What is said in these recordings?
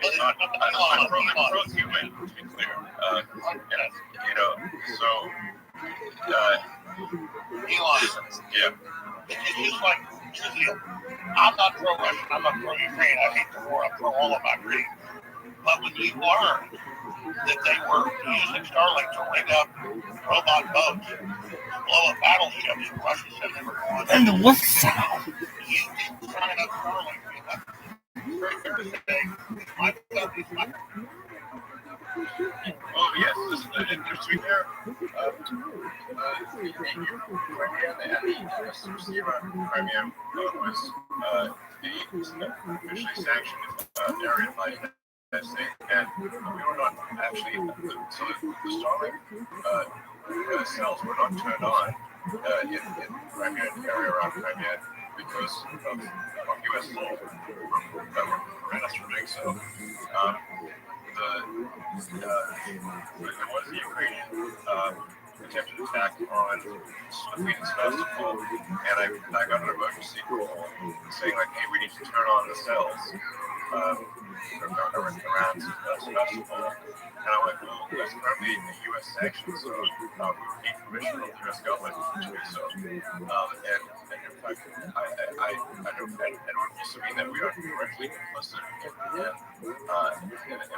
It's not. I'm pro-human, to be clear. So. Elon. Yeah. It's just like, I'm not pro-Russian, I'm not pro-Ukraine, I hate the war, I'm pro all of my creed. But when you learn that they were using Starlink to rig up robot boats, blow up battleships, Russia said they were going to. And what sound? You didn't sign up Starlink. It's very fair to say, my company's not. Oh, yes, this is interesting there. Crimea, they had the receiver Crimea was officially sanctioned area by the United States, and we were not actually, so the Starlink cells were not turned on in Crimea, the area around Crimea, because of U.S. law that would prevent us from doing so. There was the Ukrainian attempted attack on Sweden's festival, and I got an emergency call saying like, hey, we need to turn on the cells around festival. And I'm like, well, there's currently a U.S. sanction, so we need permission from the U.S. government to do so. And in fact, I don't, and it would also mean that we are directly complicit in an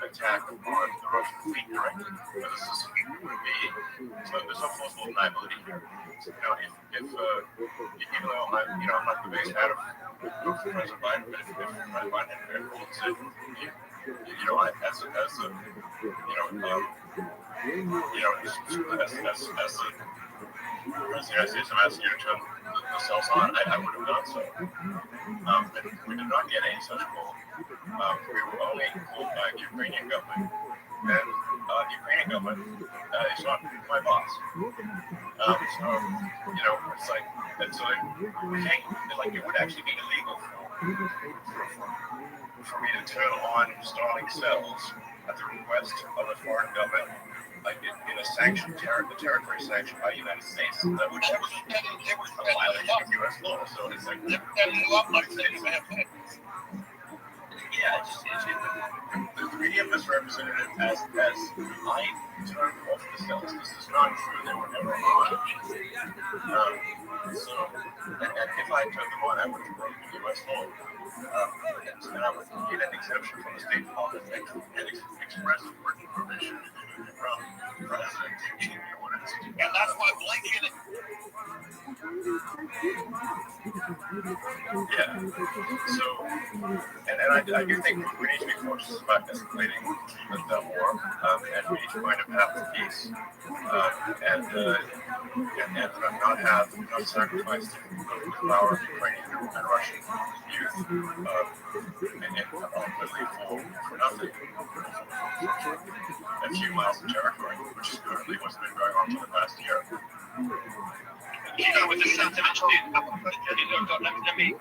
attack on the Russian fleet directly. But this is would be, so there's no plausible deniability here. If even though I'm not the biggest fan of President Biden, but if President Biden had said, as I'm asking you to turn the cells on, I would have done so. But we did not get any such call. We were only called by the Ukrainian government, and the Ukrainian government is not my boss. So it's like, and so it would actually be illegal for me to turn on Starlink cells at the request of a foreign government, like in a sanctioned territory sanctioned by the United States. That would be a violation of U.S. law. So it's like, yeah, the media misrepresented it as I turned off the cells. This is not true. They were never on. So, and if I turned them on, I would have broken U.S. law. And I would get an exemption from the State Department and express written permission from the president. And that's why Blinken. Yeah. So, and I do think we need to be cautious about escalating the war, and we need to find a path of peace, and not sacrifice the power of Ukrainian and Russian youth, and ultimately for nothing. A few miles of territory, which is currently what's been going on for the past year. With the sentiment, let me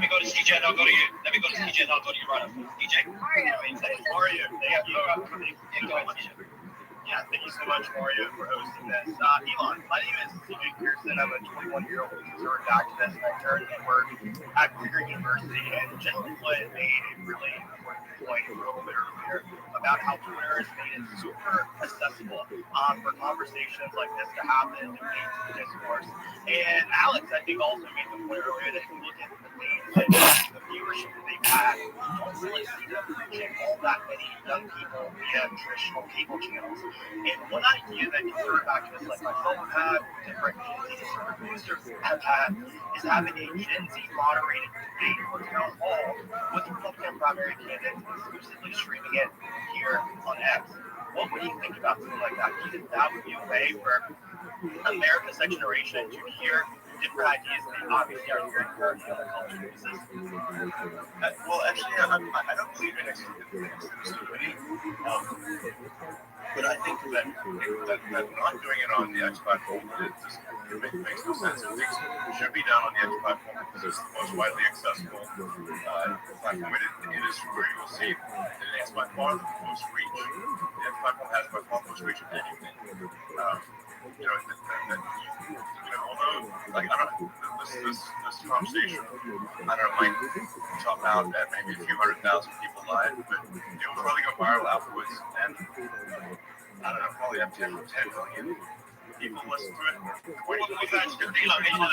go to CJ and I'll go to you. Let me go to CJ and I'll go to you right after. CJ, how are you? Yeah, thank you so much, Mario, for hosting this. Elon, my name is CJ Pearson. I'm a 21-year-old conservative activist. I currently work at Quaker University, and Gentleman made a really important point a little bit earlier about how Twitter has made it super accessible for conversations like this to happen and engage in discourse. And Alex, I think, also made the point earlier that if you look at the the viewership that they've had, you don't really see them reaching all that many young people via traditional cable channels. And one idea that conservative activists like myself have had, different Gen Z conservative producers have had, is having a Gen Z moderated debate or town hall with Republican primary candidates exclusively streaming it here on X. What would you think about something like that? Do you think that would be a way for America's next generation to hear different ideas that obviously are very encouraging other culture pieces? Well, actually, I don't believe in exclusivity. But I think that not doing it on the X platform makes no sense. Things should be done on the X platform because it's the most widely accessible platform. It is where you will see the X platform the most reach. The X platform has by far the most reach of anything. Although, like, I don't know, this conversation, I don't know, might top out at maybe a few 100,000 people live, but it will probably go viral afterwards, and I don't know, probably up to 10 million people listen to it. What was that relocation of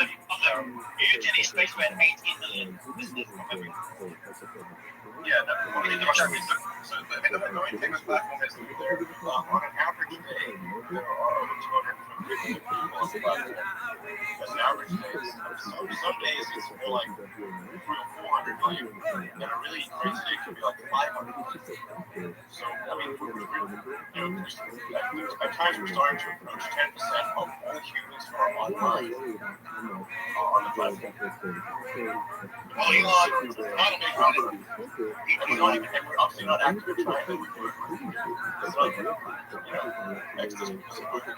usually space went 18 million listeners from memory. Yeah, definitely. So I think the main thing with platform is that there, on an average day, there are over 250 people on the platform. That's an average day. Some days it's more like 400 million, and a really crazy day could be like 500 million. So, I mean, at times we're starting to approach 10% of all humans who are online on the platform. Well, Elon, not a big problem. We're obviously not active in China. It's like,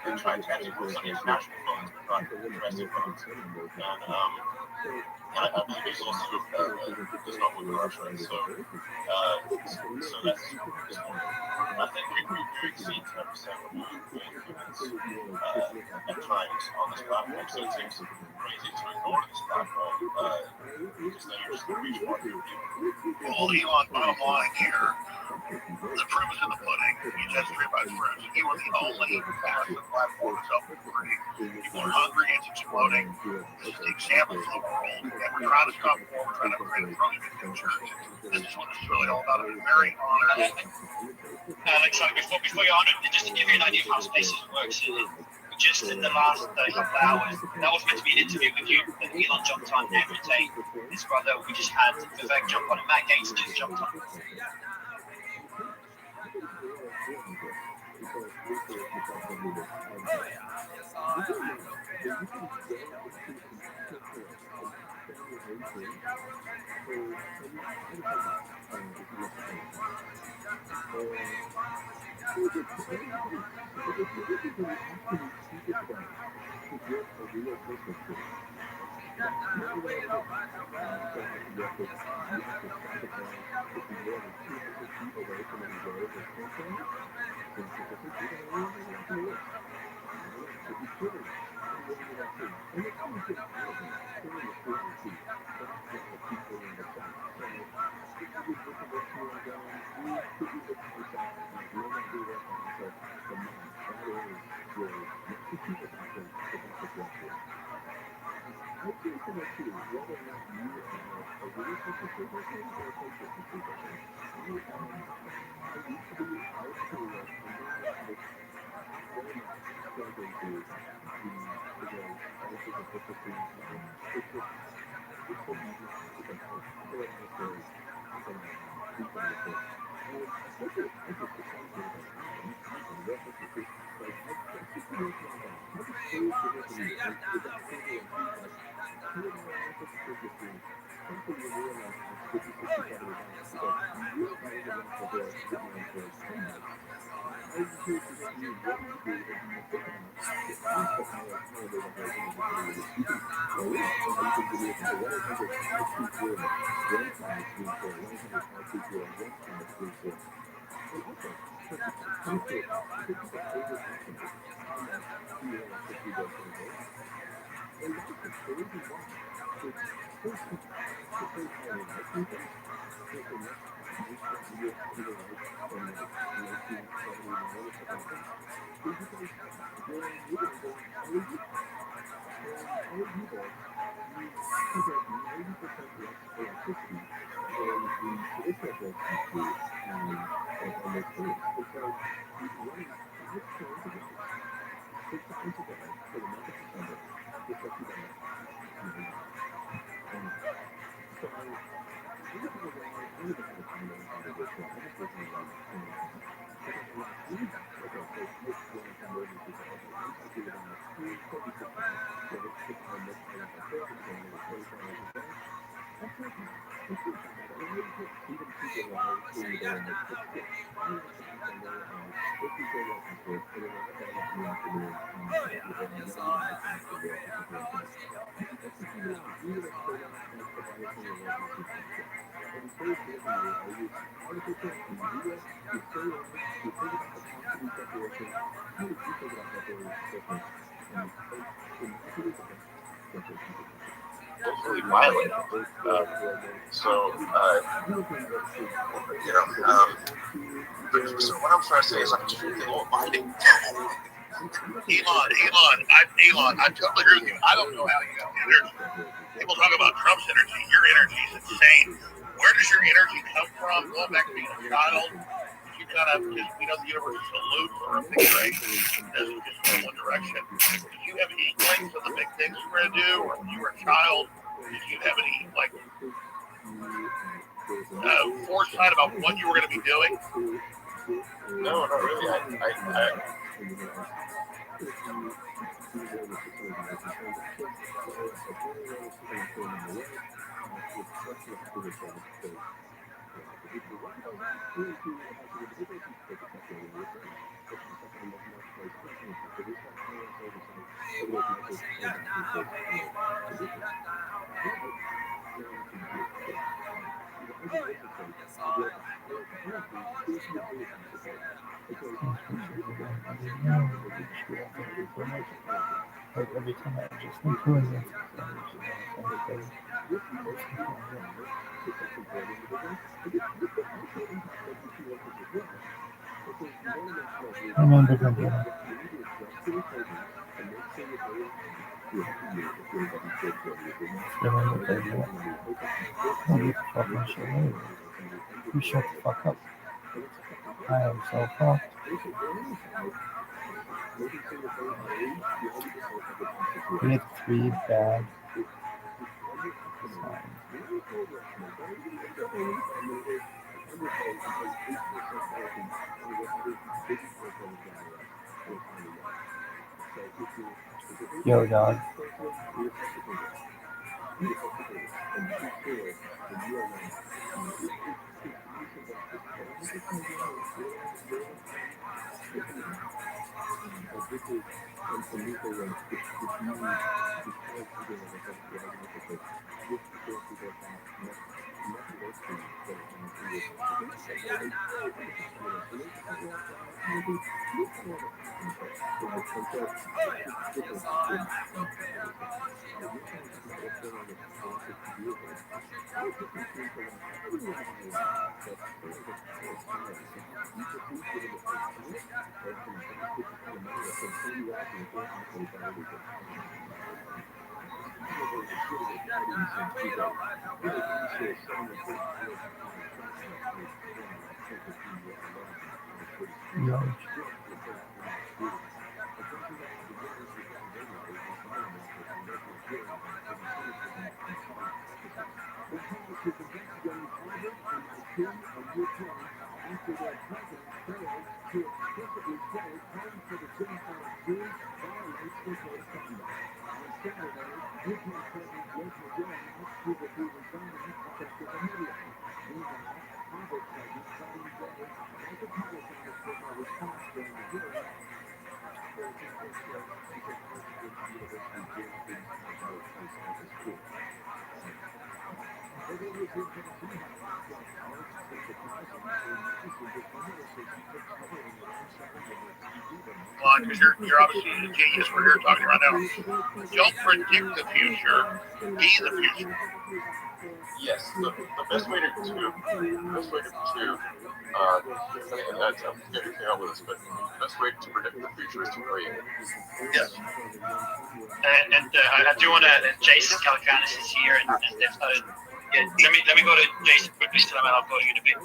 in China, we're some international phones, but not domestic phones. And I believe there's also there's not one Russia. So that's I think we exceed 10% of all humans at times on this platform. So it seems crazy to ignore this platform. Because then you're just going to reach more people. Well, Elon, bottom line here, the proof is in the pudding. You just realized fruit. He was the only massive platform self-free. People are hungry, it's exploding. This is the example for the world. And we're trying to stop war, we're trying to create a brilliant future. This is what it's really all about. I'm very honored. Alex, before you're honored, just to give you an idea of how Spaces works, just in the last couple of hours, that was meant to be an interview with you, but Elon jumped on every day. His brother, we just had Vivek jump on, and Matt Gates just jumped on. hopefully violent. So what I'm trying to say is I'm extremely law-abiding. Elon, I totally agree with you. I don't know how you have energy. People talk about Trump's energy. Your energy is insane. Where does your energy come from? Going back to being a child, you kind of, because we know the universe is a loop or a big right. It doesn't just go in one direction. Did you have inklings of the big things you were going to do? Or when you were a child, did you have any, like, foresight about what you were going to be doing? No, not really. Like every time I just think who is it? I remember that. You shut the fuck up. I am so fucked. We had 3 bad signs. Yo, dog. Yo. Because you're obviously a genius. We're here talking right now. Don't predict the future. Be the future. Yes, the best way to and that's I'm getting to with this, but the best way to predict the future is to create it. Yes. And I do want to. Jason Calacanis is here, and let me go to Jason quickly, so I'll go to you in a bit.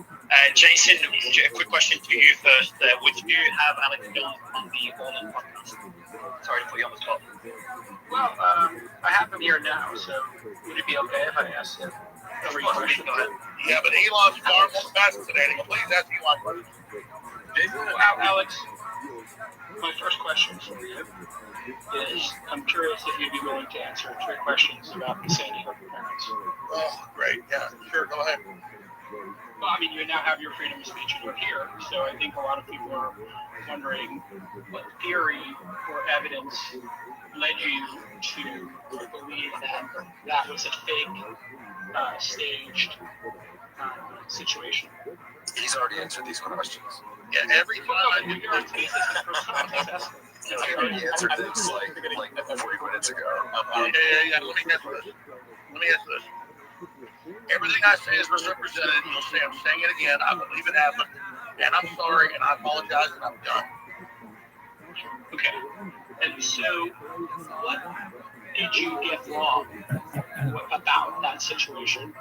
Jason, a quick question to you first. Would you have Alex Jones on the All-In podcast? Sorry to put you on the spot. Well, I have him here now, so would it be okay if I asked him? Go ahead. Yeah, but Elon's far more fascinating. Please ask Elon first. Alex, my first question for you is, I'm curious if you'd be willing to answer 3 questions about the Sandy Hook parents. Oh, great. Yeah, sure. Go ahead. Well, I mean, you now have your freedom of speech in here, so I think a lot of people are wondering what theory or evidence led you to believe that was a fake, staged situation. He's already answered these questions. Yeah, every time I do I already answered this like 40 minutes ago. Yeah. Let me answer this. Everything I say is misrepresented. You'll say I'm saying it again. I believe it happened. And I'm sorry, and I apologize, and I'm done. Okay. And so, what did you get wrong about that situation?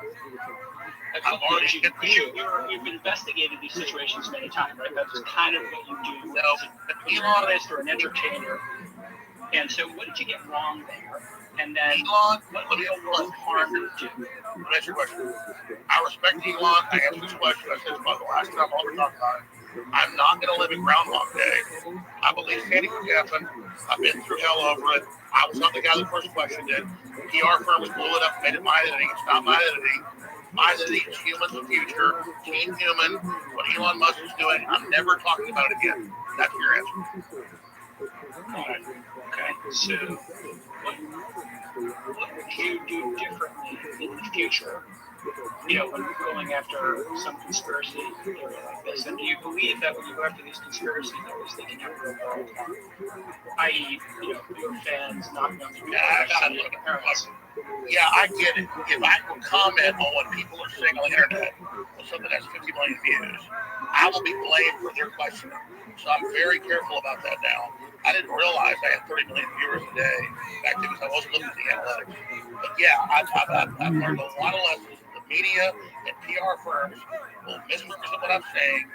You've investigated these situations many times, right? That's kind of what you do as a journalist or an entertainer. And so, what did you get wrong there? And then, what real world harm did you do? Next question. I respect Elon. I answered this question. I said it's about the last time I'll ever talk about it. I'm not going to live in Groundhog Day. I believe Sandy Hook happened. I've been through hell over it. I was not the guy that first questioned it. PR firms blew it up and made it my entity. It's not my entity. My entity is humans of the future, Team Human, what Elon Musk is doing. I'm never talking about it again. That's your answer. All right. Okay. So, what would you do differently in the future? When you're going after some conspiracy theory like this, and do you believe that when you go after these conspiracy theories, they can have real world harm? I.e., your fans not going through parents. Yeah, I get it. If I can comment on what people are saying on the internet with something that's 50 million views, I will be blamed for their questioning. So I'm very careful about that now. I didn't realize I had 30 million viewers a day back then because I wasn't looking at the analytics. But yeah, I've learned a lot of lessons. The media and PR firms will misrepresent what I'm saying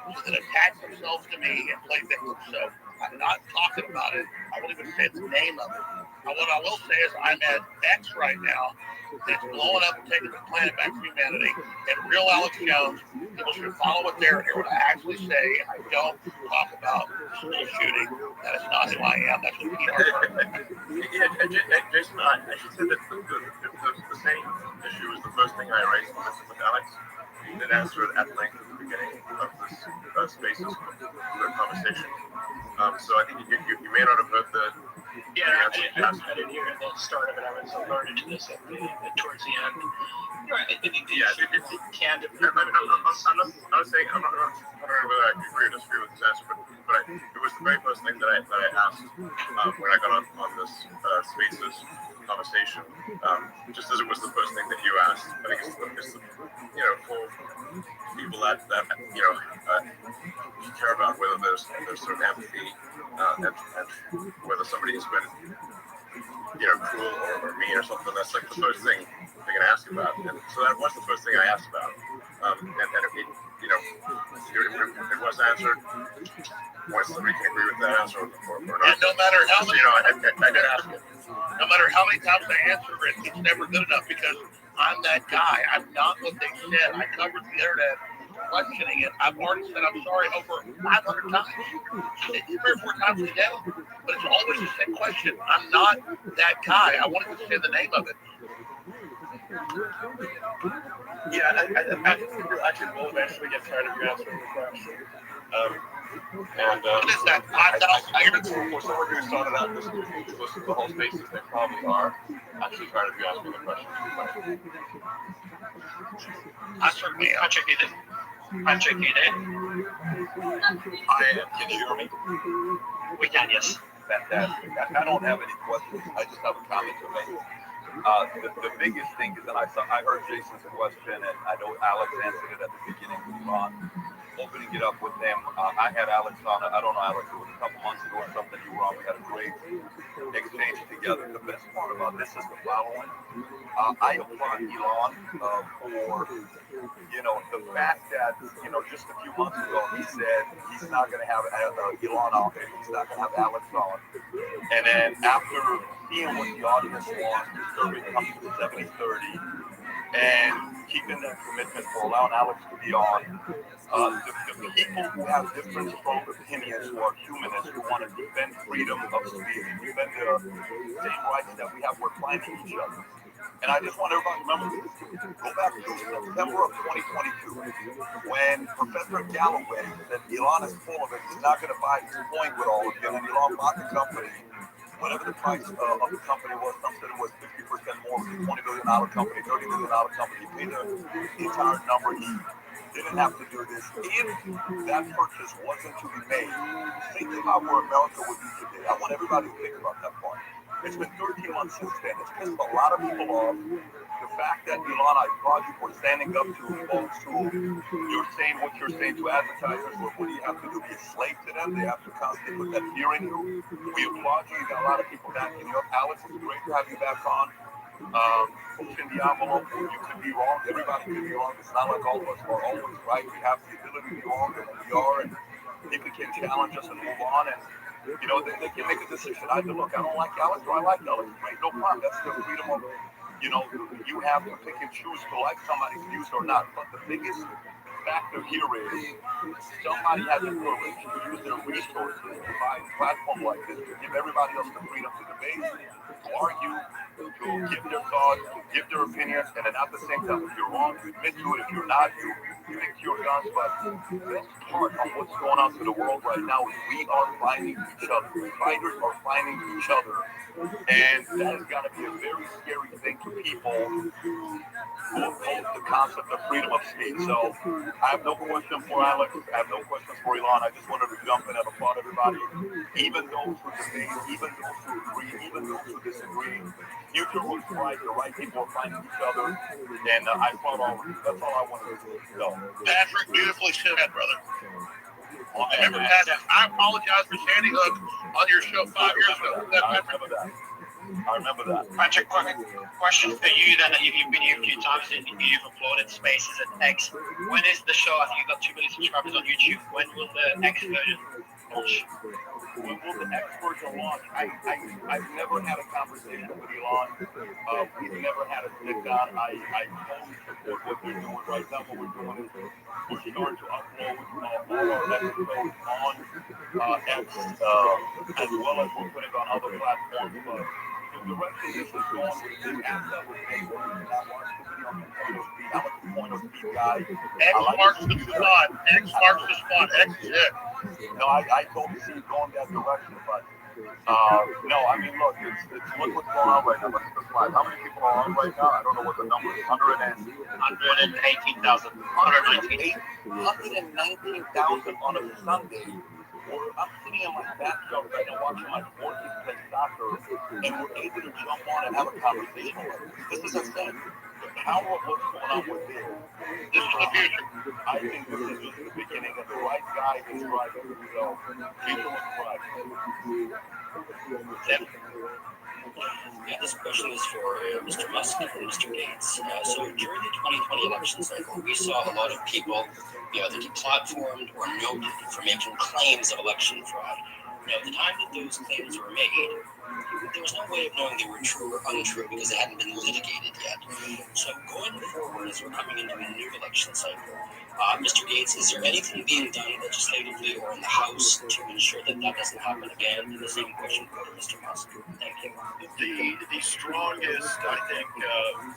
so that attach themselves to me and play victim. So I'm not talking about it. I won't even say the name of it. What I will say is I'm at X right now that's blowing up and taking the planet back to humanity. And real Alex Jones, people should follow it there and hear what I actually say. I don't talk about school shooting. That is not who I am. That's what PR firms. Jason, I should say that the same issue was the first thing I raised with Alex. You did answer it at length at the beginning of this Spaces conversation. So I think you may not have heard the answer. I didn't hear the start of it. I was alerted to this towards the end. Right. I think it can. I'm not saying I'm not whether I agree or disagree with this answer, but it was the very first thing that I asked when I got on this Spaces conversation. Just as it was the first thing that you asked. I think it's for people that care about whether there's sort of empathy and whether somebody has been cruel or mean or something. That's like the first thing they're going to ask about. And so that was the first thing I asked about. And it was answered. Whether somebody can agree with that answer or not. And no matter how many, I did ask it. No matter how many times I answer it, it's never good enough because I'm that guy. I'm not what they said. I covered the internet questioning it. I've already said I'm sorry over 500 times. It's 3 or 4 times a day, but it's always the same question. I'm not that guy. I wanted to say the name of it. Yeah, I think people actually will eventually get tired of you answering the question. What is that? 5,000 years? For someone who started out this listen to the whole Spaces, they probably are actually tired of you asking the questions. I certainly am. Patrick, you did. Can you hear me? We can, yes. Fantastic. I don't have any questions. I just have a comment to make. The biggest thing is that I heard Jason's question, and I know Alex answered it at the beginning with Ron. Opening it up with them. I had Alex on, I don't know, Alex, it was a couple months ago or something. You were on. We had a great exchange together. The best part about this is the following. I applaud Elon for, the fact that, just a few months ago, he said he's not going to have Elon on and he's not going to have Alex on. And then after seeing what the audience wants, the survey comes to 70-30, and keeping that commitment for allowing Alex to be on. The people who have different strong opinions, who are humanists, who want to defend freedom of speech, defend the same rights that we have, we're finding each other. And I just want everybody to remember this. Go back to September of 2022, when Professor Galloway said Elon is full of it, he's not going to buy his coin with all of it, and Elon bought the company. Whatever the price of the company was, some said it was 50% more, it was a $20 billion company, $30 billion company. He paid the entire number. He didn't have to do this. If that purchase wasn't to be made, think about where America would be today. I want everybody to think about that part. It's been 13 months since then. It's pissed a lot of people off. The fact that Elon, I applaud you for standing up to folks who you're saying what you're saying to advertisers. What do you have to do? Be a slave to them? They have to constantly put that fear in you. We applaud you. You got a lot of people backing you up. Alex, it's great to have you back on. Pushing the envelope. You could be wrong. Everybody could be wrong. It's not like all of us are always right. We have the ability to be wrong, and we are, and people can challenge us and move on. And you know, they can make a decision. I don't like Alex, or I like Alex. Great, no problem. That's the freedom of, you know, you have to pick and choose to like somebody's views or not. But the biggest factor here is somebody has the courage to use their resources to buy a platform like this, to give everybody else the freedom to debate, to argue, to give their thoughts, to give their opinions, and then at the same time, if you're wrong, you admit to it. If you're not, you stick to your guns. But the best part of what's going on to the world right now is we are finding each other. Fighters are finding each other. And that has got to be a very scary thing to people who oppose the concept of freedom of speech. So I have no question for Alex. I have no questions for Elon. I just wanted to jump in and applaud everybody, even those who debate, even those who agree, even those who disagree. Future looks bright. The right people are finding each other. And I applaud all of you. That's all I wanted to do. So, Patrick, beautifully said, brother. Remember, Patrick, I apologize for standing up on your show 5 years ago. I remember that. Patrick, question for you then. You've been here a few times and you've uploaded Spaces and X. When is the show? I think you've got 2 million subscribers on YouTube. When will the X version launch? When will the X version launch? I've never had a conversation with Elon. We've never had a sit down. I totally support what they're doing right now. What we're doing is we're starting to upload all our episodes on X, as well as we're putting it on other platforms. But the rest of this is going with the app that we're making. I'm a point of view guy. X marks the spot. X marks the spot. X is it. No, I totally see it going that direction, but no, I mean, look, look what's going on right now. Look at the slide. How many people are on right now? I don't know what the number is. 118,000. 119,000 on a Sunday. I'm sitting in my backyard right now watching my 4 kids play soccer, and we're able to jump on and have a conversation. This is insane. The power of what's going on with this. This is the future. I think this is just the beginning, and the right guy is driving. So, future looks bright. Yeah, this question is for Mr. Musk and Mr. Gates. So during the 2020 election cycle, we saw a lot of people either deplatformed or noted for making claims of election fraud. Now, at the time that those claims were made, there was no way of knowing they were true or untrue because they hadn't been litigated yet. So going forward, as we're coming into a new election cycle, Mr. Gates, is there anything being done legislatively or in the House to ensure that that doesn't happen again? And the same question for Mr. Musk. Thank you. The strongest, I think,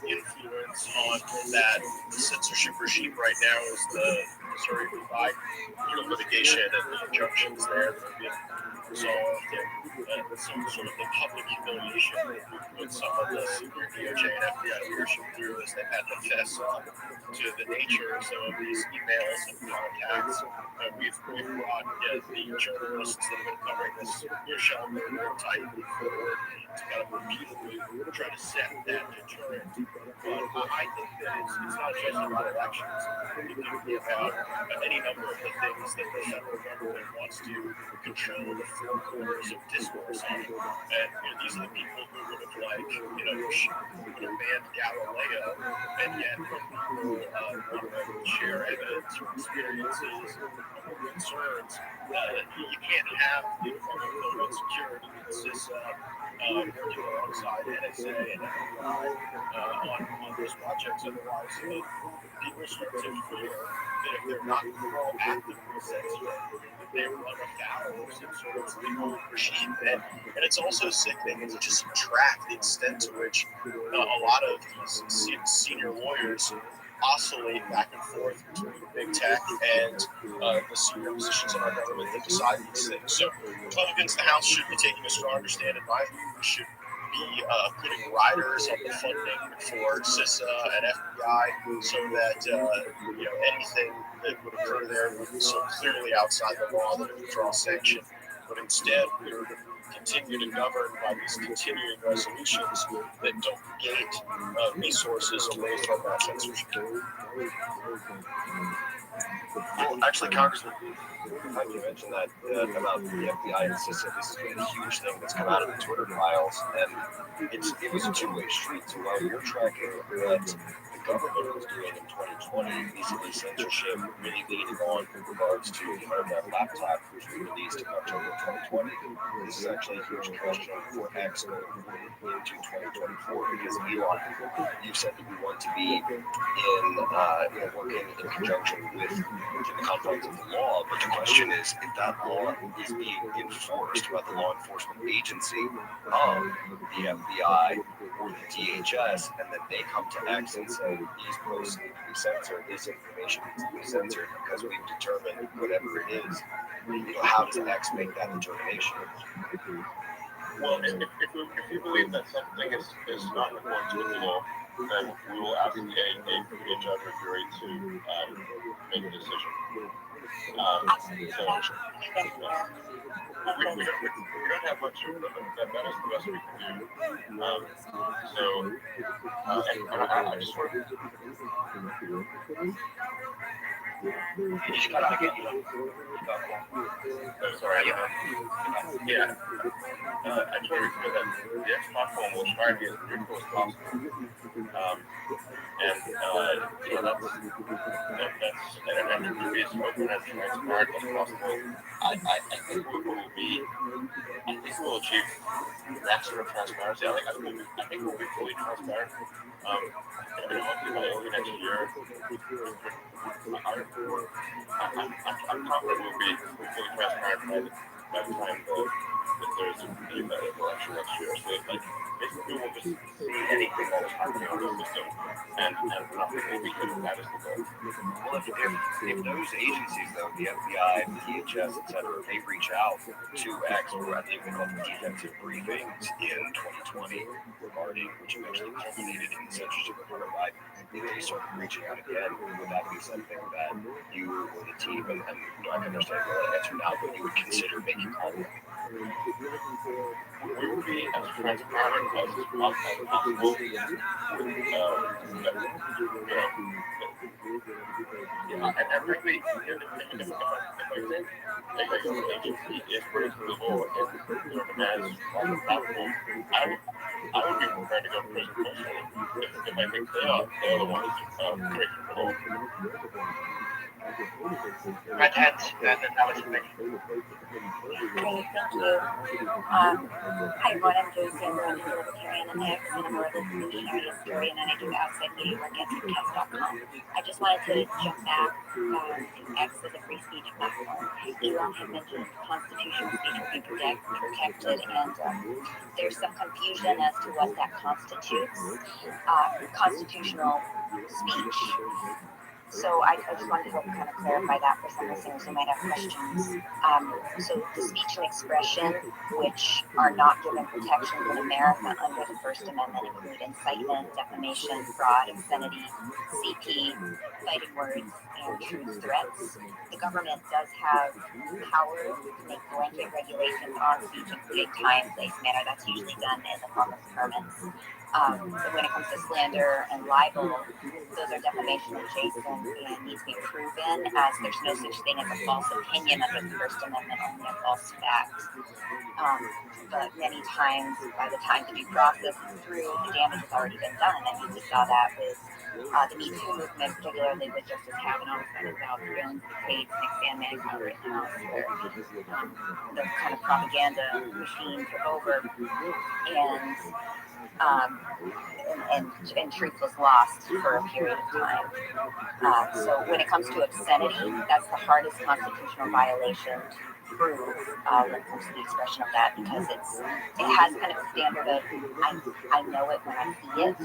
influence on that censorship regime right now is the Missouri Rabbi litigation and the injunctions there that have been resolved, and some sort of the public humiliation that we put some of the senior DOJ and FBI leadership through as they had to fess up to the nature of some of these emails and contacts. We've brought the journalists that have been covering this show more tightly forward to kind of repeatedly try to set that deterrent. But I think that it's not just about elections. It can be about any number of the things that the federal government wants to control the four corners of discourse on. And these are the people who would have banned Galileo, and yet when people want to share evidence or experiences or concerns, you can't have the Department of Homeland Security and CISA working alongside NSA and FBI on those projects. Otherwise, people start to fear that if they're not proactively censored, they run afoul of some sort of legal regime. And it's also sickening to just track the extent to which a lot of these senior lawyers oscillate back and forth between big tech and the senior positions in our government that decide these things. So Republicans in the House should be taking a stronger stand. In my view, we should be putting riders on the funding for CISA and FBI so that anything that would occur there would be so clearly outside the law that it would draw sanction. But instead, we are continue to govern by these continuing resolutions that don't gate resources away from that censorship. Well, actually, Congressman, you mentioned that about the FBI and CISA. This has been a huge thing that's come out of the Twitter files, and it was a two-way street. So while you're tracking what the government was doing in 2020, basically censorship, really leading on with regards to the hardware laptop, which we released in October 2020, this is actually a huge question for X going forward into 2024, because Elon, you said that we want to be in working in conjunction with the confines of the law, but the question is if that law is being enforced by the law enforcement agency of the FBI or the DHS, and then they come to X and say these posts need to be censored, this information needs to be censored because we've determined whatever it is. How does X make that determination? Well, if we believe that something is not in accordance with the law, then we will ask a judge or jury to make a decision. We don't have much of that is the best we can do. I just want to... You just got to get Sorry. Yeah. I just want to be clear that the X platform will try to be as neutral as possible. And to be as open and transparent as possible. I think we'll achieve maximum transparency. I think we'll be fully transparent. Hopefully by early next year, I'm confident we'll be fully transparent by the time that there's an election next year. So basically we'll just see anything that is happening on the system and nothing will be hidden. That is the goal. Well, if those agencies, though, the FBI, the DHS, etc., they reach out to X, or I think they call them defensive briefings in 2020 regarding, which eventually culminated in censorship of ROTHSCHILD, if they started reaching out again, would that be something that you or the team, and I understand you want to answer now, but you would consider making contact? We will be as transparent as possible. And frankly, if I think the agency is breaking the law and demands on the platform, I would be prepared to go to prison personally if I think they are the ones breaking the law. Red Hat, that was me. Great, thank you. Hi everyone, I'm Josie. I'm a libertarian and X, and I'm a revolutionary historian, and I do outside media work at podcast.com. I just wanted to jump back to X as a free speech platform. Elon had mentioned constitutional speech will be protected, and there's some confusion as to what that constitutes. Constitutional speech. So I just wanted to kind of clarify that for some listeners who might have questions. So the speech and expression, which are not given protections in America under the First Amendment, include incitement, defamation, fraud, obscenity, CP, fighting words, and truth threats. The government does have power to make blanket regulations on speech, including time, place, manner. That's usually done in the form of permits. When it comes to slander and libel, those are defamation adjacent and need to be proven, as there's no such thing as a false opinion under the First Amendment, only a false fact. But many times, by the time the due process is through, the damage has already been done. I mean, we saw that with the Me Too movement, particularly with Justice Kavanaugh, about thrilling the states, Nick Sandman's written house, where the kind of propaganda machine took over, and truth was lost for a period of time. So when it comes to obscenity, that's the hardest constitutional violation to prove when it comes to the expression of that, because it has kind of a standard of I know it when I see it.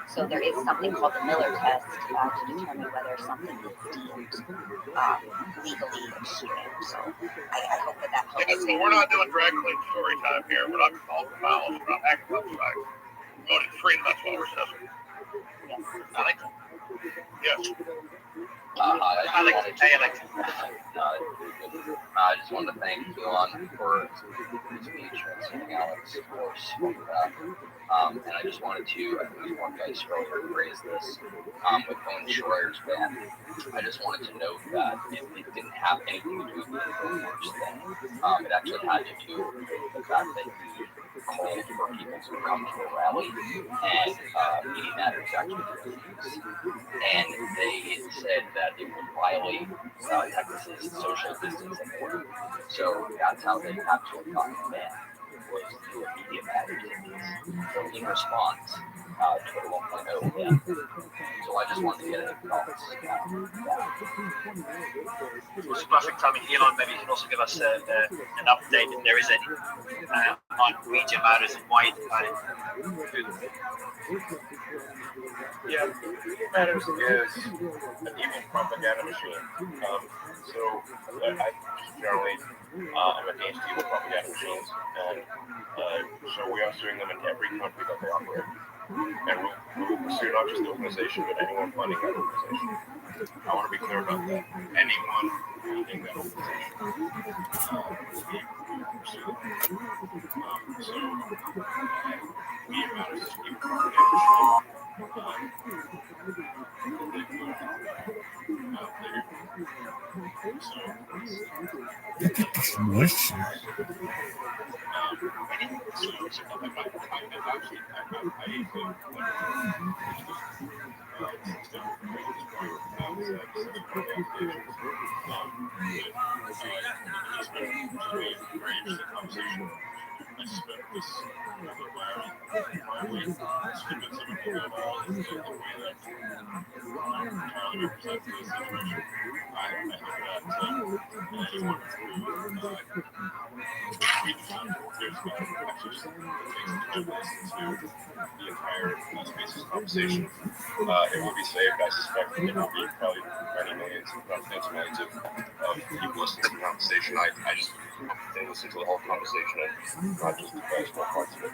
So there is something called the Miller test to determine whether something is deemed legally extreme. So I hope that helps. Yeah, so we're not doing drag queen story time here. We're not calling for fouls. We're not acting upside. We're going to freedom. That's what we're saying. Yes. I like that. Yes. Alex, hey Alex. I just wanted to thank Elon for his speech and sending Alex, of course, welcome back. And I just wanted to, I think it was one guy earlier phrased this, with Owen Schroyer's ban. I just wanted to note that it didn't have anything to do with the worst thing. It actually had to do with the fact that he called for people to come to a rally, and Media Matters actually refused. And they said that it would violate Texas's social distancing order. So that's how they actually got him banned, was through a Media Matters release. So in response, Twitter 1.0 banned. So I just wanted to get a thoughts. It's perfect timing. Elon, maybe you can also give us an update if there is any on Media Matters and why it's banned. Yeah, Media Matters is an evil propaganda machine. So I just generally am against evil propaganda machines, and so we are suing them in every country that they operate. And we will pursue not just the organization, but anyone funding that organization. I want to be clear about that. Anyone funding that organization, we will pursue them. So Media Matters is an evil propaganda machine. I suspect this entirely represents the situation. I hope that anyone who reads the entire space's conversation, it will be saved. I suspect there will be probably many millions, if not tens of millions of people listening to the conversation. I just hope they listen to the whole conversation and not just the small parts of it. Elon,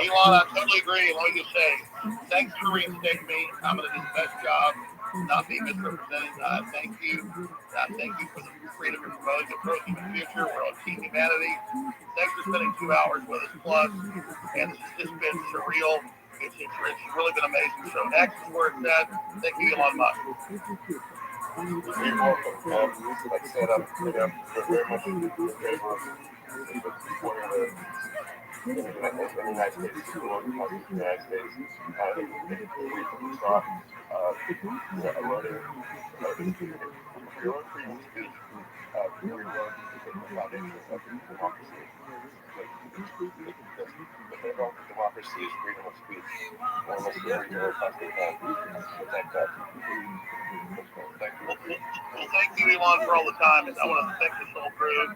I totally agree. Let me just say, thanks for reinstating me. I'm going to do the best job, not being misrepresented. Thank you. Thank you for the freedom of promoting the approach in the future. We're on Team Humanity. Thanks for spending 2 hours with us plus. And this has just been surreal. It's really been amazing. So next is where it's at. Thank you, Elon Musk. You're welcome. Like I said, I'm very much in favor of supporting the United States, supporting the United States. We saw eroding freedom of speech. We erode the foundation of democracy. The bedrock of democracy is freedom of speech. One must very possibly protect that. Well, thank you, Elon, for all the time. And I want to thank this whole crew.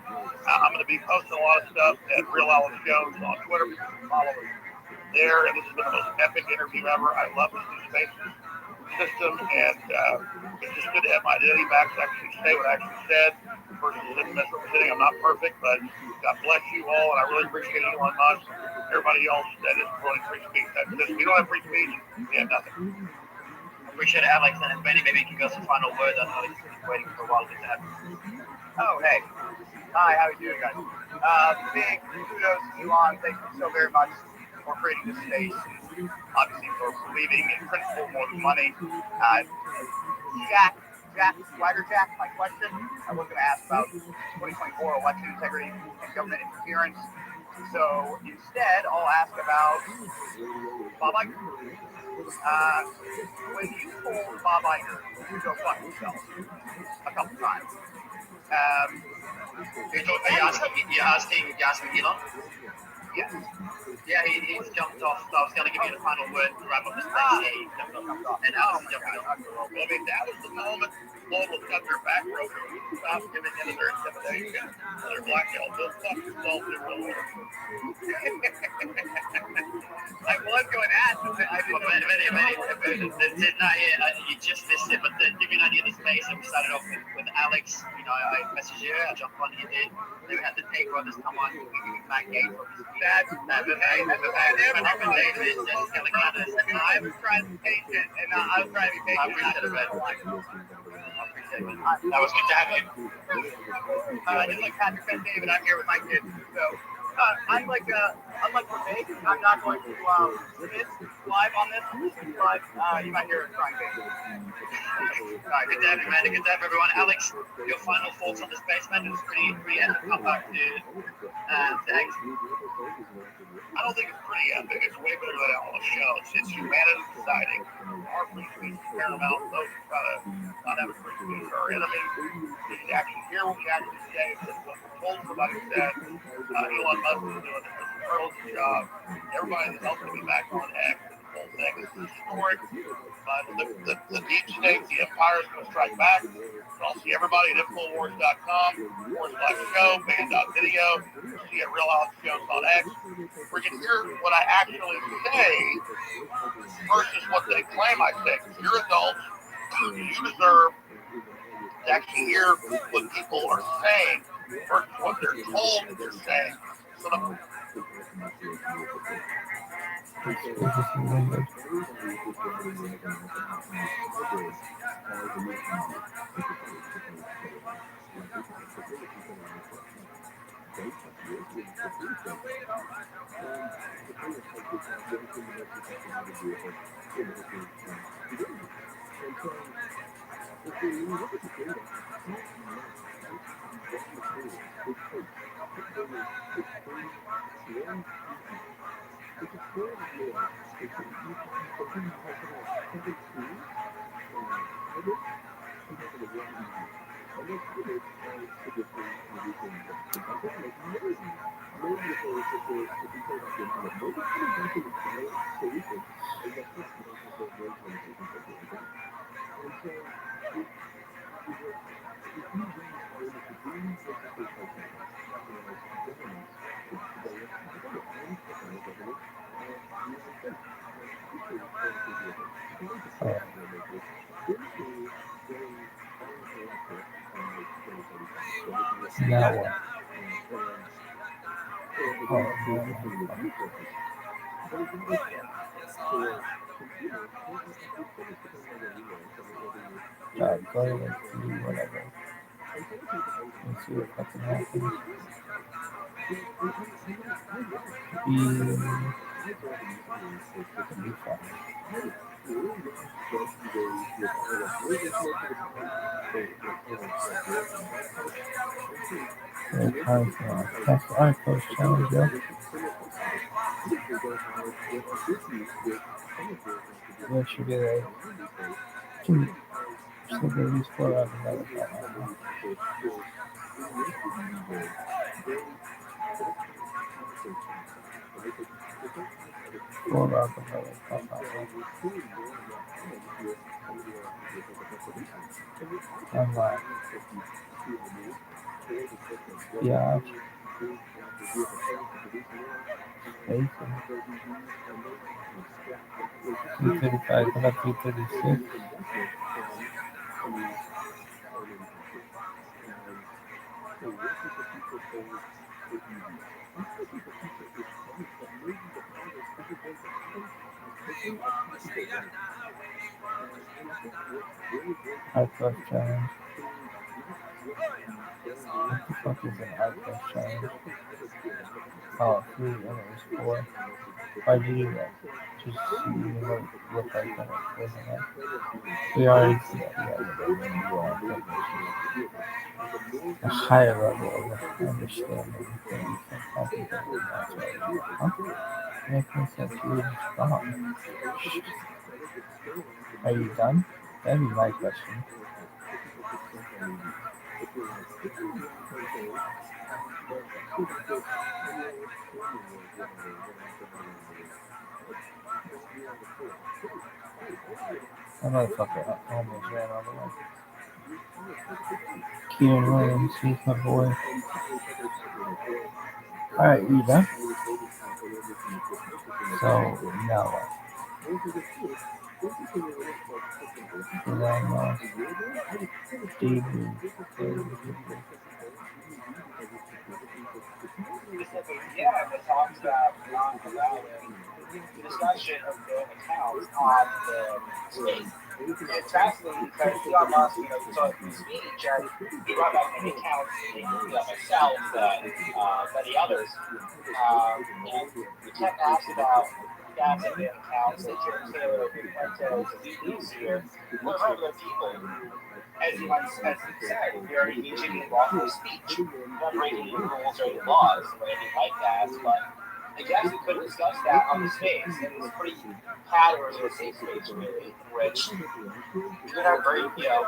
I'm going to be posting a lot of stuff at Real Alex Jones on Twitter. You can follow us there. And this has been the most epic interview ever. I love this new space system. And it's just good to have my identity back to actually say what I actually said versus misrepresenting. I'm not perfect, but God bless you all. And I really appreciate Elon Musk. Everybody else that is promoting free speech. That's this. We don't have free speech. We have nothing. Appreciate it, Alex, and Benny, maybe you can give us a final word. I know he's been waiting for a while to get that. Oh, hey. Hi, how are you doing, guys? Big kudos to Elon. Thank you so very much for creating this space. Obviously, for believing in principle more than money. Jack, my question, I was going to ask about 2024 election integrity and government interference. So instead, I'll ask about Bob Iger. When you told Bob Iger to go fuck himself a couple times, you're asking Elon? yes. Yeah, he's jumped off. So I was going to give you the final word to wrap up this thing. Yeah, he jumped off. And Alex is jumping off. Well, I mean, that was the moment Global cut their back rope. Stop giving in to their intimidation. Their blackmail. They'll fuck yourself in real work. I was going to ask. You just missed it, but to give you an idea of the space, we started off with Alex. You know, I messaged you, I jumped on, you did. Then we had the Take Brothers come on, we gave Matt Gates. That's the thing. I was trying to be patient, and I was trying to be patient. I appreciate it, man. That was good to have you. Just like Patrick said, David, I'm here with my kids. So, unlike Rabbi, I'm not going to miss live on this. But you might hear it crying baby. Good to have you, man. Good to have everyone. Alex, your final thoughts on this basement is pretty epic comeback to Eggs. I don't think it's pretty epic. It's way better than on the show. It's humanity deciding our free speech is paramount. Those who try to not have a free speech are enemies. You should actually hear what we actually say. What we're told somebody said. Elon Musk is doing a incredible job. Everybody that's helping me back on X. The whole thing is historic. The deep state, the empire is going to strike back. I'll see everybody at infowars.com/show, band.video. See at Real Alex Shows on X. We can hear what I actually say versus what they claim I say. You're adults. You deserve to actually hear what people are saying versus what they're told they're saying. So Now what? Go ahead and do whatever. Let's see what fucking happens. Be fine. That's our first challenge, yeah. That should be there. Still get these 4 out of another 4 out of another 5. I'm like, yeah. 335, about 336. High first challenge. What the fuck is an high first challenge? Oh, 3 and it was 4. Why'd you do that? Just so you look like that, wasn't it? We already see that. A higher level of understanding than you can comprehend. That's right. Huh? Making sense. You're wrong. Are you done? That'd be my question. That motherfucker almost ran all the way. Keenan Williams, he's my boy. Alright, you done? So, now what? yeah, the talks that not allowing discussion of their accounts on the state. it's fascinating because Elon Musk, you know, he saw free speech and he brought back many accounts, you know, myself and many others. And we kept asking about stats and fan accounts like Jared Taylor, Rick Fuentes, these here, were regular people. As he said, we are engaging in lawful speech. We're not breaking any rules or any laws or anything like that, but I guess we could discuss that on the space. And it's pretty pattern in a safe space, really, in which we could have very, you know,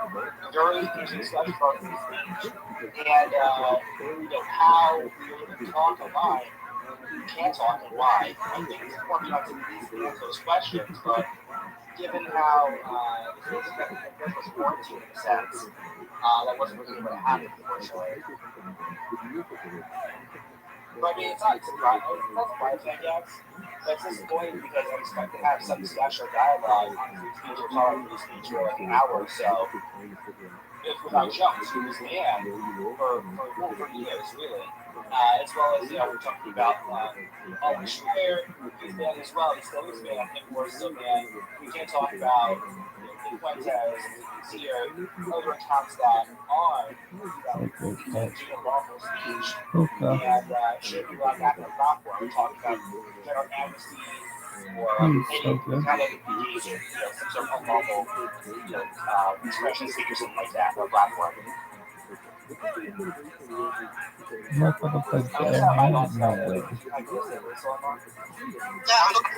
very interesting discussion about free speech and, you know, how we're able to talk online, can't talk, and why. I think it's important not to answer those questions, but given how the Facebook was quarantined in a sense, that wasn't really able to happen, unfortunately. But I mean, it's not surprising, I guess. But it's disappointing because I expect to have some discussion or dialogue on free speech or talking free speech for like an hour or so. If without Jones, who was banned for years, really. As well as, you know, we're talking about Schreier, he's banned as well, he still is banned, and we're still banned. We can't talk about Fuentes here, other accounts that are, engaging in lawful speech, and should be allowed back on the platform. We're talking about general amnesty or any kind of engagement, you know, some sort of unlawful, you know, expression of speech or something like that, or platform. Not for the place that I have no way. Yeah, look, I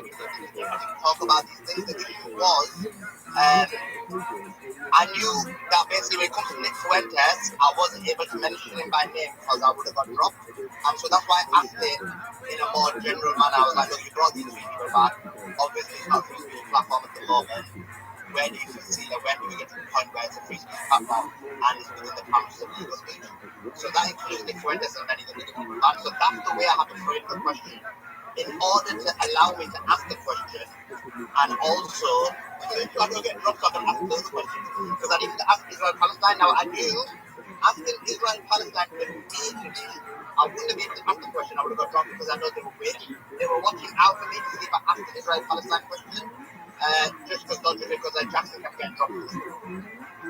didn't talk about these things. The issue was, I knew that basically when it comes to Nick Fuentes, I wasn't able to mention him by name because I would have got dropped. And so that's why I asked it in a more general manner. I was like, look, you brought these three people back. Obviously, it's not a free speech platform at the moment. Where do you foresee that when do we get to the point where it's a free speech platform and it's within the parameters of legal speech? So that includes Nick Fuentes and many of the people back. So that's the way I have to frame the question in order to allow me to ask the question and also I don't get dropped off and ask those questions because I didn't ask Israel Palestine. Now I knew asking Israel Palestine immediately I wouldn't have been able to ask the question. I would have got dropped because I know they were waiting. They were watching out for me to see if I asked the Israel Palestine question. Just because Jackson kept getting dropped.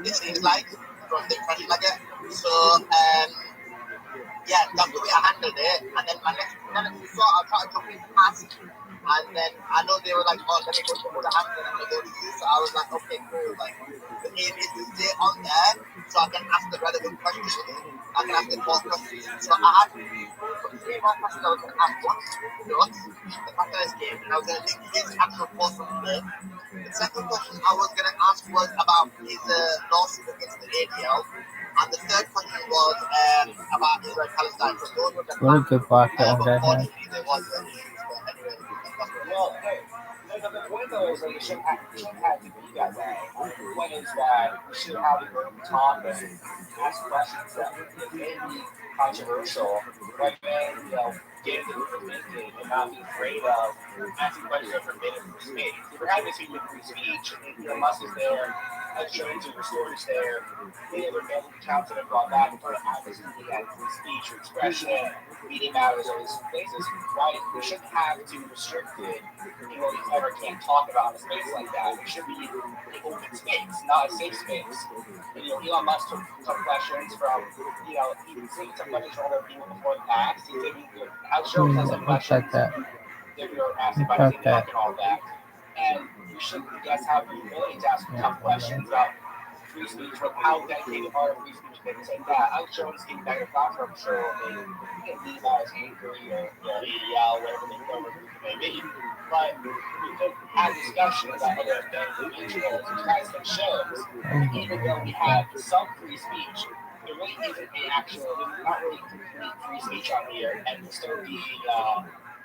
It seems like from the impression I get. So yeah, that's the way I handled it. And then my next thought, I tried to jump in fast. And then I know they were like, oh, let me go to the other hand and I'm going to go to you. So I was like, okay, cool. Like, the aim is to stay on there so I can ask the relevant questions. I can ask the more questions. So I had 3 more questions I was going to ask. One, the fact that I escaped, and I was going to link his actual post from today. The second question I was going to ask was about his lawsuit against the ADL. And the third question was about Israel Palestine. So those were the unfortunately there was issues, but anyway. Well, hey, the point though is that you shouldn't have to be you guys out. The point is that you should have the ability to talk and ask questions that may be controversial, but then, you know, get into the thinking and not be afraid of asking questions that are forbidden from space. If we're having this free speech, and Elon Musk is there, showing to restores there, many other family accounts that have brought back and advocacy and free speech or expression, media matters, all these places, right? We shouldn't have to restrict it. You know, you never can't talk about a space like that. It should be an open space, not a safe space. And, you know, Elon Musk took some questions from, you know, he was taking some questions from other people before the past. He's taking, I'll show you some questions that we were asking about TikTok and all that. And we should, I guess, have the ability to ask tough questions about free speech, how dedicated are free speech, things like that. I'm sure he's getting back to the platform, I'm sure they leave out as angry or ADL, whatever they may be. But we could have discussion about other individuals and try some shows. Even though we have some free speech, there really isn't not really complete free speech on here, and we're still being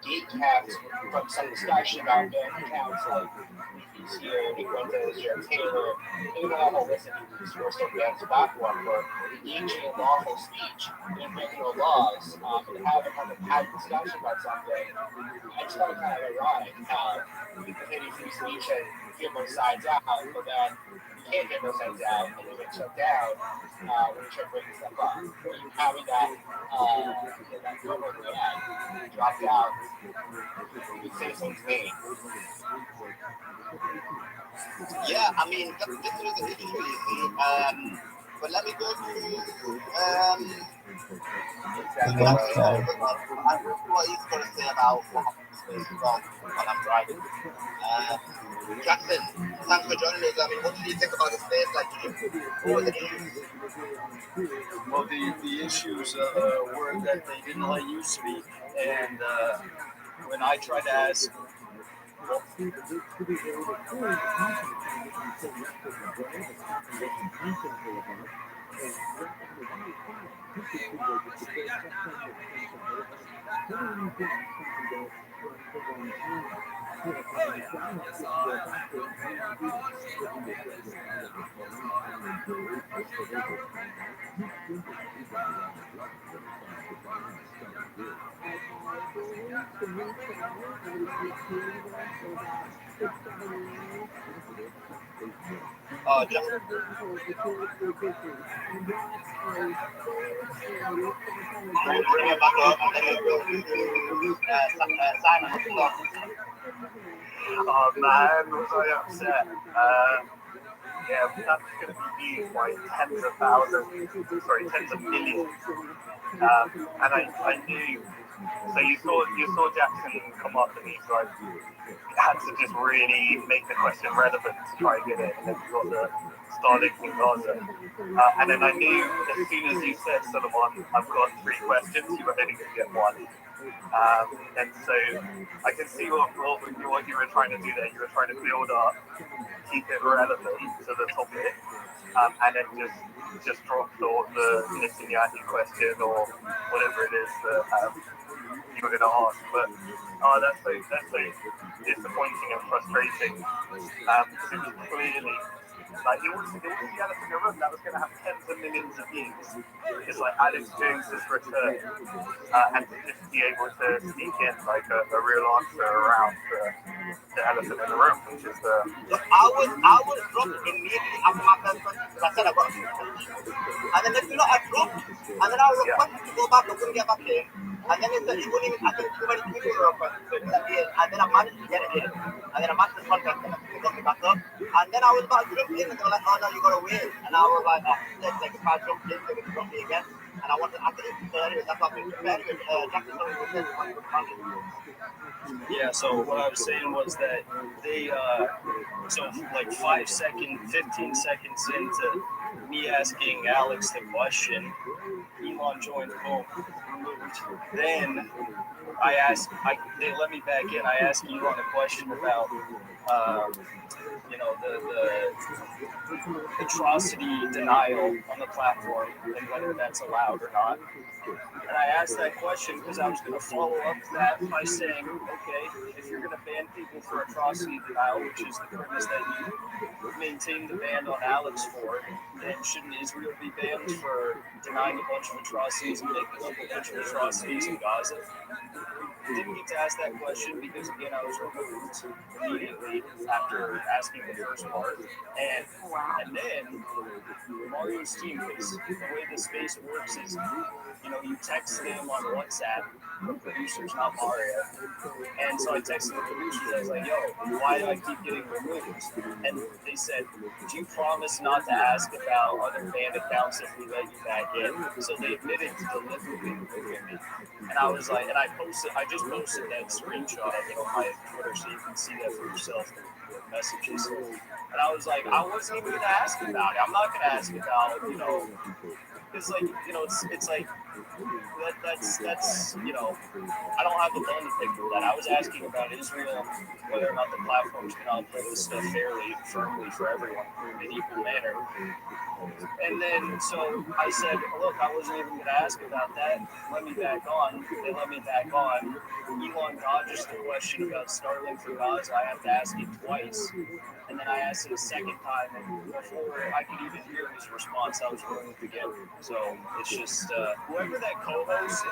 gatekept from some discussion about bank accounts like these here, Nick Fuentes, Jared Taylor, even though I'm listening to these who are still banned to platform for engaging in lawful speech and breaking the laws, and have a kind of packed discussion about something. I just thought it kind of ironic. We can maybe free speech and hear both sides out, but then you can't get both sides out, and you get shut down when you try breaking stuff up. Or you having that normal thread dropped out. You could say something's made. Yeah, I mean, this was the issue, you see. But let me go to The next guy. what he's going to say about what happens as well when I'm driving. Jackson, thanks for joining us. I mean, what did you think about the space? Like, what were the issues? Well, the issues were that they didn't let you speak, and when I tried to ask, Jackson. Bring it back up, and then we'll go to Simon. Oh man, was I upset? Yeah, that's going to be viewed by tens of thousands, sorry, tens of millions. And I knew. So you saw Jackson come up, and he's like, had to just really make the question relevant to try and get it, and then you got the Starlink in Gaza. And then I knew as soon as you said, Solomon, I've got 3 questions, you were only going to get 1. And so I can see what you were trying to do there. You were trying to build up, keep it relevant to the topic, and then just drop the Netanyahu question or whatever it is that you were going to ask. But that's so disappointing and frustrating. Because it was clearly like it was the elephant in the room that was going to have tens of millions of views. It's like Alex Jones's return, and to just be able to sneak in like a real answer around the elephant in the room, which is the. Look, I was dropped immediately after my first question because I said I got a few questions. And then if you lot, I dropped, and then I requested to go back, I couldn't get back in. And then it said you wouldn't even, I think too many people were requesting to let me in. And then I managed to get it in. And then I managed to contact them and people got me back up. And then I was about to jump in and they were like, oh no, you gotta wait. And I was like, oh, like if I jumped in, they would drop me again. And I wanted, I think that's what I'm doing. Jackson told me to say, yeah, so what I was saying was that they, so like 15 seconds into me asking Alex the question, Elon joined, boom, removed. Then they let me back in. I asked Elon a question about, the atrocity denial on the platform and whether that's allowed or not. And I asked that question because I was going to follow up that by saying, okay, if you're going to ban people for atrocity denial, which is the premise that you maintain the ban on Alex for, then shouldn't Israel be banned for denying a bunch of atrocities and making up a bunch of atrocities in Gaza? Didn't get to ask that question because, again, I was removed immediately after asking the first part. And then Mario's team, because the way the space works is, you text them on WhatsApp, the producers, not Mario. And so I texted the producers, I was like, yo, why do I keep getting removed? And they said, do you promise not to ask about other banned accounts if we let you back in? So they admitted to deliberately removing me. And I was like, and I just posted that screenshot of it on my Twitter so you can see that for yourself, the messages. And I was like, I wasn't even going to ask about it. I'm not going to ask about, it's like, it's like, that's I don't have the bone to pick with that. I was asking about Israel, whether or not the platforms can upload this stuff firmly for everyone in equal manner. And then, so I said, look, I wasn't even going to ask about that. Let me back on. They let me back on. Elon dodges the question about Starlink for Gaza. I have to ask it twice. And then I asked it a second time, and before I could even hear his response, I was removed again. So it's just, whoever that co-host,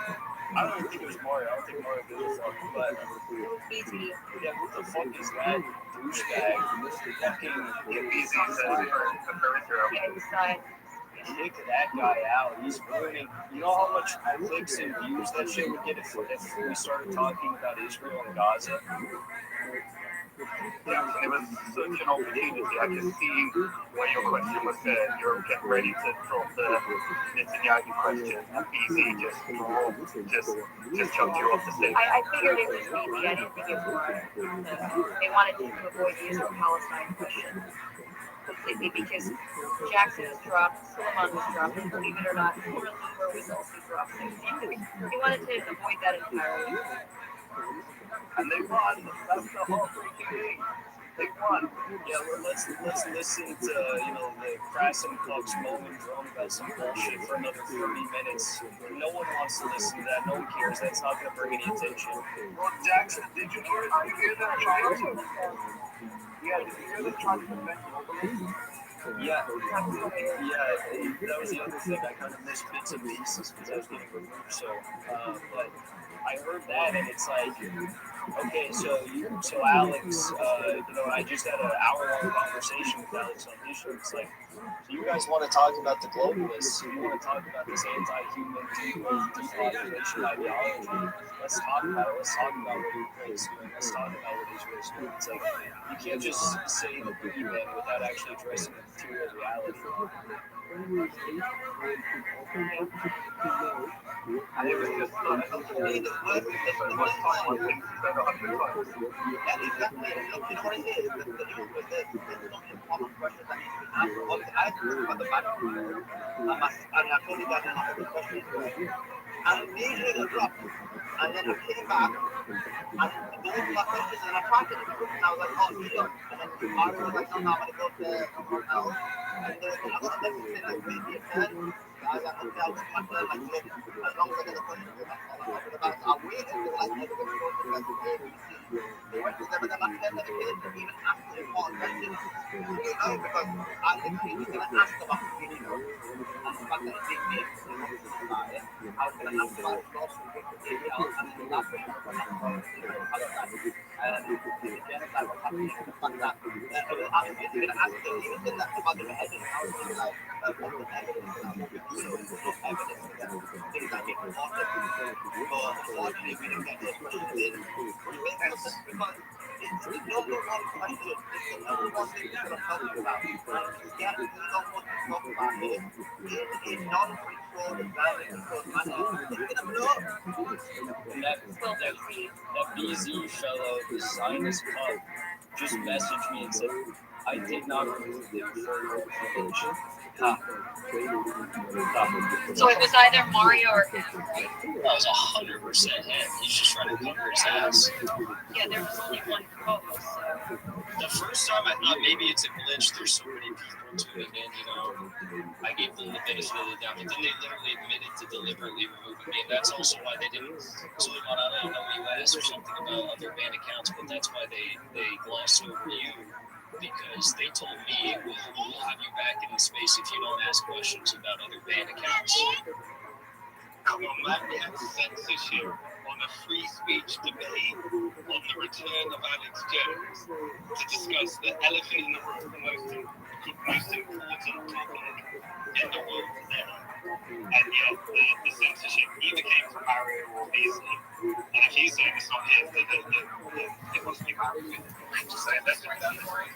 I don't even think it was Mario. I don't think Mario gives a fuck. But yeah, what the fuck is that douchebag fucking easy to kick that guy out. He's ruining. You know how much clicks and views that shit would get if we started talking about Israel and Gaza? Yeah, it was such an opportunity. I can see where your question was said. You're getting ready to drop the Netanyahu question, and BZ just chucked you off the stage. I figured it was BZ. I didn't think it was they wanted to avoid the Israel-Palestine question completely because Jackson was dropped, Suleiman was dropped, and believe it or not, Laura Loomer was also dropped. So he wanted to avoid that entirely. And they won. That's the whole freaking thing. They won. Yeah, well, let's listen to the crass and Pugs moan and groan about some bullshit for another 30 minutes. No one wants to listen to that. No one cares. That's not going to bring any attention. Well, Jackson, did you hear that? Yeah, did you hear the trying to prevent globalism? Yeah, that was the other thing. I kind of missed bits and pieces because I was getting removed. So, but I heard that, and it's like, okay, so Alex, I just had an hour-long conversation with Alex on his show. It's like, so you guys want to talk about the globalists? You want to talk about this anti-human depopulation ideology? Let's talk about it. Let's talk about what Ukraine's doing. Let's talk about what Israel's doing. It's like, you can't just say the boogeyman without actually addressing the material reality. And it was just the worst time on things he said 100 times. Yeah, exactly. And look, you know what it is? The issue with this is some important questions that need to be answered. Obviously, I talked about the background, and I told you guys in my other questions, and immediately got dropped. And then I came back, and those were my questions, and I tried to do it, and I was like, oh, sure. And then I was like, no, I'm going to go to someone else. And then I got a message saying, like, maybe a turn. I was like, okay, I'll take my turn. Like, look, as long as I get the questions, that's all I'm talking about. So I waited until, like, they were going to go to ABC. They went to them, and then I said that they didn't even ask the important questions. Because I literally was going to ask about the video and the fact that it didn't make sense about it. I was going to ask about the lawsuit with the video, and then that's when I was about Palestine. And again, that was happening with the fact that I was going to ask them, even said that about the evidence. I was going to be like, what's the evidence? And I was going to be evidence for them. Things that make it awesome. But unfortunately, we didn't get those questions in. Which makes no sense because it's the number one question. It's the number one thing that we're talking about. And yet, we don't want to talk about it in a non-controlled, direct-controlled manner. It's going to blow up. And that BZ fellow, the Zionist cunt, just messaged me and said, I did not remove him for your information. So it was either Mario or him, right? That was 100% him. He's just trying to cover his ass. Yeah, there was only one co-host, so. The first time I thought maybe it's a glitch. There's so many people tuning in, I gave them the benefit of the doubt, but then they literally admitted to deliberately removing me. And that's also why they didn't really want to know US or something about other ban accounts, but that's why they glossed over you. Because they told me, we'll have you back in the space if you don't ask questions about other ban accounts. Come on, man, we had censorship on a free speech debate on the return of Alex Jones to discuss the elephant in the room, the most important topic in the world today. And yet, the censorship either came from Mario or Beasley. And if he's saying it's not his, then it must be Mario. I'm just saying, let's bring that story.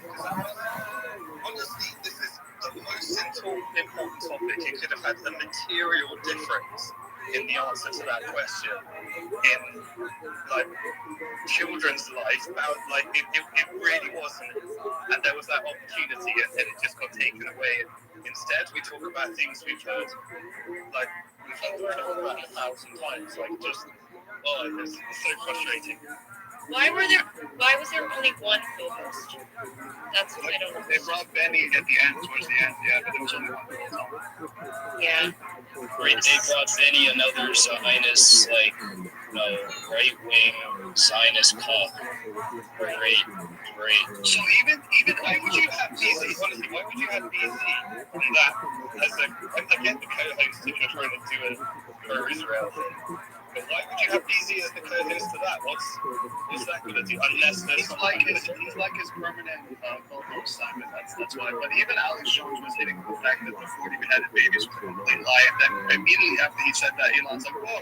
Honestly, this is the most important topic. It could have had a material difference in the answer to that question in children's life. It really wasn't, and there was that opportunity, and it just got taken away. Instead, we talk about things we've heard talk about 1,000 times. It's so frustrating. Why was there only one co-host? That's what I don't know. They brought Benny at the end, towards the end, yeah, but there was only one the whole time. Yeah. Right, they brought Benny, another Zionist, right-wing Zionist cop. Great. So even why would you have BZ? Honestly, why would you have BZ on that? I get the co-host if you're trying to do a pro-Israel thing. But why would you have DZ as the co-host to that? What's that going to do? Unless he's like his permanent co-host, Simon. That's why. But even Alex Jones was hitting the fact that the 40-headed babies were complete lie. And then immediately after he said that, Elon's like, well,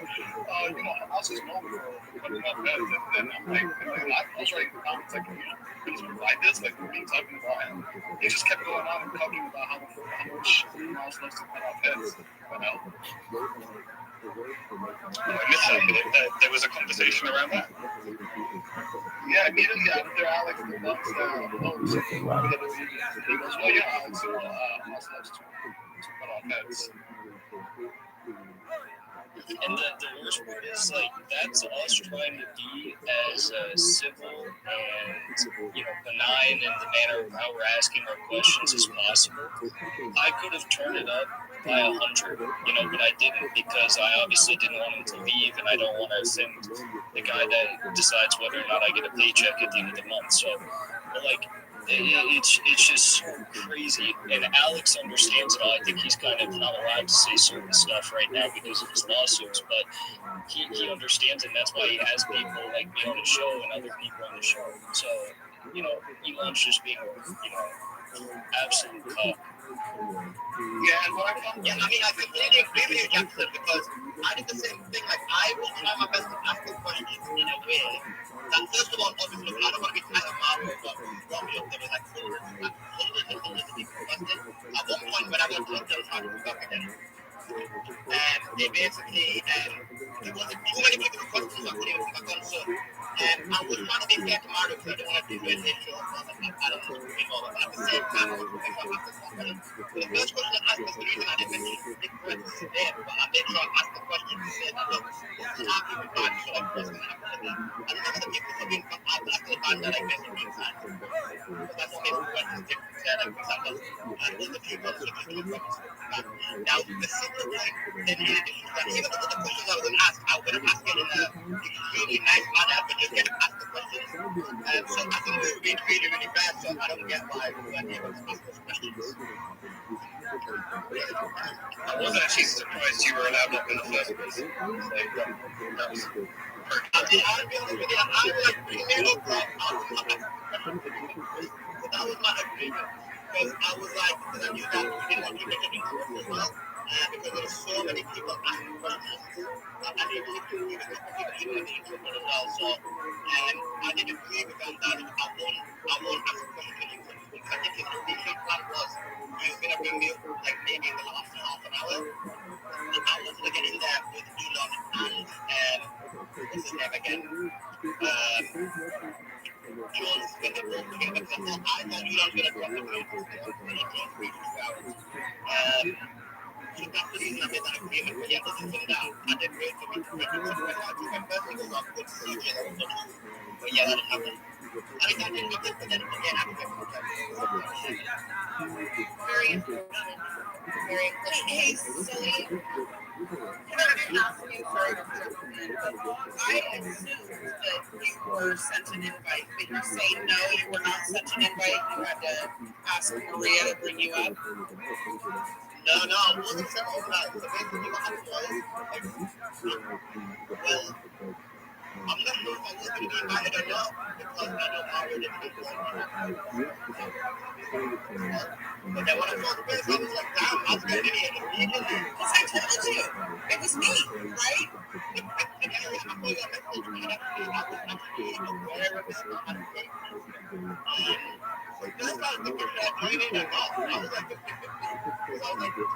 House is known for putting up heads. And then I'm like, I was writing the comments like, can you provide this? Like, what are you talking about? And he just kept going on and talking about how much Miles loves to cut off heads. I missed that. There was a conversation around that. Yeah, immediately after Alex announced that, he goes, well, yeah, Alex loves to cut off heads. And the worst part is, like, that's us trying to be as civil and, benign in the manner of how we're asking our questions as possible. I could have turned it up by 100, but I didn't because I obviously didn't want him to leave, and I don't want to send the guy that decides whether or not I get a paycheck at the end of the month. So, but like, it's just crazy, and Alex understands it all. I think he's kind of not allowed to say certain stuff right now because of his lawsuits, but he understands it, and that's why he has people like me on the show and other people on the show. So, Elon's just being, absolute cuck. Yeah, and what I completely agree with you, Jackson, because I did the same thing. Like, I will try my best to ask the questions in a way that, first of all, obviously, I don't want to be kind of marvelous, but Romeo, there was like hundreds of people requested. At one point, when I got to there was hard to talk again. They basically, there wasn't too many people requesting, so I couldn't even click on. So, I was trying to be fair to Mario because I don't want to do his intro. I don't know what's going on, but at the same time, I was looking for this one. So the first question I asked was the reason I didn't mention Nick Prince today, but I made sure I asked the question to say that, look, this is how people find so I'm just going to have to say that. And none of the people have been after the fact that I missed one time. Because that's what Nick Prince said, like, for example, other people are looking to now, the simple thing, in addition to that, even the other questions I was going to ask, I would have asked it in an extremely nice manner, but just get asked the questions. So I think we were being really, really bad, so I don't get why we weren't able to ask those questions. I wasn't actually surprised you were allowed up in the first place. That was I'll be honest with you, I was like pretty nervous, but I was not asking questions. So that was my agreement. Because I was like, because I knew that we didn't want to make it intro as well. Because there were so many people asking questions. I didn't really do it with people even in the intro as well. So I did agree with them that I won't ask a question in English. Because I think his original plan was he was going to bring me up like maybe in the last half an hour. I was going to get in there with Elon and what's his name again? Jones when they both together. Because I thought Elon was going to drop the greatest Jones reached 2 hours. So that's the reason I made that agreement. But yeah, other than that, I did great to meet you. My first thing was off good to see you. But yeah, that didn't happen. I mean, I didn't happen, but then again, I didn't get more time. Very important. Very important case, silly. Can I ask you, sorry to interrupt, but I assumed that you were sent an invite, but you're saying no, you were not sent an invite. You had to ask Maria to bring you up. No, I wasn't sent an invite. So basically, what happened was, well, I'm not sure if I was going to be invited or not, because I know Mario didn't get but then when I saw the place, I was like, damn, I was going to be in immediately. Because I told you, it was me, right? And then I saw your message, and I was actually aware of it, and this is like the picture I joined in or not. I was like, 50-50. So I was like, should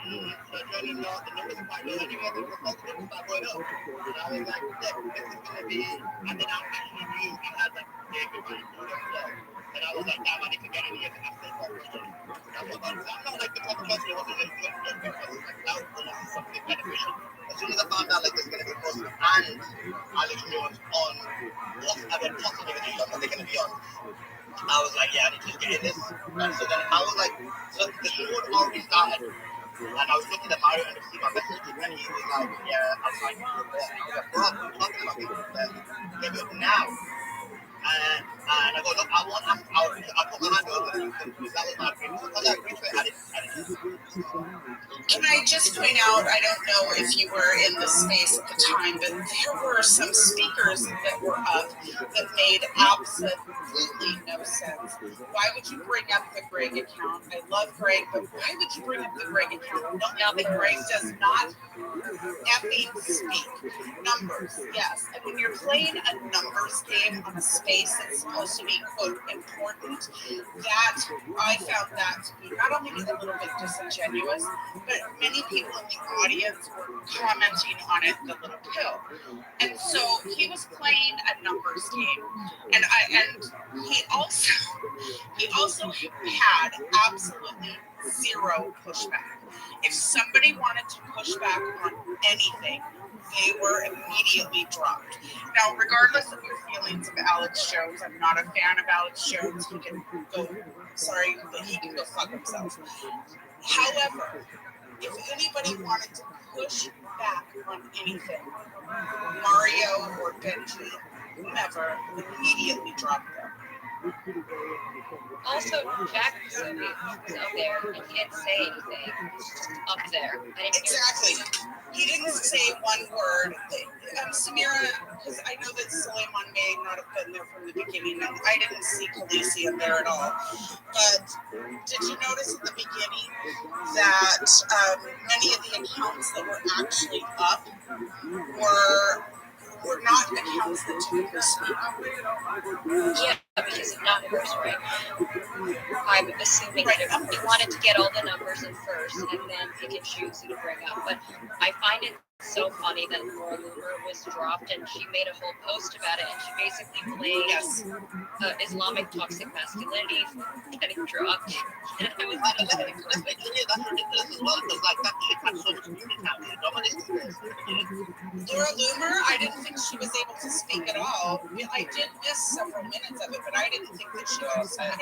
I join in or not? The numbers are quite low anyway, the numbers start going up. And I was like, look, this is going to be, and then I actually knew I had like David running through them as well. And I was like, damn, I need to get in here to ask them more questions. I'm not like the top person who wasn't just doing it because like now this is something beneficial. As soon as I found out like there's going to be Musk and Alex Jones on whatever possible video that they're going to be on, I was like, yeah, I need to get in this. And so then I was like, so the show had already started. And I was looking at Mario and I see my message, and he was like, yeah, I was like, bro, I'm talking about people that maybe now. And And I go, look, I want them out. I put my hand over them because that was my opinion. Because I agree with it. I didn't. Can I just point out, I don't know if you were in the space at the time, but there were some speakers that were up that made absolutely no sense. Why would you bring up the Greg account? I love Greg, but why would you bring up the Greg account? Now that Greg does not effing speak. Numbers, yes. And when you're playing a numbers game on a space that's supposed to be, quote, important, that I found that to be not only a little bit disingenuous, but many people in the audience were commenting on it, the little pill. And so he was playing a numbers game. And he also had absolutely zero pushback. If somebody wanted to push back on anything, they were immediately dropped. Now, regardless of your feelings of Alex Jones, I'm not a fan of Alex Jones. He can go fuck himself. However, if anybody wanted to push back on anything, Mario or Benji, whomever, would immediately drop them. Also, Jack was out there and he didn't say anything up there. Exactly. He didn't say one word. Samira, because I know that Suleiman may not have been there from the beginning, and I didn't see Khaleesi in there at all. But did you notice at the beginning that many of the accounts that were actually up were not accounts that took her speak? Yeah, because of numbers, right? I'm assuming that he wanted to get all the numbers in first and then pick and choose who to bring up. But I find it so funny that Laura Loomer was dropped and she made a whole post about it and she basically blamed Islamic toxic masculinity for getting dropped. And I was just like, that's ridiculous as well, because like that chick had so much community time. Laura Loomer, I didn't think she was able to speak at all. I did miss several minutes of it, but I didn't think that she was at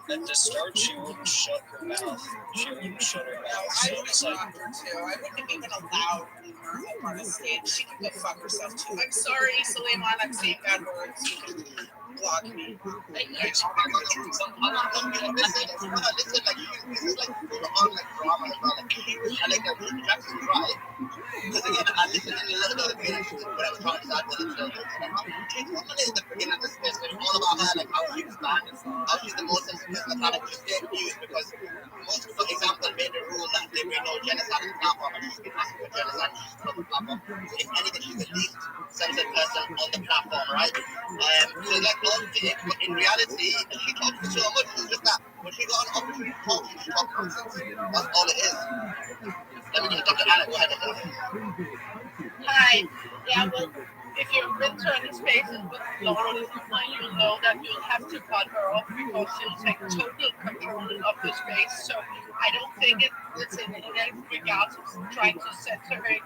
the start, she wouldn't shut her mouth. She wouldn't shut her mouth. I would have dropped her too. I wouldn't have even allowed Loomer up on the stage. She can go fuck herself too. I'm sorry, Suleiman, I'm saying bad words. You can block me. Listen, like this is like on like drama as well. I like that Jackson right. Because again, I listened to a little bit of it when I was talking to the children. Woman is the beginning of the space, but it's all about her, like how she's standing, how she's the most sensitive, how she's getting used because most, for example, made the rule that there be no genocide in the platform, and she's been asking for genocide, she's not the platform. So if anything, she's the least sensitive person on the platform, right? So like all but in reality, she talks so much, it's just that when she got an opportunity to talk, she talks nonsense. That's all it is. Let me just talk to Anna, go ahead. Hi. Yeah, well, if you've been to any spaces with Laura Loomer, you'll know that you'll have to cut her off because she'll take total control of the space. So I don't think it's in any regard to trying to censor her.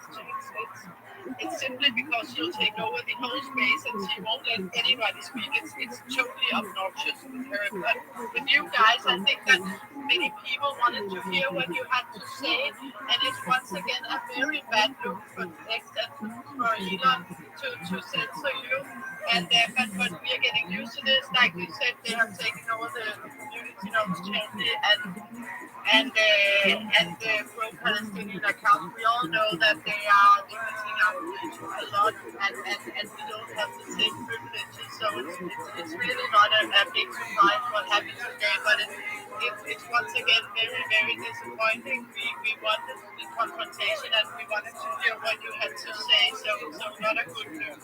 It's simply because she'll take over the whole space and she won't let anybody speak. It's totally obnoxious with her. But with you guys, I think that many people wanted to hear what you had to say, and it's once again a very bad look for next and for Elon to censor you. And but we are getting used to this. Like you said, they have taken over the community notes change and the pro-Palestinian account. We all know that they are limiting our reach a lot, and we don't have the same privileges. So it's really not a big surprise what happened today, but it's once again very, very disappointing. We wanted the confrontation and we wanted to hear what you had to say, so not a good news.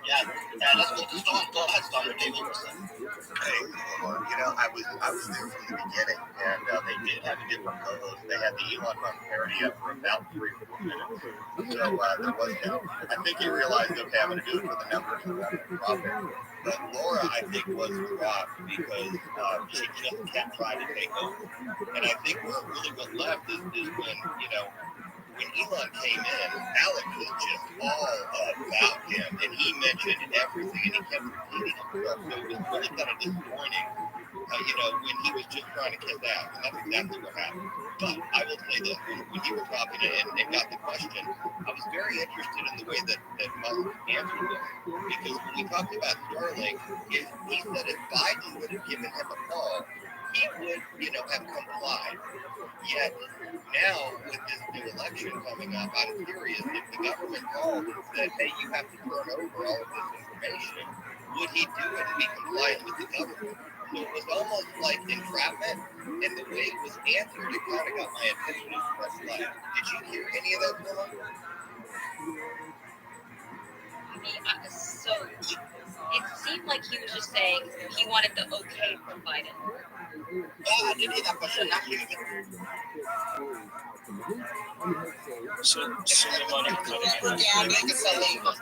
Yeah, let's go to Storm. Go ahead, Storm. Hey, I was there from the beginning, and they did have a different co-host. They had the Elon Musk parody up for about 3 or 4 minutes. So there was no. I think he realized, okay, I'm going to do it for the numbers rather than profit. But Laura, I think, was dropped because she just kept trying to take over. And I think what left is when, when Elon came in, Alex was just all about him, and he mentioned everything, and he kept repeating himself. So it was really kind of disappointing, when he was just trying to kiss ass, and that's exactly what happened. But I will say this, when you were talking and got the question, I was very interested in the way that Musk answered this. Because when we talked about Starlink, he said if Biden would have given him a call, he would, have complied. Yet now, with this new election coming up, I'm curious, if the government called and said, hey, you have to turn over all of this information, would he do it and be compliant with the government? So it was almost like entrapment, and the way it was answered, it kind of got my attention as red flag. Did you hear any of that, Dylan? So it seemed like he was just saying he wanted the okay from Biden. I did hear that question. So they want to cut it. Yeah, make it so legal.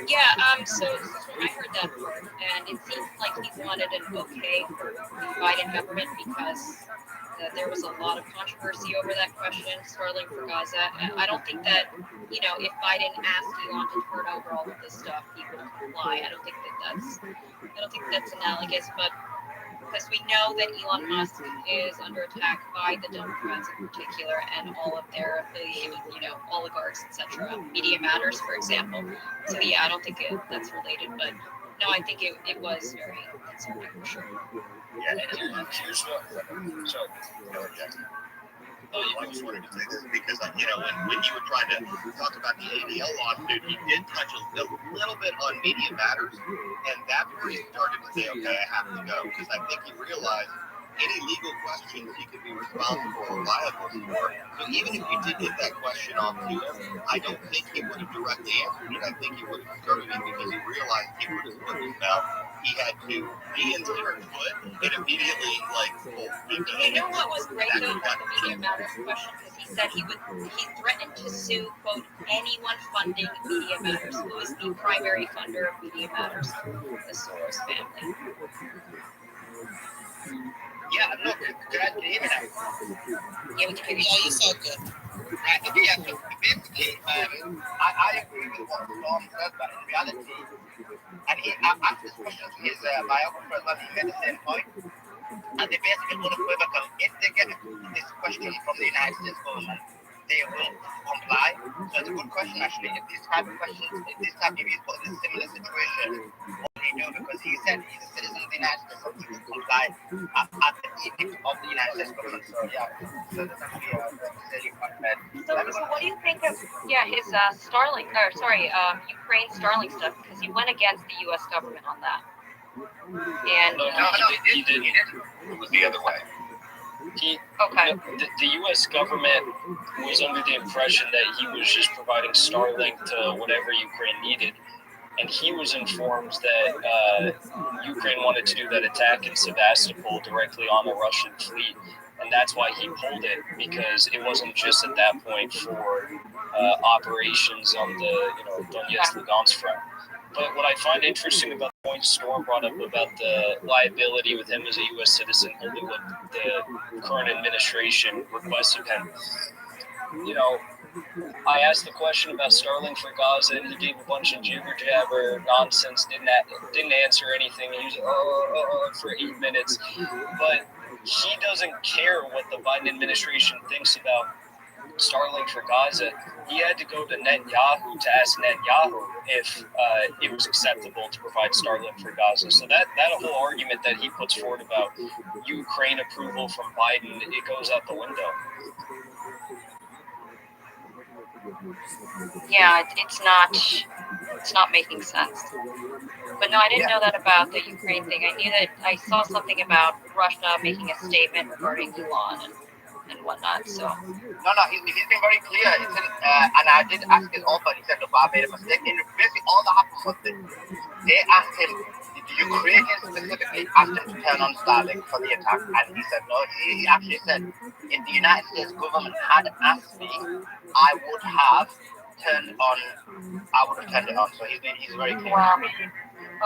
Yeah, so I heard that part, and it seemed like he wanted an okay for the Biden government because there was a lot of controversy over that question, Starlink for Gaza. I don't think that, if Biden asked Elon to turn over all of this stuff, he would comply. I don't think that's analogous, but because we know that Elon Musk is under attack by the Democrats in particular and all of their affiliated, oligarchs, etc. Media Matters, for example. So yeah, I don't think that's related, but no, I think it was very concerning for sure. Yeah, and here's what. Sorry, I just wanted to say this because, when you were trying to talk about the ADL lawsuit, he did touch a little bit on Media Matters, and that's where he started to say, okay, I have to go, because I think he realized any legal questions he could be responsible or liable for. So even if you did get that question off to him, I don't think he would have directly answered it. I think he would have skirted it because he realized he would have put his mouth. He had to be in the foot and immediately, You know what was great though about the Media Matters question? Because he said he threatened to sue, quote, anyone funding Media Matters, who is the primary funder of Media Matters, the Soros family. Yeah, no, glad to hear that. Yeah, we can hear you. Yeah, you sound good. Right, yeah, so basically, I agree with what Storm said, but in reality, and he asked this question to his biographer, but he made the same point, and they basically unequivocal. If they get this question from the United States government, they will comply. So it's a good question, actually. If this type of questions, if this type of is put in a similar situation, what do you do? Because he said he's a citizen of the United States, so he will comply at the edict of the United States government. So yeah, so that's actually a very quite bad. So what do you think of his Starlink, Ukraine Starlink stuff? Because he went against the U.S. government on that. And No, he didn't. It was the other way. The U.S. government was under the impression that he was just providing Starlink to whatever Ukraine needed. And he was informed that Ukraine wanted to do that attack in Sevastopol directly on the Russian fleet. And that's why he pulled it, because it wasn't just at that point for operations on the Donetsk-Lugansk front. But what I find interesting about the point Storm brought up about the liability with him as a U.S. citizen, only what the current administration requests of him. I asked the question about Starlink for Gaza, and he gave a bunch of jibber-jabber nonsense, didn't answer anything. He was for 8 minutes. But he doesn't care what the Biden administration thinks about Starlink for Gaza. He had to go to Netanyahu to ask Netanyahu if it was acceptable to provide Starlink for Gaza. So that whole argument that he puts forward about Ukraine approval from Biden, it goes out the window. yeah, it's not making sense. But no, I didn't know that about the Ukraine thing. I knew that I saw something about Russia making a statement regarding Elon and whatnot. So no, he's been very clear. He said, and I did ask his author. He said, "Look, I made a mistake." And basically, all that happened was that they asked him, the Ukrainians specifically asked him to turn on Starlink for the attack, and he said no. He actually said, if the United States government had asked me, I would have turned it on. So he's very clear. wow.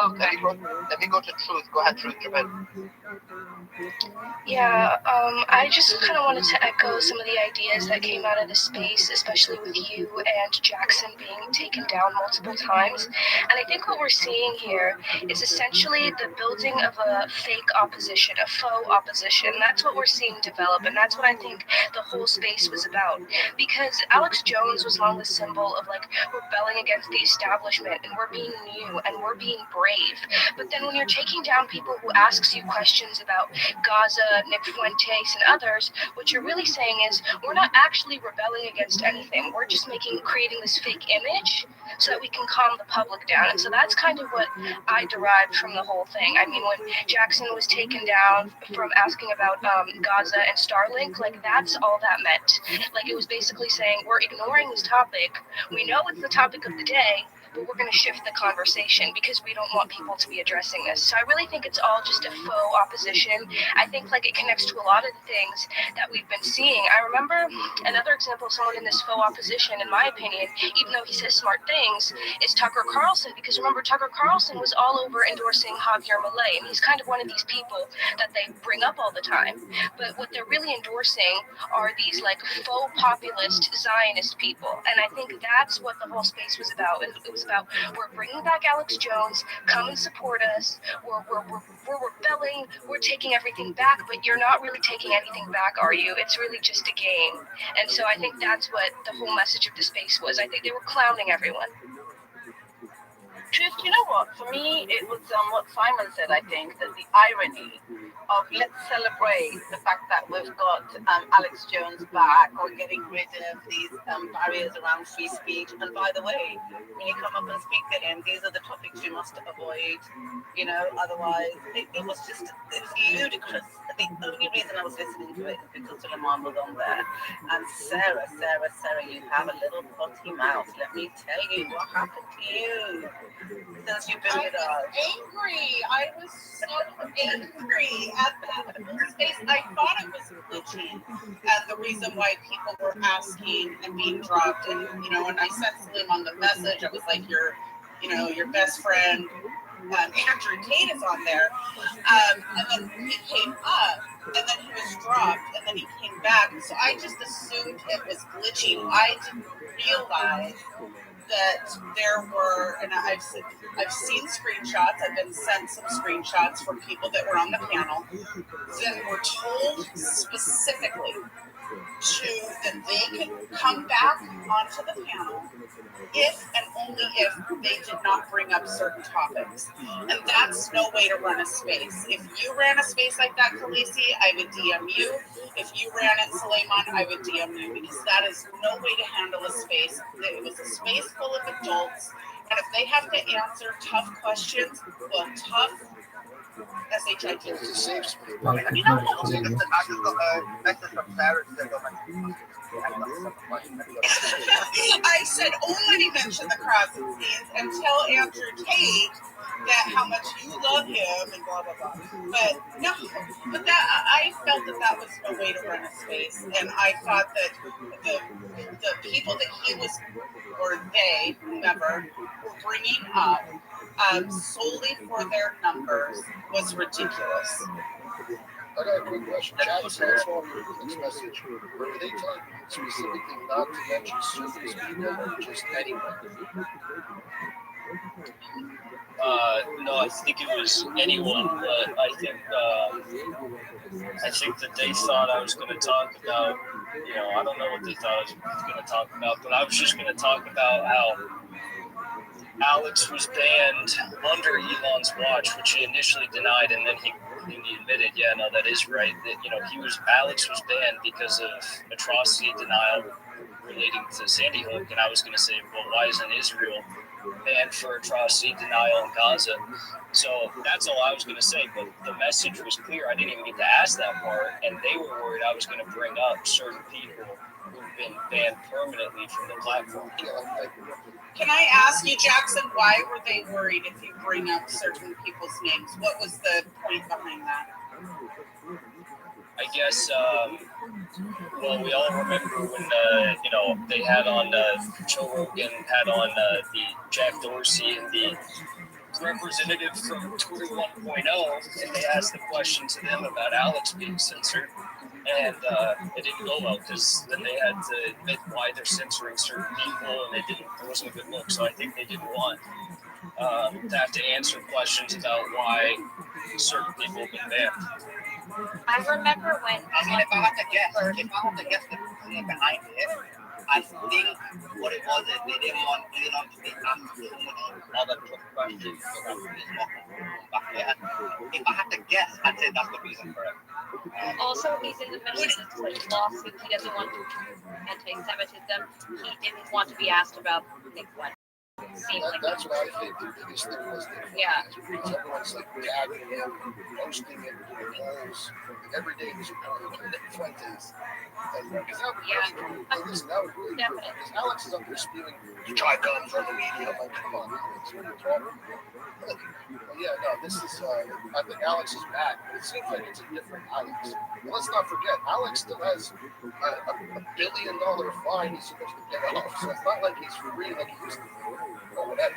Okay. Let me go to Truth. Go ahead, Truth. Jump in. Yeah, I just kind of wanted to echo some of the ideas that came out of the space, especially with you and Jackson being taken down multiple times. And I think what we're seeing here is essentially the building of a fake opposition, a faux opposition. That's what we're seeing develop, and that's what I think the whole space was about. Because Alex Jones was long the symbol of like rebelling against the establishment, and we're being new and we're being brave. But then when you're taking down people who asks you questions about Gaza, Nick Fuentes, and others, what you're really saying is we're not actually rebelling against anything. We're just creating this fake image so that we can calm the public down. And so that's kind of what I derived from the whole thing. I mean, when Jackson was taken down from asking about Gaza and Starlink, like that's all that meant. Like it was basically saying we're ignoring this topic. We know it's the topic of the day, but we're going to shift the conversation because we don't want people to be addressing this. So I really think it's all just a faux opposition. I think like it connects to a lot of the things that we've been seeing. I remember another example of someone in this faux opposition, in my opinion, even though he says smart things, is Tucker Carlson. Because remember, Tucker Carlson was all over endorsing Javier Milei, and he's kind of one of these people that they bring up all the time. But what they're really endorsing are these like faux populist Zionist people, and I think that's what the whole space was about. It was about we're bringing back Alex Jones, come and support us. We're rebelling. We're taking everything back, but you're not really taking anything back, are you? It's really just a game. And so I think that's what the whole message of the space was. I think they were clowning everyone. Truth, you know what? For me, it was what Simon said, I think, that the irony of let's celebrate the fact that we've got Alex Jones back, or getting rid of these barriers around free speech. And by the way, when you come up and speak to him, these are the topics you must avoid, otherwise it was ludicrous. The only reason I was listening to it is because Suleiman was on there. And Sarah, you have a little potty mouth. Let me tell you what happened to you. Since you've been with us. Angry. I was so angry at that space. I thought it was glitchy, and the reason why people were asking and being dropped. And when I sent Slim the message, I was like, your best friend Andrew Tate is on there, and then he came up, and then he was dropped, and then he came back. So I just assumed it was glitching. I didn't realize that there were, and I've seen screenshots. I've been sent some screenshots from people that were on the panel that were told specifically that they could come back onto the panel if and only if they did not bring up certain topics. And that's no way to run a space. If you ran a space like that, Khaleesi, I would DM you. If you ran it, Suleiman, I would DM you, because that is no way to handle a space. It was a space full of adults, and if they have to answer tough questions, well, tough SHIT. It's a safe space. You know what? Message from Sarah said, I said only mention the crossing scenes and tell Andrew Tate that how much you love him and blah blah blah. But no, but that I felt that was no way to run a space, and I thought that the people that he was, or they, whomever, were bringing up solely for their numbers was ridiculous. I got a quick question. Jackson, as well for the next message. Were they telling specifically not to mention certain people or just anyone? No, I think it was anyone, but I think that they thought I was going to talk about, I don't know what they thought I was going to talk about, but I was just going to talk about how Alex was banned under Elon's watch, which he initially denied, and then he admitted, yeah, no, that is right. That Alex was banned because of atrocity denial relating to Sandy Hook, and I was going to say, well, why isn't Israel banned for atrocity denial in Gaza? So that's all I was going to say, but the message was clear. I didn't even get to ask that part, and they were worried I was going to bring up certain people who've been banned permanently from the platform. Can I ask you, Jackson, why were they worried if you bring up certain people's names? What was the point behind that? I guess, well, we all remember when, they had on, Joe Rogan had on the Jack Dorsey and the representative from Twitter 1.0, and they asked the question to them about Alex being censored, and it didn't go well because then they had to admit why they're censoring certain people, and it wasn't a good look. So I think they didn't want to have to answer questions about why certain people have been banned. I remember when. I mean, if I had to guess the reasoning behind it, I think what it was is they didn't want Elon to be asked so much other tough questions. So that's the reason back there. If I had to guess, I'd say that's the reason for it. Also, he's in the middle of this lawsuit. He doesn't want anti-Semitism. He didn't want to be asked about things like. That's what I think the biggest thing was. Yeah. Everyone's like tagging him, posting it, doing polls. Every day there's a poll on Nick Fuentes. And because that would really, because Alex is up there spewing trigon from the media. I'm like, come on, Alex, what are you talking about? Yeah, no, this is, I think Alex is back, but it seems like it's a different Alex. And let's not forget, Alex still has a $1 billion fine he's supposed to pay off. So it's not like he's free like he used to be. Or whatever.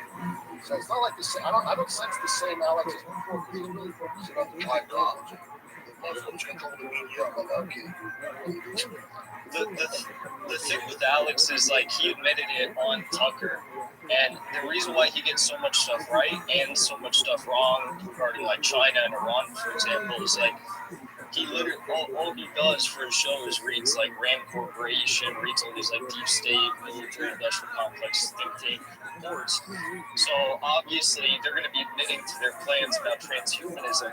So it's not like the same. I don't sense the same Alex as before because he's really focusing on the $5. The Muslims control the media. I'm like, okay. The thing with Alex is like he admitted it on Tucker, and the reason why he gets so much stuff right and so much stuff wrong regarding like China and Iran, for example, is like he literally all he does for his show is reads like Rand Corporation, reads all these like deep state, military, industrial complex think tank reports. So obviously they're going to be admitting to their plans about transhumanism,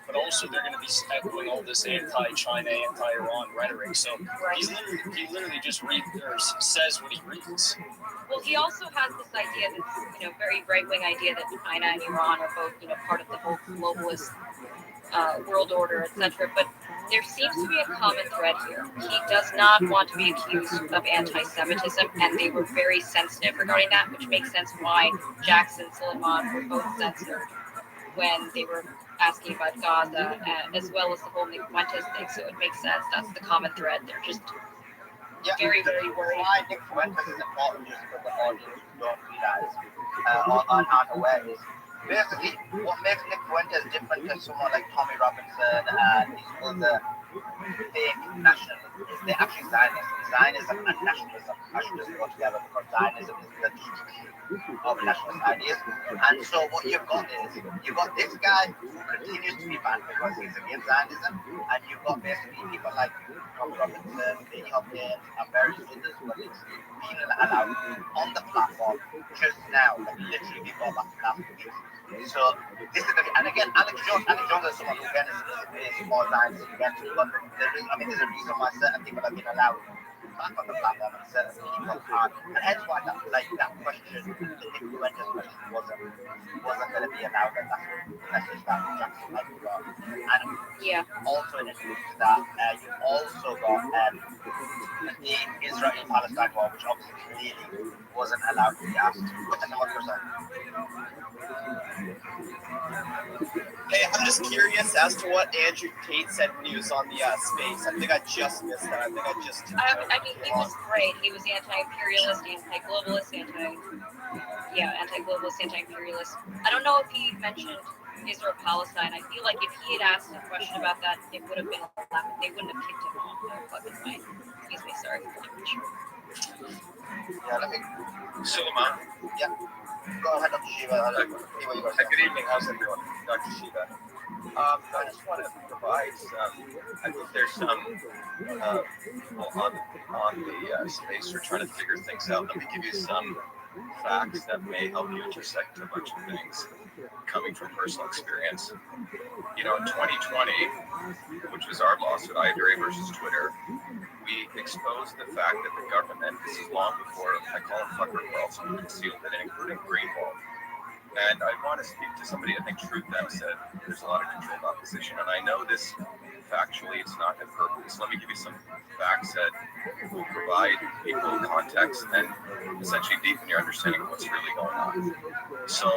but also they're going to be echoing all this anti-China, anti-Iran rhetoric. So he literally just reads or says what he reads. Well, he also has this idea that's very right-wing idea that China and Iran are both part of the whole globalist world order, etc. But there seems to be a common thread here. He does not want to be accused of anti-Semitism, and they were very sensitive regarding that, which makes sense why Jackson and Suleiman were both censored when they were asking about Gaza, as well as the whole Nick Fuentes thing. So it makes sense. That's the common thread. They're just very, very worried. Why Nick Fuentes is important just for the audience who don't realize or aren't unaware is basically what makes Nick Fuentes different to someone like Tommy Robinson and these other fake nationalists is they're actually Zionists. Zionism and nationalism actually doesn't go together because Zionism is the deep of nationalist ideas. And so what you've got is you've got this guy who continues to be banned because he's against Zionism, and you've got basically people like Tommy Robinson, Katie Hopkins, and various others who are being allowed on the platform just now, like literally before last week. So this is and again, Alex Jones is someone who again is more Zionist against it, but there's a reason why certain people have been allowed back on the platform and certain people can't, and hence why that question, the Nick Fuentes question, wasn't going to be allowed, and that's the message that Jackson had got. And also in addition to that, you also got the Israel-Palestine war, which obviously clearly wasn't allowed to be asked. What's the 1%? Hey, I'm just curious as to what Andrew Tate said when he was on the space. I think I just missed that. I mean, he was great. He was anti-imperialist, anti-globalist, anti-globalist, anti-imperialist. I don't know if he mentioned Israel-Palestine. I feel like if he had asked a question about that, it would have been allowed. They wouldn't have kicked him off. Excuse me, sorry. Yeah, let me. Suleiman. Yeah. Go ahead, Dr. Shiva. Good evening. How's everyone? Dr. Shiva. I just want to provide I think there's some on the space we're trying to figure things out. Let me give you some facts that may help you intersect a bunch of things coming from personal experience. In 2020, which was our lawsuit, iGray versus Twitter, we exposed the fact that the government, this is long before I call it fucker world, so we concealed it, including Greenwald. And I want to speak to somebody, I think Truth Them said there's a lot of controlled opposition, and I know this factually, it's not hyperbole. So let me give you some facts that will provide people context and essentially deepen your understanding of what's really going on. So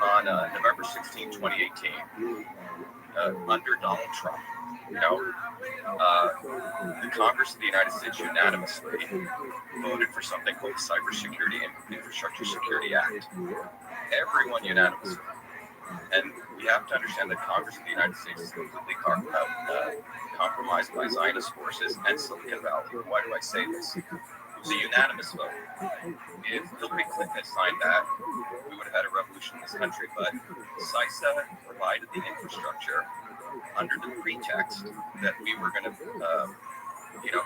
on November 16, 2018, under Donald Trump, The Congress of the United States unanimously voted for something called the Cybersecurity and Infrastructure Security Act. Everyone unanimously. And we have to understand that Congress of the United States is completely compromised by Zionist forces and Silicon Valley. Why do I say this? It was a unanimous vote. If Hillary Clinton had signed that, we would have had a revolution in this country. But CISA provided the infrastructure under the pretext that we were going to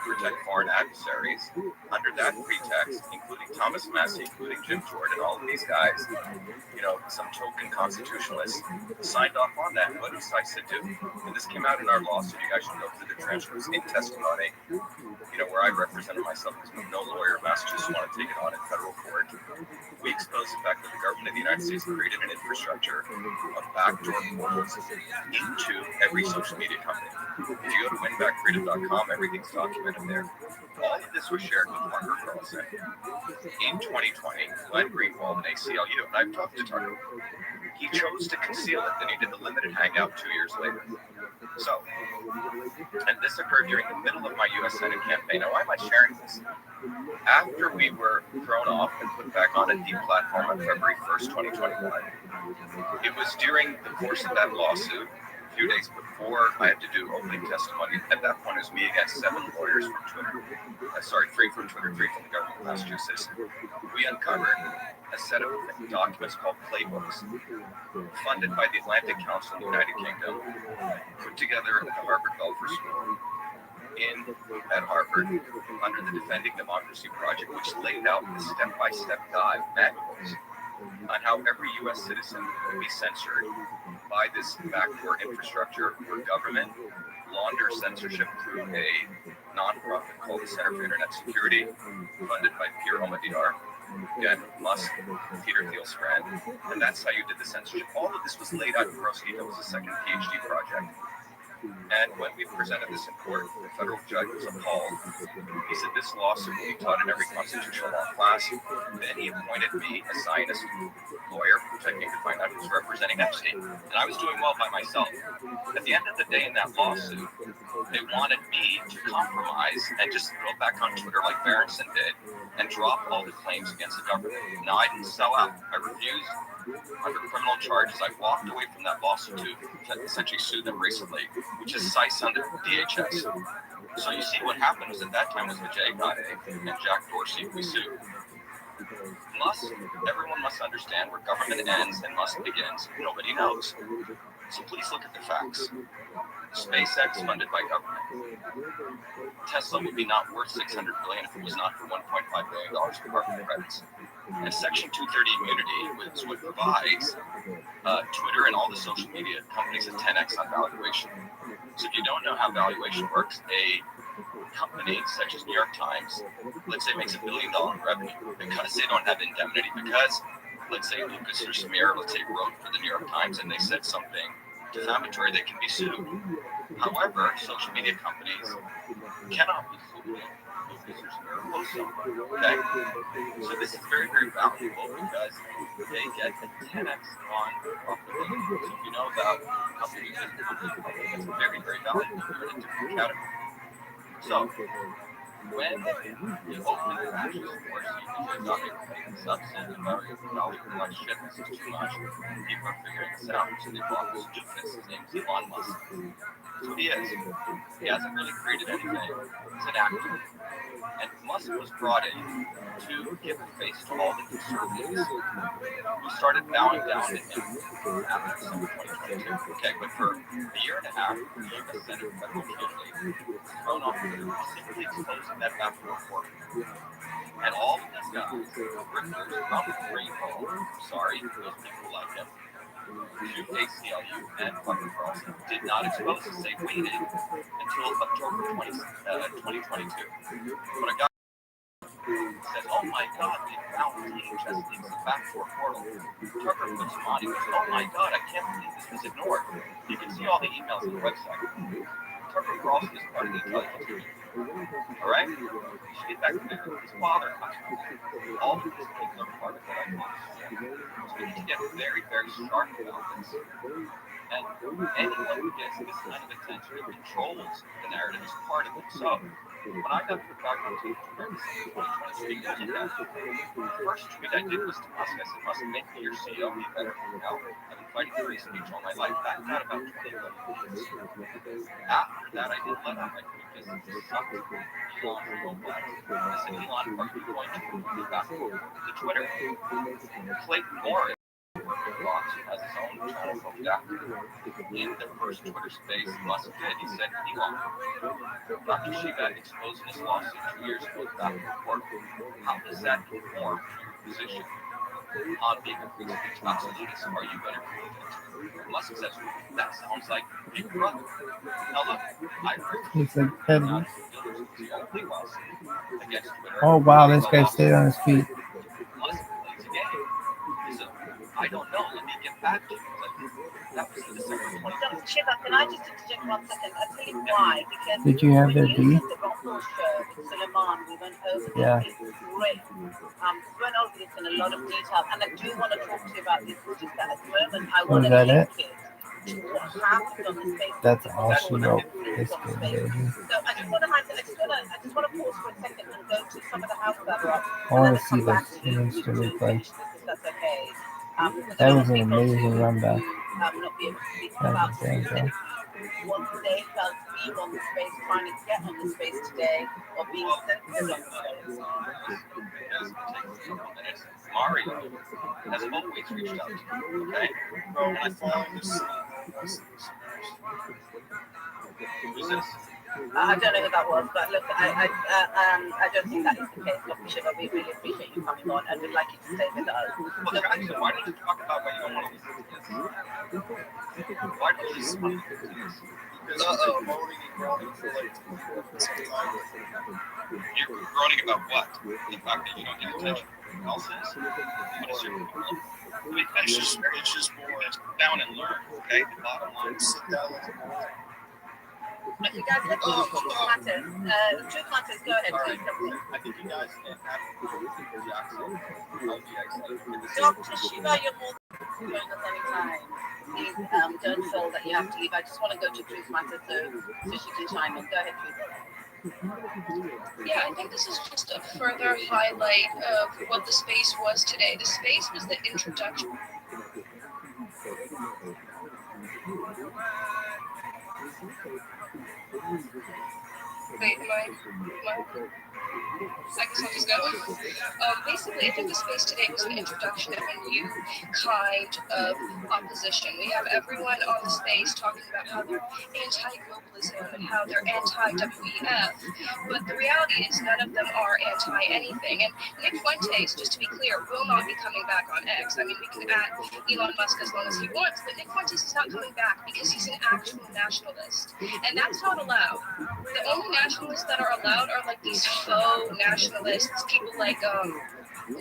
protect foreign adversaries. Under that pretext, including Thomas Massey, including Jim Jordan, all of these guys, some token constitutionalists, signed off on that. What did CISA do? And this came out in our lawsuit. You guys should go through the transcripts in testimony, where I represented myself because no lawyer in Massachusetts wanted to take it on in federal court. We exposed the fact that the government of the United States created an infrastructure of backdoor portals into every social media company. If you go to winbackfreedom.com, everything's documented there. All of this was shared with Tucker Carlson in 2020, Glenn Greenwald and ACLU. And I've talked to Tucker. He chose to conceal it, then he did the limited hangout 2 years later. So, and this occurred during the middle of my U.S. Senate campaign. Now, why am I sharing this? After we were thrown off and put back on a deplatform on February 1st, 2021, it was during the course of that lawsuit, a few days before I had to do opening testimony. At that point, it was me against 7 lawyers from Twitter. 3 from Twitter, 3 from the government of Massachusetts. We uncovered a set of documents called playbooks, funded by the Atlantic Council in the United Kingdom, put together at the Harvard Belfer School at Harvard under the Defending Democracy Project, which laid out the step-by-step guide manuals on how every U.S. citizen would be censored by this backdoor infrastructure where government launder censorship through a nonprofit called the Center for Internet Security, funded by Pierre Omidyar, again, Musk, Peter Thiel's friend, and that's how you did the censorship. All of this was laid out in gross detail. It was a second PhD project. And when we presented this in court, the federal judge was appalled. He said this lawsuit will be taught in every constitutional law class. Then he appointed me a Zionist lawyer, which I came to find out he was representing Epstein. And I was doing well by myself. At the end of the day in that lawsuit, they wanted me to compromise and just go back on Twitter like Berenson did and drop all the claims against the government. Now, I didn't sell out. I refused. Under criminal charges, I walked away from that lawsuit to essentially sue them recently, which is CISA under DHS. So you see what happened was at that time was Vijay Gadde and Jack Dorsey we sued. Everyone must understand where government ends and Musk begins. Nobody knows. So please look at the facts. SpaceX funded by government. Tesla would be not worth $600 billion if it was not for $1.5 billion for carbon credits. And Section 230 immunity, which is what provides Twitter and all the social media companies a 10x on valuation. So if you don't know how valuation works, a company such as New York Times, let's say makes $1 billion in revenue because they don't have indemnity, because let's say Lucas or Samir, let's say wrote for the New York Times and they said something defamatory, they can be sued. However, social media companies cannot be sued. Okay? So this is very, very valuable because they get a 10x on profitability. So if you know about companies, it's very, very valuable. You're in a different category. So when you open the fascist force, you can stop it. Substance and various knowledge like shit, this is too much. People are figuring this out. So they bought this doofus. His name's Elon Musk. That's what he is. He hasn't really created anything. He's an actor. And Musk was brought in to give a face to all the conservatives who started bowing down to him after December 2022. Okay, but for a year and a half, the U.S. Senate federal community was thrown off simply exposing that backdoor portal. And all of these guys, Rickers, Robert Greenwald, sorry, those people like him, ACLU and Tucker Carlson did not expose us. They waited until October 2022. But a guy says, oh my God, they found DHS leaks the backdoor portal. Tucker puts him on. He goes, oh my God, I can't believe this was ignored. You can see all the emails on the website. Tucker Carlson is part of the intelligence community. All right? You should get back to there. His father, all of these things are part of that I want to share. So we need to get very, very sharp about this. And anyone who gets this kind of attention and controls the narrative is part of it. So when I got put back into the speak years ago, the first tweet I did was to Musk. I said, Musk, make me your CEO, be better. You know, I've been fighting free speech all my life. That got about 20 minutes. After that, I didn't let him write because it sucked. Elon rolled back. I said, Elon, are you going to move back to Twitter? Clayton Moore, Fox, who has his own channel called Dapper. In the first Twitter space, Musk did. He said, Elon, Dr. Shiva exposed in his lawsuit 2 years ago back in court. How does that inform your position on being a free speech absolutist? Are you going to prove it? Musk says, that sounds like Big Brother. Now look, I It's like petty. the only lawsuit against Twitter. Oh wow, this guy stayed on his feet. Musk plays a game. So I don't know. Let me get back to you. That was the December 20th. Shiva, can I just interject 1 second? I'll tell you why. Because Did you have their when D? you did the Rumble show with Suleiman, we went over this. Yeah. It's great. We went over this in a lot of detail, and I do want to talk to you about this. It's just that at the moment, I want Was to that link it? to what happened on the space. That's all she wrote. This good baby. So I just want to pause for a second and go to some of the house that are up. I want to see this instant replay. If that's okay. That was an amazing run back. Not be able to speak That about was damn good. what they felt being on the space, trying to get on the space today, or being censored on the space. Mario has always reached out to me, okay? And I follow this. Who's this? I don't know who that was, but look, I don't think that is the case. Dr. Shiva, we really appreciate you coming on, and we'd like you to stay with us. Well, Jackson, why don't you talk about what you don't want to listen to this? Why don't you listen to this? Because I'm moaning and groaning for like some time. You're groaning about what? The fact that you don't get attention from everyone else is? What is your problem? Let me finish this. It's just more down and learn, okay? The bottom line is sit down and If you guys have Truth Matters, Truth Matters, go ahead. I think you guys can have Jackson. Dr. Shiva, you're more than join us anytime. Please don't feel that you have to leave. I just want to go to Truth Matters so she can chime in. Go ahead, Truth. Yeah, I think this is just a further highlight of what the space was today. The space was the introduction. Wait, am I? I guess I'll just go. Basically, I think the space today was an introduction of a new kind of opposition. We have everyone on the space talking about how they're anti-globalism and how they're anti-WEF, but the reality is none of them are anti-anything. And Nick Fuentes, just to be clear, will not be coming back on X. I mean, we can add Elon Musk as long as he wants, but Nick Fuentes is not coming back because he's an actual nationalist, and that's not allowed. The only nationalists that are allowed are like these faux nationalists, people like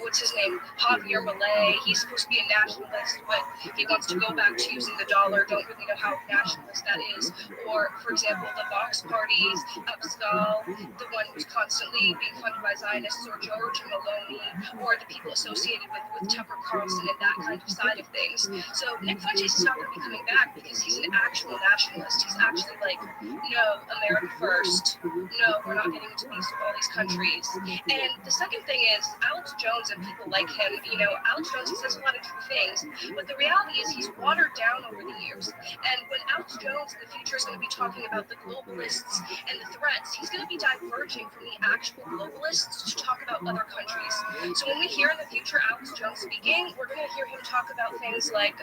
what's his name, Javier Milei. He's supposed to be a nationalist, but he wants to go back to using the dollar. Don't really know how nationalist that is. Or, for example, the Vox parties, Abascal, the one who's constantly being funded by Zionists, or George Maloney, or the people associated with Tucker Carlson and that kind of side of things. So Nick Fuentes is not going to be coming back because he's an actual nationalist. He's actually like, no, America first. No, we're not getting into all these countries. And the second thing is, Alex Jones and people like him, you know, Alex Jones says a lot of true things, but the reality is he's watered down over the years. And when Alex Jones in the future is going to be talking about the globalists and the threats, he's going to be diverging from the actual globalists to talk about other countries. So when we hear in the future Alex Jones speaking, we're going to hear him talk about things like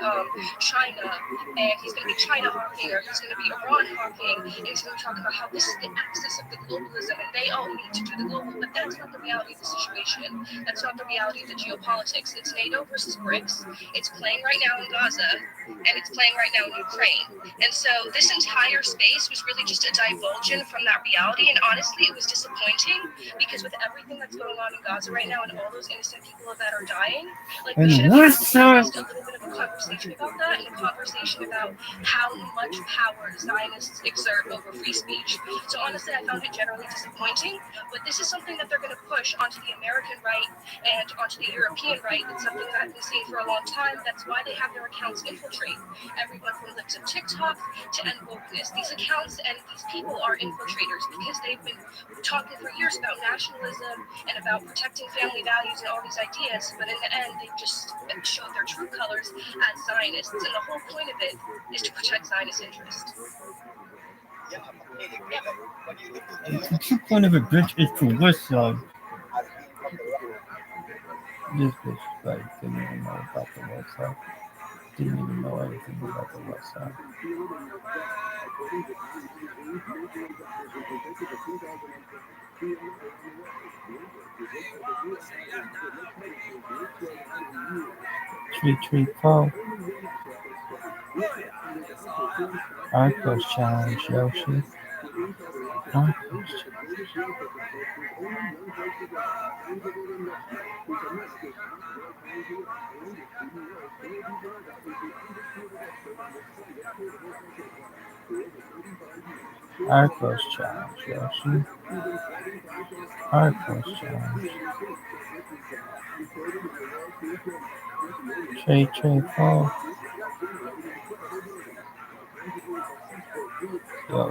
China, and he's going to be China hawking, or he's going to be Iran hawking, and he's going to be talking about how this is the axis of the globalism, and they all need to do the global, but that's not the reality of the situation. That's not the the reality of the geopolitics. It's NATO versus BRICS. It's playing right now in Gaza, and it's playing right now in Ukraine. And so this entire space was really just a divulsion from that reality. And honestly, it was disappointing because with everything that's going on in Gaza right now and all those innocent people that are dying, like we should have had at least a little bit of a conversation about that and a conversation about how much power Zionists exert over free speech. So honestly, I found it generally disappointing, but this is something that they're going to push onto the American right and onto the European right. It's something that I've been seeing for a long time. That's why they have their accounts infiltrate everyone from lips of TikTok to end wokeness. These accounts and these people are infiltrators because they've been talking for years about nationalism and about protecting family values and all these ideas, but in the end, they just showed their true colors as Zionists, and the whole point of it is to protect Zionist interests. The point of a bitch is to listen. This bitch like didn't even know about the website. Didn't even know anything about the website. Treat Paul. Arcos challenge Yoshi. Arcos challenge Yoshi. Arcos challenge. Trade Paul. Yo.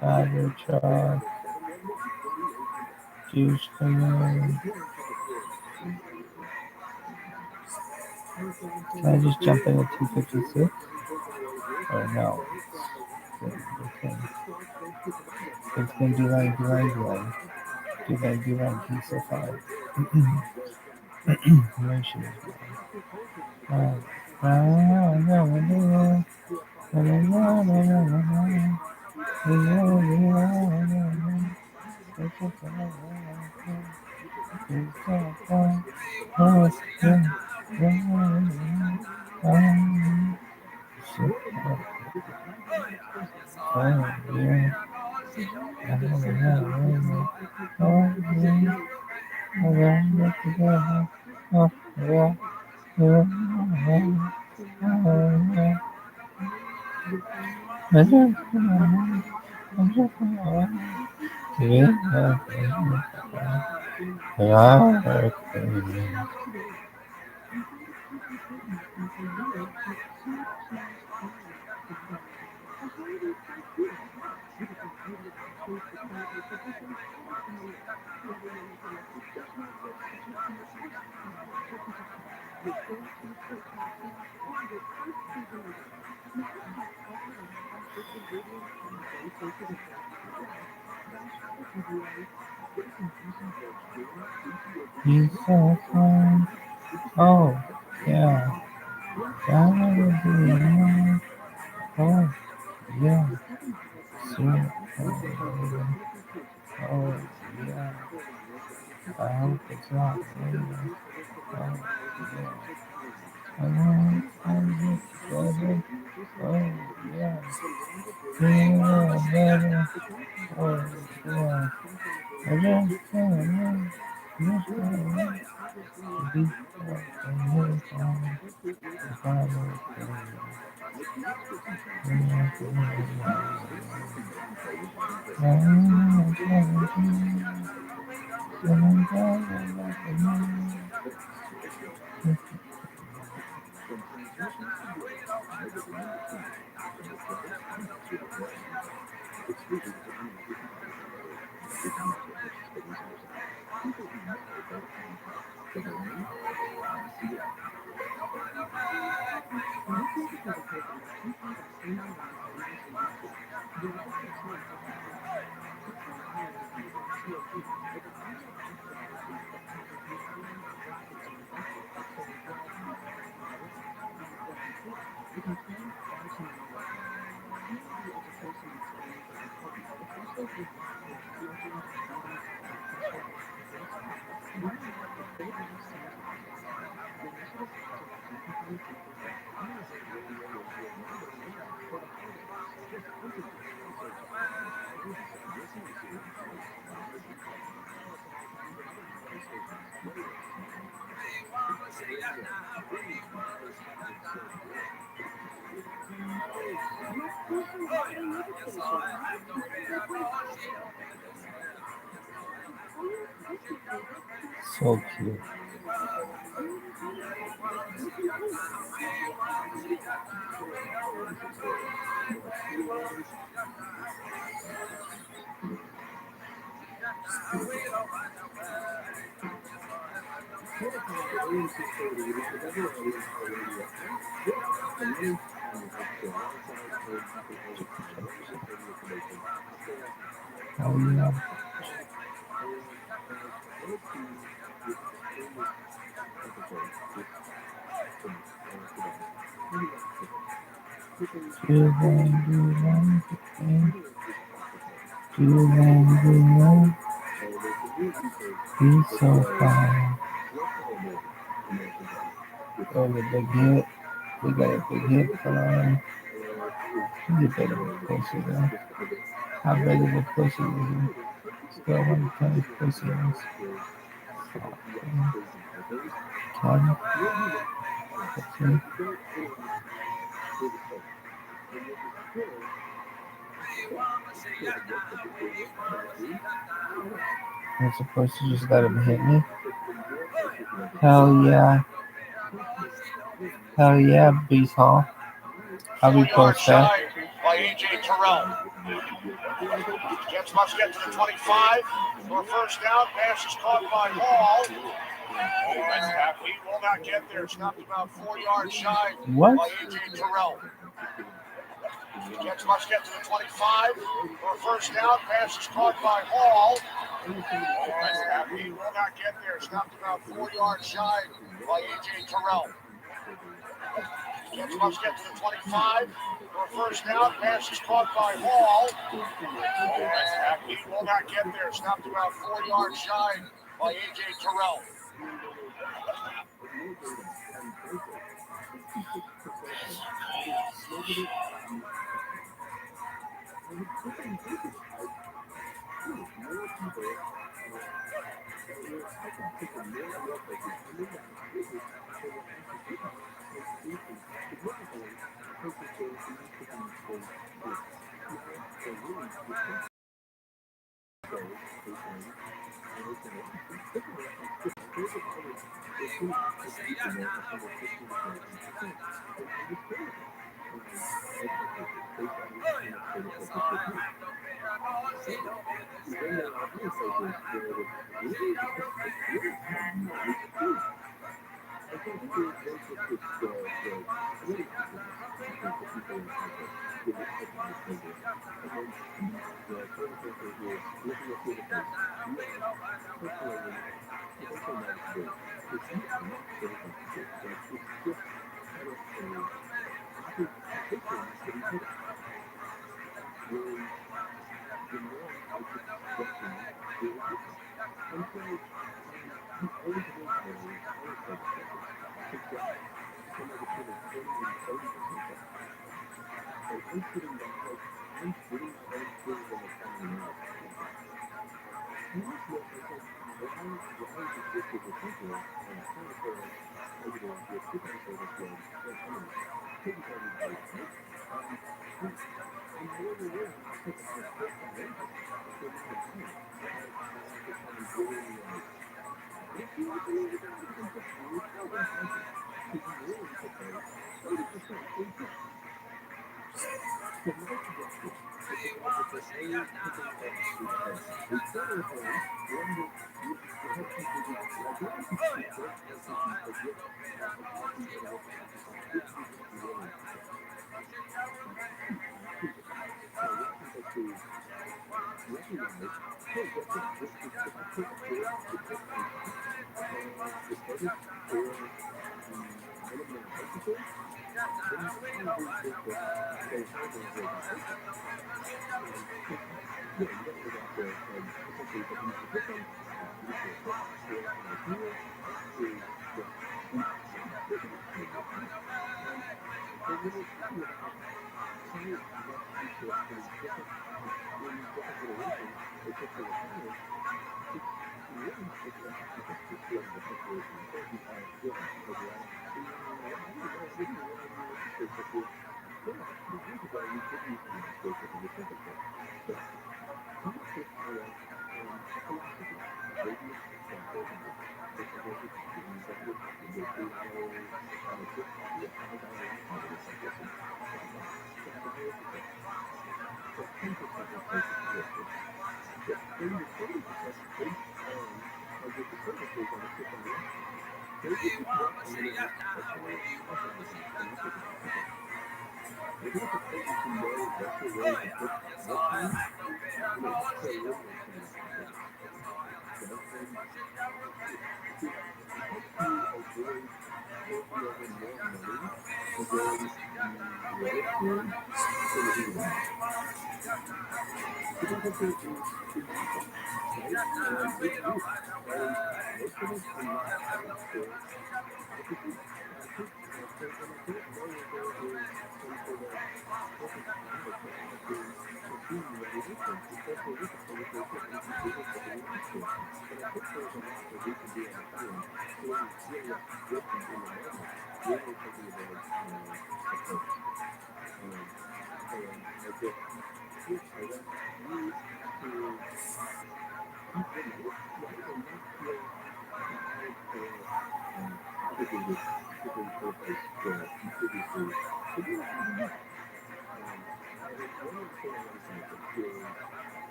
Cybertruck. Juice Command. Can I just jump in at 256? Or no? It's gonna do like he's so far. Where she is. He's so fun. Oh, yeah. Oh, yeah. Oh, yeah. I hope it's not raining. Oh, yeah. I want to together. Oh, yeah. Better. Oh, yeah. I just can't So cute. Oh yeah. He's so fine. Oh, the big hit. We got a big hit for him. He's a bit of a pussy though. How big of a pussy is he? Still want to tell his pussy is. Kevin? Pussy? I'm supposed to just let him hit me? Hell yeah. Hell yeah, Beast Hall. I'll repost that. By AJ Terrell. Jets must get to the 25 for a first down. Pass is caught by Hall. He will not get there. Stopped about 4 yards shy What? by AJ Terrell. Jets must get to the 25 for a first down. Pass is caught by Hall. He will not get there. Stopped about 4 yards shy by AJ Terrell. Jets must get to the 25 for a first down. Pass is caught by Hall. He will not get there. Stopped about 4 yards shy by AJ Terrell.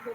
To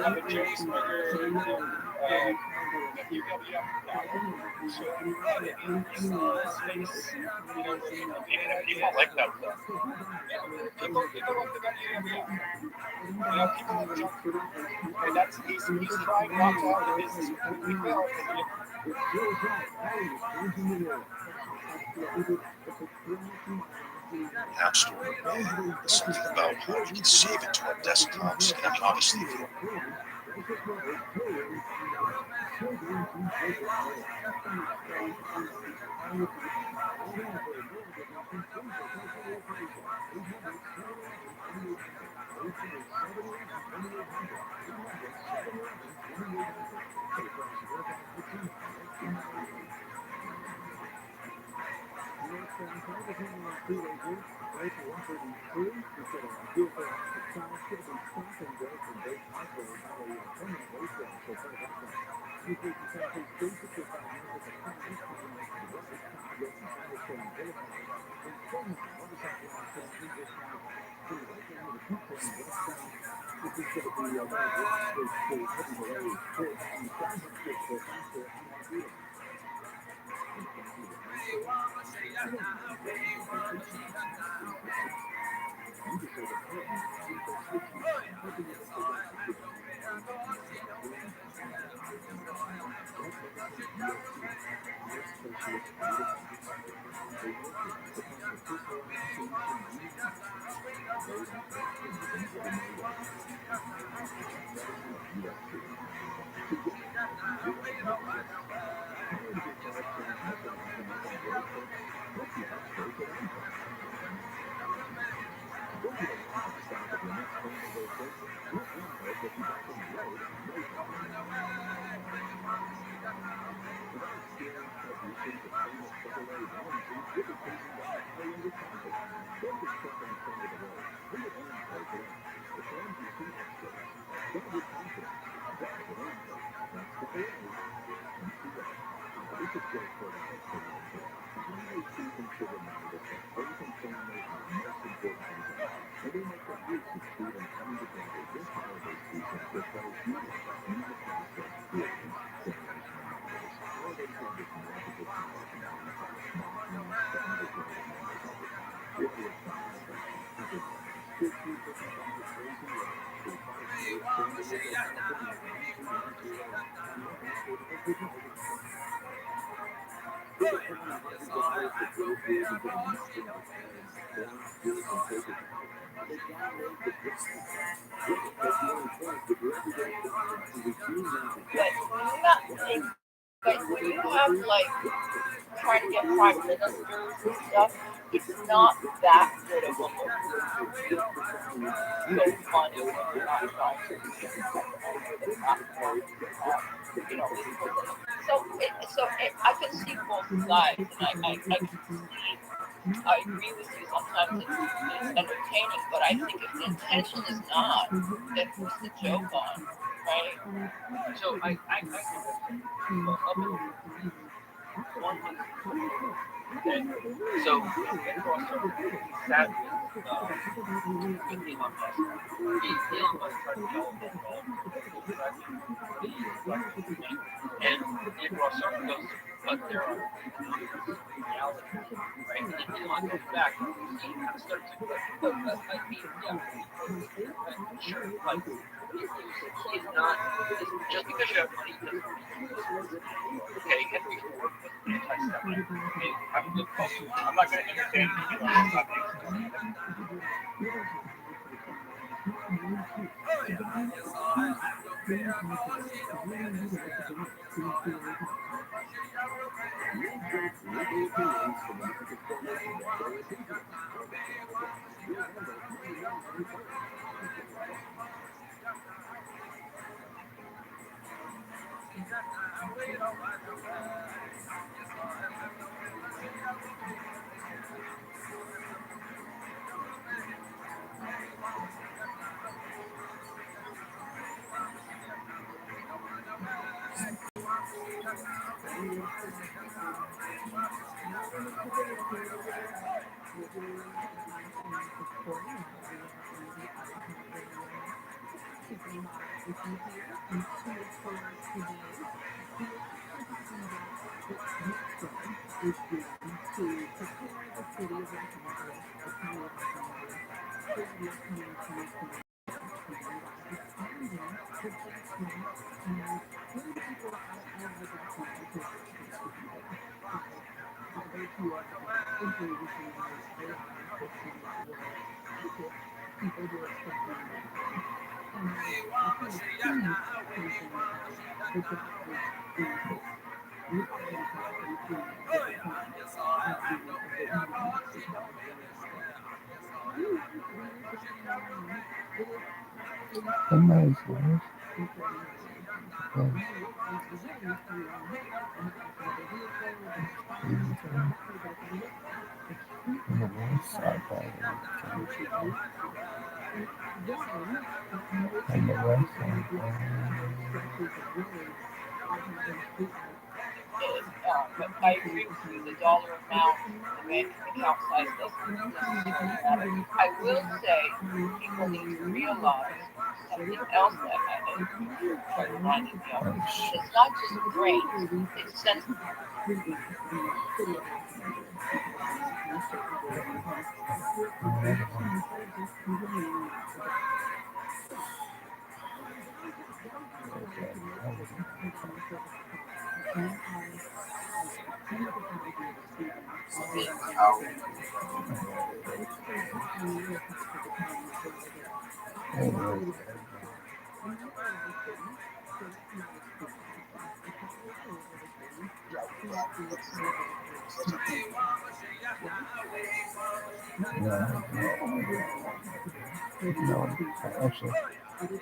have a Jace figure, So, space, People like that stuff. people like the WWF. People like junk. And that's he's trying not to have the business completely fail. App Store. There's something about how we can save it to our desktops. And I mean, obviously, if you But when you have like trying to get prime ministers and stuff, it's not that good of a look. So funny when you're not trying to I can see both sides, and I agree with you. Sometimes it's entertaining, but I think if the intention is not, then who's the joke on, right? So I so that with Elon Musk. Elon Musk tried to tell him and Ross Circle goes, but there are reality, right? And then Elon goes back and he kind of starts to go, sure, like he's not just because you have money doesn't mean okay, Henry Ford was anti-Semite. Okay, have a good question. I'm not going to entertain Amazing. On the west side, on the west side. But I agree with you, the dollar amount, the bank account size doesn't necessarily matter. I will say people need to realize something else that I reminded me of. It's not just brains, it's sensitive. No, actually,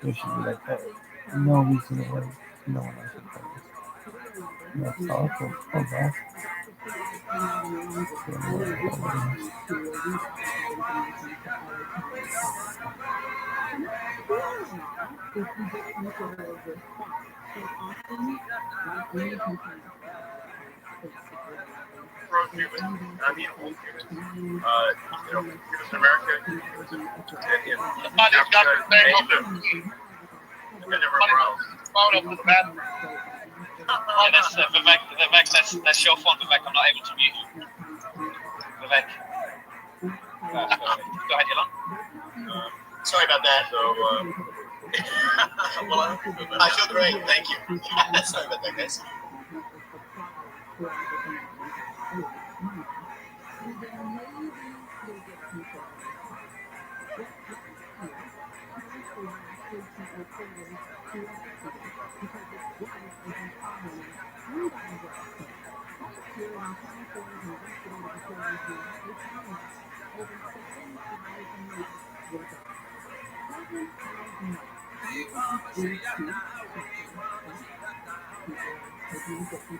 there should be like that. No reason to wait. No one else will play this. That's awful. Oh, that's. Beautiful humans. Humans in America, humans in Africa, and everywhere else. Yeah, that's Vivek, that's your phone, Vivek. I'm not able to mute you. Vivek. Go ahead, Elon. Sorry about that. So, well, I feel great. Thank you. Sorry about that, guys.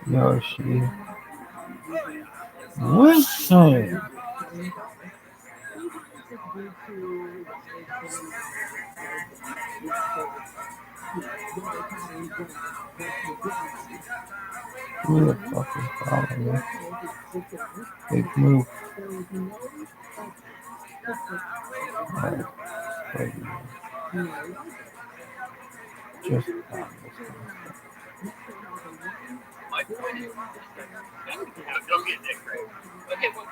Yoshi. Listen. Who the fuck is following? Big move. Alright, wait a minute. Just found this one. My point is, Don't be a dick, right? okay, well,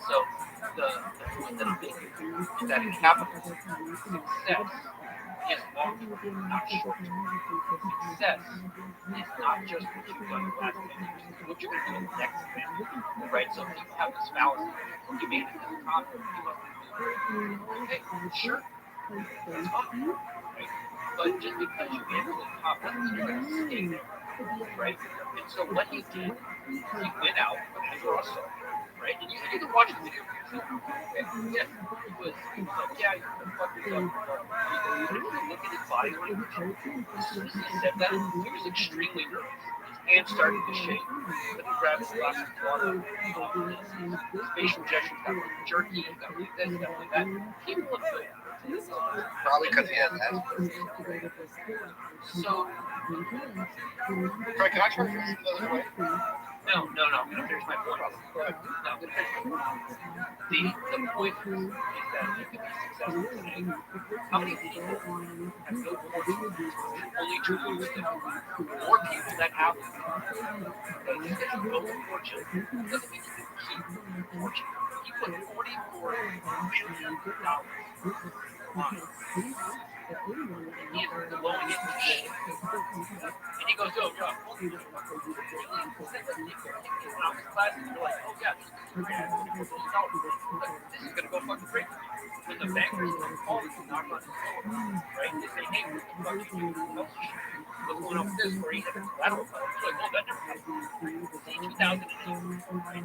so the point that I'm making is that in capitalism, success is long-term, not short-term. Success is not just what you've done in the last 10 years, it's what you're going to do in the next 10. Right? So people have this fallacy. You made it to the top, you must be doing it. Okay, sure. That's fine. Right? But just because you get to the top doesn't mean you're going to stay there. Right? And so what he did, he went out and hustled. Right? And you can watch the video for yourself. Okay? Yes, he was like, yeah, you're going to fuck yourself. But if you look at his body language, as soon as he said that, he was extremely nervous. His hands started to shake. But he grabbed his glass of water. His facial gestures got like jerky, got like this, got like that. He looked good. Probably because he has Asperger's. So, Frank, can I try to fix this other way? No, I'm going to finish my point. No, I'm going to finish my point. The point is that you can be successful today. How many people have built fortunes only to lose them? More people that have them. Okay, just because you build a fortune doesn't mean you can keep the fortune. He put $44 billion on it. And he is blowing it to shit. And he goes, oh, yeah, really? When I was in class, they were like, oh, yeah, this is going to go fucking crazy. When the bankers call you, knock on his door, right? They say, hey, what the fuck you do? What's going on with this? Or even collateral. He's like, oh, that never happened. See, 2008, right?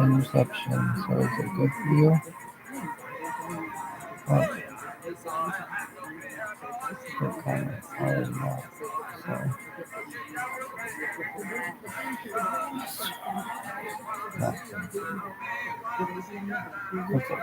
Interception, so is it good for you? Oh, good comment. Already know. So. Yeah. What's up?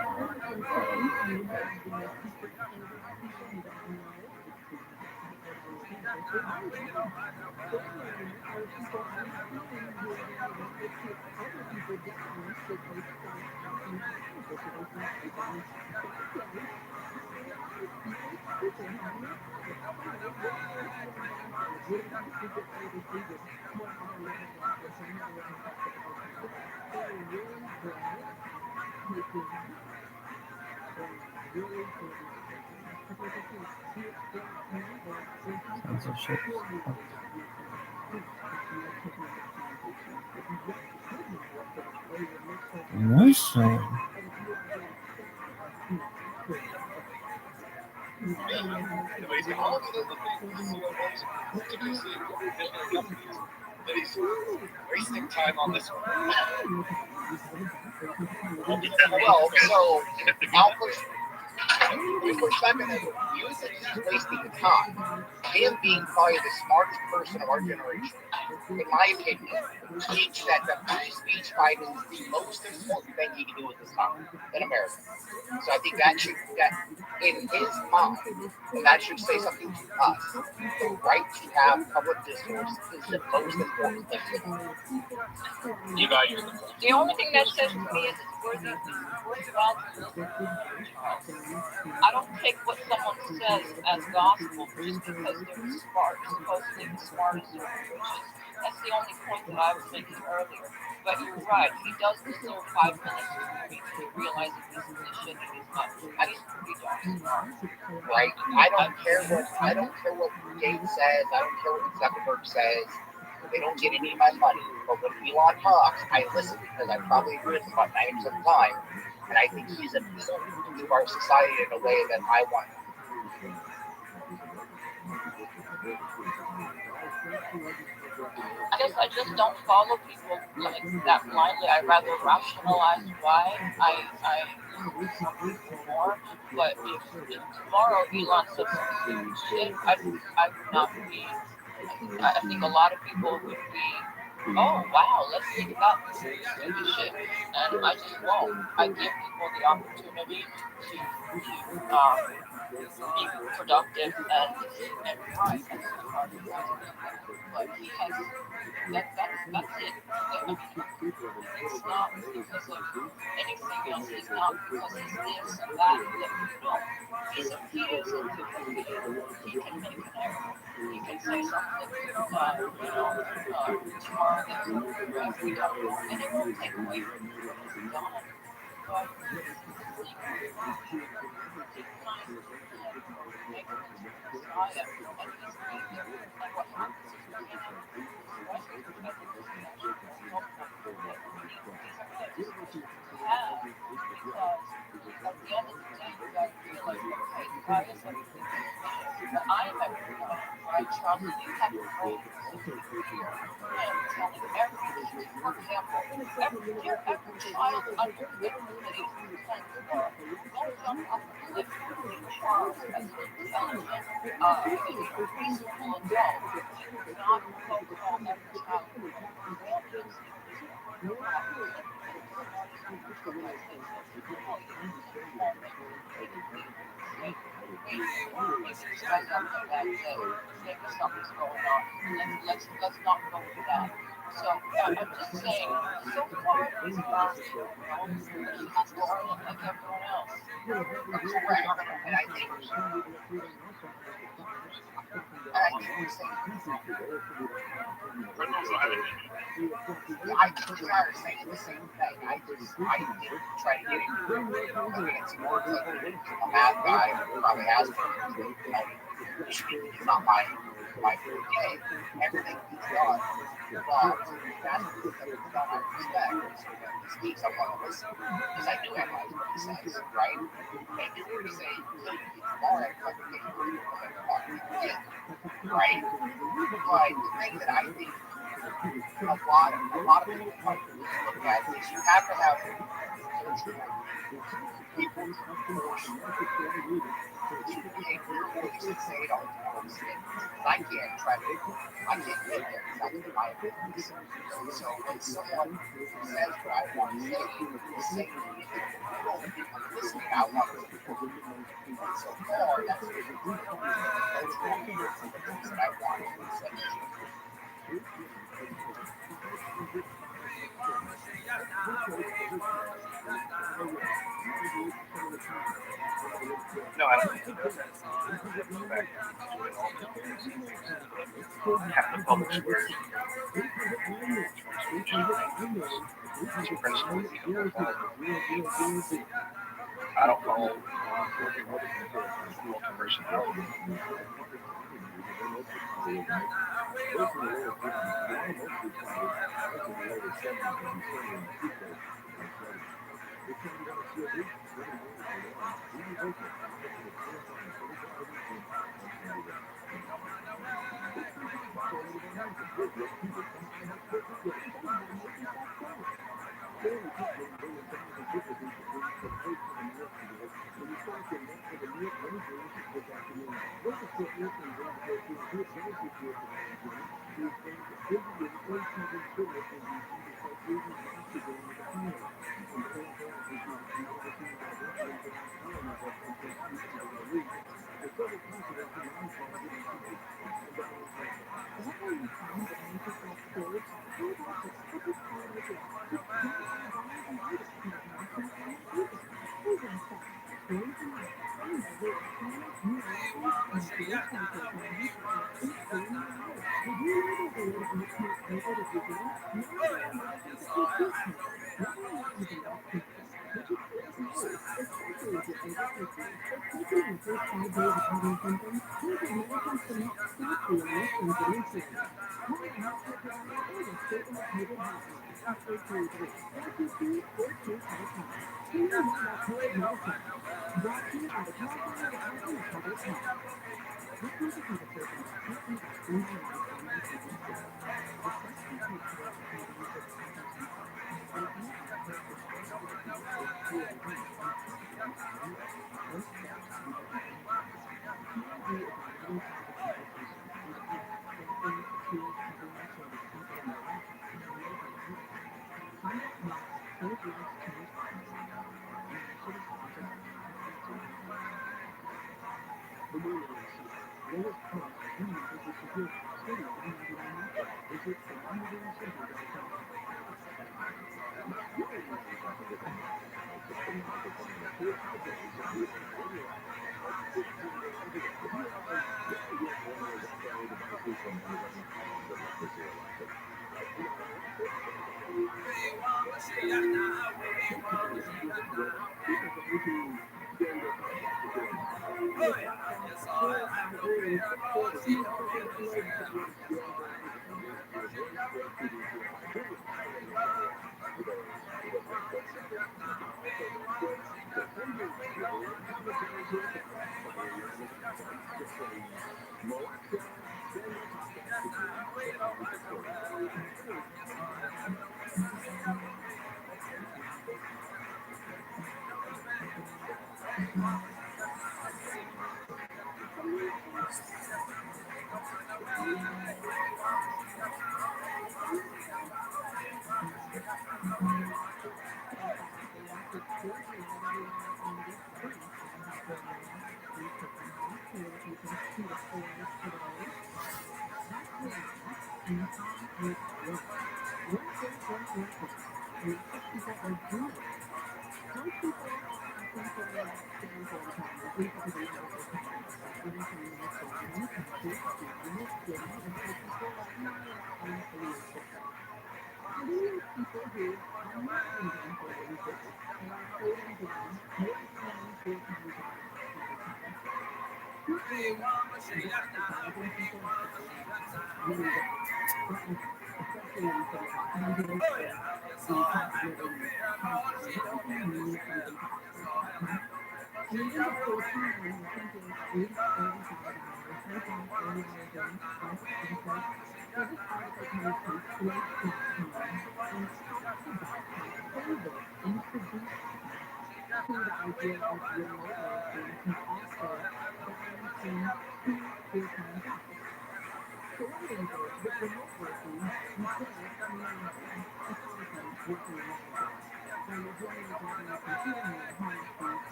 Censorship. Listen. Anyways, all of the things typically companies that he's wasting time on this one. Well, so I'll push back on that. You said he's wasting time. Him being probably the smartest person of our generation, in my opinion, thinks that the free speech fight is the most important thing he can do with his time in America. So I think that in his mind, and that should say something to us. The right to have public discourse is the most important thing to him. The only thing that says to me is it's worthwhile to listen. I don't take what someone says as gospel just because they're supposedly the smartest or the richest. That's the only point that I was making earlier. But you're right, he does deserve 5 minutes to realize that this is the shit that he's not. He's pretty darn smart. Right? I don't care what Gates says, I don't care what Zuckerberg says. They don't get any of my money. But when Elon talks, I listen because I probably agree with him about 90% of the time. And I think he's important to our society in a way that I want. I guess I just don't follow people like that blindly. I rather rationalize why I listen to some people more. But if tomorrow Elon said some stupid shit, I would not be. I think a lot of people would be. Oh wow, let's think about this stupid shit, and I just won't. I give people the opportunity to be productive and right. That's as far as I can do that. But he has that's it. I mean, it's not because of anything else. It's not because he's this and that. No, he is a human being. He can make an error. He can say something, tomorrow that we don't know, and it won't take away from what he's done. But I'm everyone, right? Trump, you have your brain. Telling every, for example, every child under 15 don't jump off a cliff as an intelligent, reasonable adult. Do not call every child. Something's going on. Let's not go with that. So I'm just saying, so far he's not, but he has to earn it like everyone else. Correct. And I think I try to say the same thing. I didn't try to get it. It's more like a math guy probably has to, it's not my forte. Everything he's done, but that's the thing that I respect. He speaks, I want to listen because I do analyze what he says, right? And if you say, tomorrow, right? But the thing that I think a lot of people might look at is you have to have people who your voice and say it all the time. I can't get there because I opinion. So when someone says what I want to say, say listen, I want to so far that's the things that I want to say. No, I don't think that's half the public squares. I don't know personality.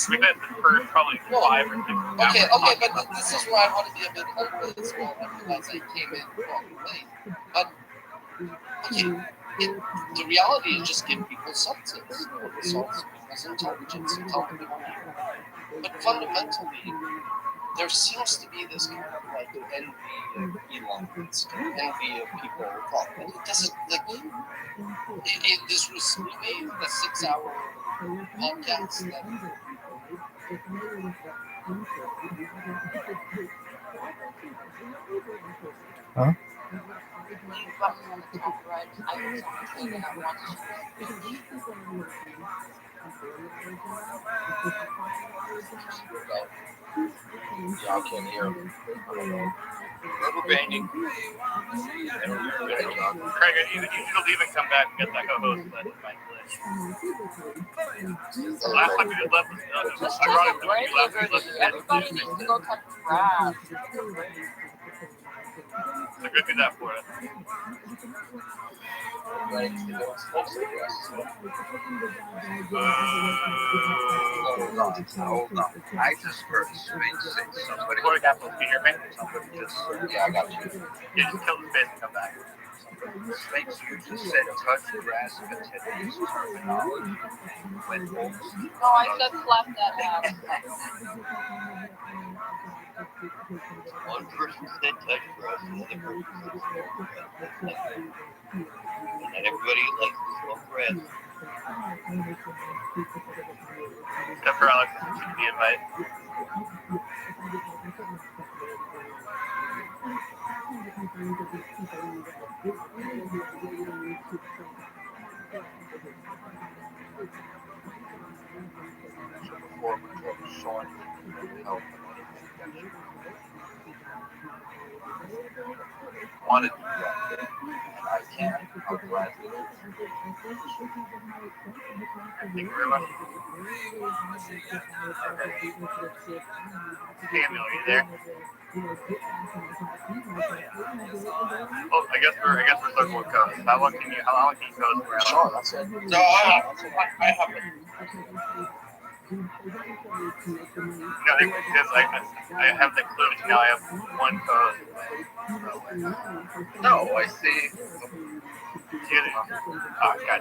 We've been for probably 5 or 6 hours. Okay, but this is where I want to be a bit open as well. I realize I came in late. But, the reality is just give people substance. It solves people's intelligence and helping them here. But fundamentally, there seems to be this kind of like envy of Elon, this kind of envy of people. And it doesn't, like, this was made a 6-hour podcast that Huh? You've got me on the top right. I was on the train at once. Yeah, I can't hear. I don't know. Rubber banding. Craig, you should leave and come back and get that co-host button by glitch. The last time you just left us, Just take a break, everybody needs to go cut grass. So go do that for us. Everybody needs to go and smoke some grass as well. Hold on. I just heard Spain say somebody. Before we got to hear me, Somebody just said, Yeah, I got you. yeah, just kill the space and come back. Sphinx, you just said touch grass continues terminology when homes. No, I said slap that ass. One person said touch grass, the other person said smoke grass. Not everybody likes to smoke grass. Except for Alex, who took the invite. Before we go, Sean, help. Want to do that, and I can. I'll gladly. Thank you very much. Samuel, are you there? Oh, I guess we're circle with coast. How long can you coast for? Sean, that's it. No, I have it. No, because I have the clues now. I have one coast. No, I see. Oh, God.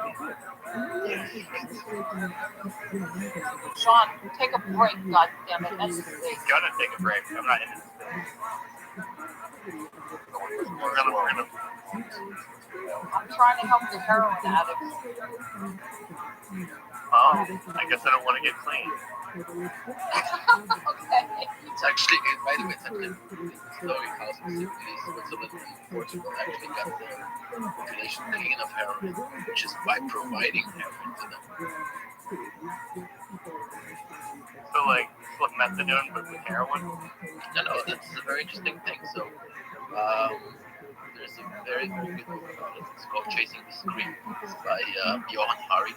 Sean, take a break, goddammit. That's sick. Gonna take a break. I'm not in this thing. We're gonna. I'm trying to help the heroin addicts. Oh, I guess I don't want to get clean. Okay. It's actually, by the way, it's actually story how specifically Switzerland and Portugal actually got their population clean of heroin, which is by providing heroin to them. So, like methadone but with heroin? No, that's a very interesting thing. So, there's a very, very good book about it. It's called Chasing the Scream. It's by Johan Hari.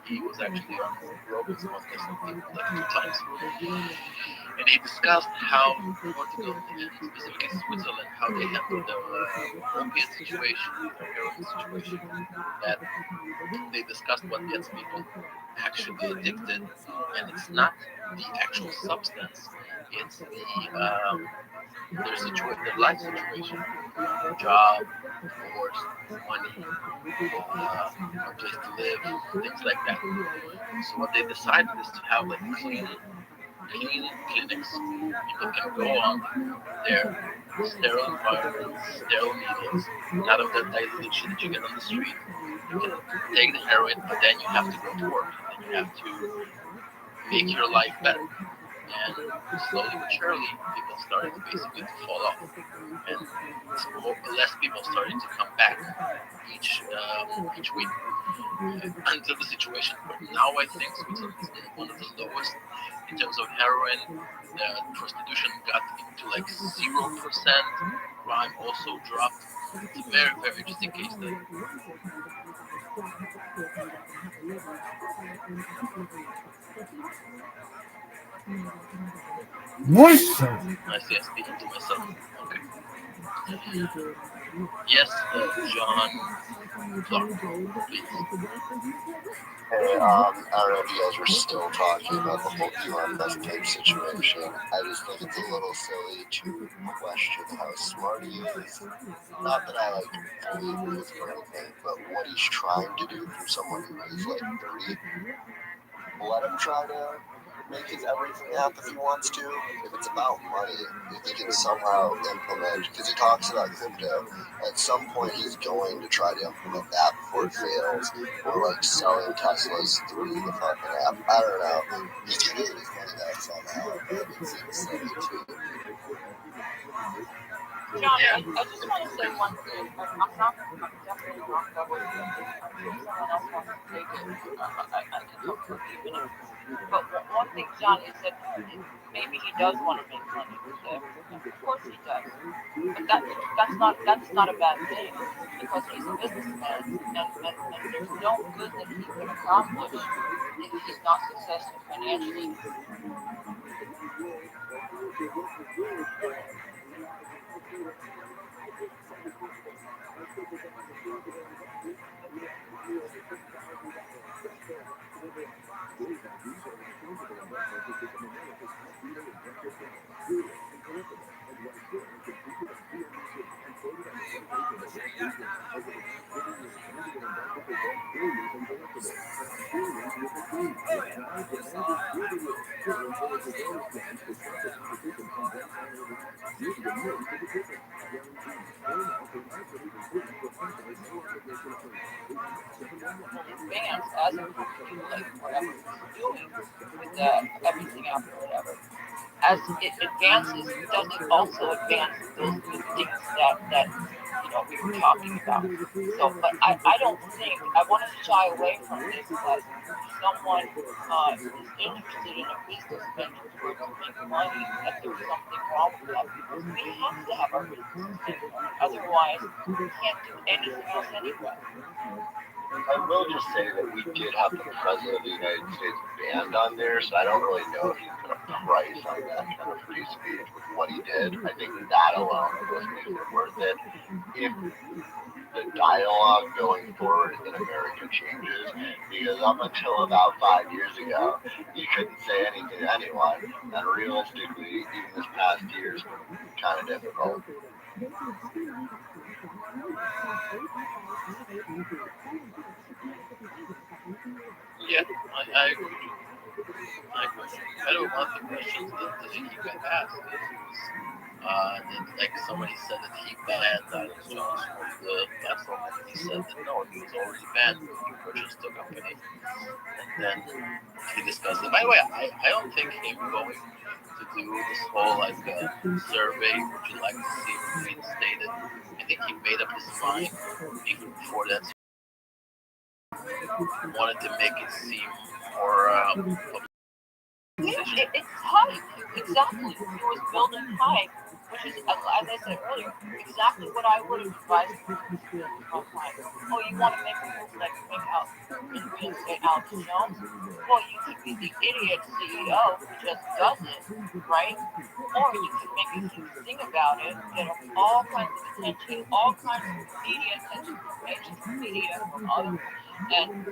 He was actually on Rogan's podcast, I think, like 2 times. And he discussed how Portugal, and specifically Switzerland, how they handled their opiate situation, their heroin situation. That they discussed what gets people actually addicted, and it's not the actual substance, it's the their life situation, job, divorce, money, a place to live, things like that. So what they decided is to have like clean clinics. People can go on their sterile environments, sterile needles, none of that dilute shit that you get on the street. You can take the heroin, but then you have to go to work, and you have to make your life better. And slowly but surely, people started basically to fall off, and less people started to come back each week until the situation. But now I think Switzerland is one of the lowest in terms of heroin. Prostitution got into like 0%. Crime also dropped. It's a very, very interesting case study. Moisture. I see, I'm speaking to myself. Okay. Yes, John. Clark, please. Hey, I don't know if you guys were still talking about the whole Elon Musk type situation. I just think it's a little silly to question how smart he is. Not that I fully agree with him or anything, but what he's trying to do for someone who is 30. Let him try to make his everything happen if he wants to. If it's about money, if he can somehow implement, because he talks about crypto, at some point he's going to try to implement that before it fails, or selling Teslas through the fucking app. I don't know. He's gonna get his money back somehow, but it seems silly too. John, I just want to say one thing. I'm definitely not going to someone else wants to take it. comfort, even if. But one thing Johnny said, maybe he does want to make money with everything. Of course he does, but that's not a bad thing because he's a businessman, and there's no good that he can accomplish if he's not successful financially. Advance as a company, like whatever it's doing with everything out there, whatever. As it advances, does it also advance those good things that we were talking about? So, but I don't think I want to shy away from this that someone is interested in a business venture towards making money, that there's something wrong with that because we have to have our business make money. Otherwise, we can't do anything else anyway. I will just say that we did have the President of the United States banned on there, so I don't really know if you can put a price on that kind of free speech with what he did. I think that alone was maybe worth it. If the dialogue going forward in America changes, because up until about 5 years ago, you couldn't say anything to anyone, and realistically, even this past year has been kind of difficult. Yeah, I agree. My question, I don't want the questions that he got asked. Like somebody said that he banned Alex Jones from the platform, and he said that no, he was already banned when he purchased the company. And then he discussed it. By the way, I don't think him going to do this whole survey, would you like to see reinstated? I think he made up his mind even before that. Wanted to make it seem more It's hype, exactly. He was building hype, which is, as I said earlier, exactly what I would have advised from hype. Oh, you want to make a move like make out in real estate Alex Jones? Well, you could be the idiot CEO who just does it, right? Or you could make a huge thing about it, get all kinds of attention, all kinds of media attention from mainstream media, from other, and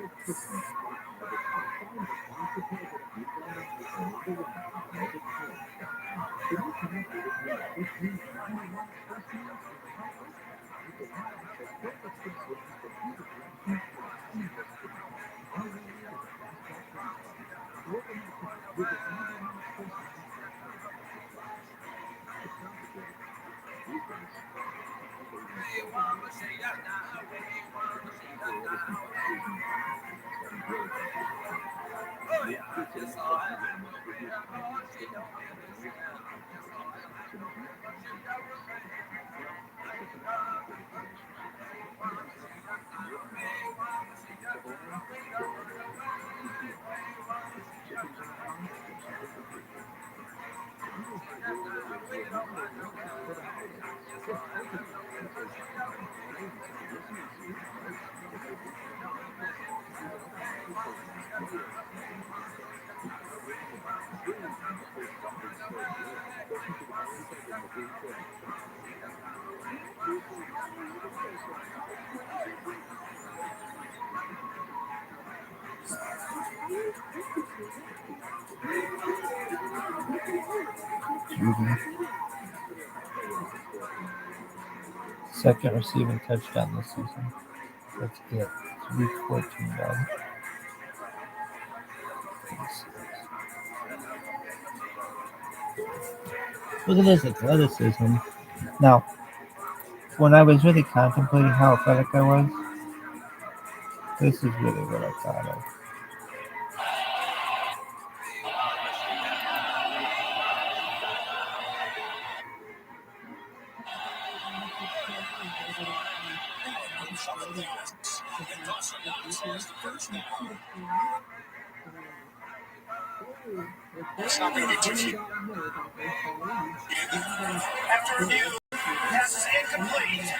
Second receiving touchdown this season. That's it. It's week 14, dog. Look at this athleticism. Now, when I was really contemplating how athletic I was, this is really what I thought of. It's not going to be too cheap. After review, passes incomplete.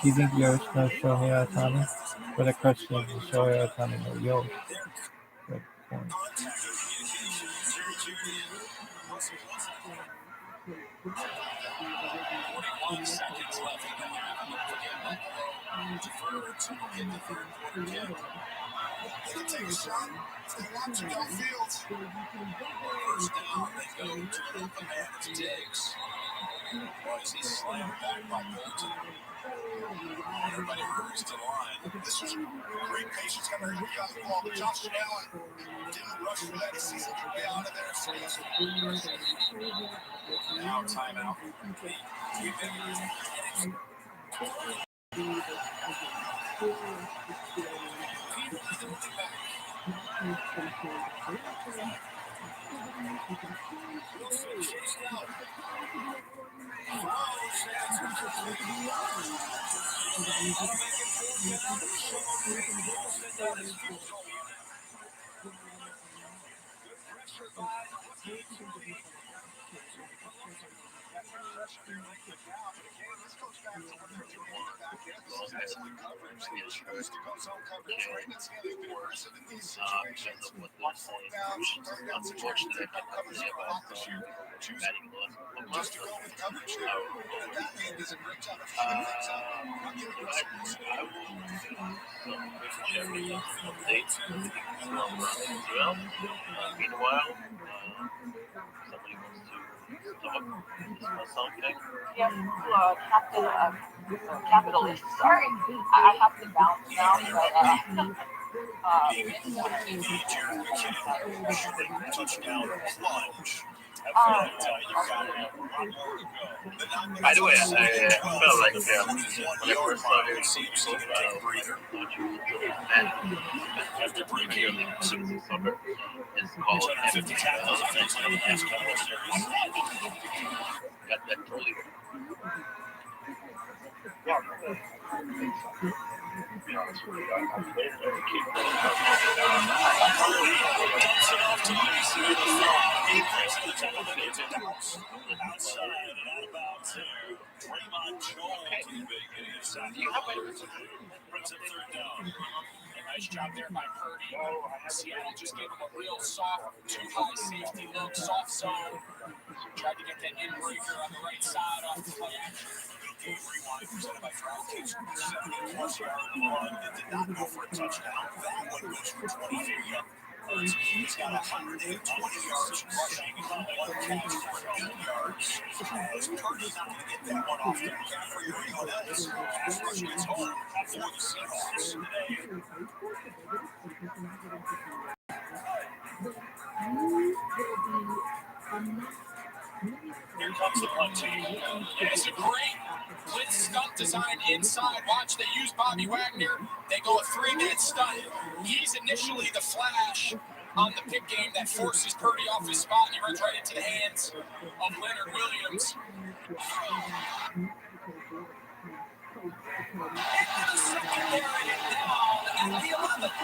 Do you think yours no Shohei Ohtani? But the question is, does Shohei Ohtani know yours? Good point. Seconds left in the half. Don't forget Buffalo deferred to in the third quarter kick. They'll take a shot. They want to downfield. First down, they go to an open man. It's Diggs. Boys, he's slammed back by Bolton. Everybody hurries to the line. This was great patience coming to the ball, but Josh Allen didn't rush for that season to get out of there. So now timeout. Just to go with coverage. He does a great job of Meanwhile, somebody wants to talk. Something. Yes, Captain Capitalist. Sorry, I have to bounce now, touchdown plunge. By the way, I felt like when I first saw this, after breaking summer, it's called 50 tackles offense in the last couple of series. Got that trolley. Be honest with you, I'm later to keep outside and out of bounds there. Raymond Jones brings it third down. A nice job there by Purdy. Seattle just gave him a real soft, too high safety look, soft zone. Tried to get that in-breaker on the right side off the play action. Rewind presented by DraftKings. 70-plus yard run that did not go for a touchdown. That one goes for 23 yards. He's got 120 yards rushing, one catch for 8 yards. As Purdy's not going to get that one off the cap for anyone else. Pass rush gets home for the Seahawks today. Here comes the punt team. And it's a great blitz stunt design inside. Watch, they use Bobby Wagner. They go a 3-man stunt. He's initially the flash on the pick game that forces Purdy off his spot, and he runs right into the hands of Leonard Williams. Secondary down at the 11.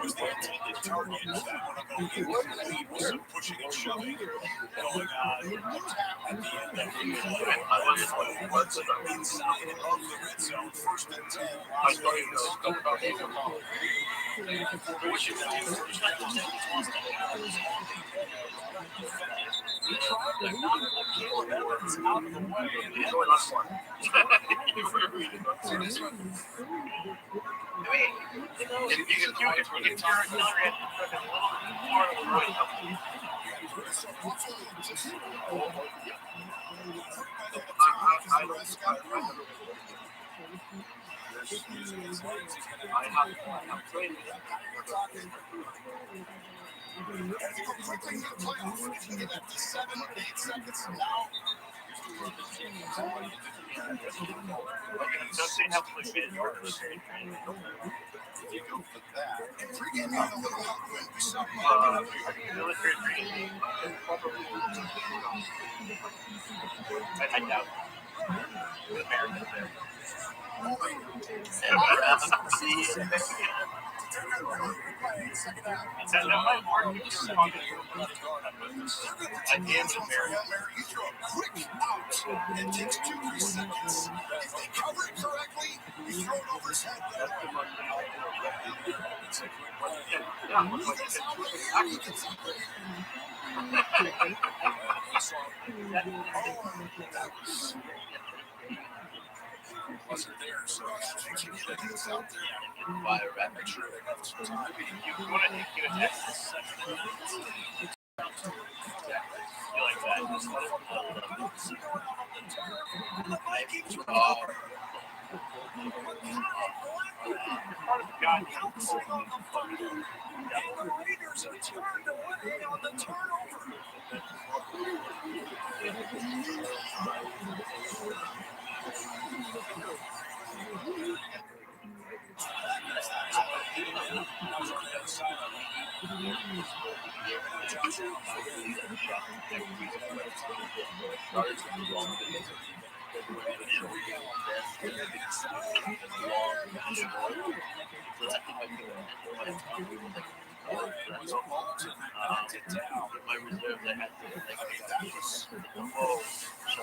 Was the intended target. Pushing and shoving going on at the end of the inside of the red zone, 1st and 10. He tried to knock Caleb Edwards out of the way. If you go quickly into the playoff, if you get that 7 or 8 seconds now. If you go for that, in pregame, you had a little help when we saw I doubt the Americans there. That might work if you're talking to I am Mary, you throw a quick out. It takes 2-3 seconds. If they cover it correctly, you throw it over his head. Wasn't there, so make sure you get this out there. ViralRabbi, make sure they have some time. You want to give a text this you like that? God, the Raiders have turned away on the turnover.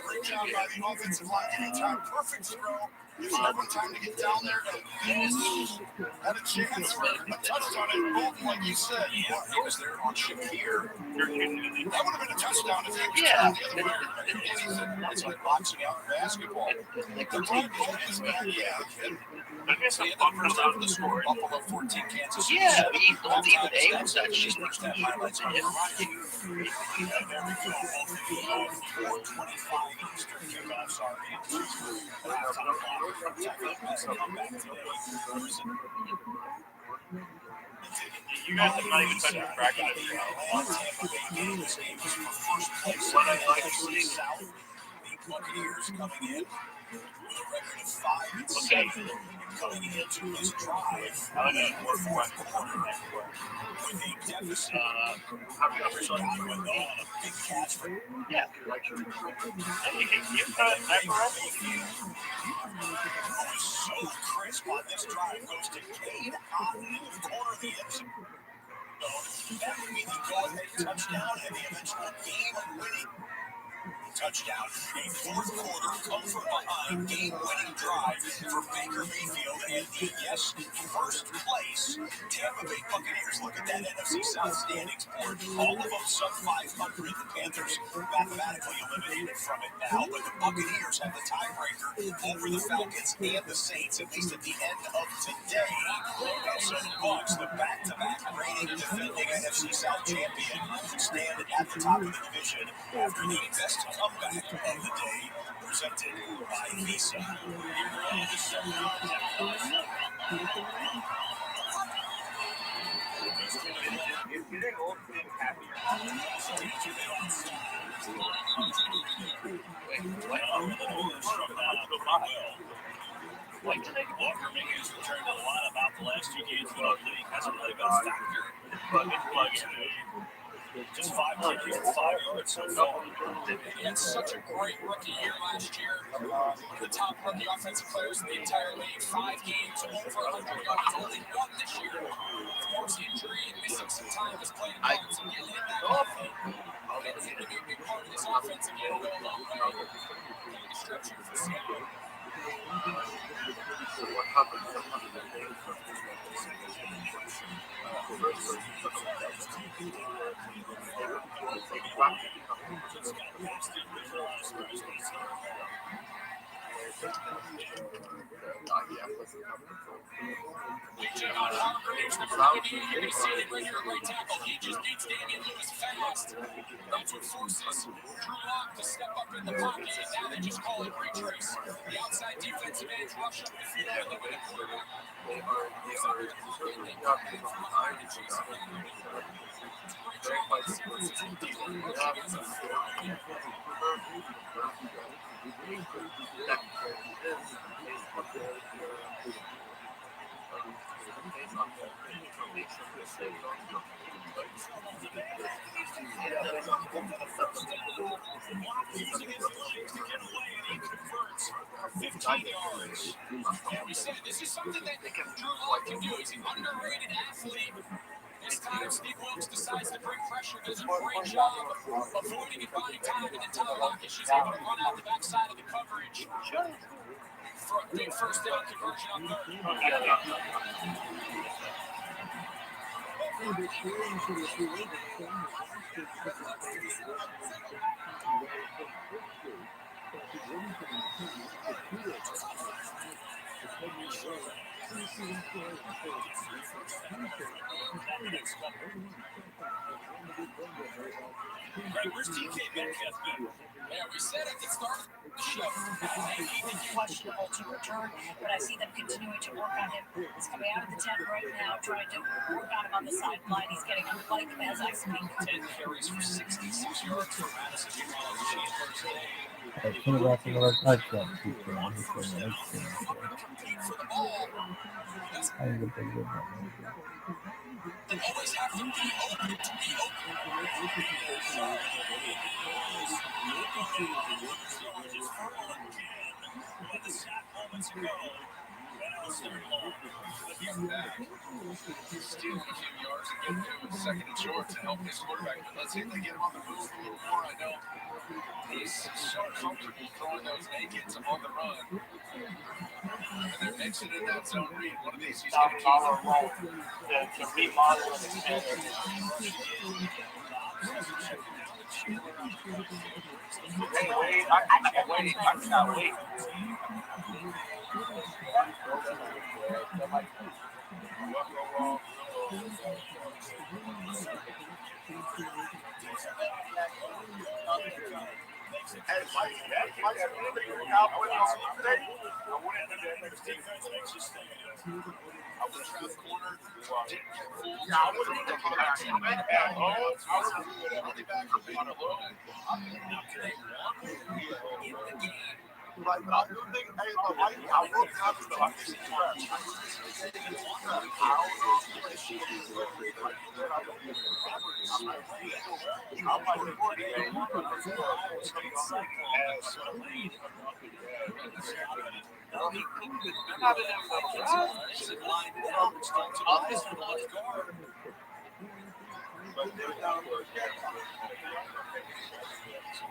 Great job by the offensive line. Anytime, perfect throw. It's never time to get down there. Had a chance for a touchdown and boom, like you said. Yeah, he was there on Shakir. That would have been a touchdown if he was the other way. It's like boxing out basketball. Like the run is back, yeah. So you had the first half of the score, Buffalo 14, Kansas City. Yeah, even A was actually first half highlights on Friday. There we go. 4:25 Eastern kickoffs are in. You guys have not even touched the crack on it. What I like to see South, the Buccaneers coming in with a record of 5-6, coming into this drive. Fourth quarter with a deficit. Big catch for so crisp on this drive, goes to Cade on the corner of the end zone. That would be the go-ahead touchdown and the eventual game-winning touchdown. A fourth quarter come from behind game-winning drive for Baker Mayfield and the first place Tampa Bay Buccaneers. Look at that NFC South standings board. All of them sub 500. The Panthers mathematically eliminated from it now, but the Buccaneers have the tiebreaker over the Falcons and the Saints, at least at the end of today. And so the Bucs, the back-to-back reigning defending NFC South champion, stand at the top of the division after the best comeback of the day, presented by Visa. Like today, Walker making his return to the line about the last 2 games, but he hasn't really been a factor. Just 5 catches and 5 yards so far. He had such a great rookie year last year. One of the top rookie offensive players in the entire league. 5 games, over 100 yards, only 1 this year. Of course, injury and missing some time is playing out. So getting him back healthy, it's going to be a big part of this offense again. Go a long way. Going to stretch here for Seattle. What happened? Reaching on Harper, there's the Brownie. You're going to see him right here at right tackle. He just beats Damian Lewis fast. That's what forces TRUMAN to step up in the pocket. And now they just call it retrace. The outside defensive ends rush up the field and they win a quarter. He's under the pocket. They got him from behind the Jason. For 15 yards. And we said this is something that Drew Lock can do. He's an underrated athlete. This time, Steve Wilkes decides to bring pressure, does a great job avoiding and buying time, and then Tyler Lockett, she's able to run out the backside of the coverage for a big first down conversion on third. Where's DK Metcalf been? Yeah, we said at the start of the show. He's questionable to return, but I see them continuing to work on him. He's coming out of the tent right now, trying to work on him on the sideline. He's getting a bike as I speak. 10 carries for 66 yards for Madison. I think that's another touchdown. On first down, compete for the ball. They always have to be open to be open. With the sack moments ago. Steal a few yards and get to second and short to help his quarterback. But let's see if they get him on the move a little more. I know he's so comfortable throwing those nakeds on the run. And they're mixing in that zone read. One of these he's going to keep. To remodel and hey, wait, I can't wait. I cannot wait.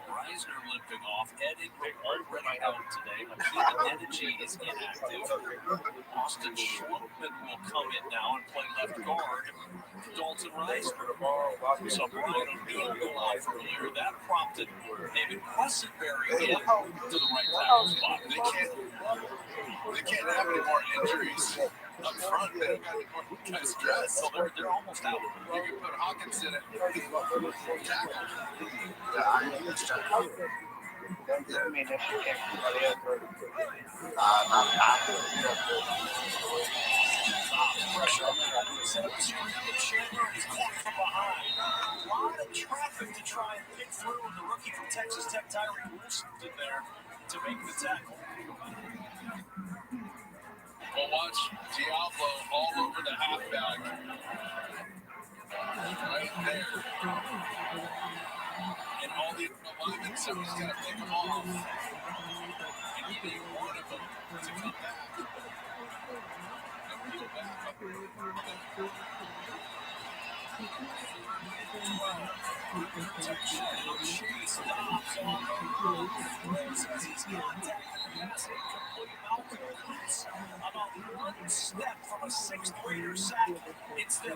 Reisner limping off. Eddie already out today. Energy is inactive. Austin Schlumpman will come in now and play left guard. Dalton Reisner. So Brian O'Neill go off earlier. That prompted David Quessenberry in to the right tackle spot. They can't have any more injuries up front. They don't got any more guys dressed. So they're almost out. You can put Hawkins in it. Tackle. Pressure on the set up Chandler is caught from behind. A lot of traffic to try and pick through, and the rookie from Texas Tech, Tyree Wilson, in there to make the tackle. Well, watch Diablo all over the halfback. Right there. And all the alignments, so he's got to pick them off. And he need one of them to come back. And peel back up. Chase stops on the run. Says he's contacted the basket. Complete malcoolness. About one step from a sixth grader sack. It's the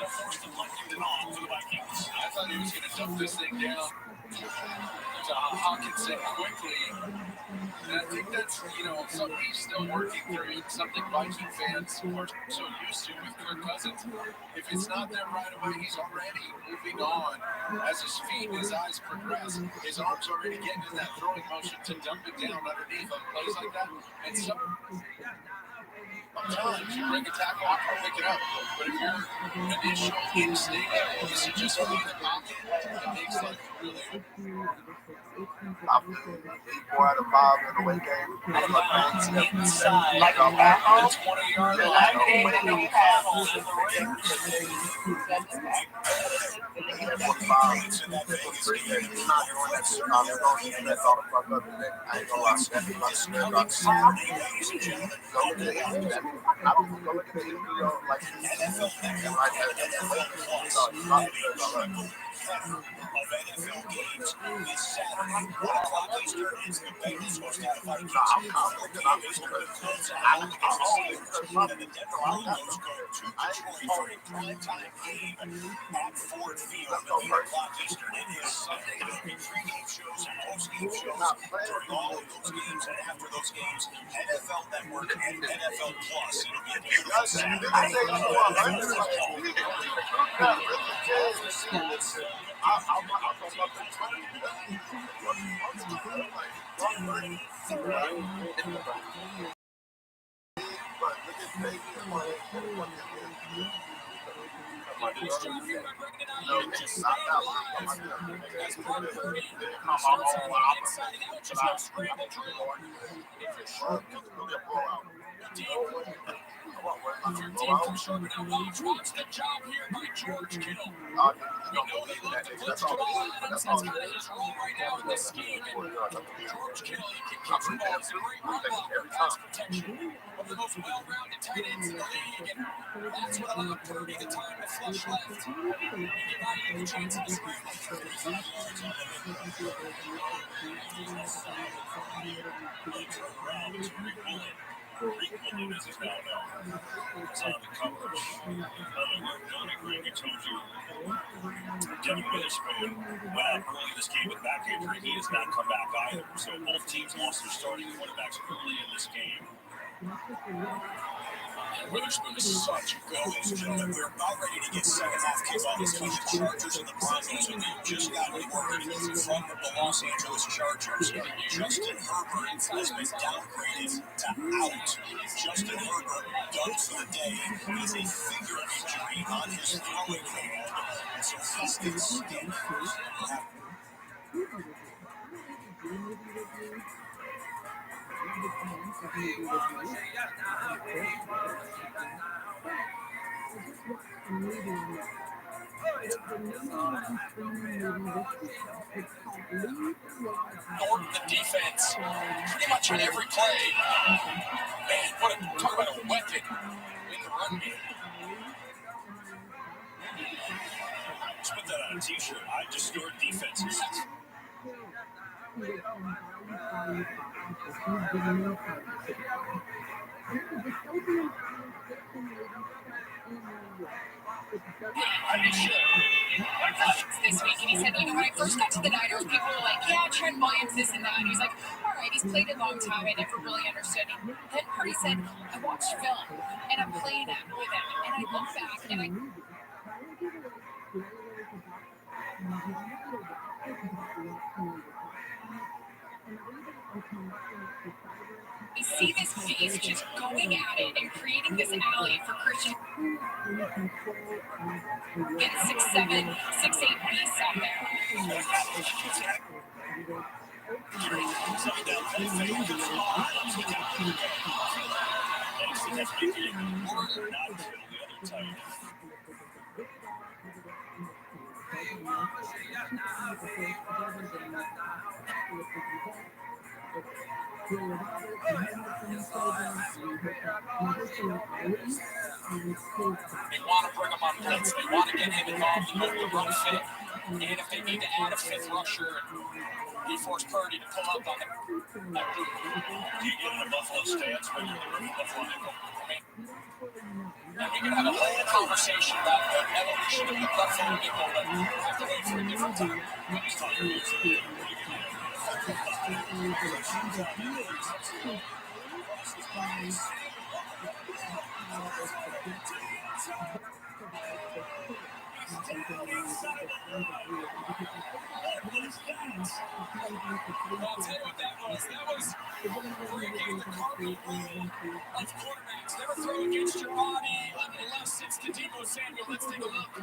force deflected it off to the Vikings. I thought he was going to dump this thing down to Hawkinson quickly. And I think that's, something he's still working through, something Viking fans are so used to with Kirk Cousins. If it's not there right away, he's already moving on as his feet and his eyes progress. His arms already getting in that throwing motion to dump it down underneath on plays like that. And so I'm telling you, if you break a tackle, I'll pick it up. But if you're initial instinct, this is just fleeing the pocket, it makes it really. I've been 4 out of 5 in the away game. Inside, Like a tackle, 20-yard line. like a tackle. In the rings. That's what 5 is. Not doing that shit. I'm going to mess all the fuck up today. I ain't gonna lie. That's of NFL games this Saturday. 1 o'clock Eastern is the Bengals host Atlanta. The game is going to close out against the Steelers. And the Denver Broncos go to Detroit for a primetime game at Ford Field at 8 o'clock Eastern. It is Sunday. There will be pregame shows and postgame shows during all of those games and after those games. NFL Network and NFL Plus. It'll be a beautiful Saturday. If your team from Sharpton Lodge wants the job here by George Kittle. We know they love to blitz Jamal Adams. That's kind of his role right now in this scheme. And George Kittle, he can catch the ball. He's a great run blocker, pass protection. One of the most well-rounded tight ends in the league. And that's what allowed Purdy the time to flush left. You give Ayuk the chance in the scramble. 35 yards on it. Rick Williams is now known. It's on the coverage. Greg, I told you, Devin Witherspoon went out early this game with back injury. He has not come back either. So both teams lost their starting quarterbacks early in this game. Witherspoon is such a go, ladies and gentlemen. We're about ready to get second half kickoff between the Chargers and the Broncos, and we just got word from the Los Angeles Chargers. Justin Herbert has been downgraded to out. Justin Herbert done for the day. He has a finger injury on his throwing hand, and so he's been skinned. The defense pretty much on every play. Man, talk about a weapon in the run game. Just put that on a t-shirt. I just scored defenses. This week, and he said, when I first got to the Niners, people were like, yeah, Trent Williams, this and that. And he's like, all right, he's played a long time. I never really understood him. Then Purdy said, I watched film, and I'm playing it with him. And I look back, and we see this face just going at it and creating this alley for Christian. Get 6'7", 6'8" beast out there. They want to bring him on blitz. They want to get him involved in the run fit. And if they need to add a fifth rusher, he forced Purdy to pull up on him. Do you get in the Buffalo stance when you're the Buffalo nickel? And we can have a whole conversation about the evolution of the Buffalo nickel, but we'll have to wait for a different time. Let's talk down inside the 9. What was that? I'll tell you what that was. That was breaking the cardinal rule of quarterbacks. Never throw against your body. On the left sits to Deebo Samuel. Let's take a look.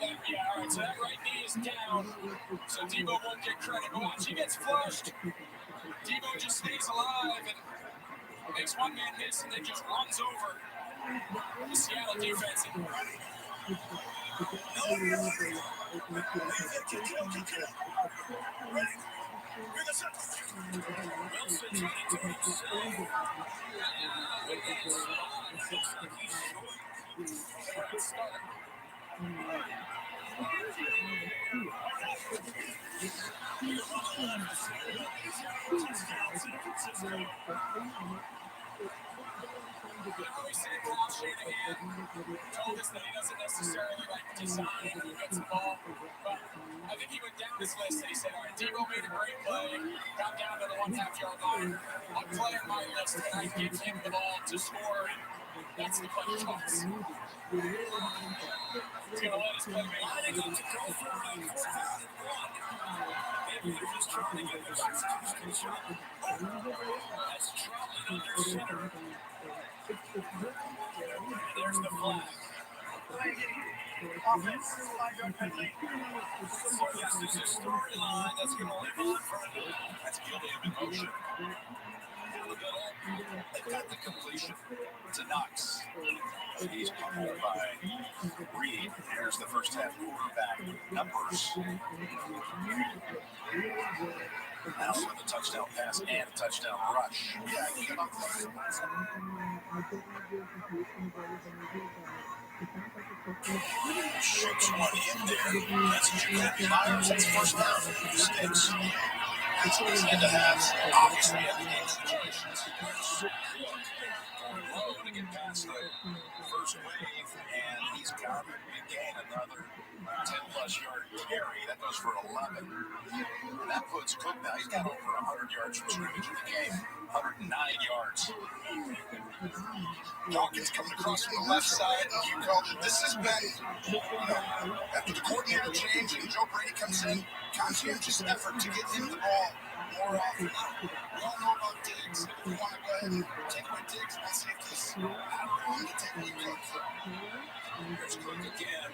Yeah, all right, so that right knee is down. So Deebo won't get credit. Watch, he gets flushed. Deebo just stays alive and makes one man miss and then just runs over the Seattle defense. And Wilson's running to himself. Looks like he's short. Good start. Told us that he doesn't necessarily design when he gets the ball, but I think he went down his list and he said, all right, Deebo made a great play, got down to the 1.5 yard line. I'm playing my list and I give him the ball to score, and that's the play he calls. He's going to let his play make. Lining up to go for a 4th down and 1. Maybe they're just trying to get their substitution shot. That's Truman under center. There's the flag. Offense, 5 yard penalty. So yes, there's a storyline that's going to live on for a night. That's guilty of emotion. Down the middle. They've got the completion to Knox. He's pummeled by Reed. There's the first half quarterback numbers. Also the touchdown pass and touchdown rush. Yeah, he came up with shoots one in there. That's Jacoby Myers. That's first down. Sticks. That's what he's going to have. Obviously, at the game situations. Going low to get past the first wave, and he's got to regain another 10-plus yard carry. That goes for 11. And that puts Cook now. He's got over 100 yards from scrimmage in the game. 109 yards. Dawkins coming across from the left side. You called it. This has been, after the coordinator change and Joe Brady comes in, conscientious effort to get him the ball more often. We all know about Diggs. We want to go ahead and take away Diggs. Let's see if this room to take away Cook. Here's Cook again.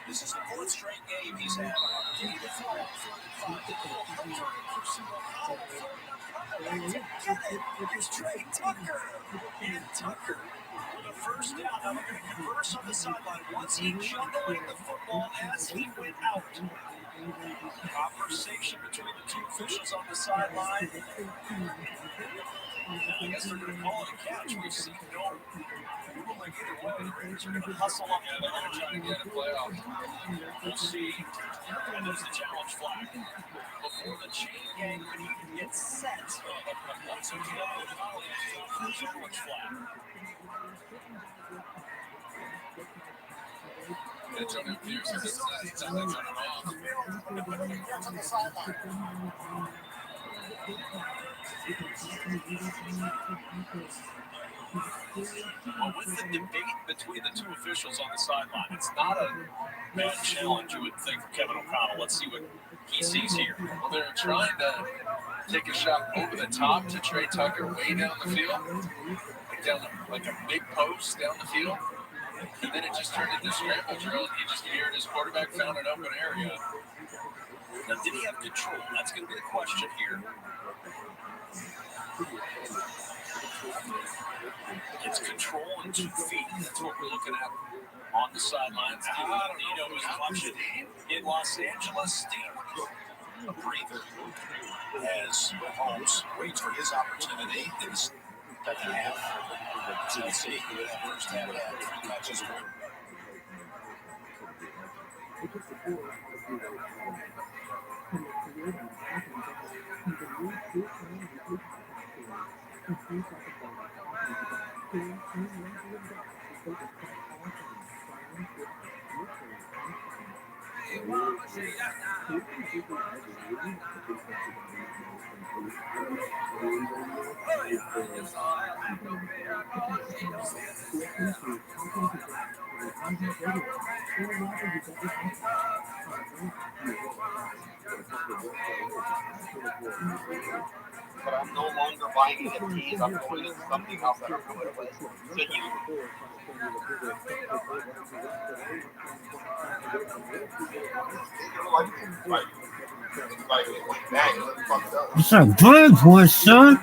This is the 4th straight game he's had. Here's Trey Tucker. And Tucker with a first down. Now they're going to converse on the sideline. Was he juggling the football as he went out? Conversation between the two officials on the sideline. I guess they're going to call it a catch. We've seen no ruling either way. The Raiders are going to hustle up the middle and try to get a playoff. We'll see. And there's the challenge flag. Before the chain gang could even get set. So challenge flag. Antonio Pierce is time to turn it off. On the sideline. Well, with the debate between the two officials on the sideline, it's not a bad challenge, you would think, for Kevin O'Connell. Let's see what he sees here. Well, they're trying to take a shot over the top to Trey Tucker way down the field, like a big post down the field. And then it just turned into a scramble drill. He just veered his quarterback, found an open area. Now, did he have control? That's going to be the question here. It's control in 2 feet. That's what we're looking at on the sidelines. Nino was watching in Los Angeles. A breather as Holmes waits for his opportunity in the second half. So let's see who that first half had 3 catches for. But I'm no longer buying NFTs. I'm going into something else that I'm good with. So you. It's a good one, son.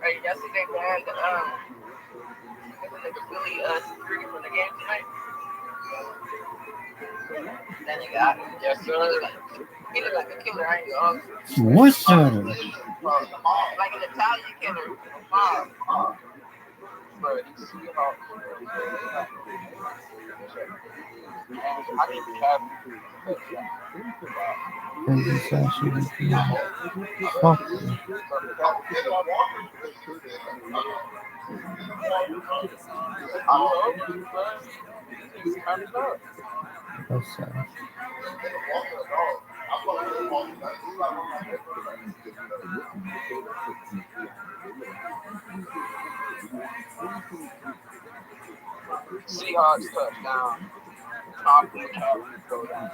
Right, yesterday banned Philly security from the game tonight. That nigga out. Yes, sir. He look like a killer, ain't he? What's that? Like an Italian killer. But he's about. I need to have. This is actually fuck. What's that? Seahawks touchdown. Top of the Cowboys go down.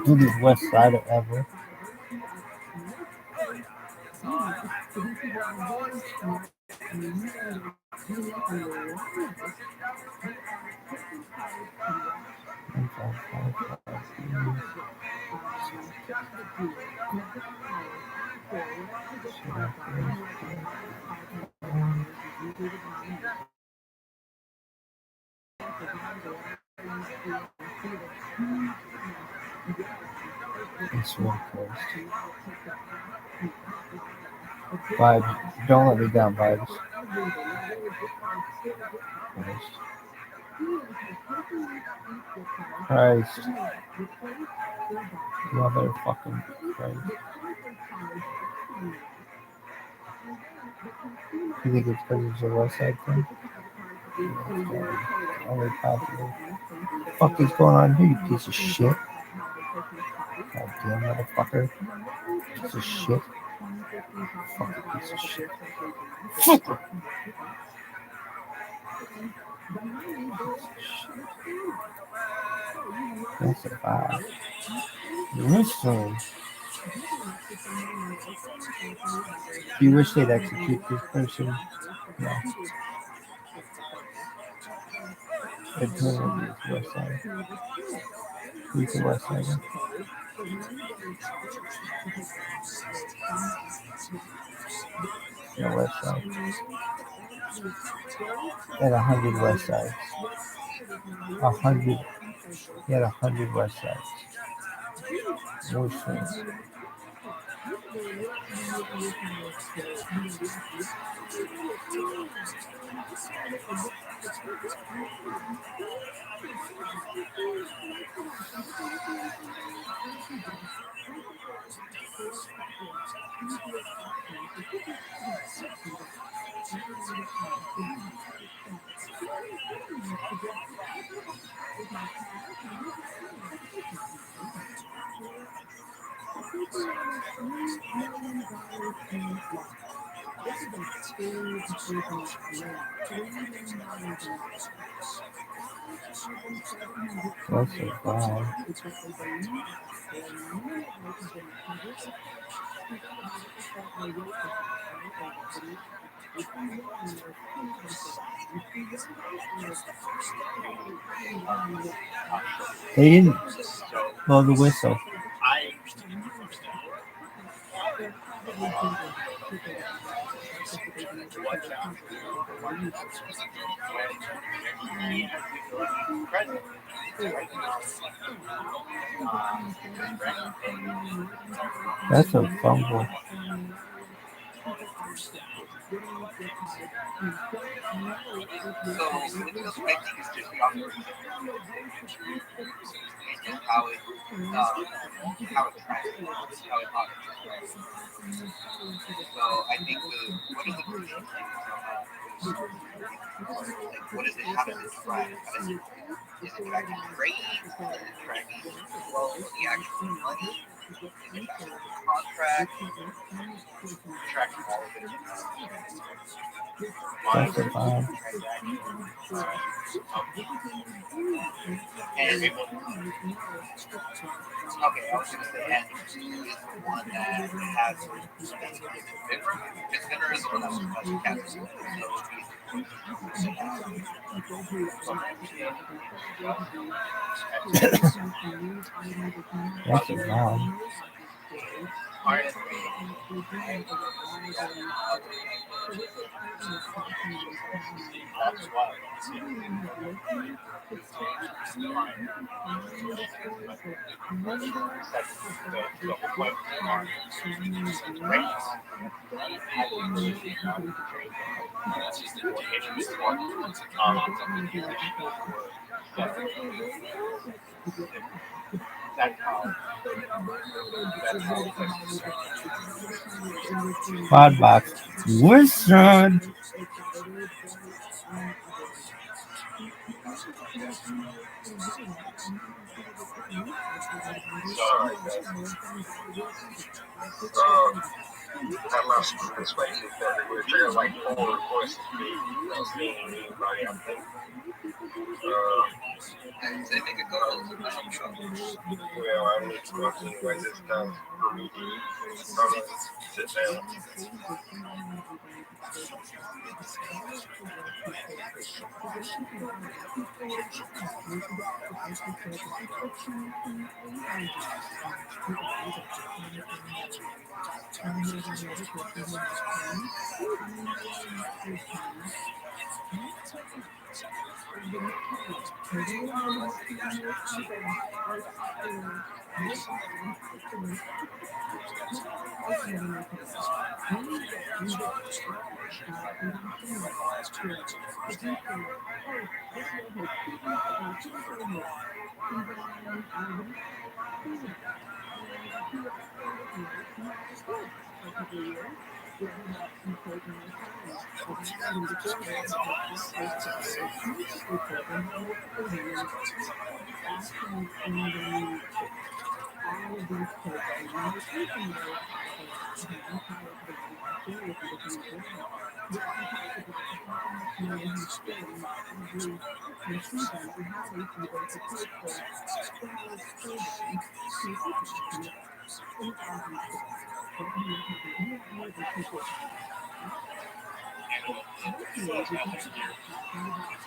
Biggest West Side ever. It's really close. Vibes. Don't let me down, Vibes. Christ. Motherfucking Christ. You think it's because it's a West Side thing? Yeah, only possible. What the fuck is going on here, you piece of shit? God Damn motherfucker. Piece of shit. Fucking piece of shit. That's a vibe. Listen. Do you wish they'd execute this person? No. It's going to be West Side. Who's the West Side? The West Side. At 100 West Sides. 100. He had 100 West Sides. No shit. That's so bad. They didn't blow the whistle. That's a fumble. So with this, I think it's just the operation and how it translates, how it operates. So I think what is the crucial thing like what is it? How does it track? Is it tracking grade? Is it tracking the actual money? Is it tracking the contract? Tracking all of it. That's a vibe. And okay, I was going to say, and is the one that has Fitter is the one that has captions. That's a vibe. Quad box. Wizard. I'm not perspective that we're trying to like pull requests to be seeing anybody out there. I think it goes. Well, I need to talk to anyway this time. Sit down.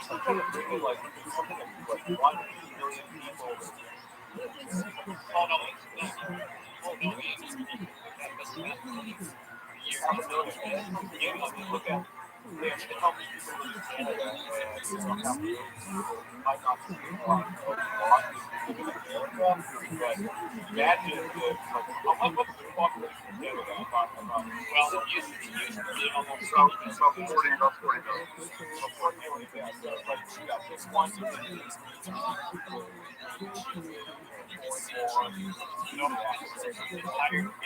Something really like 1 million people. Oh no, You look at how many people in Canada and how many might not see a lot of losses in America, but imagine what's the population of Canada? well, it used to be almost about 40 million. About 40 million, yeah. So it's like you got just 1 million.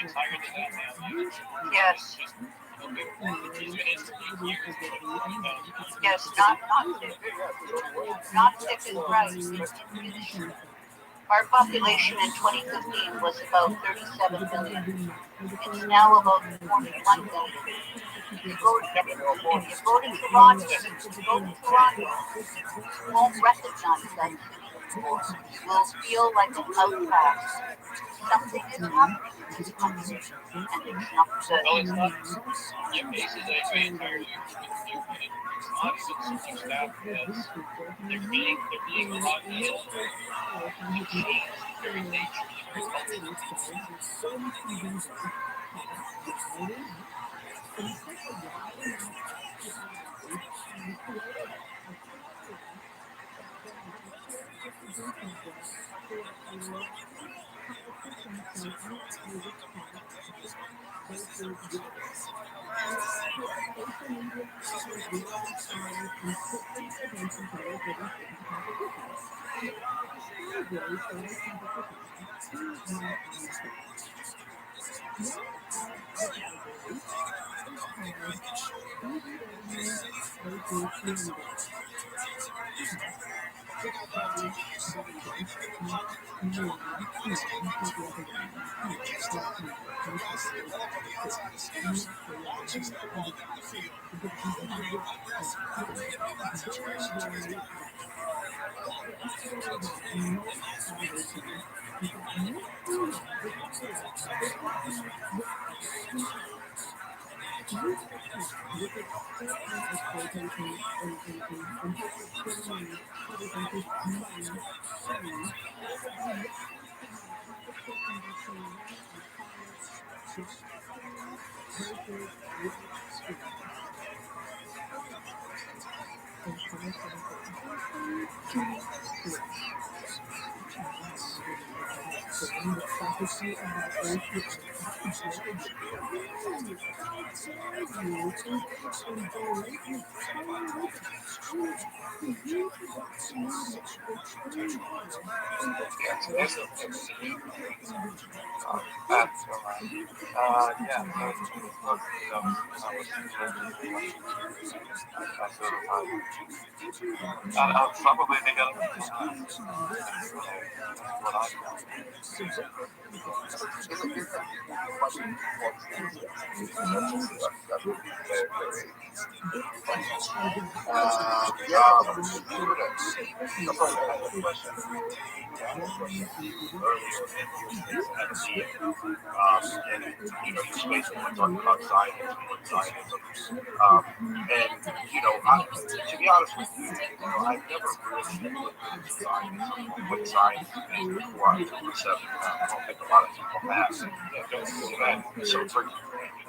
It's higher than that now. Yes. Yes, not thick and bright. It's really true. Our population in 2015 was about 37 million. It's now about 41 million. If you go to Toronto, you won't recognize that city anymore. You'll feel like an outcast. Something is happening in this country, and it's not good. Well, it's not. Your faces I agree entirely with you. It's not even so much that as they're being a lot easier to change the very nature of the culture. Probably they got what I your space when we're talking about Zionism and Zionism. And, to be honest with you, I've never really looked into Zionism or what Zionism is before October 7th. I don't think a lot of people have. So it's pretty strange.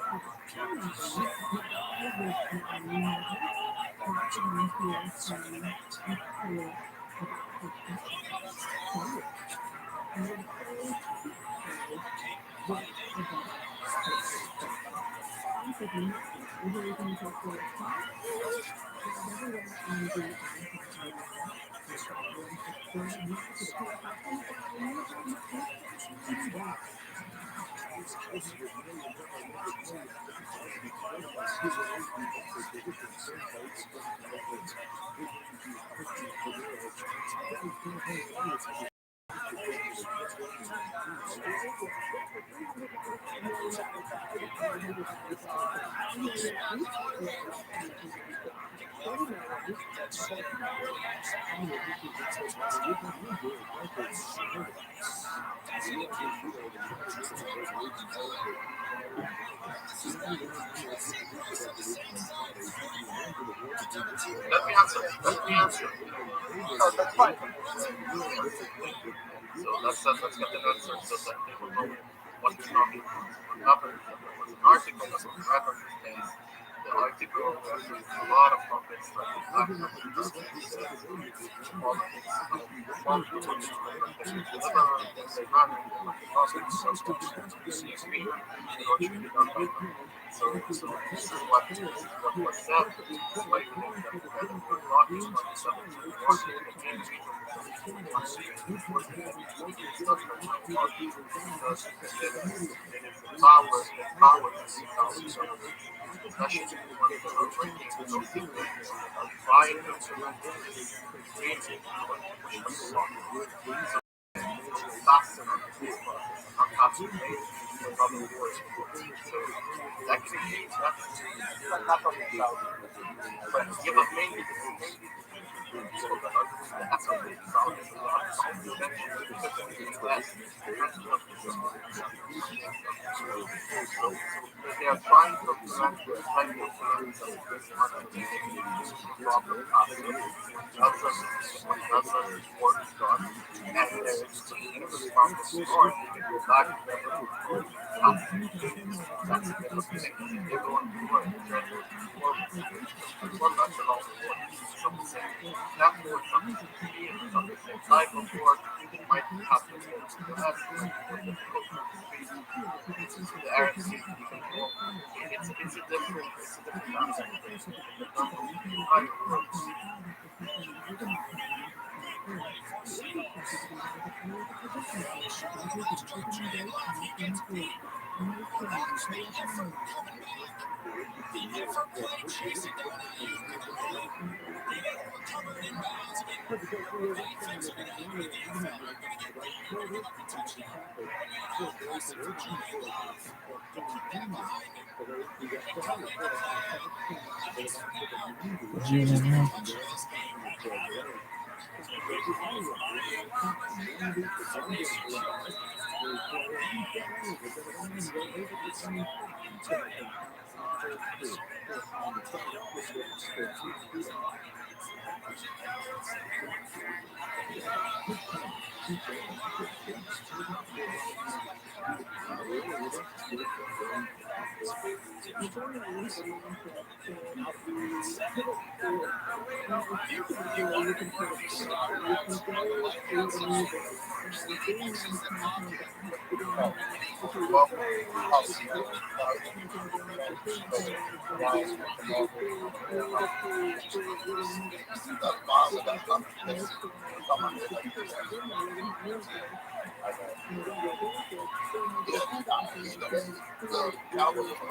Let me answer. Oh, that's fine. So let's get the answer so that they will know what is not what happened. There was an article that was referenced, and the article referenced a lot of topics like black politics, so this is what was said, explaining that the law is 27 it is the power to see how it's especially when breaking those things are trying to creating faster not faster with other words. So that can be not talking about but give up maybe people that are doing the absolute sound is a lot of so they are trying to prevent the cycle of this proper that's a work is done and there is a response to start you can go back to the that's a good thing. Everyone can work or that's a lot of work. From the same level, from the same type of work, it might have to go to the left the RFC, you can go. It's a different aspect.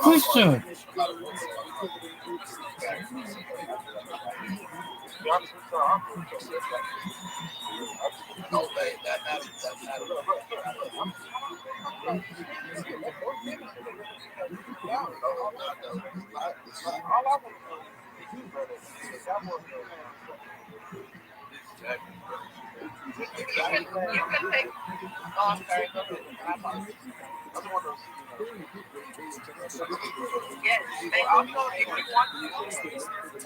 Question. You can take. Oh, I'm sorry. Go ahead. Yes, they also,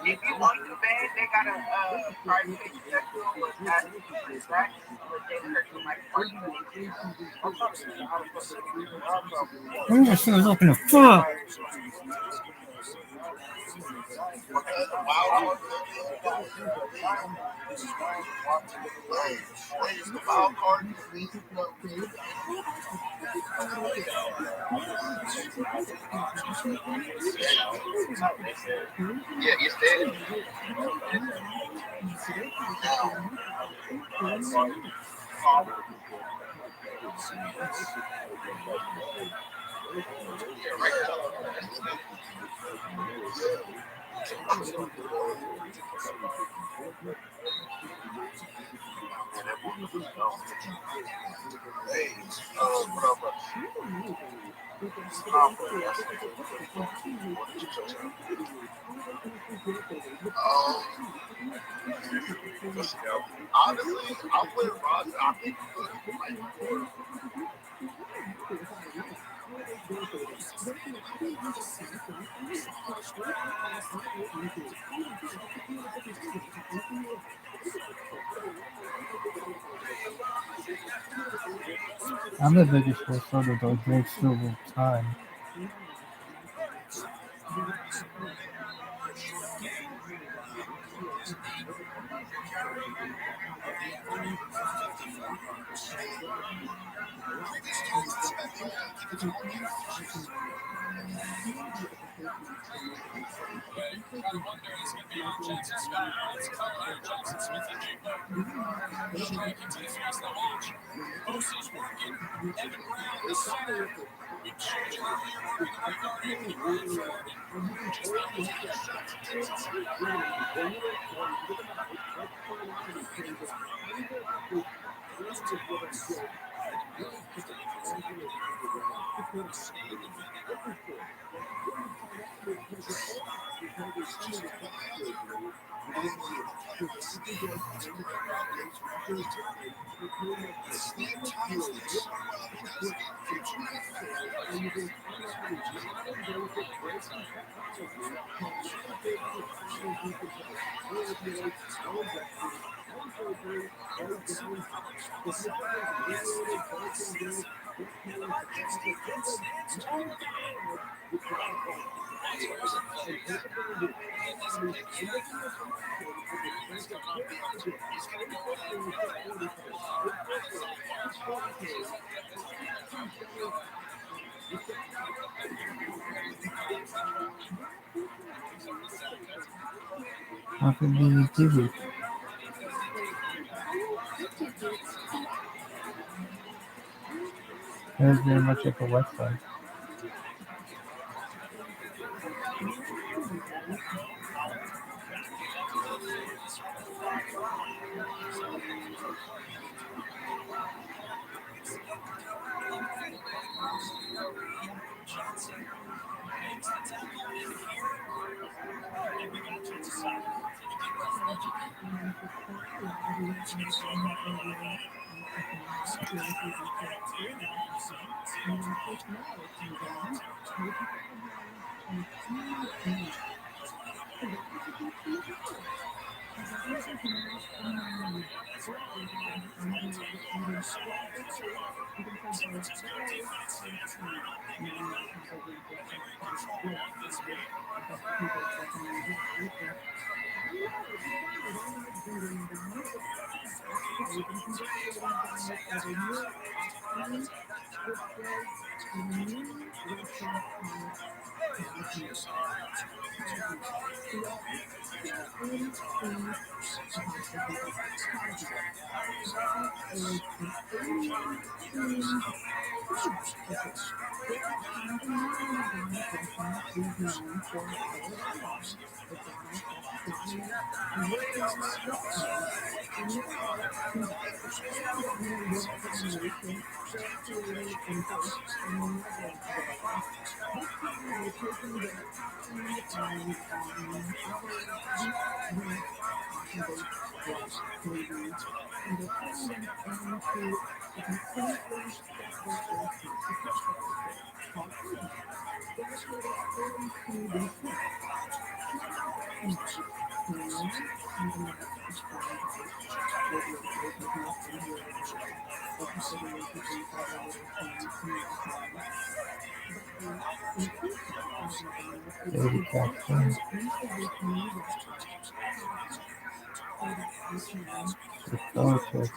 if you want to ban, they got a private sector with that but they hurt you like I'm just gonna open the fuck. Yeah, it's dead. Honestly, I'll play Ross. I think I'm the biggest sort of those makes through time. Jackson Scott, it's color Jackson Smith and Jigba. Straight into his face, the launch. Post is working. Evan Brown, the center. We showed you earlier where we're going to guard Anthony Bradford. Just about to take his shot to Texas. Happy Beanie TV. There's very much like a website. David Jackson. The Celtics.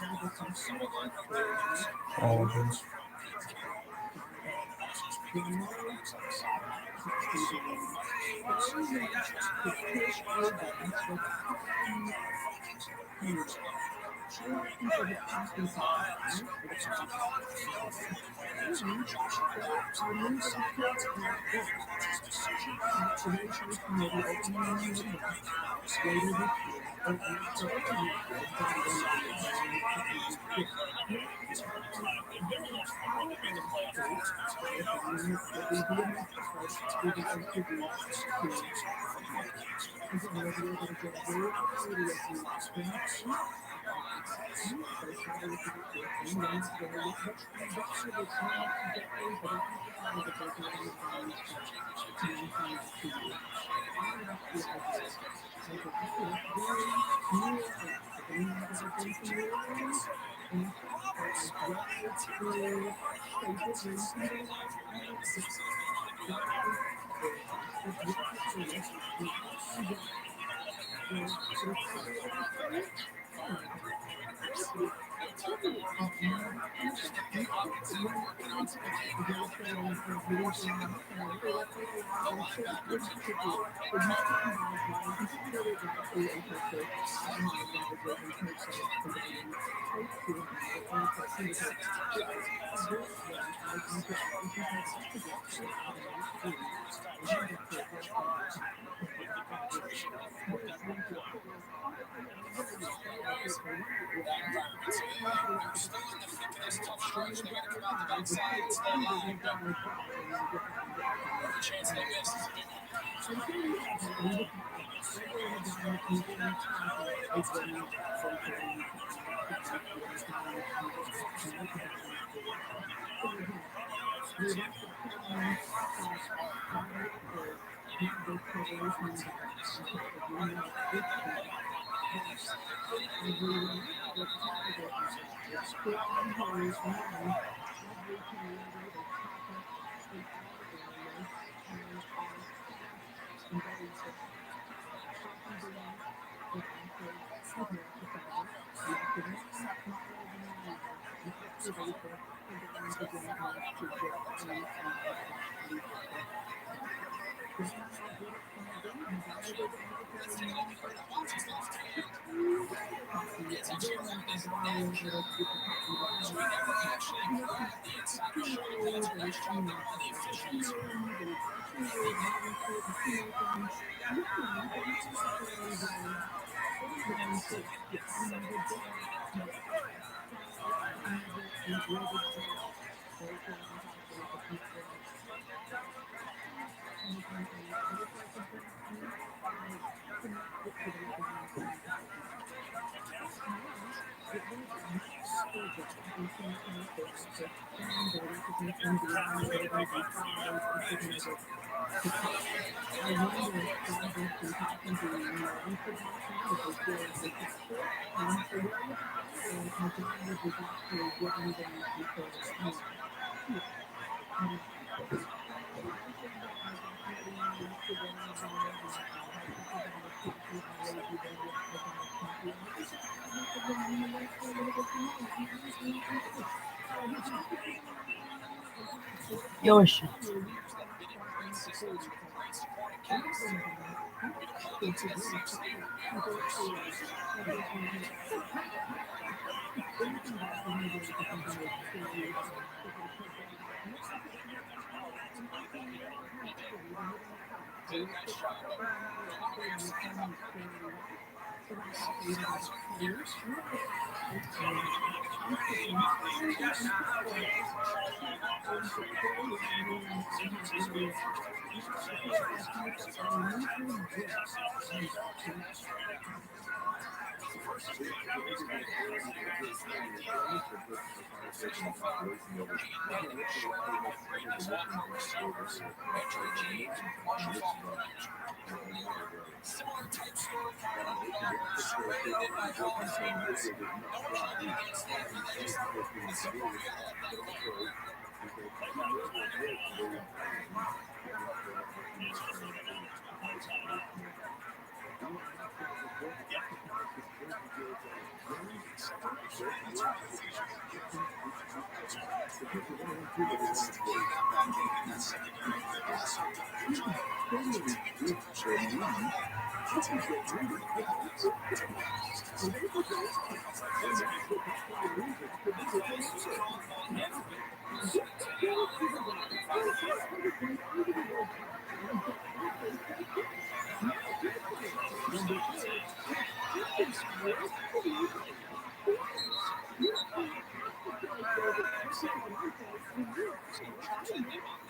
Yoshi.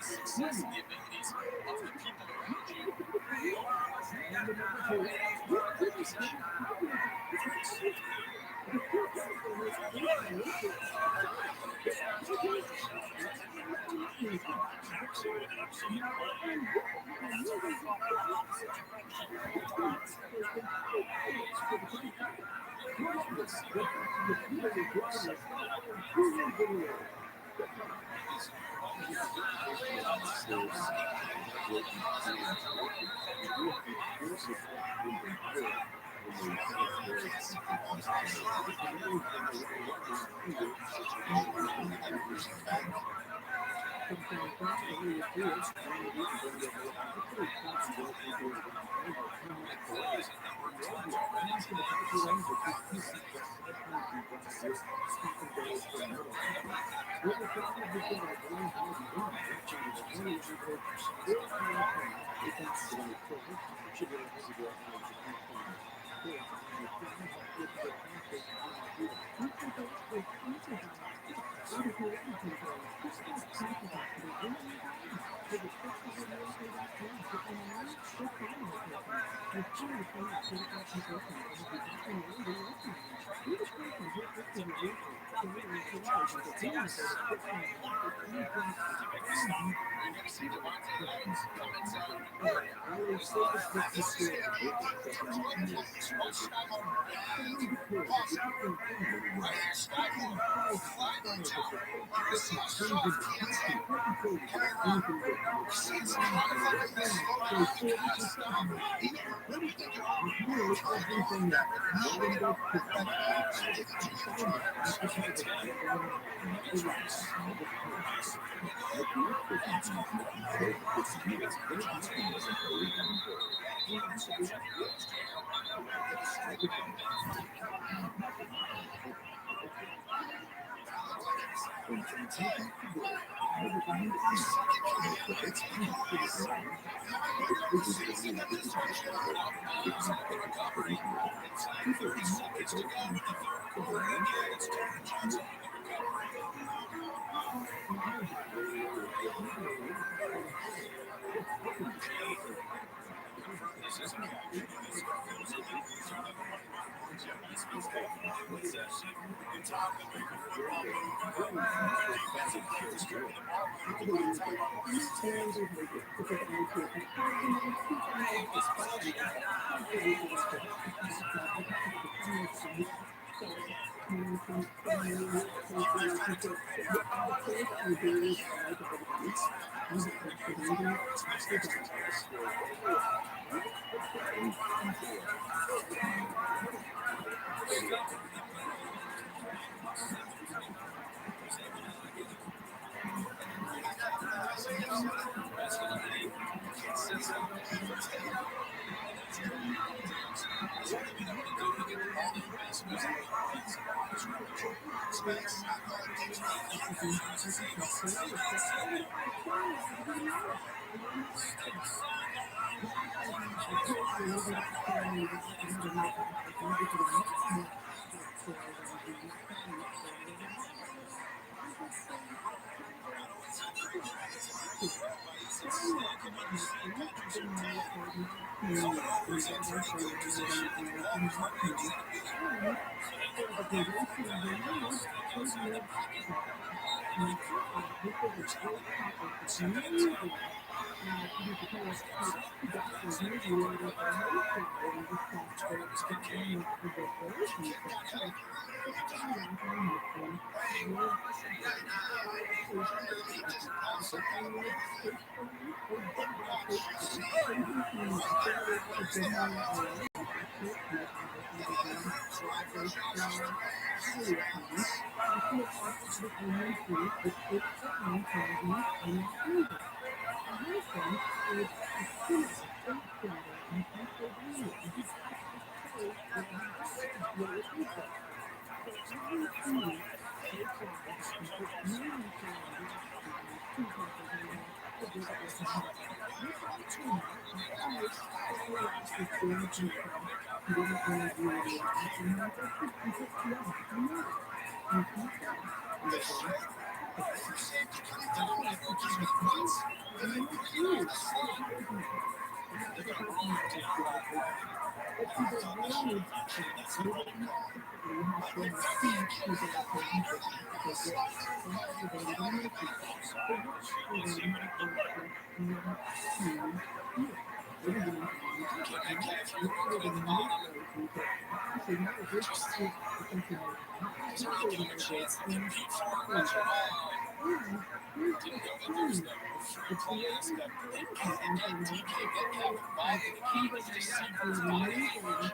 Success and the abilities of the people around you. Just really give him a chance to compete for it. Didn't know that there was the free play aspect. Then DK Metcalf involved in the game with December's body language.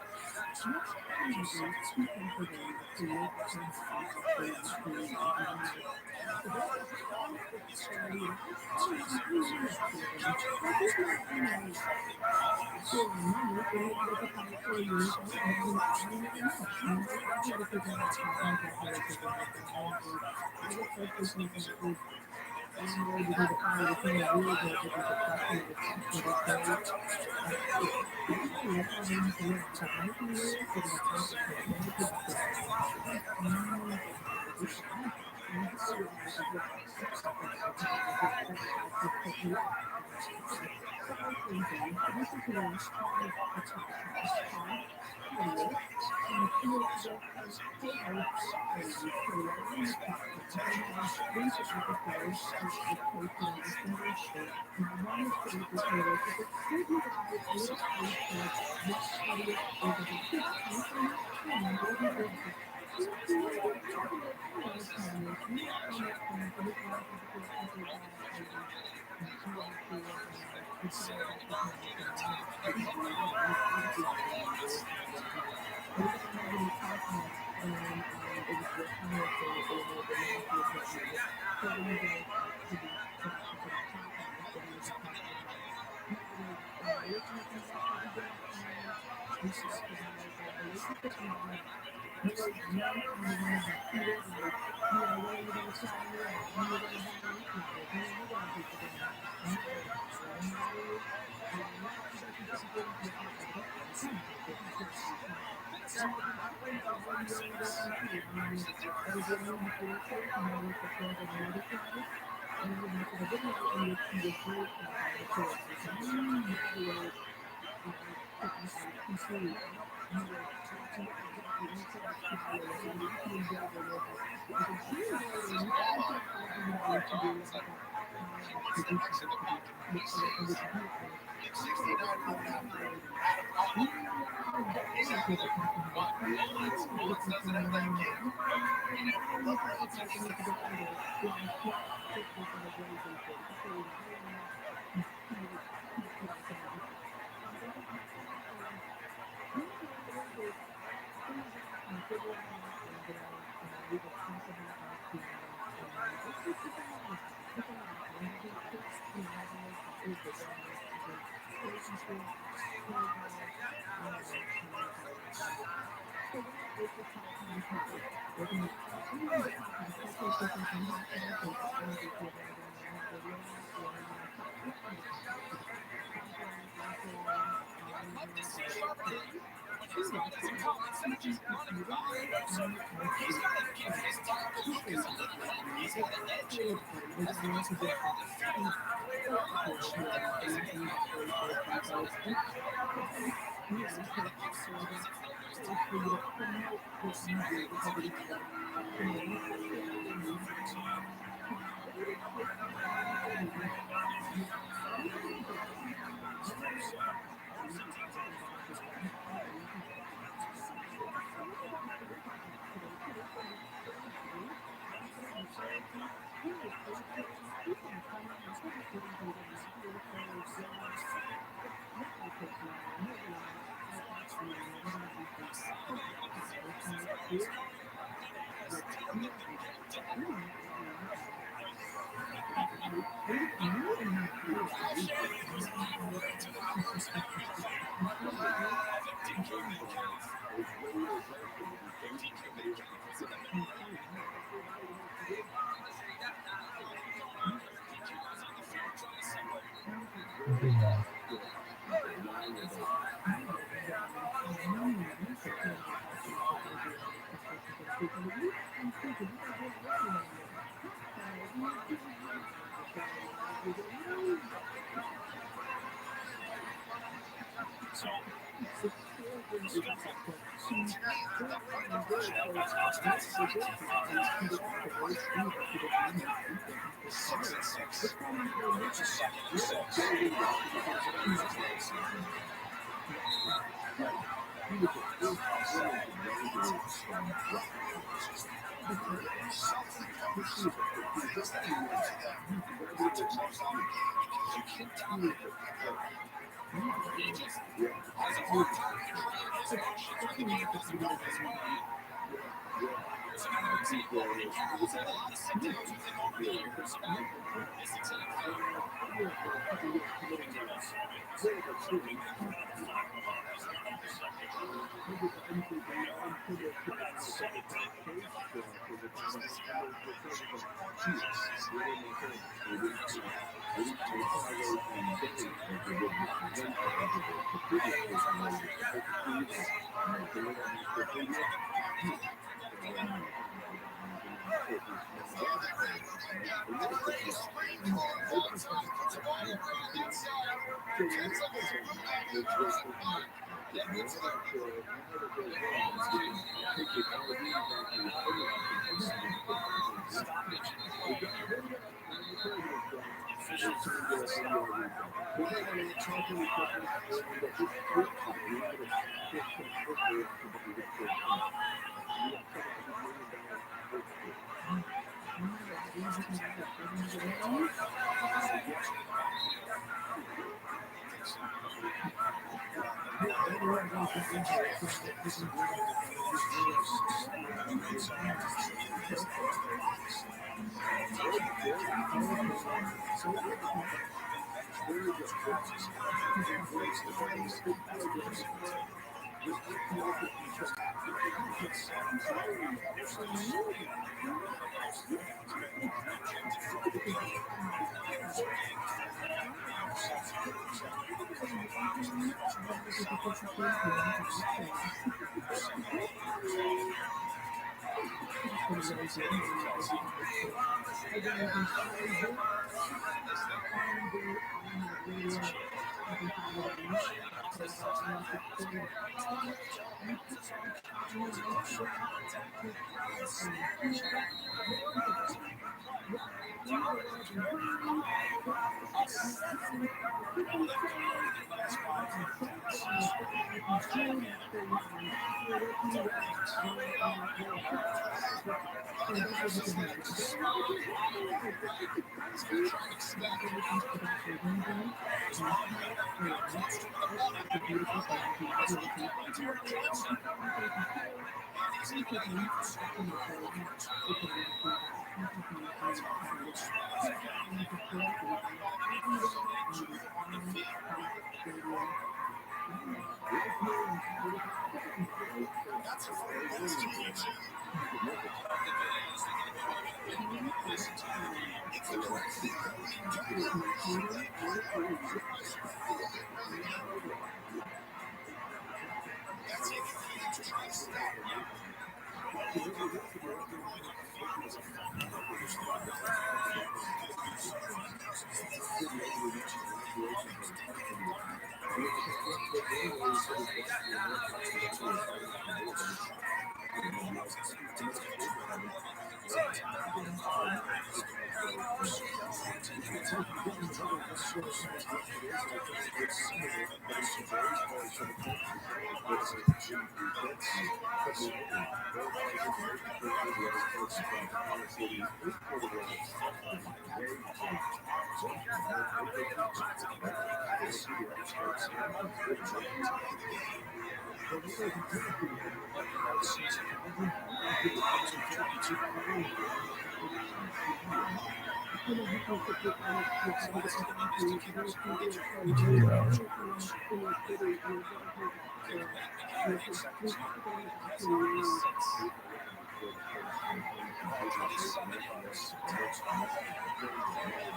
27 yards to touchdown.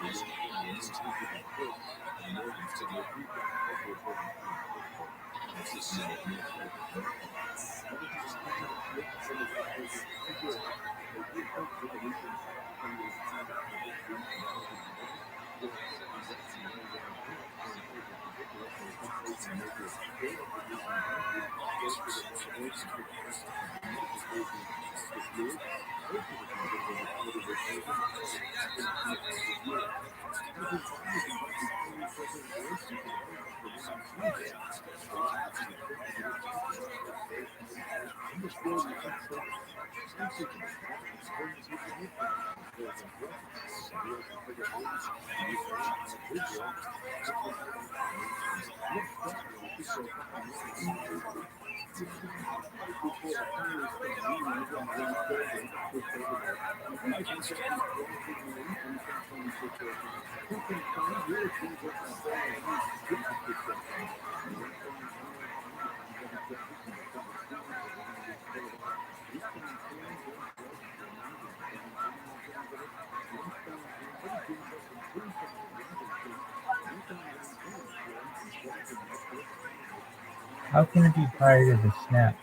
His easiest time to go. It's the same. How can it be prior to the snap?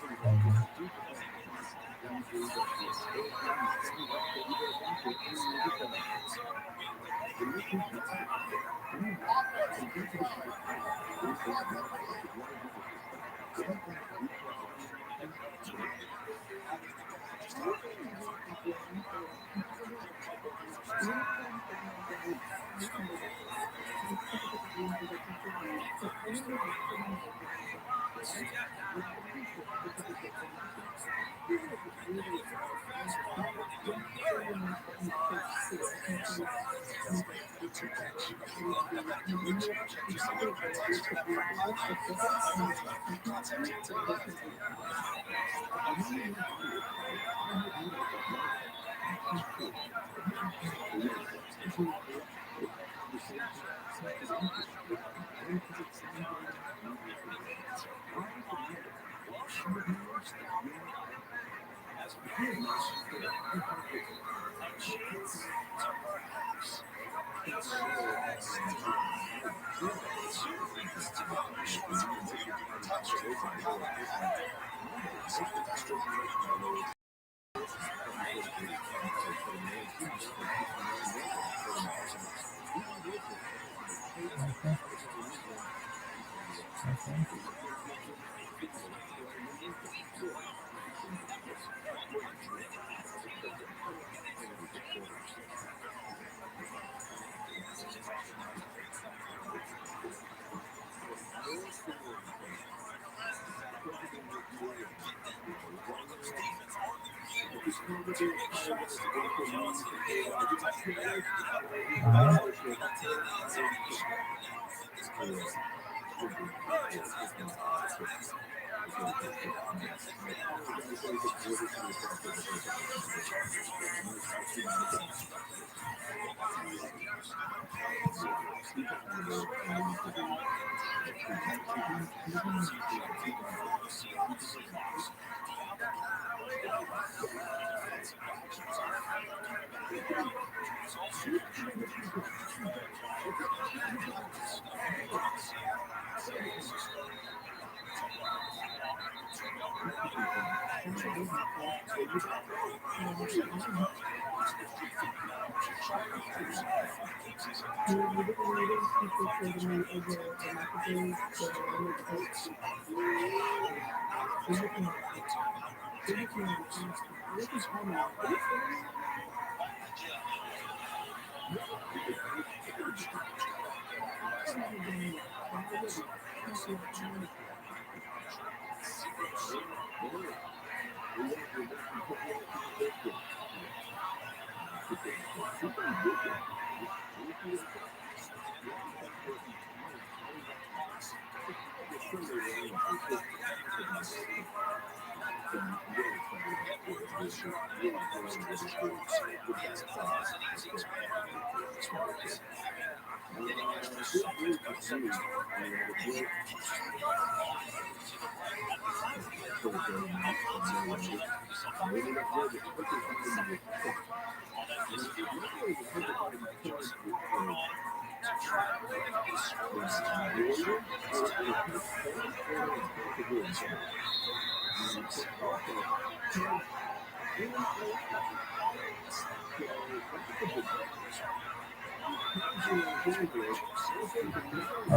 I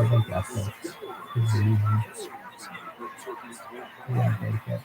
think that's it. It's easy. Yeah, take it.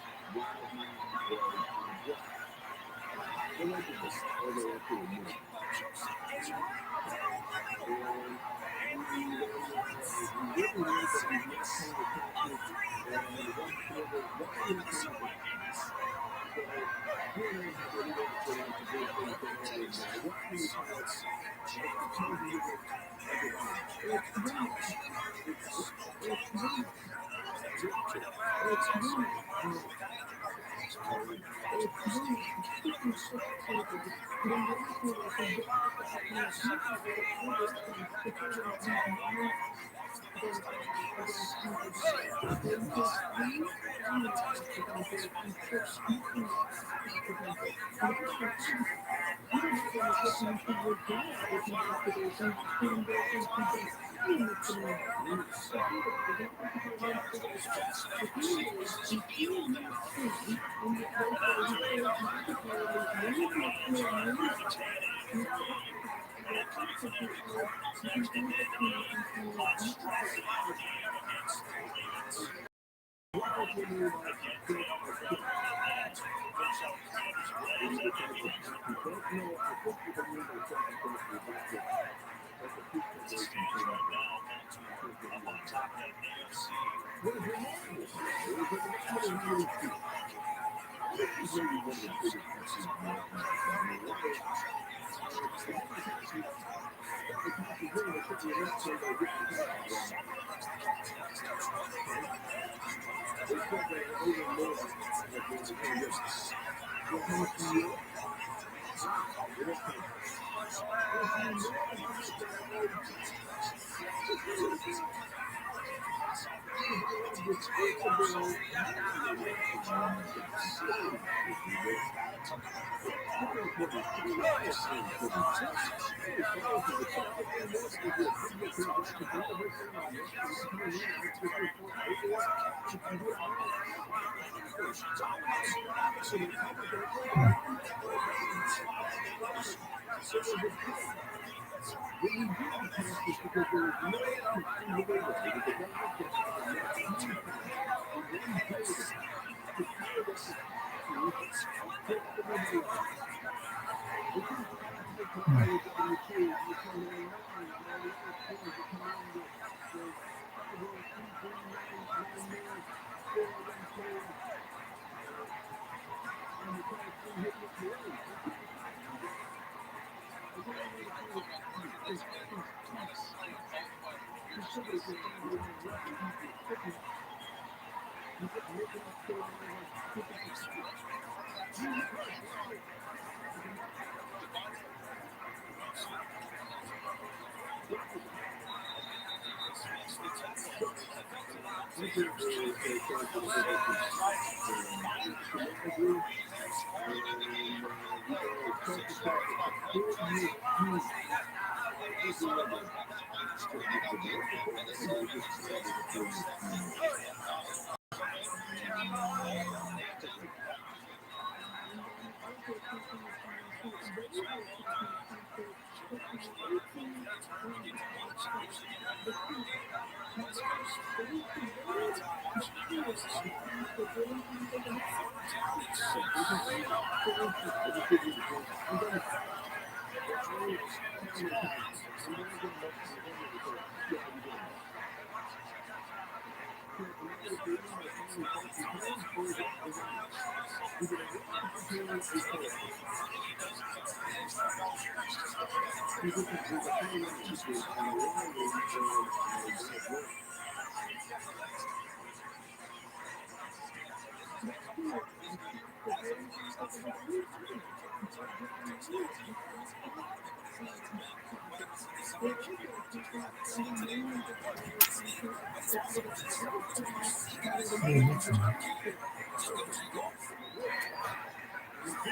It's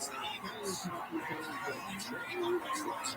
the Eagles. Trading up next to us.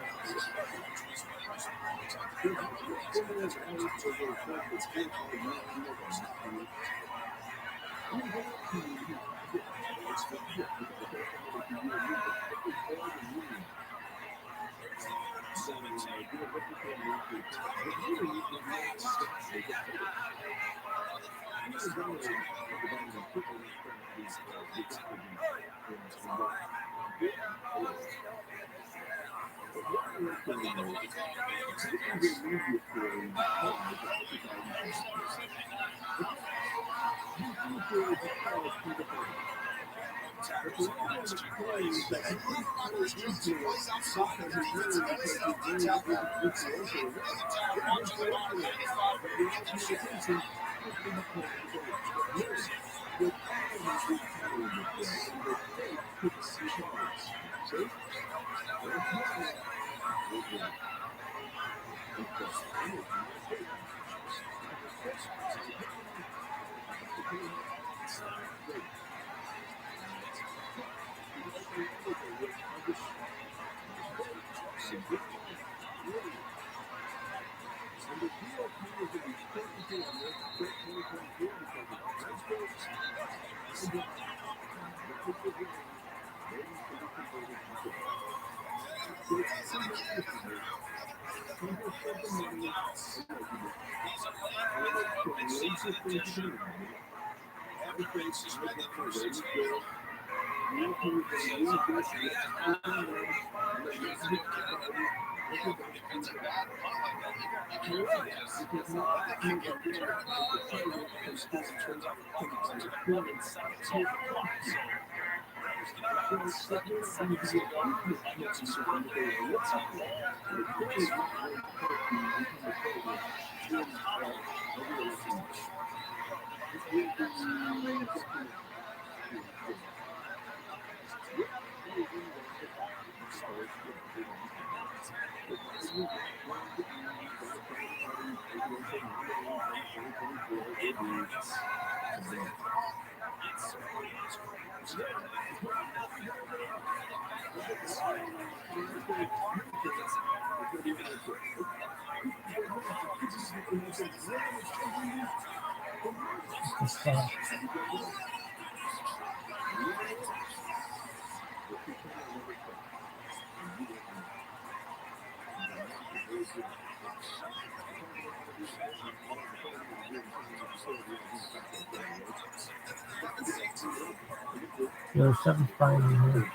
There's something funny in here.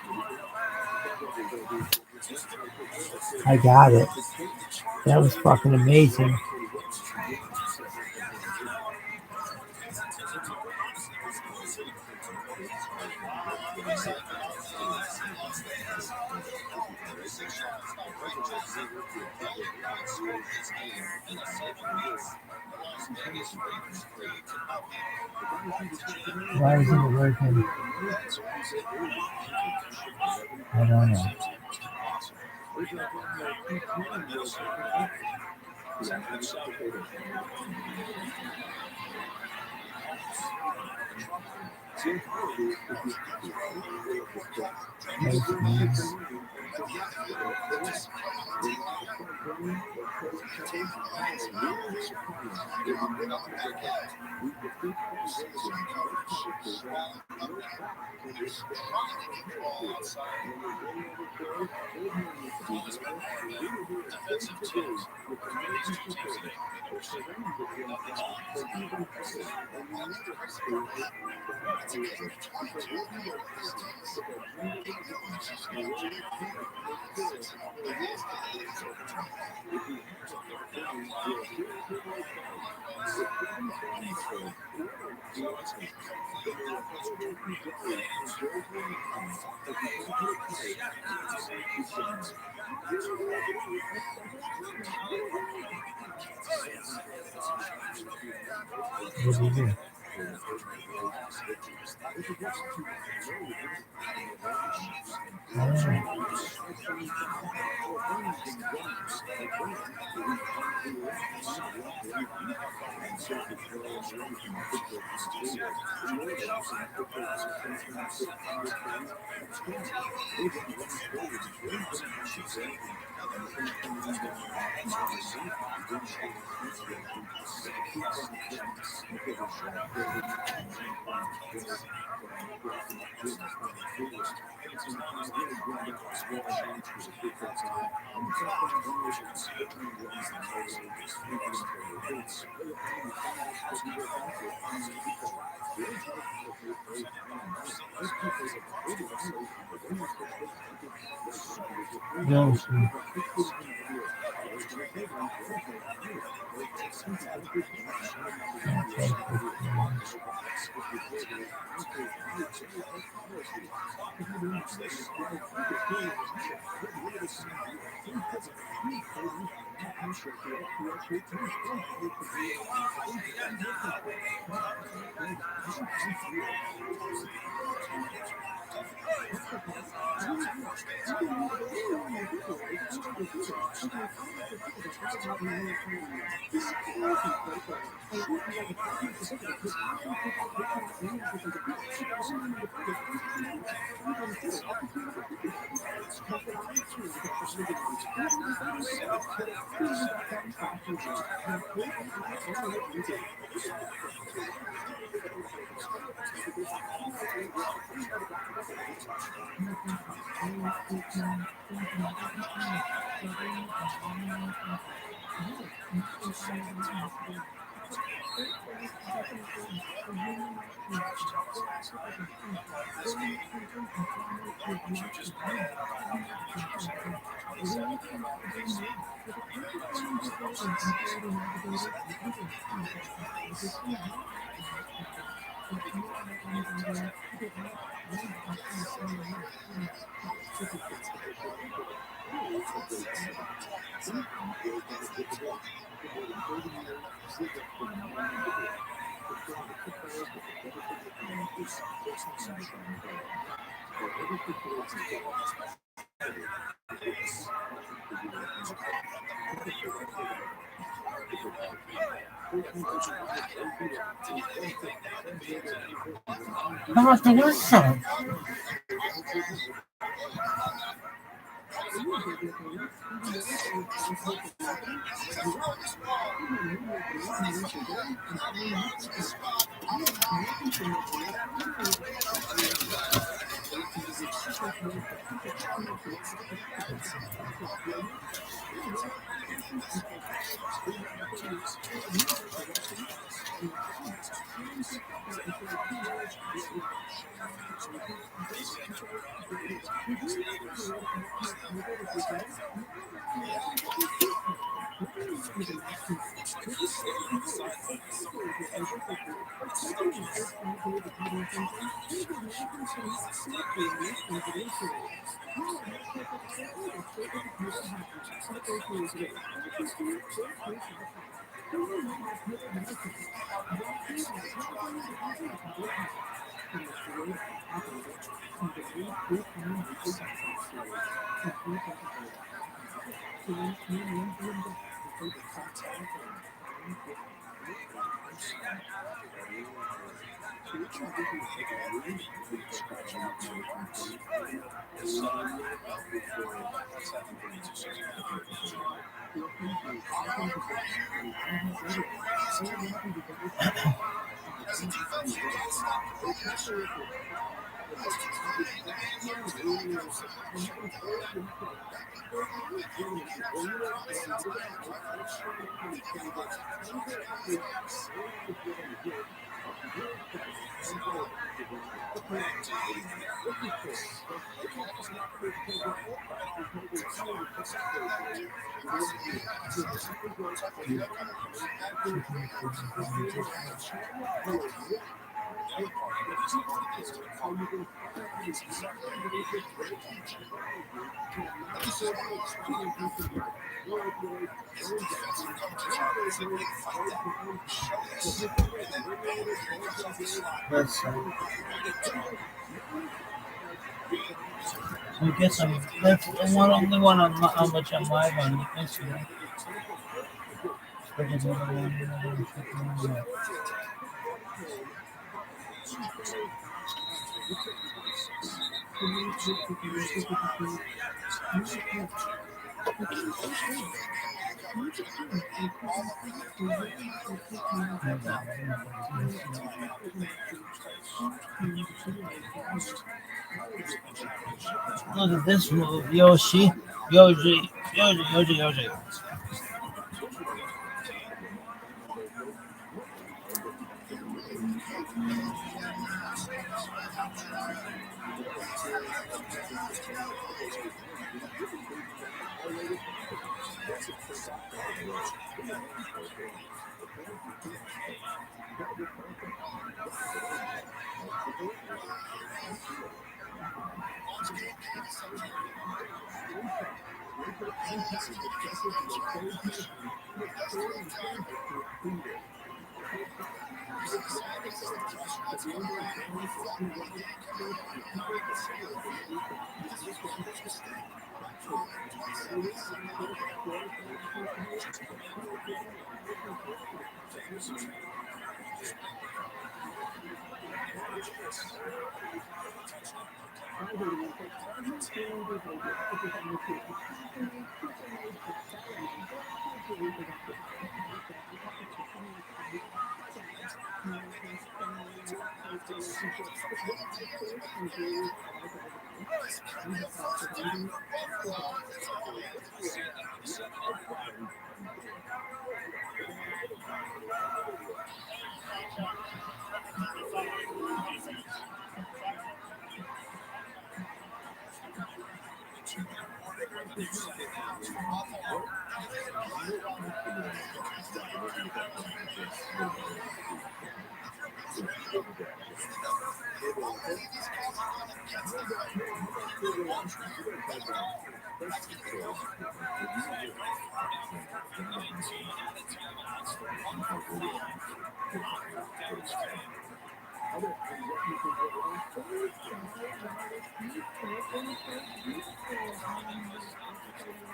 I got it. That was fucking amazing. Why isn't it working? I don't know. What do you do? Yoshi. How much do you say? Let's see. I guess that's the only one on which I'm live on Instagram. Look at this move, Yoshi. Yoshi.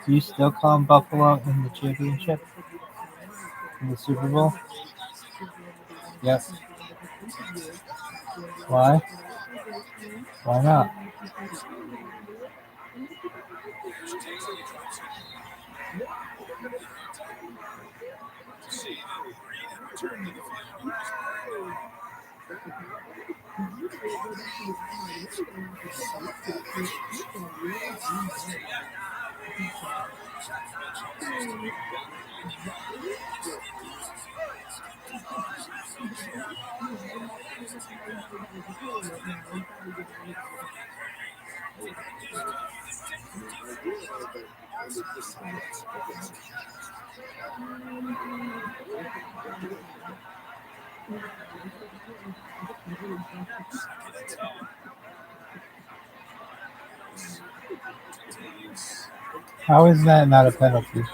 Do you still call him Buffalo in the championship? In the Super Bowl? Yes. Why? Why not? How is that not a penalty?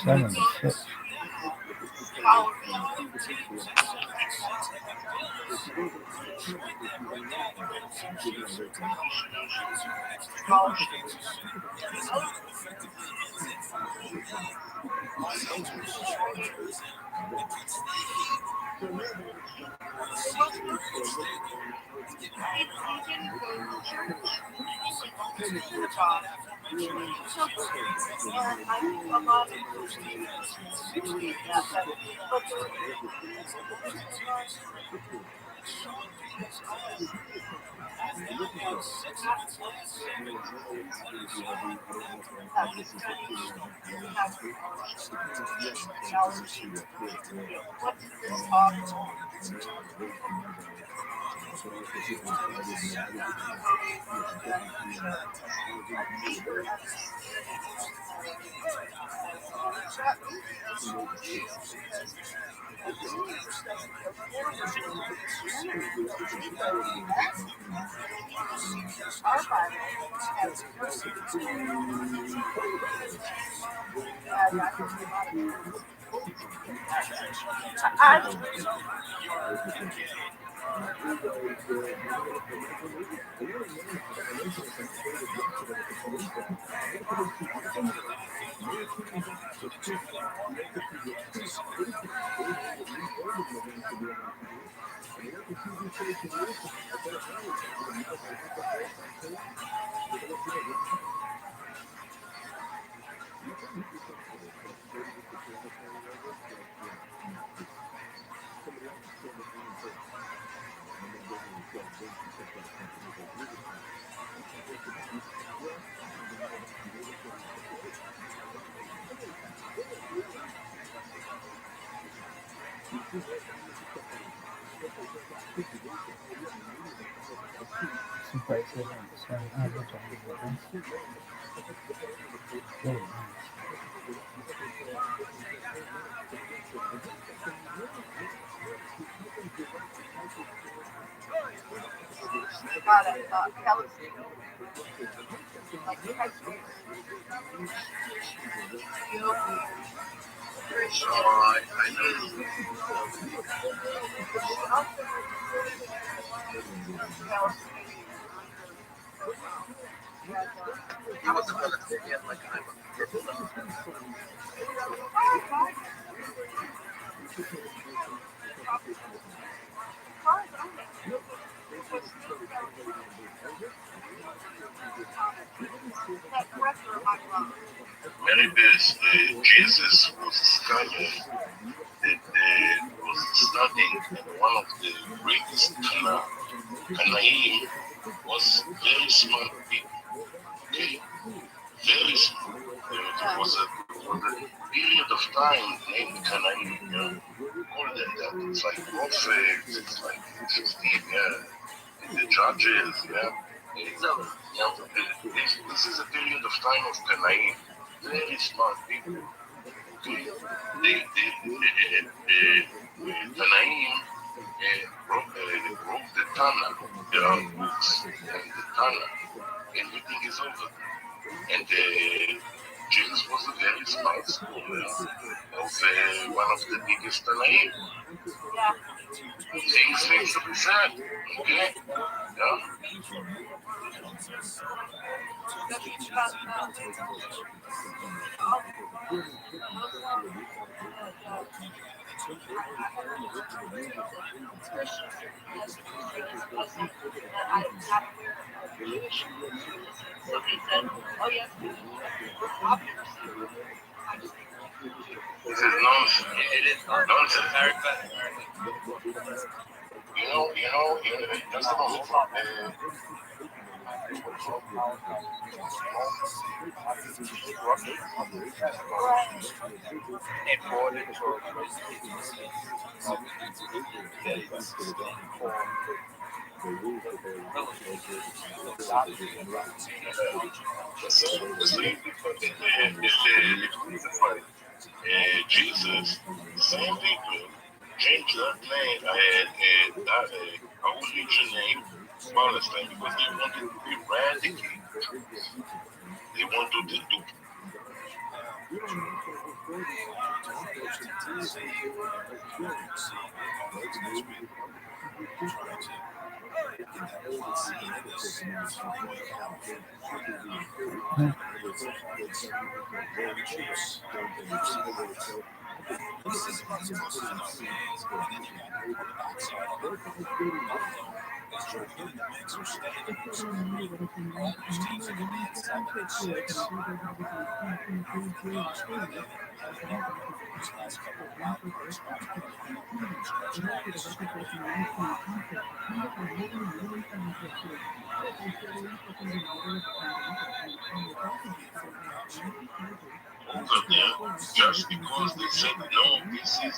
Seven, six. Many days Jesus was a scholar that was studying, and one of the greatest Tanaim was very smart people. Okay? Very smart. There was a period of time named Tanaim. Call them that. It's like prophets, it's like 16, the judges, this is a period of time of Tanaim. Very smart people. Okay? Tanaim wrote the Tana. There are books and the Tana. Everything is over. And Jesus was a very smart scholar of one of the biggest Tanaim. Things need to be said. Okay? Yeah? This is nonsense. It is nonsense. Just a moment. Jesus, same people, changed that name, that original name, Palestine, because they wanted to eradicate. They wanted to do. Over there, just because they said no, this is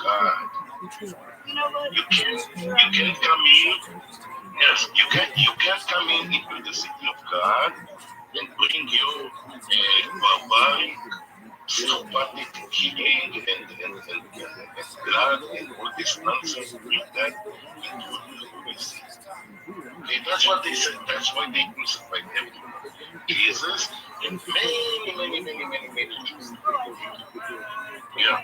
God. You can't come in. Yes, you can't come in into the city of God and bring your barbaric, psychopathic killing and blood and all this nonsense. Bring that into the city. Okay, that's what they said. That's why they crucified him. Jesus and many Jews. Yeah.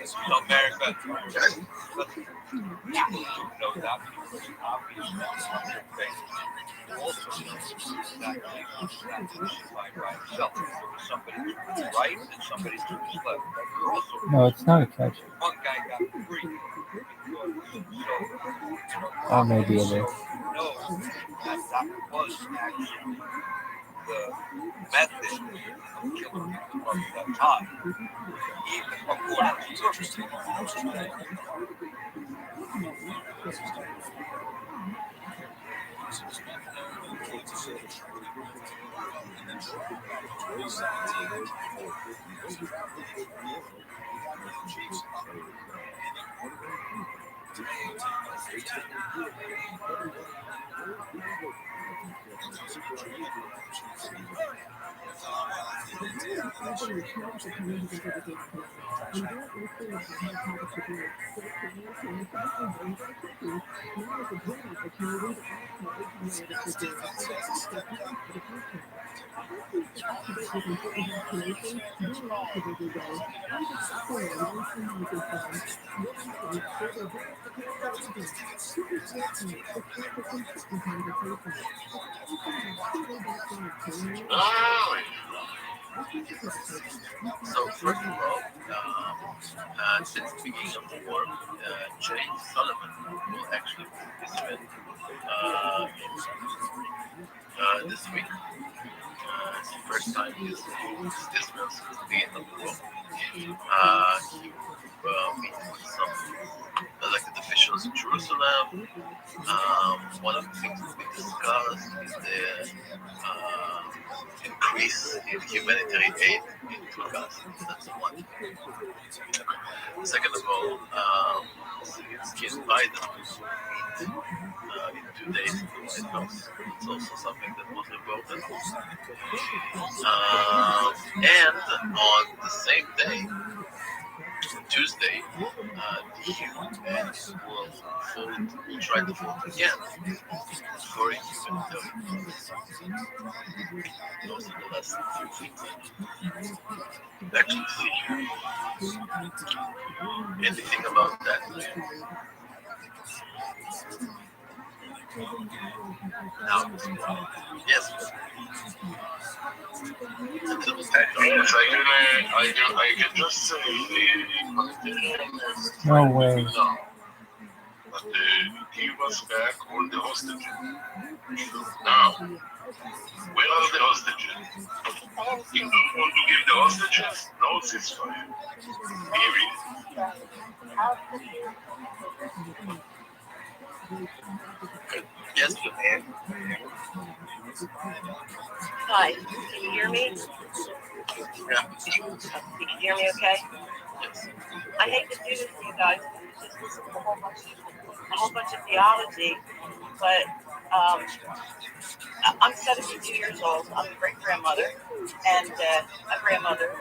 So America, no doubt, obvious also exactly by itself. Somebody to his right and somebody to his left. No, it's not a catch. One guy got free. Oh, maybe it is. No, that was actually the method of killing of the time. Even according to your So first of all, since the beginning of the war, Jay Sullivan will actually participate this week. It's the first time he's Israel since the beginning of the war. He will meet with some elected officials in Jerusalem. One of the things to be discussed is the increase in humanitarian aid into Gaza. That's one. Second of all, Zelensky and Biden will meet in 2 days in the White House. It's also something that was important. And on the same day, Tuesday, the EU will try to vote again for a humanitarian policy. Those are the last few things I actually see here. Anything about that? Now, yes. I can just say No way. but give us back all the hostages. Now, where are the hostages? If you don't want to give the hostages, no ceasefire. Period. Yes, man. Hi, can you hear me? Yeah. You can hear me okay? Yes. I hate to do this to you guys. Just listen to a whole bunch of theology, but I'm 72 years old. I'm a great grandmother and a grandmother,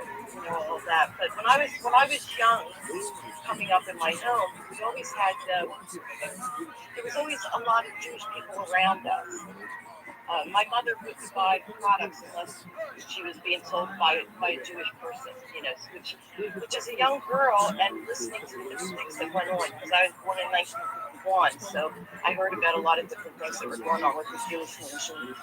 all of that. But when I was young, coming up in my home, we always had there was always a lot of Jewish people around us. My mother wouldn't buy products unless she was being sold by a Jewish person, which as a young girl and listening to the things that went on, because I was born in 1951, so I heard about a lot of different things that were going on with the Jewish nation.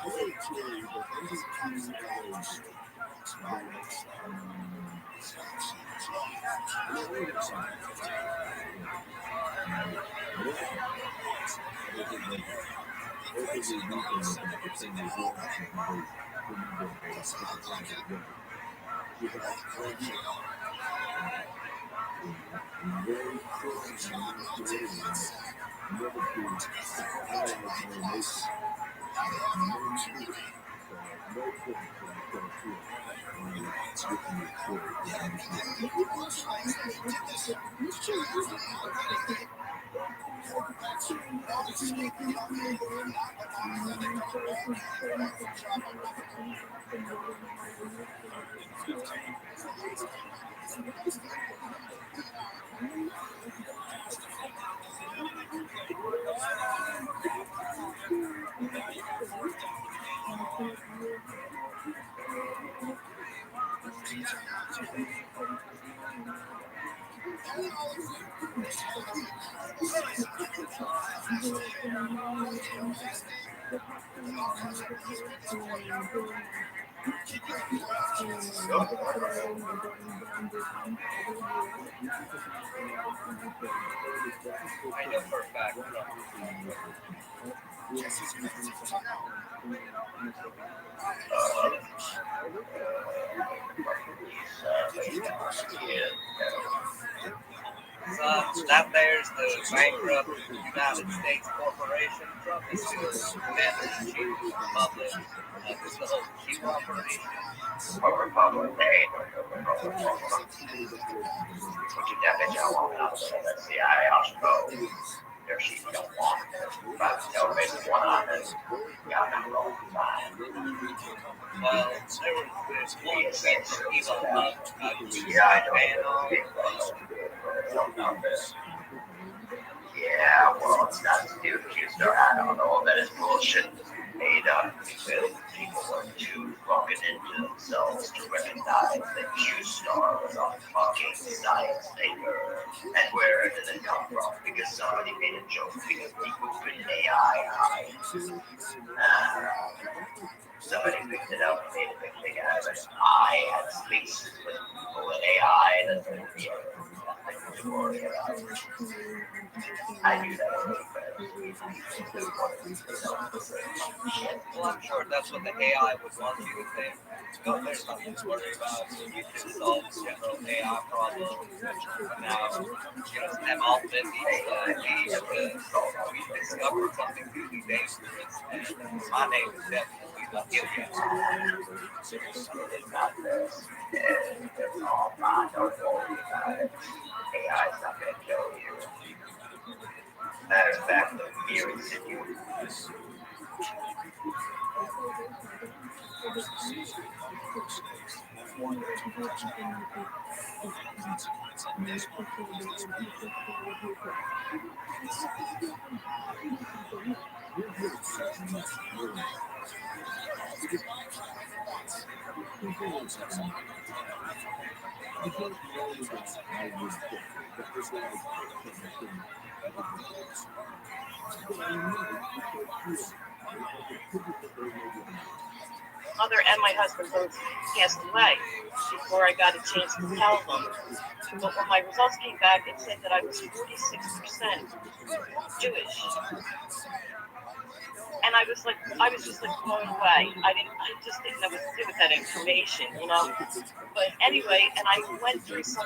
I know for a fact. That there's the bankrupt United States corporation. Trump is still commander in chief of the Republic. This is the whole Q operation. Put your damage out on the CIA, I should go. their sheep don't walk. But tell me one on this. Y'all got all the time. Well, there was this one thing for Elon Musk. I was just Yeah, I a fan of. Yeah, well, it's not stupid. I don't know that it's bullshit made up because people were too fucking into themselves to recognize that Q-Star was a fucking science maker. And where did it come from? Because somebody made a joke because people could AI hide. Somebody picked it up and made a big thing out of it. I had spaces with people in AI that's been nothing to worry about. I do that a little bit. Well, I'm sure that's what the AI would want you to think. No, there's nothing to worry about. We can solve general AI problems. Now, I'm all busy. We discovered something really dangerous, and my name is definitely not guilty. It's not this. It's all fine. Don't worry about it. AI's not going to kill you. Matter of fact, the fear is in you. Mother and my husband both passed away before I got a chance to tell them. But when my results came back, it said that I was 46% Jewish. And I was just blown away. I just didn't know what to do with that information, But anyway, and I went through some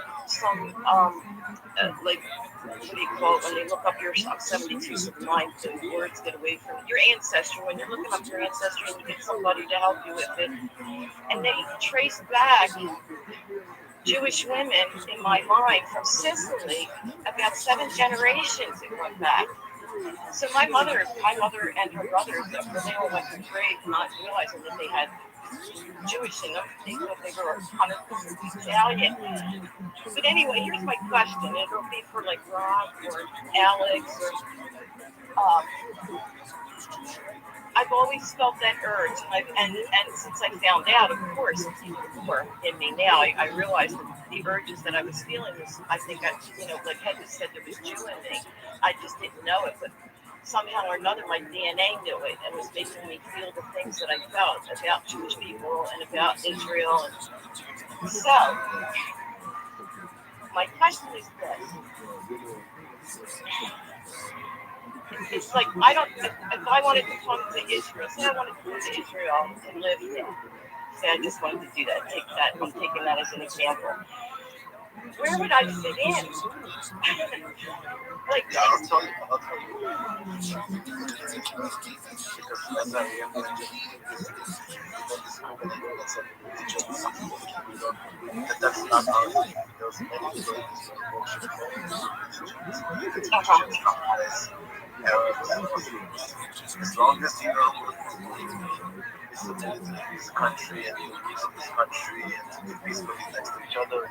like, what do you call it when they look up your 72 sometimes the words get away from your ancestry. When you're looking up your ancestry and you get somebody to help you with it, and they traced back Jewish women in my mind from Sicily, about 7 generations it went back. So my mother and her brothers, they all went to the grave not realizing that they had Jewish in them. They thought they were 100% Italian. But anyway, here's my question. It'll be for like Rob or Alex or I've always felt that urge, and since I found out, of course, it's even more in me now. I realized that the urges that I was feeling was, I think, like Hedda said, there was Jew in me. I just didn't know it, but somehow or another, my DNA knew it and was making me feel the things that I felt about Jewish people and about Israel. And so, my question is this. It's like, if I wanted to come to Israel, say I wanted to come to Israel and live there. Say I just wanted to do that, I'm taking that as an example. Where would I fit in? Like, I'll tell you. That's not how it goes. As long as you know this country and you live in this country and live peacefully next to each other.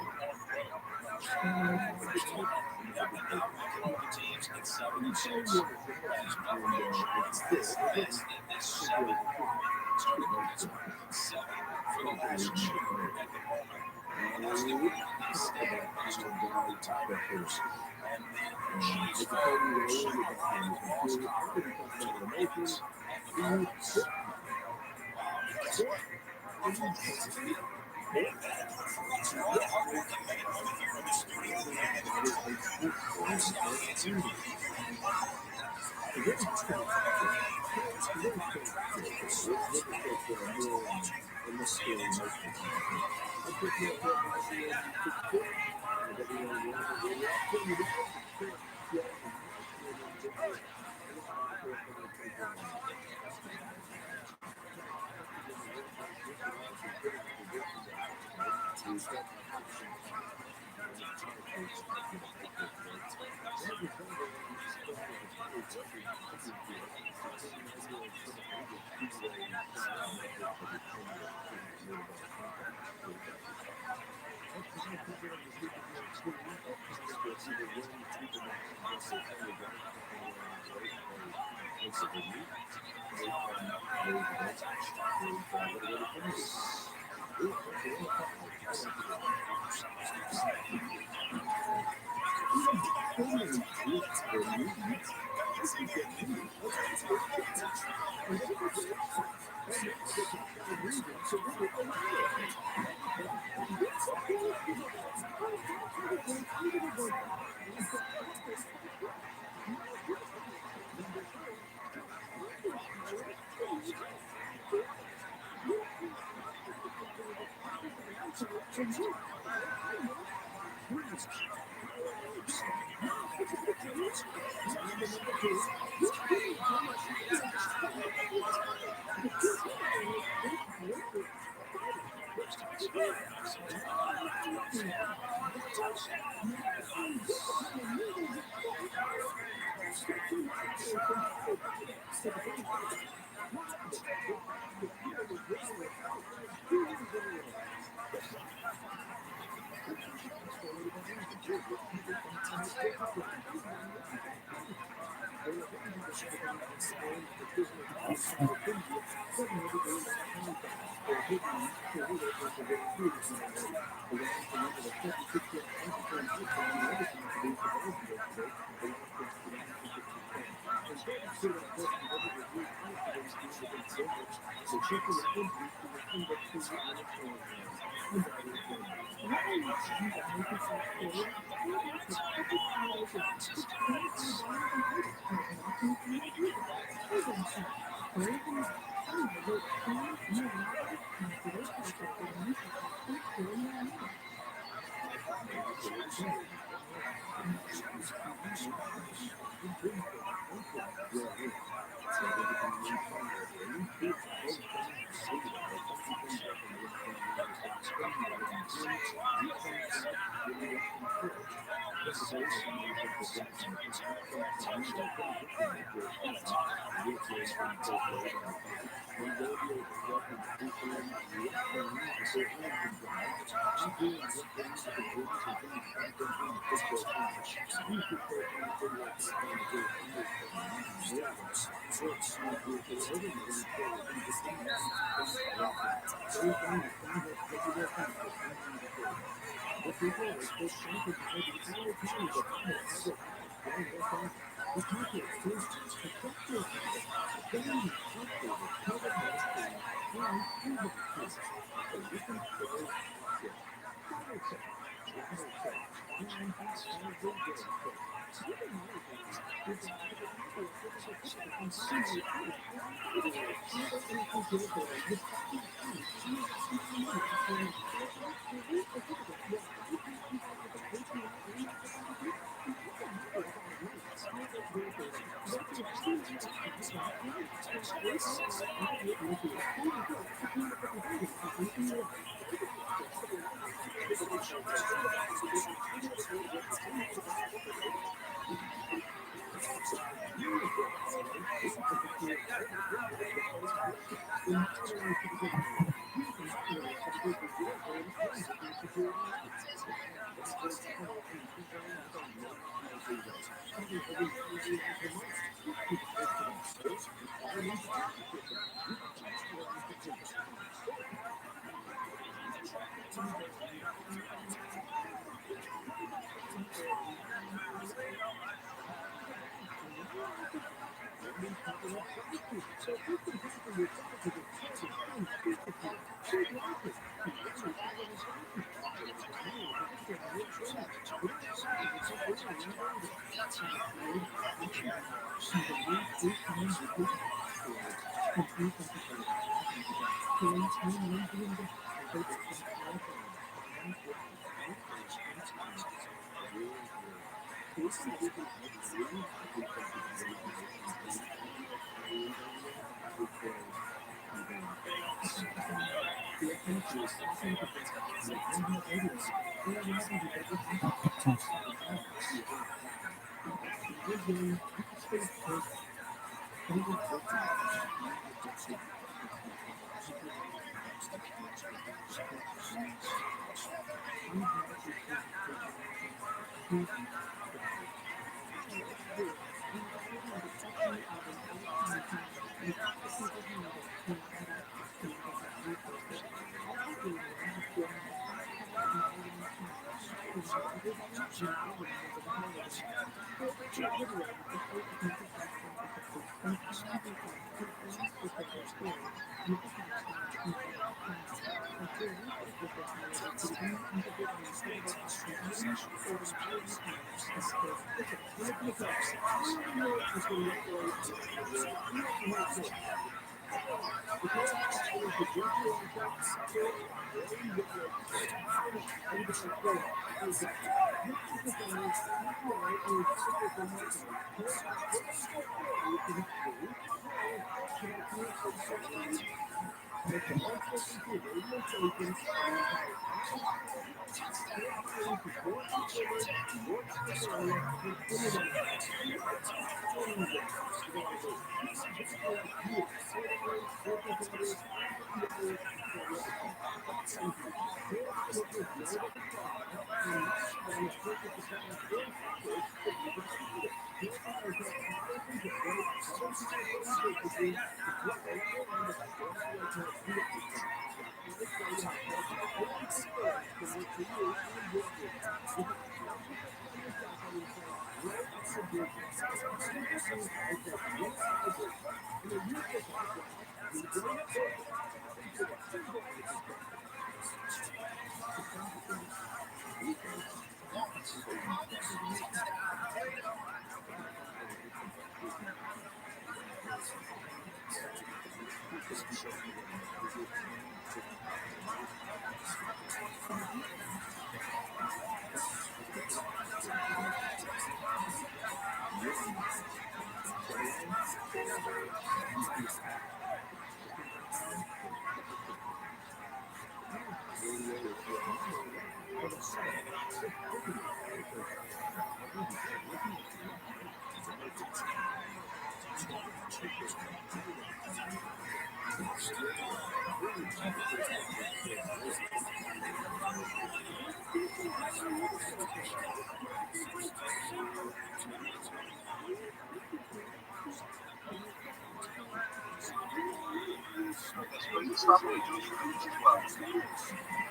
Stop really doing things as well.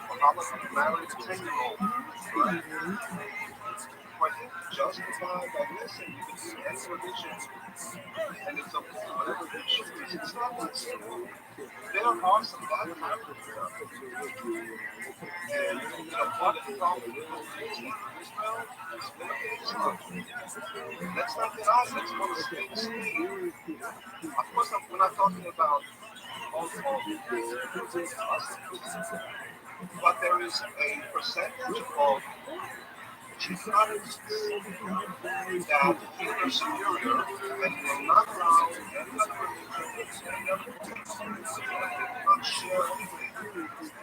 Well, how much you married a 10-year-old, right? But you justify that, listen, you can do any religion, and it's okay, whatever they choose. It's not that simple. There are some bad characters there. And, part of the problem with Israel is militant Islam. Let's not get out. Let's go to state to state. Of course, we're not talking about all but there is a percentage of jihadists that feel they're superior and will not allow any other religion, any other race, and they will not share anything in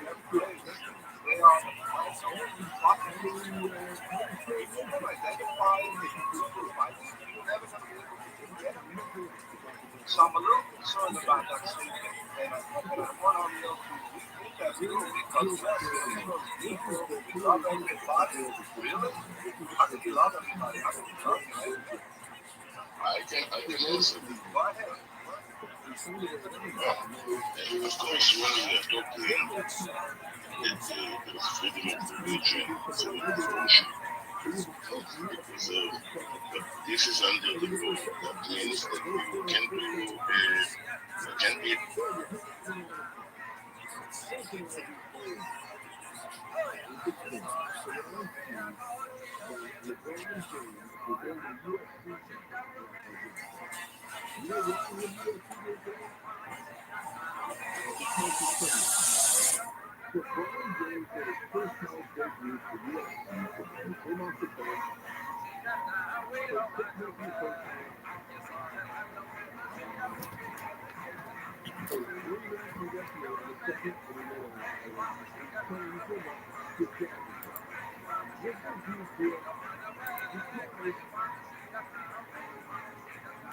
their place. They are fucking people identify with the fighting. You're never going to be able to get them. So I'm a little concerned about that statement. And I want our meal to rethink that too, because yes, we love everybody. Really? How can you love everybody? How can you love everybody? I can answer. Go ahead. Of course, when we are talking that there's freedom of religion, so worship is preserved. But this is under the law. That means that you can do, can be.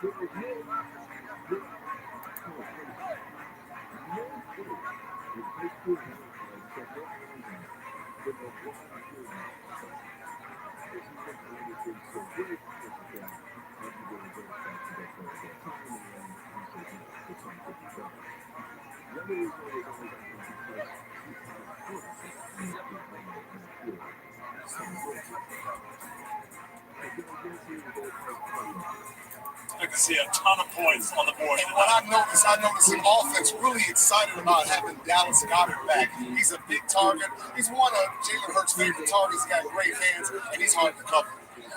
I can see a ton of points on the board. And what I noticed the offense really excited about having Dallas Goedert back. He's a big target. He's one of Jalen Hurts' favorite targets. He's got great hands, and he's hard to cover.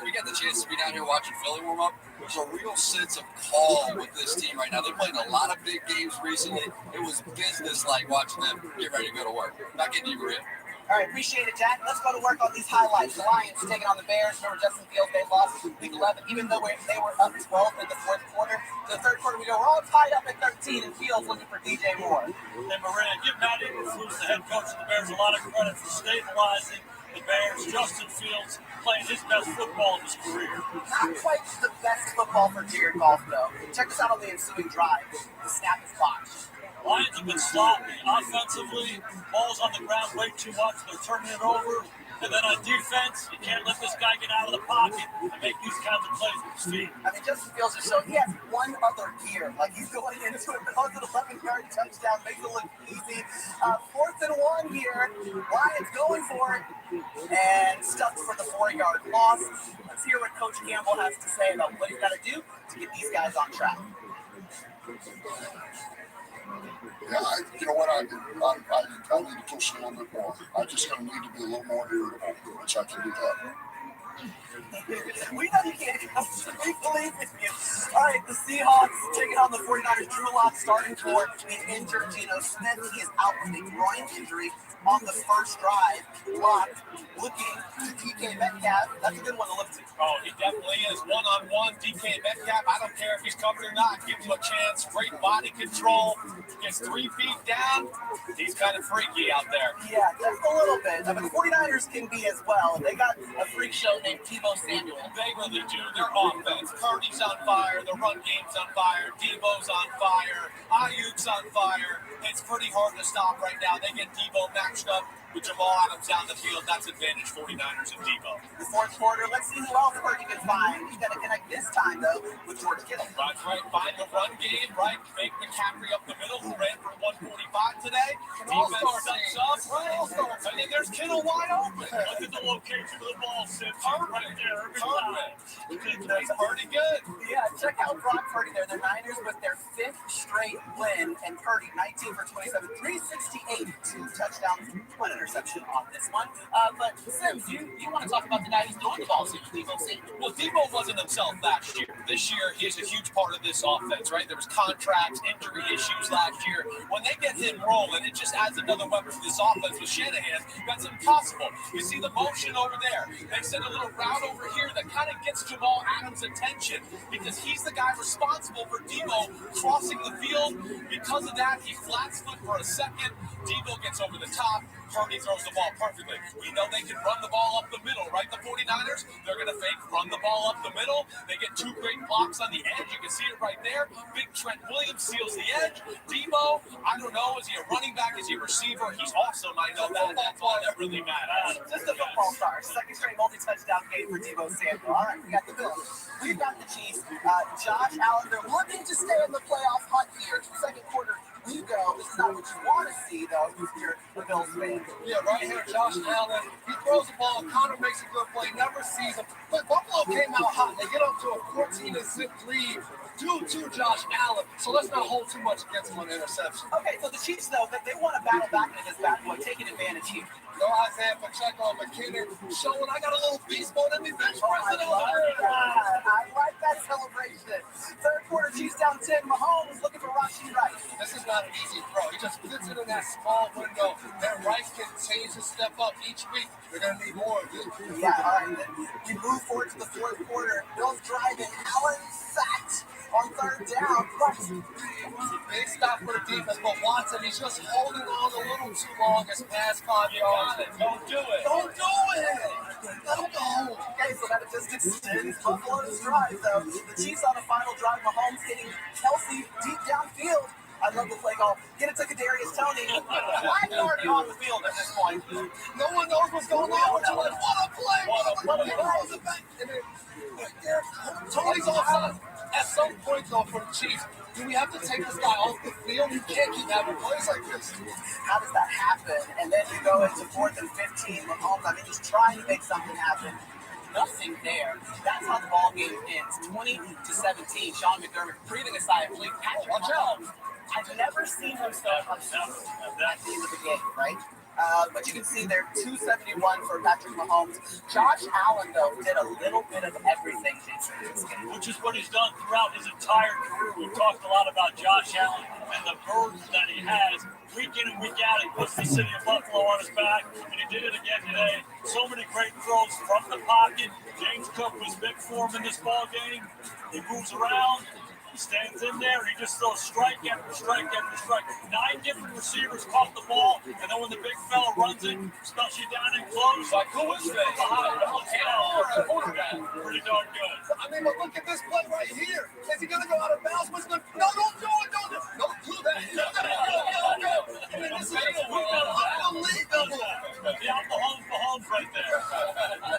We got the chance to be down here watching Philly warm up. There's a real sense of calm with this team right now. They're playing a lot of big games recently. It was business-like watching them get ready to go to work. Back into you, Maria. All right, appreciate it, Jack. Let's go to work on these highlights. The Lions taking on the Bears. Remember, Justin Fields, they lost week 11, even though they were up 12 in the fourth quarter. To the third quarter, we go, we're all tied up at 13, and Fields looking for DJ Moore. And Maria, give Matt Eberflus, the head coach of the Bears, a lot of credit for stabilizing the Bears. Justin Fields playing his best football of his career. Not quite the best football for Jared Goff, though. Check this out on the ensuing drive. The snap is botched. Lions have been sloppy offensively. Ball's on the ground way too much. They're turning it over. And then on defense, you can't let this guy get out of the pocket and make these kinds of plays with his feet. I mean, Justin Fields is showing he has one other gear. Like, he's going into it, goes an 11-yard touchdown, makes it look easy. 4th and 1 here. Lions going for it. And stuck for the 4-yard loss. Let's hear what Coach Campbell has to say about what he's got to do to get these guys on track. Yeah, you know what I need to push a little bit more. I just going to need to be a little more irritable, which I can do that. We know you can't. We believe in you. All right, the Seahawks taking on the 49ers. Drew Lock starting for the injured Geno Smith. He is out with a groin injury on the first drive. Lock looking to DK Metcalf. That's a good one to look to. Oh, he definitely is. One-on-one, DK Metcalf. I don't care if he's covered or not. Give him a chance. Great body control. Gets 3 feet down. He's kind of freaky out there. Yeah, just a little bit. I mean, the 49ers can be as well. They got a freak show named Deebo Samuel. They really do. Their offense. Purdy's on fire. The run game's on fire. Deebo's on fire. Ayuk's on fire. It's pretty hard to stop right now. They get Deebo matched up with Jamal Adams down the field. That's advantage 49ers and Deebo. The fourth quarter, let's see who else Purdy can find. He's got to connect this time, though, with George Kittle. Right. Find the run game, right? Make McCaffrey up the middle, who ran for 145 today. Defense steps up. And then there's Kittle wide open. Look at the location of the ball, Sid. Right there. That's pretty good. Yeah, check out Brock Purdy there. The Niners with their 5th straight win, and Purdy 19 for 27, 368, 2 touchdowns, 1 interception on this one. But Sims, you want to talk about the Niners throwing the ball to Deebo Samuel? Well, Deebo wasn't himself last year. This year, he's a huge part of this offense, right? There was contracts, injury issues last year. When they get him rolling, it just adds another weapon to this offense with Shanahan. That's impossible. You see the motion over there. They send a little route over here that kind of gets Jamal Adams' attention because he's the guy responsible for Deebo crossing the field. Because of that, he flat-foot for a second. Deebo gets over the top. Purdy throws the ball perfectly. We know they can run the ball up the middle, right? The 49ers, they're going to fake run the ball up the middle. They get 2 great blocks on the edge. You can see it right there. Big Trent Williams seals the edge. Deebo, I don't know, is he a running back? Is he a receiver? He's awesome. I know that. That's all that really matters. Just a football star. Second straight multi-touchdown game for Deebo Samuel. All right, we got the Bills. We've got the Chiefs. Josh Allen, they're looking to stay in the playoff hunt here. Second quarter, we go. This is not what you want to see, though, if you're the Bills fan. Yeah, right here, Josh Allen. He throws the ball. Connor makes a good play. Never sees him. But Buffalo came out hot. They get up to a 14-6 lead due to Josh Allen. So let's not hold too much against him on the interception. Okay, so the Chiefs, though, they want to battle back into this bad boy, taking advantage here. No Isaiah Pacheco, McKinnon showing I got a little beast mode in me. Bench president. I like that celebration. Third quarter, Chiefs down 10. Mahomes looking for Rashee Rice. This is not an easy throw. He just fits it in that small window. And Rice continues to step up each week. They're going to need more of it. Yeah, all right. Then we move forward to the fourth quarter. Bills driving. Allen sacked on third down. Big stop for the defense, but Watson, he's just holding on a little too long. His past 5 yards. Don't do it. Don't do it. Okay, so that just extends Buffalo's drive, though. The Chiefs on the final drive. Mahomes hitting Kelsey deep downfield. I love the play call. Get it to Kadarius Toney. Flag already on the field at this point. No one knows what's going on. But you're like, what a play! What a play! Tony's offside. At some point, though, for the Chiefs, do we have to take this guy off the field? You can't keep having plays like this. How does that happen? And then you go into 4th and 15. Mahomes, I think, he's trying to make something happen. Nothing there. That's how the ball game ends. 20-17. Sean McDermott breathing a sigh of relief. Patrick Mahomes, I've never seen him so upset at the end of the game, right? But you can see there, 271 for Patrick Mahomes. Josh Allen, though, did a little bit of everything. Which is what he's done throughout his entire career. We've talked a lot about Josh Allen and the burden that he has. Week in and week out, he puts the city of Buffalo on his back, and he did it again today. So many great throws from the pocket. James Cook was big for him in this ball game. He moves around. He stands in there, and he just throws strike after strike after strike. 9 different receivers caught the ball, and then when the big fella runs it, especially down and close, like, who is this? Pretty darn good. I mean, but look at this play right here. Is he going to go out of bounds? What's going to... No, don't do it. Don't do that. No. I mean, this is unbelievable. Yeah, Mahomes right there.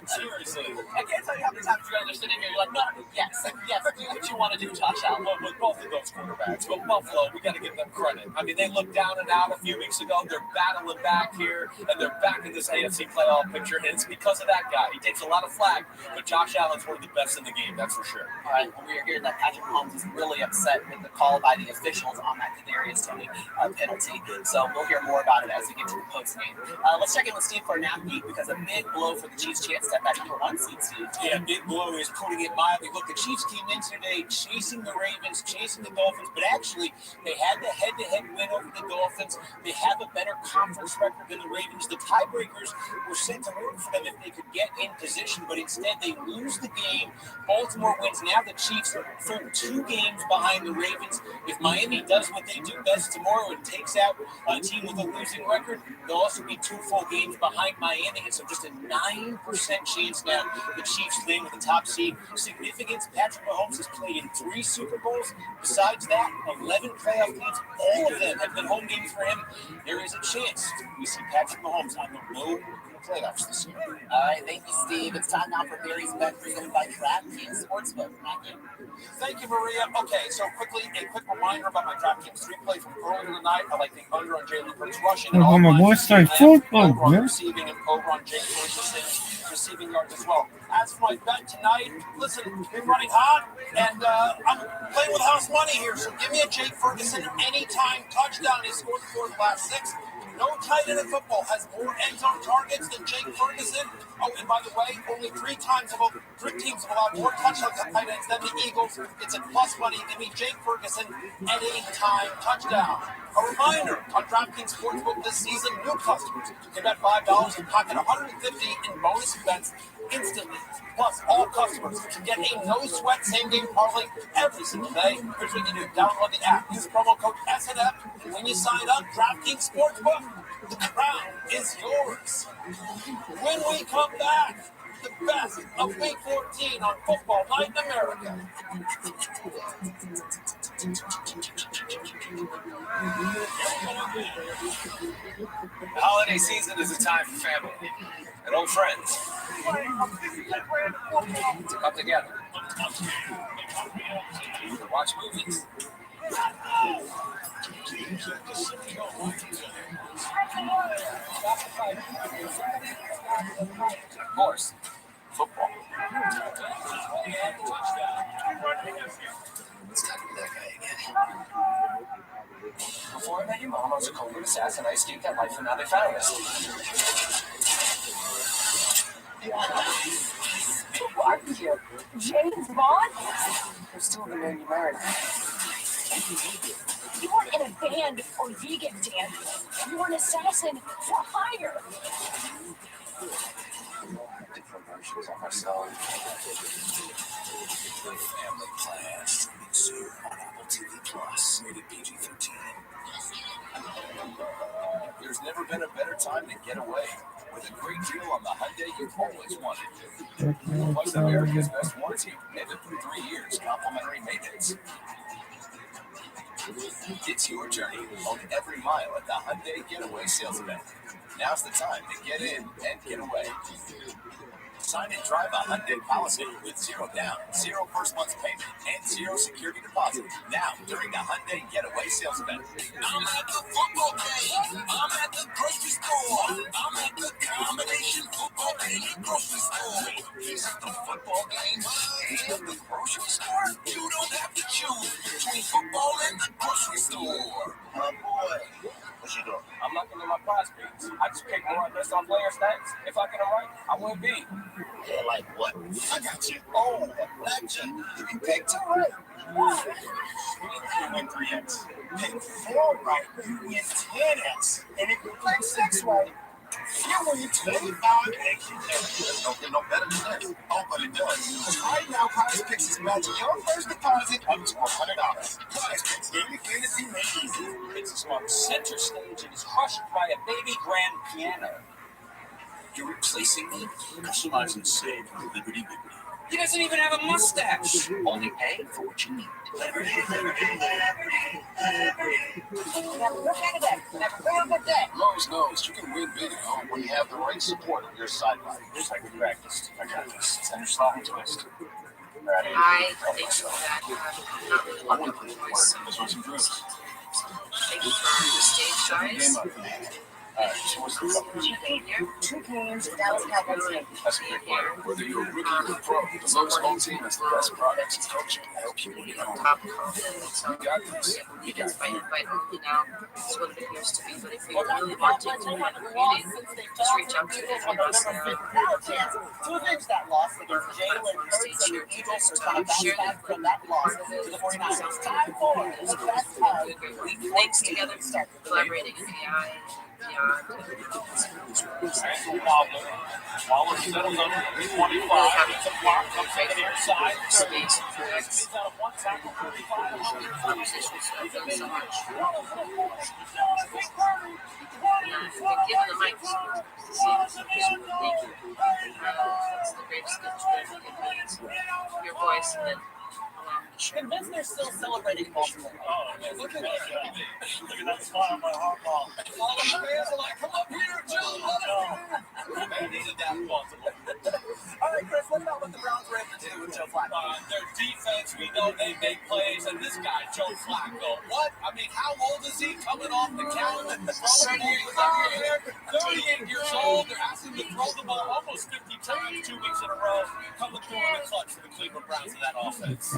Seriously. I can't tell you how many times you guys are sitting here, you're like, no, yes, do what you want to do, Josh Allen. With both of those quarterbacks, but Buffalo, we got to give them credit. I mean, they looked down and out a few weeks ago. They're battling back here, and they're back in this AFC playoff picture, and it's because of that guy. He takes a lot of flack, but Josh Allen's one of the best in the game, that's for sure. All right, well, we are hearing that Patrick Mahomes is really upset with the call by the officials on that Kadarius Toney penalty, so we'll hear more about it as we get to the post game. Let's check in with Steve Kornacki, because a big blow for the Chiefs' chance at that number 1 seed, Steve. Yeah, big blow is putting it mildly. Look, the Chiefs came in today chasing the Ravens, chasing the Dolphins, but actually they had the head-to-head win over the Dolphins. They have a better conference record than the Ravens. The tiebreakers were sent to root for them if they could get in position, but instead they lose the game. Baltimore wins. Now the Chiefs are 2 games behind the Ravens. If Miami does what they do best tomorrow and takes out a team with a losing record, they'll also be 2 full games behind Miami, and so just a 9% chance now the Chiefs staying with the top seed. Significance, Patrick Mahomes has played in 3 Super Bowls. Besides that, 11 playoff games, all of them have been home games for him. There is a chance we see Patrick Mahomes on the road in the playoffs this year. All right, thank you, Steve. It's time now for Barry's Bet, presented by DraftKings Sportsbook. Thank you, Maria. Okay, so quickly, a quick reminder about my DraftKings replay from earlier tonight. I like the under on Jalen Hurts rushing. We're going to watch that football, over on receiving and over on Jake Ferguson receiving yards as well. As for my bet tonight, listen, been running hot, and I'm playing with house money here, so give me a Jake Ferguson anytime touchdown. He scored 4 of the last 6. No tight end in football has more end zone targets than Jake Ferguson. Oh, and by the way, only 3 teams have allowed more touchdowns to tight ends than the Eagles. It's a plus money. Give me Jake Ferguson anytime touchdown. A reminder, on DraftKings Sportsbook this season, new customers can bet $5 and pocket $150 in bonus bets instantly. Plus, all customers can get a no-sweat same-game parlay every single day. Here's what you do. Download the app. Use promo code SNF. And when you sign up, DraftKings Sportsbook, the crown is yours. When we come back, the best of Week 14 on Football Night in America. The holiday season is a time for family and old friends to come together to watch movies. Of course, football. It's time to be that guy again. Before I met your mom, I was a covert assassin. I escaped that life, and now they found us. Who are you? James Bond? I'm still the man you married. You weren't in a band or vegan, Dan. You were an assassin for hire. Different versions of myself. Family Plan, streaming soon on Apple TV Plus, rated PG-13. There's never been a better time to get away. With a great deal on the Hyundai you've always wanted. Plus, America's best warranty, committed for 3 years, complimentary maintenance. It's your journey, own every mile at the Hyundai Getaway Sales Event. Now's the time to get in and get away. Sign and drive a Hyundai policy with 0 down, 0 first month's payment, and 0 security deposit. Now, during the Hyundai Getaway Sales Event. I'm at the football game. I'm at the grocery store. I'm at the combination football game and grocery store. Is it the football game and the grocery store? You don't have to choose between football and the grocery store. Oh, boy. What you doing? I'm looking at my prospects. I just pick one based on player stats. If I get them right, I win big. Yeah, like what? I got you. Oh, blackjack. You picked two right. You win 3x. Pick 4 right. You win 10x. And if you play 6 right, you win 25x. Don't get no better than that. Oh, but it does. Because right now, Prize Picks is matching your first deposit up to $100. Prize Picks, daily fantasy made easy. It's a smart center stage and is crushed by a baby grand piano. You're replacing me? Customize and save with Liberty Liberty. He doesn't even have a mustache. Only pay for what you need. Liberty, Liberty, Liberty, Liberty. Now look at that. Never that. Lowe's knows you can win big at home when you have the right support on your sideline. Just like we practiced. I got this. Center slot and twist. I think so that I'm not really looking for voice. Let's run some drills. Thank you for the stage, guys. Alright, so what's the cover? 2 games, Dallas Cowboys. That's a big one. Whether you're a rookie or a pro, the Lowe's home team has the best products and coaching to help you win at home. So you can fight now. It's what it appears to be. But if you really want to find a community, just reach out to me if you're not there. 2 things that lost against Jalen Hurts and the Eagles are kind of bounced back from that loss to the 49ers. Time for the best time. Thanks together, collaborating in AI. Waller settles up at 25. It's a block, comes to the near side. He's out of 1 tackle, 35. Conversations I've done so much. Given the mic to see thank you. It's the greatest gift you ever give me. Your voice and then convinced they're still celebrating Baltimore. Oh, man, look at that. Look at that smile on my heart ball. All the fans are like, come up here, Joe. They needed that in Baltimore. All right, Chris, what about what the Browns were able to do with Joe Flacco? Their defense, we know they make plays, and this guy, Joe Flacco, what? I mean, how old is he coming off the count? 38 years old. They're asking him to throw the ball almost 50 times 2 weeks in a row, coming through in the clutch for the Cleveland Browns in that offense.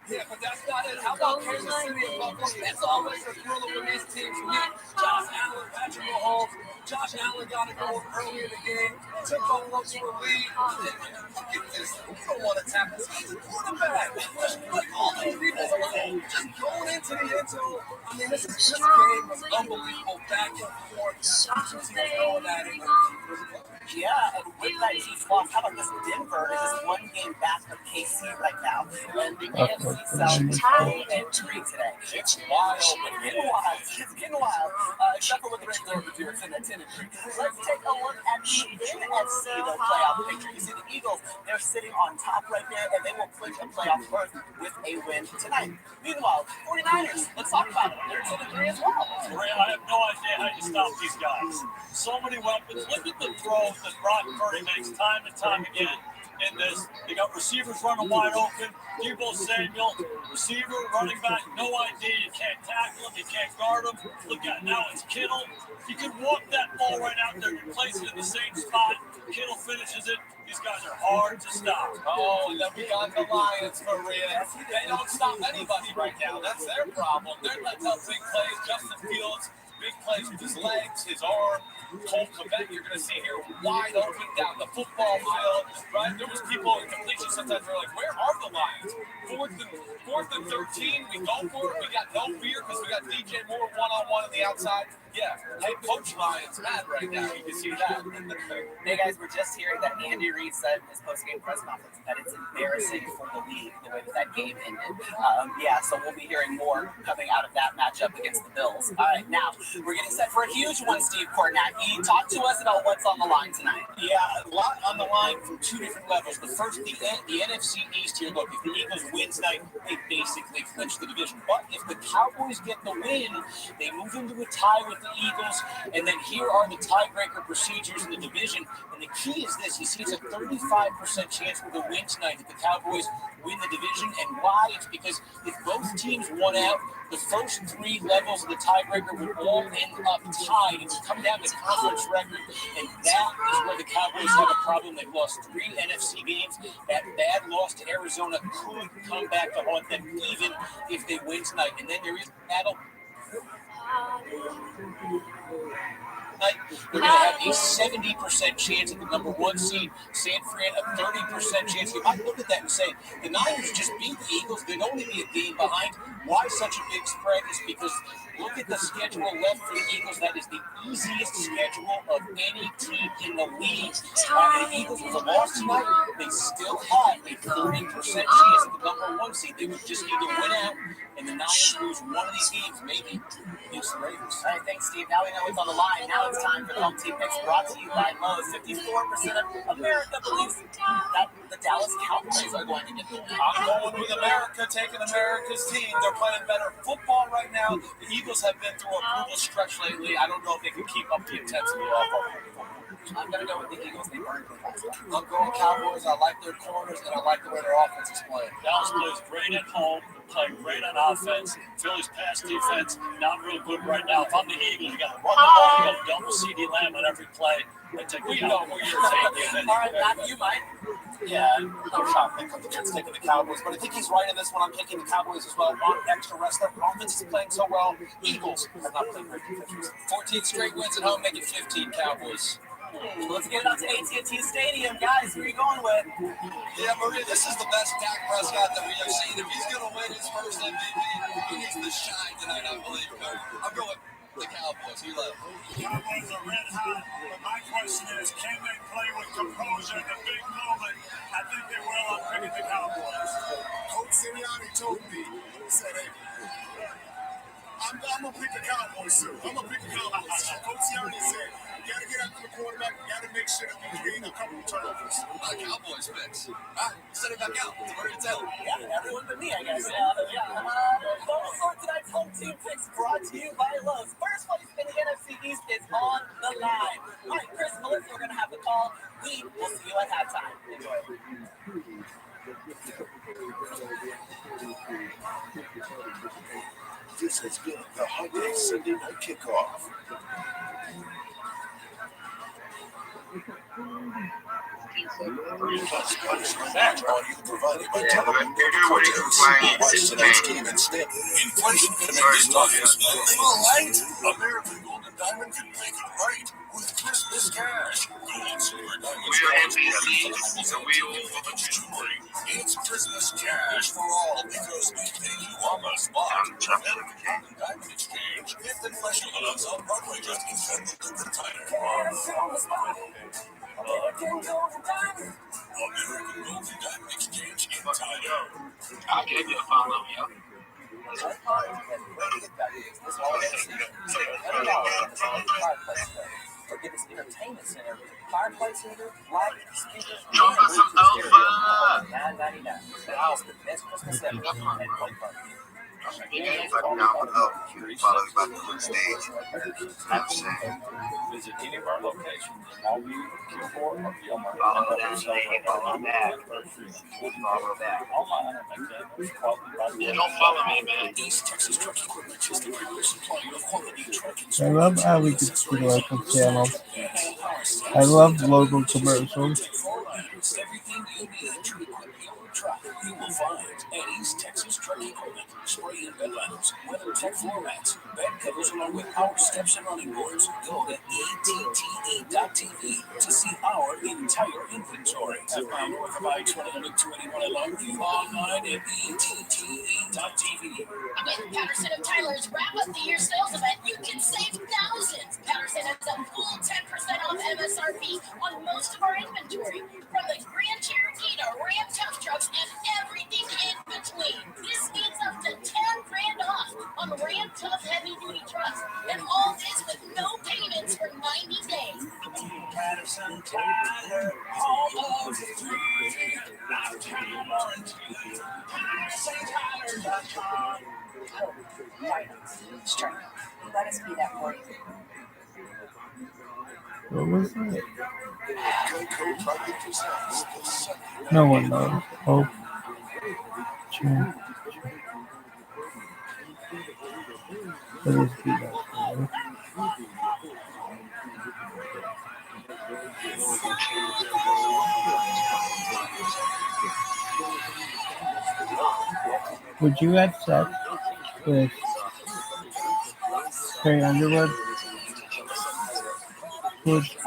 Yeah, but that's not it. How about Kansas City and Buffalo? It's always a thriller when these teams meet. Josh Allen, Patrick Mahomes. Josh Allen got a goal early in the game. Took Buffalo to a lead. Look at this. You don't want to tackle this quarterback. Just put all those people alone. Just going into the end zone. I mean, this game was unbelievable. Back and forth. Two teams going at it. Yeah, and with that Chiefs loss, how about this? Denver is 1 game back of KC right now. And the AFC South is 0-3 today. It's wild. It's getting wild. Except for what the Ravens are doing, it's in at 10-3. Let's take a look at the NFC, the playoff picture. You see the Eagles, they're sitting on top right there, and they will clinch a playoff berth with a win tonight. Meanwhile, 49ers, let's talk about it. They're 2-3 as well. I have no idea how you stop these guys. So many weapons. Look at the throws that Brock Purdy makes time and time again in this. They got receivers running wide open. Deebo Samuel, receiver, running back, no idea. You can't tackle him. You can't guard him. Look at now it's Kittle. You can walk that ball right out there and place it in the same spot. Kittle finishes it. These guys are hard to stop. Oh, and then we got the Lions, Maria. They don't stop anybody right now. That's their problem. They're letting up big plays. Justin Fields, big plays with his legs, his arm. Cole Quebec, you're going to see here wide open down the football field, right? There was people in completion sometimes were like, where are the Lions? Fourth and 13, we go for it. We got no fear because we got DJ Moore one-on-one on the outside. Yeah, head coach Lions mad right now. You can see that. Hey guys, we're just hearing that Andy Reid said in his post-game press conference that it's embarrassing for the league the way that game ended. So we'll be hearing more coming out of that matchup against the Bills. All right, now we're getting set for a huge one, Steve Kornak. talk to us about what's on the line tonight. Yeah, a lot on the line from two different levels. The first, the NFC East here. Look, if the Eagles win tonight, they basically clinch the division. But if the Cowboys get the win, they move into a tie with the Eagles. And then here are the tiebreaker procedures in the division. And the key is this. You see, it's a 35% chance for the win tonight if the Cowboys win the division. And why? It's because if both teams won out, the first three levels of the tiebreaker would all end up tied. It would come down to conference record, and that is where the Cowboys have a problem. They've lost 3 NFC games. That bad loss to Arizona could come back to haunt them even if they win tonight. And then there is battle. They're going to have a 70% chance at the number 1 seed. San Fran, a 30% chance. You might look at that and say, the Niners just beat the Eagles. They'd only be a game behind. Why such a big spread? Is because look at the schedule left for the Eagles. That is the easiest schedule of any team in the league. And the Eagles, with a loss tonight, they still have a 30% chance at the number 1 seed. They would just need to win out, and the Niners lose one of these games, maybe against the Raiders. All right, thanks, Steve. Now we know what's on the line. Now it's time for the Home Team Picks, brought to you by Lowe's. 54% of America believes that the Dallas Cowboys are going to get the win. I'm going with America, taking America's team. They're playing better football right now. The Eagles have been through a brutal stretch lately. I don't know if they can keep up the intensity off of them. I'm going to go with the Eagles. They burned the last time. I'm going Cowboys. I like their corners, and I like the way their offense is playing. Dallas plays great at home, play great on offense. Philly's pass defense, not real good right now. If I'm the Eagles, you got to run the ball, you got to double CD Lamb on every play. We know where you're taking. All right, Matt, you might. Yeah, I'm shocked they come against taking the Cowboys, but I think he's right in this one. I'm picking the Cowboys as well. On extra rest, their offense is playing so well. Eagles have not played great defense. 14 straight wins at home, make it 15 Cowboys. Let's get it out to AT&T Stadium, guys. Who are you going with? Yeah, Maria, this is the best Dak Prescott that we have seen. If he's going to win his first MVP, he needs to shine tonight, I believe. I'm going with the Cowboys. You love it. Cowboys are red hot, but my question is, can they play with composure in the big moment? I think they will. I'm picking the Cowboys. Coach Sirianni told me, he said, hey, I'm going to pick the Cowboys, too. I'm going to pick the Cowboys. Coach Sirianni said, you got to get after the quarterback. You got to make sure that we create a couple of turnovers. Cowboys picks. All right, set it back out. We're going to tell. Yeah, everyone but me, I guess. Final score tonight's Home Team Picks brought to you by Lowe's. First place in the NFC East is on the line. All right, Chris, Melissa, we're going to have the call. We will see you at halftime. Enjoy. This has been the Hyundai Sunday Night Kickoff. Provided by Inflation can make this right. American Gold and Diamond can make it right with Christmas cash. Gold, silver, diamonds, for the jewelry. It's Christmas cash for all because we pay you on the spot. American Gold and Diamond Exchange. If inflation allows on Broadway, just inside the different tighter. American Gold and Diamond Exchange in Tyler. I'll give you a follow, yo. Forget this entertainment center, fireplace heater, light, speakers, Drop us some alpha. $9.99. That's the best Christmas ever at Play Park. Follow me back to the stage. Visit any of our locations in Longview, Q4, or Gilmore. Follow that, follow back. Follow back. Yeah, don't follow me, man. East Texas Truck Equipment is the premier supplier of quality trucking. I love how we can see local channels. I love local commercials. Everything you need to equip your truck, you will find at East Texas Truck Equipment. Spray and bed liners, WeatherTech floor mats, bed covers along with power steps and running boards. Go to ootd.tv to see our entire inventory. At mile north of I-20 and 281 in Longview, online at ootd.tv. With Patterson and Tyler's wrap-up the year sales event, you can save thousands. Patterson has a full 10% off MSRP on most of our inventory, from the Grand Cherokee to Ram tough trucks and everything in between. This means up to $10,000 off on Ram tough heavy-duty trucks, and all this with no payments for 90 days. StTyler.com. Strike. Let us be that for you. What was that? No one knows. Oh. True. Let us be that for you. Would you have sex with Carrie Underwood?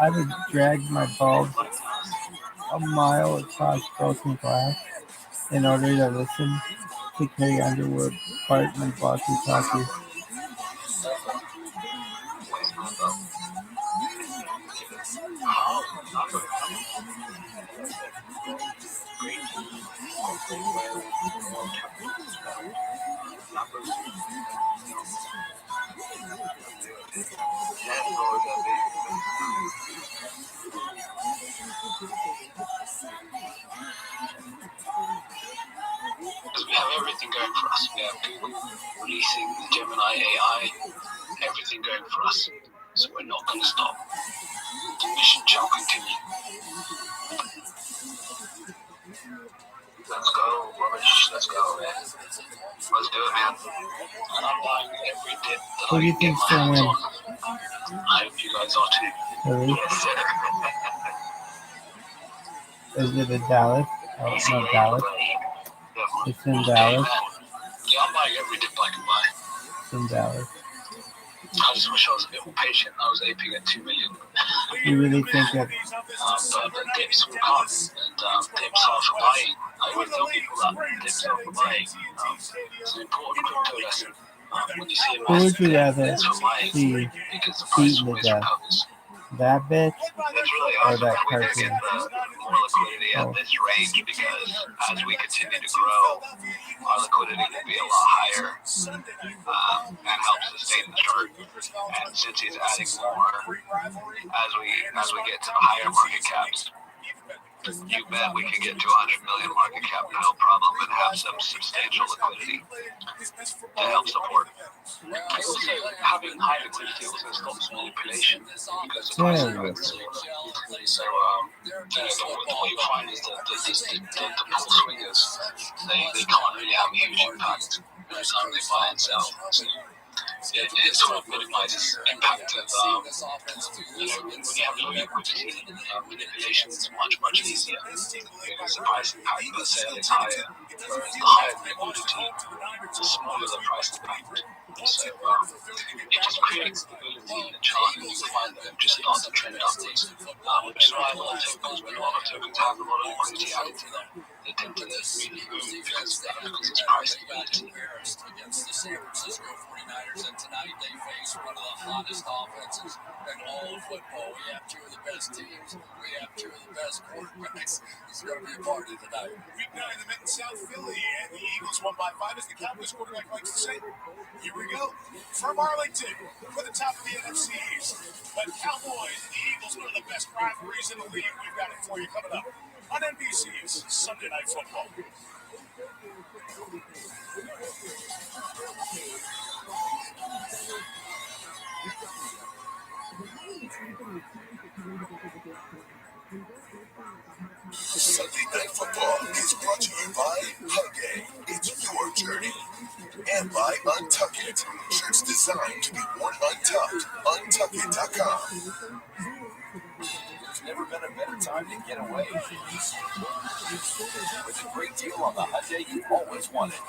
I would drag my balls a mile across broken glass in order to listen to Carrie Underwood fart and walkie-talkie. We have everything going for us. We have Google releasing the Gemini AI, everything going for us. So we're not going to stop. The mission shall continue. Let's go, rubbish. Let's go, man. Let's do it, man. And I'm buying every dip that Who I do you can get think's my gonna hands win? on. I hope you guys are too. Really? Yes. Is it in Dallas? Oh, Easy no, way, Dallas. buddy. It's in Okay, Dallas. man. Yeah, I'm buying every dip I can buy. It's in Dallas. I just wish I was a bit more patient. I was aping at 2 million. You really think that? But dips will come, and dips are for buying. I always tell people that dips are for buying. It's an important crypto lesson. When you see a Who would you massive rather dip, it's for buying see because the price beaten to always death? recovers. That bitch It's really or hard to that we're going to get cartoon? more liquidity at this range because as we continue to grow, our liquidity will be a lot higher and help sustain the chart. And since he's adding more, as we get to the higher market caps, you bet we can get to 100 million market cap, no problem, and have some substantial liquidity to help support. Also, having high liquidity also stops manipulation because the price is going to zero. So, what you find is that the pull swingers, they can't really have a huge impact every time they buy and sell. So, it sort of minimizes impact of, when you have low liquidity, manipulation is much easier because the price impact per sale is higher, whereas the higher the liquidity, the smaller the price impact. So it just creates stability in the chart, and you find that it just starts to trend upwards, which is why a lot of tokens, when a lot of tokens have a lot of liquidity added to them, they tend to really move because of that, because it's price stability. Against the San Francisco 49ers, and tonight they face one of the hottest offenses in all of football. We have two of the best teams. We have two of the best quarterbacks. It's going to be a party tonight. Week 9 in the Met in South Philly, and the Eagles won by 5, as the Cowboys quarterback likes to say. Here we go. From Arlington, for the top of the NFC East. The Cowboys and the Eagles, one of the best rivalries in the league. We've got it for you coming up on NBC's Sunday Night Football. Sunday Night Football is brought to you by Hyundai. It's your journey. And by Untuck It. Shirts designed to be worn untucked. Untuckit.com. There's never been a better time to get away. With a great deal on the Hyundai you've always wanted.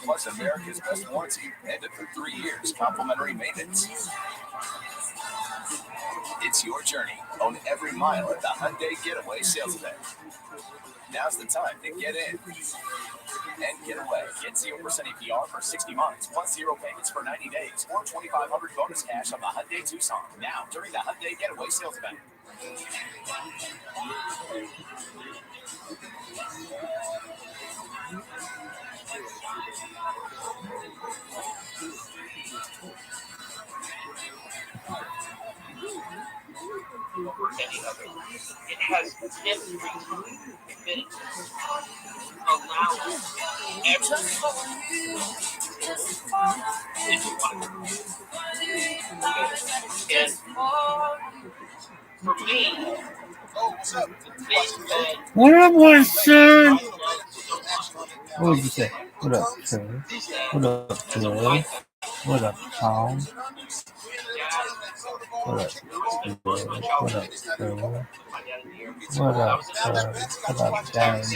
Plus America's best warranty, ended for 3 years, complimentary maintenance. It's your journey. Own every mile at the Hyundai Getaway Sales Event. Now's the time to get in and get away. Get 0% APR for 60 months, plus 0 payments for 90 days, or $2,500 bonus cash on the Hyundai Tucson. Now, during the Hyundai Getaway Sales Event. Any other. It has every ability if you want. And for me, What up, my son? What would you say? What up, Trey? What up, Trey? What up, Tom? What up, Trey? What up, Trey? What up, Trey? What up, James?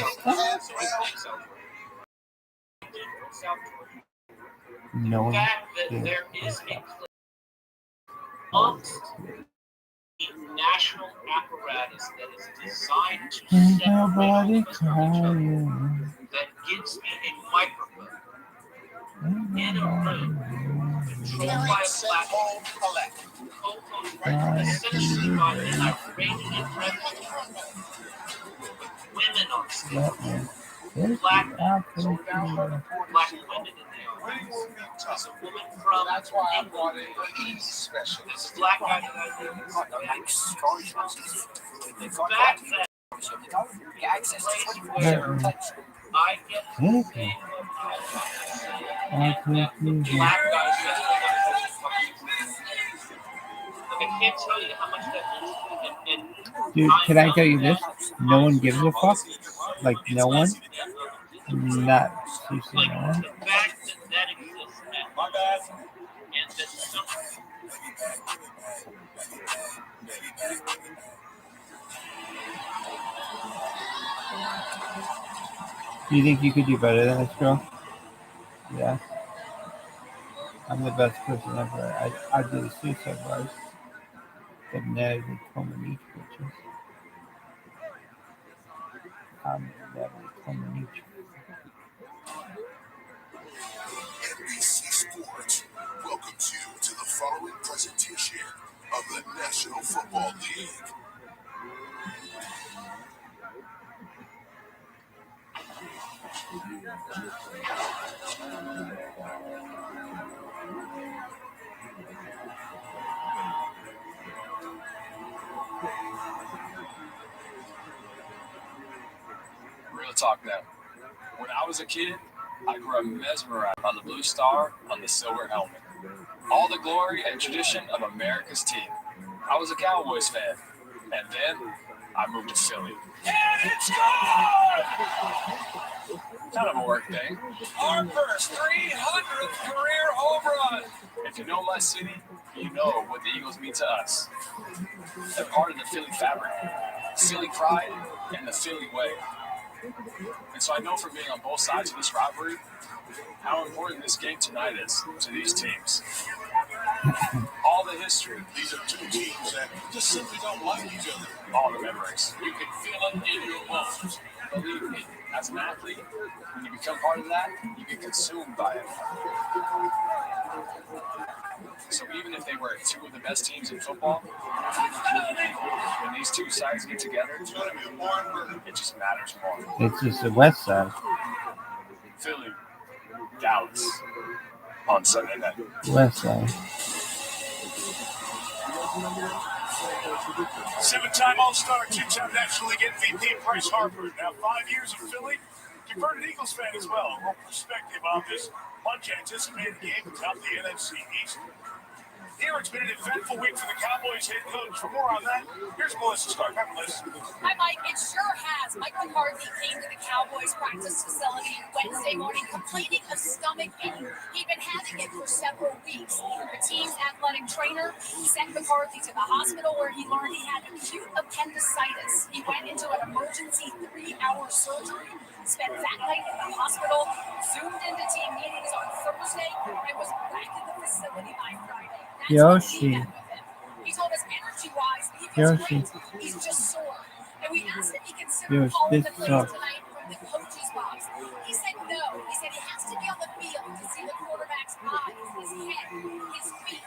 No one there is a national apparatus that is designed to Ain't separate nobody us from each other, crying. that gives me a microphone in a room controlled by a platform, essentially and I rated it women on stage, black women in the audience. There's a woman from England. There's a black guy that I know. The fact that I get to say black guys I can't tell you how much that means. Dude, can I tell you this? No one gives a fuck. Like, no one. Not seriously, no one. The fact that exists at my bad, and that some. Do you think you could do better than this girl? Yeah. I'm the best person ever. I did a suicide rise. But never coming each bitches. I'm never coming each. NBC Sports welcomes you to the following presentation of the National Football League. Real talk now. When I was a kid, I grew up mesmerized by the blue star on the silver helmet. All the glory and tradition of America's team. I was a Cowboys fan, and then I moved to Philly. And it's gone! Kind of a work thing. Harper's 300th career home run. If you know my city, you know what the Eagles mean to us. They're part of the Philly fabric, Philly pride, and the Philly way. And so I know from being on both sides of this rivalry how important this game tonight is to these teams. All the history. These are two teams that just simply don't like each other. All the memories. You can feel them in your bones. Believe me, as an athlete, when you become part of that, you get consumed by it. So even if they were two of the best teams in football, when these two sides get together, it just matters more. It's just the west side. Philly, Dallas, on Sunday night. West side. Seven-time All-Star, two-time National League MVP Bryce Harper. Now 5 years of Philly. Converted Eagles fan as well. A little perspective on this much anticipated game atop the NFC East. Here, it's been an eventful week for the Cowboys head coach. For more on that, here's Melissa Stark. Hi, Melissa. Hi, Mike. It sure has. Mike McCarthy came to the Cowboys practice facility Wednesday morning complaining of stomach pain. He'd been having it for several weeks. The team's athletic trainer sent McCarthy to the hospital where he learned he had acute appendicitis. He went into an emergency 3-hour surgery, spent that night in the hospital, zoomed into team meetings on Thursday, and was back in the facility by Friday. Yoshi. He told us energy-wise, he feels great. He's just sore. And we asked if he considered calling the plays tonight from the coach's box. He said no. He said he has to be on the field to see the quarterback's eyes, his head, his feet.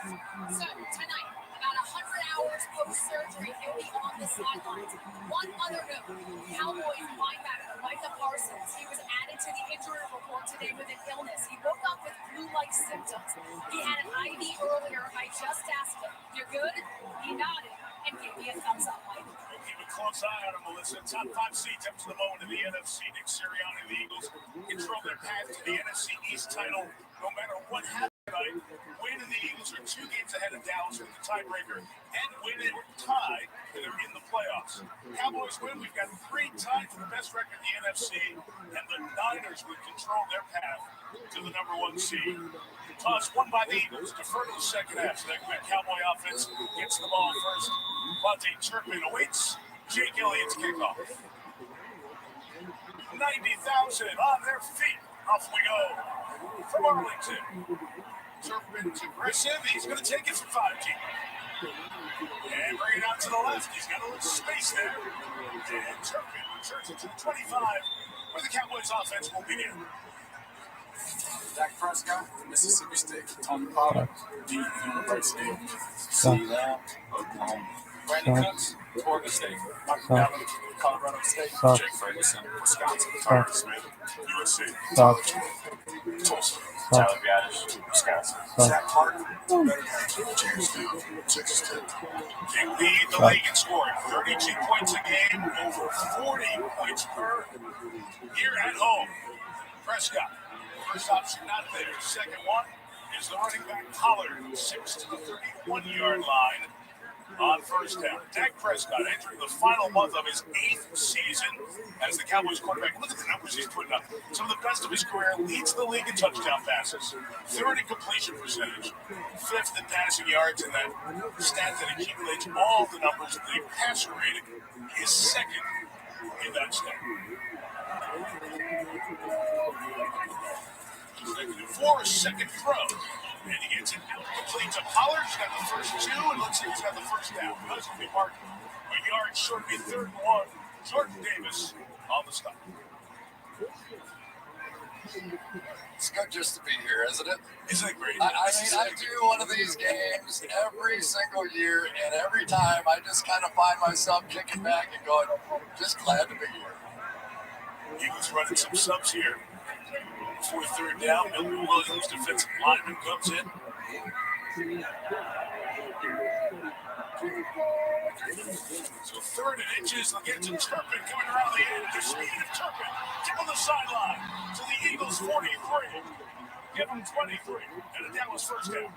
So tonight, about 100 hours post-surgery, he'll be on the sidelines. One other note, Cowboys linebacker Micah Parsons, he was added to the injury report today with an illness. He woke up with flu-like symptoms. He had an IV earlier. I just asked him, "You're good?" He nodded and gave me a thumbs up. We'll keep a close eye on him, Melissa. Top 5 seeds up to the moment in the NFC. Nick Sirianni and the Eagles control their path to the NFC East title no matter what happens. tonight. Win and the Eagles are 2 games ahead of Dallas with the tiebreaker, and win and tie, and they're in the playoffs. Cowboys win. We've got 3 tied for the best record in the NFC, and the Niners would control their path to the #1 seed. Toss won by the Eagles. Defer to the second half. So that Cowboy offense gets the ball first. Monte Turpin awaits Jake Elliott's kickoff. 90,000 on their feet. Off we go from Arlington. Turpin's aggressive. He's going to take it from 5 deep. And bring it out to the left. He's got a little space there. And Turpin returns it to the 25, where the Cowboys offense will begin. Dak Prescott, Mississippi State. Tony Pollard, Duke University. CeeDee Oklahoma. Brandon Cooks, Oregon State. Michael Gallup, Colorado State. Jake Ferguson, Wisconsin. Tyler Smith, USC. Tulsa. Tyler Gaddis, Wisconsin. Zach Martin, Jamestown, Texas Tech. They lead the league in scoring. 32 points a game, over 40 points per here at home. Prescott. First option not there. Second one is the running back Pollard, 6 to the 31-yard line on first down. Dak Prescott entering the final month of his 8th season as the Cowboys quarterback. Look at the numbers he's putting up. Some of the best of his career, leads the league in touchdown passes, 3rd in completion percentage, 5th in passing yards, and that stat that accumulates all the numbers of the passer rating is 2nd in that stat. For a second throw, and he gets it out complete to Pollard. He's got the first 2, and let's see who's got the first down. That's going to be marked a yard short, be 3rd and 1. Jordan Davis on the stop. It's good just to be here, isn't it? Isn't it great? I do one of these games every single year, and every time I just kind of find myself kicking back and going, just glad to be here. Eagles running some subs here. For 3rd down, Milton Williams, defensive lineman, comes in. So 3rd and inches, they'll get to Turpin coming around the end. The speed of Turpin down the sideline to the Eagles 43. Give them 23, and a Dallas first down.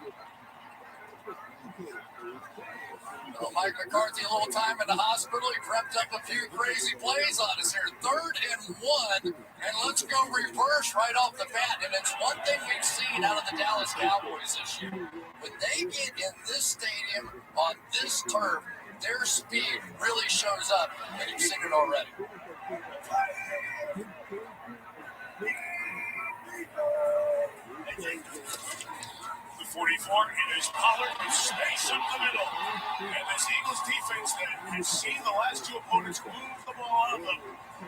Mike McCarthy, a little time in the hospital. He prepped up a few crazy plays on us here. 3rd and 1, and let's go reverse right off the bat. And it's one thing we've seen out of the Dallas Cowboys this year. When they get in this stadium on this turf, their speed really shows up, and you've seen it already. The 44, it is Pollard with space up the middle. And this Eagles defense that has seen the last 2 opponents move the ball on them.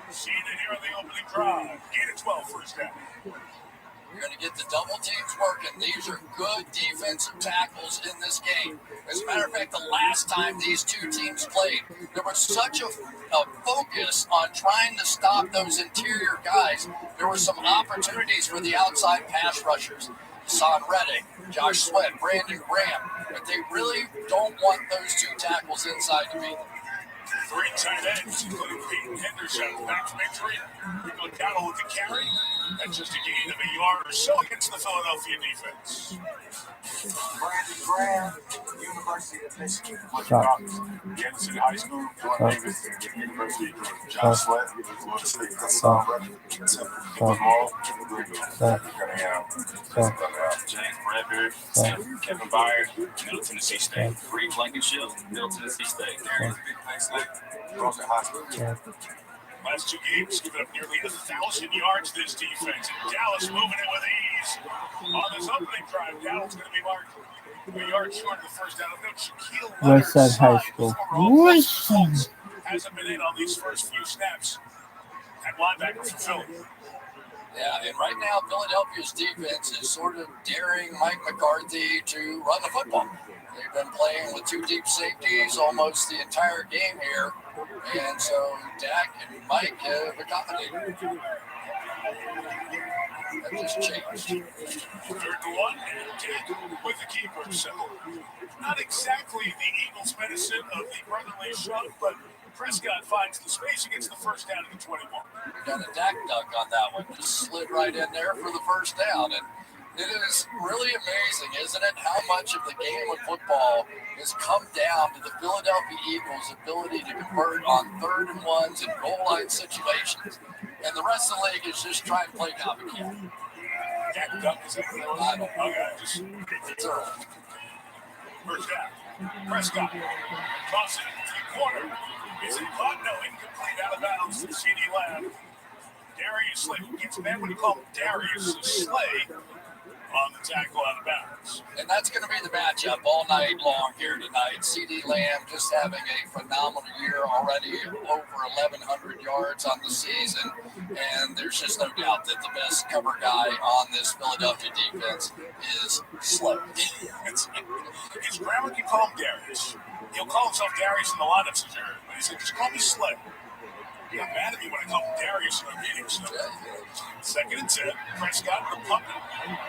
Seen it here on the opening drive. 8-12 first down. You're going to get the double teams working. These are good defensive tackles in this game. As a matter of fact, the last time these 2 teams played, there was such a focus on trying to stop those interior guys. There were some opportunities for the outside pass rushers. Son Reddick, Josh Sweat, Brandon Graham, but they really don't want those 2 tackles inside to beat them. 3 tight ends, including Peyton Henderson, back from injury. We go down with the carry. That's just a gain of a yard or so against the Philadelphia defense. Brandon Graham, University of Michigan. Jensen High School, Jordan Davis, University of Georgia. Josh Sweat, Florida State. Son Reddick, Football. James Bradbury, Kevin Byers, Middle Tennessee State. Reed Blankenship, Middle Tennessee State. Darius Rosa Hospital. Last 2 games, giving up nearly 1,000 yards this defense. And Dallas moving it with ease. On this opening drive, Dallas going to be marked a yard short of the first down. Westside High School. Westside. Hasn't been in on these first few snaps. At linebacker for Philly. Yeah, and right now, Philadelphia's defense is sort of daring Mike McCarthy to run the football. They've been playing with 2 deep safeties almost the entire game here. And so Dak and Mike have accommodated. That just changed. 3rd and 1, and Dak with the keeper. So not exactly the Eagles' medicine of the brotherly shove, but Prescott finds the space. He gets the first down at the 21. We got a Dak duck on that one. Just slid right in there for the first down. And It is really amazing, isn't it, how much of the game of football has come down to the Philadelphia Eagles' ability to convert on 3rd and 1s and goal line situations. And the rest of the league is just trying to play copycat. Jack Duck is that I don't know. Okay, just first down. Prescott tossing it to the corner. Is it caught? No, incomplete, out of bounds to CD Lamb. Darius Slay gets man when you call him Darius Slay on the tackle out of bounds. And that's going to be the matchup all night long here tonight. CD Lamb just having a phenomenal year already, over 1,100 yards on the season. And there's just no doubt that the best cover guy on this Philadelphia defense is Slay. His grandma can call him Darius. He'll call himself Darius in the lineup scenario, but he said, just call me Slay. You're not mad at me when I call him Darius in our meetings. So. 2nd and 10. Prescott with a pump.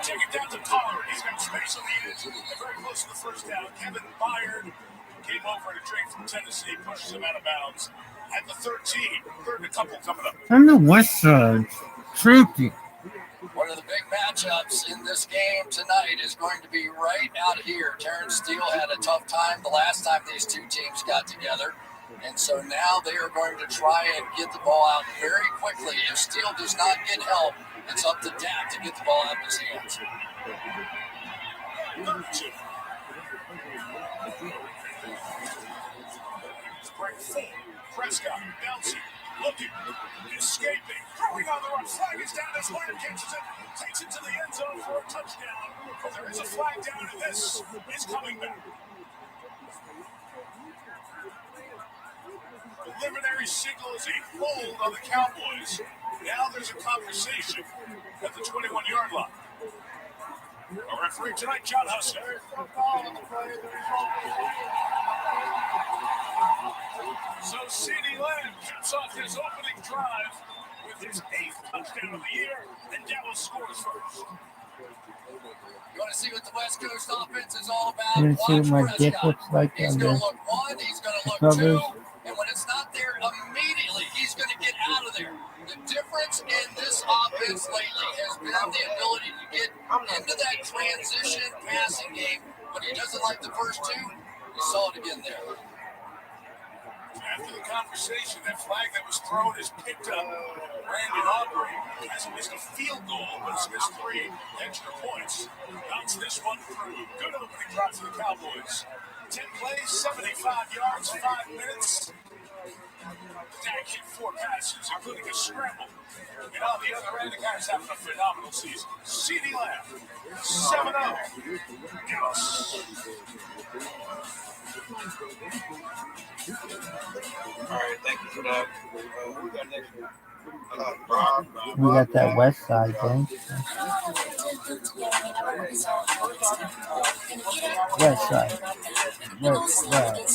Take it down to Pollard. He's got space on the edge. They're very close to the first down. Kevin Byard came over to trade from Tennessee, pushes him out of bounds at the 13. 3rd and a couple coming up. On the west side, tricky. One of the big matchups in this game tonight is going to be right out here. Terrence Steele had a tough time the last time these two teams got together. And so now they are going to try and get the ball out very quickly. If Steele does not get help, it's up to Dak to get the ball out of his hands. Prescott bouncing, looking, escaping, throwing on the run. Flag is down as Lamb catches it, takes it to the end zone for a touchdown. But there is a flag down, and this is coming back. Preliminary signal is a hold on the Cowboys. Now there's a conversation at the 21-yard line. Our referee tonight, John Hussler. So CD Lamb caps off his opening drive with his 8th touchdown of the year, and Dallas scores first. You want to see what the West Coast offense is all about? You want to see what my dick looks like He's on going the to look 1, he's going to look covers? 2, and when it's not there immediately, he's going to get out of there. The difference in this offense lately has been the ability to get into that transition passing game, but he doesn't like the first 2. You saw it again there. After the conversation, that flag that was thrown is picked up. Brandon Aubrey hasn't missed a field goal, but has missed 3 extra points. Bounce this one through. Good opening drive for the Cowboys. 10 plays, 75 yards, 5 minutes. Dak hit 4 passes, including a scramble. And on the other end, the guy's having a phenomenal season. CD Lamb, 7-0. Dallas. All right, thank you for that. Who got next one? We got that west side thing. West side. West side.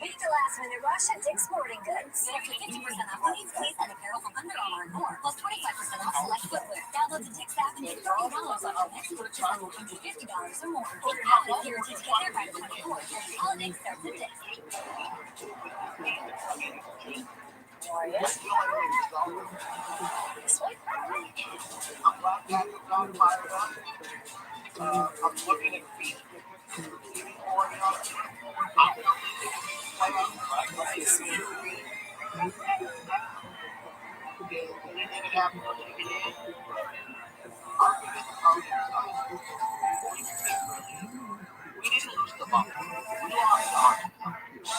Beat the last-minute rush at Dick's Sporting Goods. Get up to 50% off ladies' clothes and apparel from Under Armour and more, plus 25% off select footwear. Download the Dick's app and get $30 off your next purchase of $150 or more. Order now with guaranteed to get there by the 24th. Holiday starts at Dick's. I'm looking at feet. We didn't lose the ball.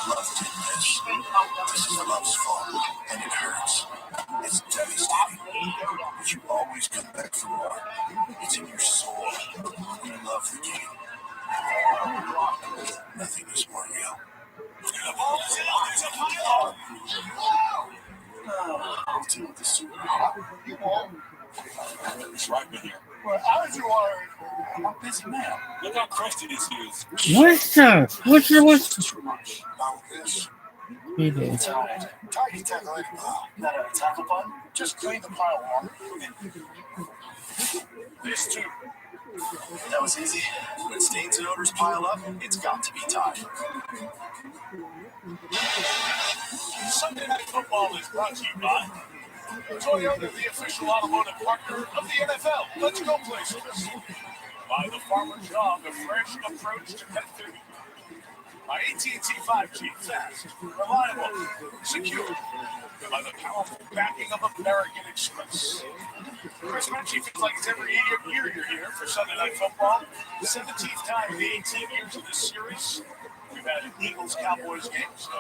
Love did this. This is love's fault, and it hurts. It's devastating. But you always come back for more. It's in your soul. You love the game. Nothing is more real. The ball is out. There's a pile. To the Super Bowl. You won't. It's right here. Well, how did you are? I'm a busy man. Look how crusty this is. What's that? What's Too much. Now this. He did. Tight tackle. Not a tackle button. Just clean the pile off. This too. That was easy. When stains and odors pile up, it's got to be time. Sunday Night Football is brought to you by Toyota, the official automotive partner of the NFL. Let's go places. By the Farmer's Dog, a fresh approach to pet food. By AT&T 5G, fast, reliable, secure. By the powerful backing of American Express. Chris Menchie feels like it's every year you're here for Sunday Night Football. 17th time in the 18 years of this series. We've had an Eagles-Cowboys game, so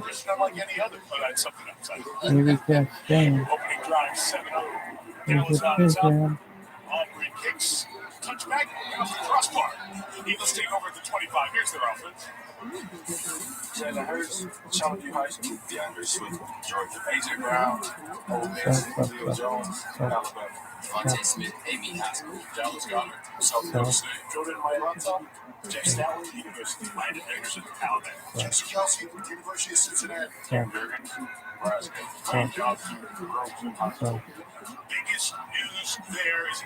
it's not like any other, but I had something outside. Maybe that's staying. Opening drive, 7-0. There's Dallas a on top. program. Aubrey kicks. Touchback off the crossbar. Eagles take over at the 25. Here's their offense. Jalen Hurts, Sean Hurts, DeAndre Swift, Georgia, AJ Brown, Ole Miss, Leo Jones, Alabama. Devontae Smith, Amy Haskell, Dallas Goddard, South Dakota State. Jordan Mailata, Jeff Stalin, University of Landon Anderson, Alabama. Jason Kelsey, University of Cincinnati. Cam Durgan, Nebraska. Brian Johnson, Groveland High School. Biggest news there is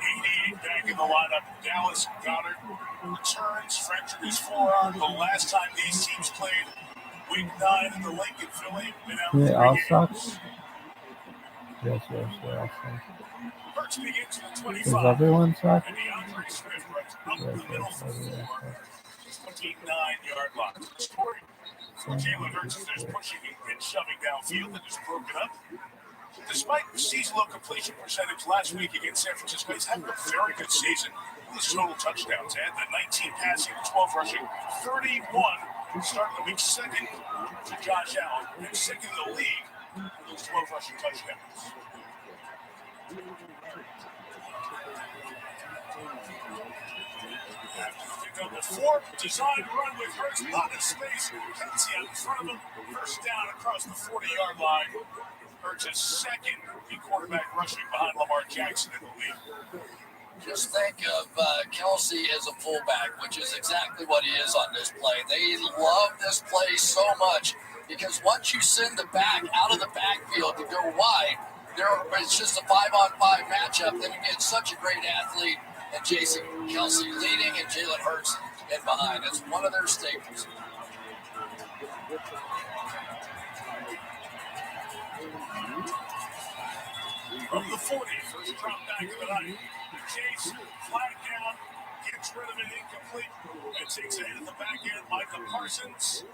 88 back in the lineup. Dallas Goddard returns, fractured his forearm. The last time these teams played, week 9 in the Lincoln Philly. Yeah, all sucks. Yes, all sucks. Hurts begins to the 25. Does everyone suck? And DeAndre Swift runs up the middle for 29-yard line. Scoring for Jalen Hurts as there's pushing and shoving downfield and is broken up. Despite the season-low completion percentage last week against San Francisco, he's having a very good season. His total touchdowns, and the 19 passing, 12 rushing, 31 starting the week, second to Josh Allen, and second in the league for those 12 rushing touchdowns. Pick up the 4, designed run with Hurts, lot of space, Kelsey out in front of him, first down across the 40-yard line. Hurts is second in quarterback rushing behind Lamar Jackson in the league. Just think of Kelsey as a fullback, which is exactly what he is on this play. They love this play so much because once you send the back out of the backfield to go wide, it's just a 5-on-5 matchup. Then you get such a great athlete and Jason Kelsey leading and Jalen Hurts in behind. It's one of their staples. From the 40, first drop back of the night. Chase, flag down, gets rid of it, incomplete. It takes a hit at the back end. Micah Parsons,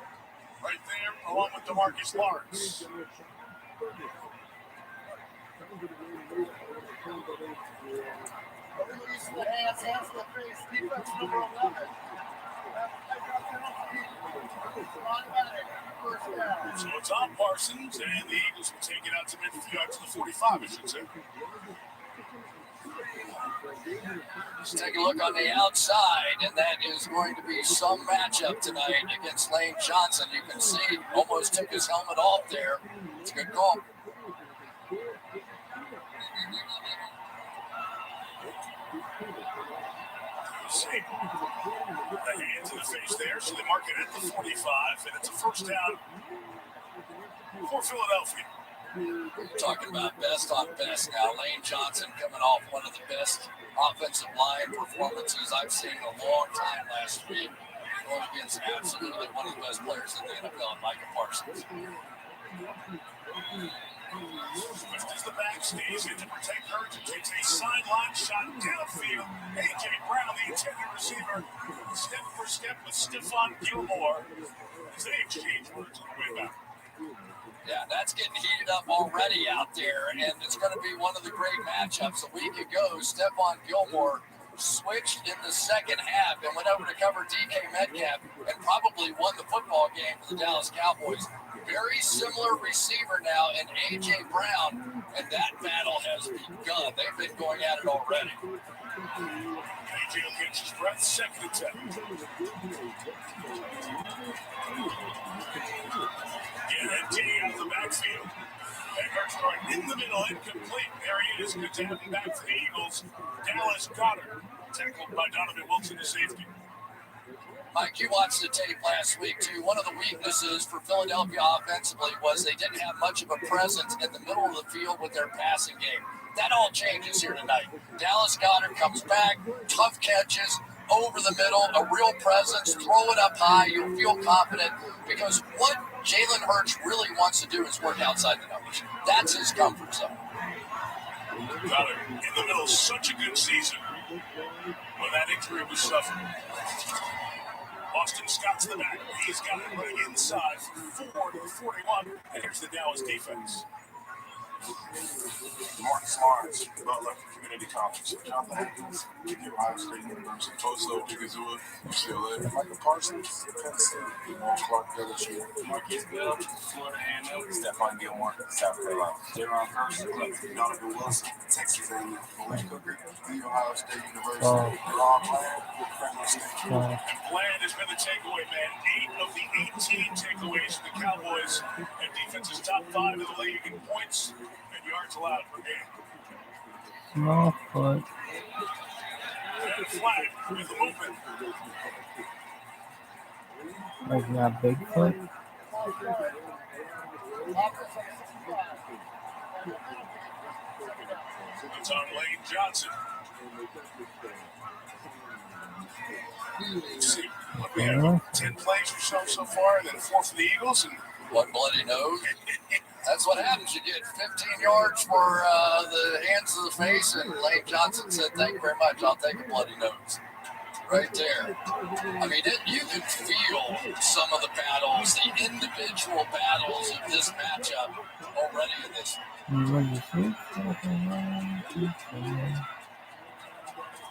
right there, along with DeMarcus Lawrence. So it's on Parsons, and the Eagles will take it out to midfield, to the 45, I should say. Let's take a look on the outside, and that is going to be some matchup tonight against Lane Johnson. You can see almost took his helmet off there. It's a good call. See, the hands in the face there, so they mark it at the 45, and it's a first down for Philadelphia. Talking about best on best now. Lane Johnson coming off one of the best offensive line performances I've seen in a long time last week. Going against absolutely one of the best players in the NFL, Micah Parsons. Swift is the back, stays in to protect Hurts, and takes a sideline shot downfield. A.J. Brown, the intended receiver, step for step with Stephon Gilmore as they exchange words on the way back. Yeah, that's getting heated up already out there, and it's going to be one of the great matchups. A week ago, Stephon Gilmore switched in the second half and went over to cover DK Metcalf and probably won the football game for the Dallas Cowboys. Very similar receiver now in A.J. Brown, and that battle has begun. They've been going at it already. A.J. will catch his breath, second attempt. Guaranteed out of the backfield. And Hurts throwing in the middle, incomplete. There he is, good to have him back for the Eagles. Dallas Goddard, tackled by Donovan Wilson to safety. Mike, you watched the tape last week, too. One of the weaknesses for Philadelphia offensively was they didn't have much of a presence in the middle of the field with their passing game. That all changes here tonight. Dallas Goedert comes back, tough catches, over the middle, a real presence, throw it up high, you'll feel confident, because what Jalen Hurts really wants to do is work outside the numbers. That's his comfort zone. Goddard in the middle of such a good season when that injury was suffered. Boston Scott's the back. He's got it running inside for 4 to 41. And here's the Dallas defense. Marcus Lawrence, Butler Community College, Jonathan Hankins, Ohio State University, Toso, Digazua, UCLA, Michael Parsons, Penn State, Clark, LSU, Marquise Bell, Florida A&M, Stephon Gilmore, South Carolina. Jaron Hurst, Donovan Wilson, Texas A&M, Malik Hooker, The Ohio State University, Rob Bland, Fresno State. And Bland has been the takeaway man. 8 of the 18 takeaways for the Cowboys. And defense is top 5 in the league in points and yards allowed per game. Small foot. And flag with the movement. Like not Bigfoot. It's on Lane Johnson. Let's see. We have 10 plays or so far, and then 4 for the Eagles. And one bloody nose. That's what happens. You get 15 yards for the hands to the face, and Lane Johnson said, "Thank you very much. I'll take a bloody nose." Right there. I mean, you can feel some of the battles, the individual battles of this matchup already in this.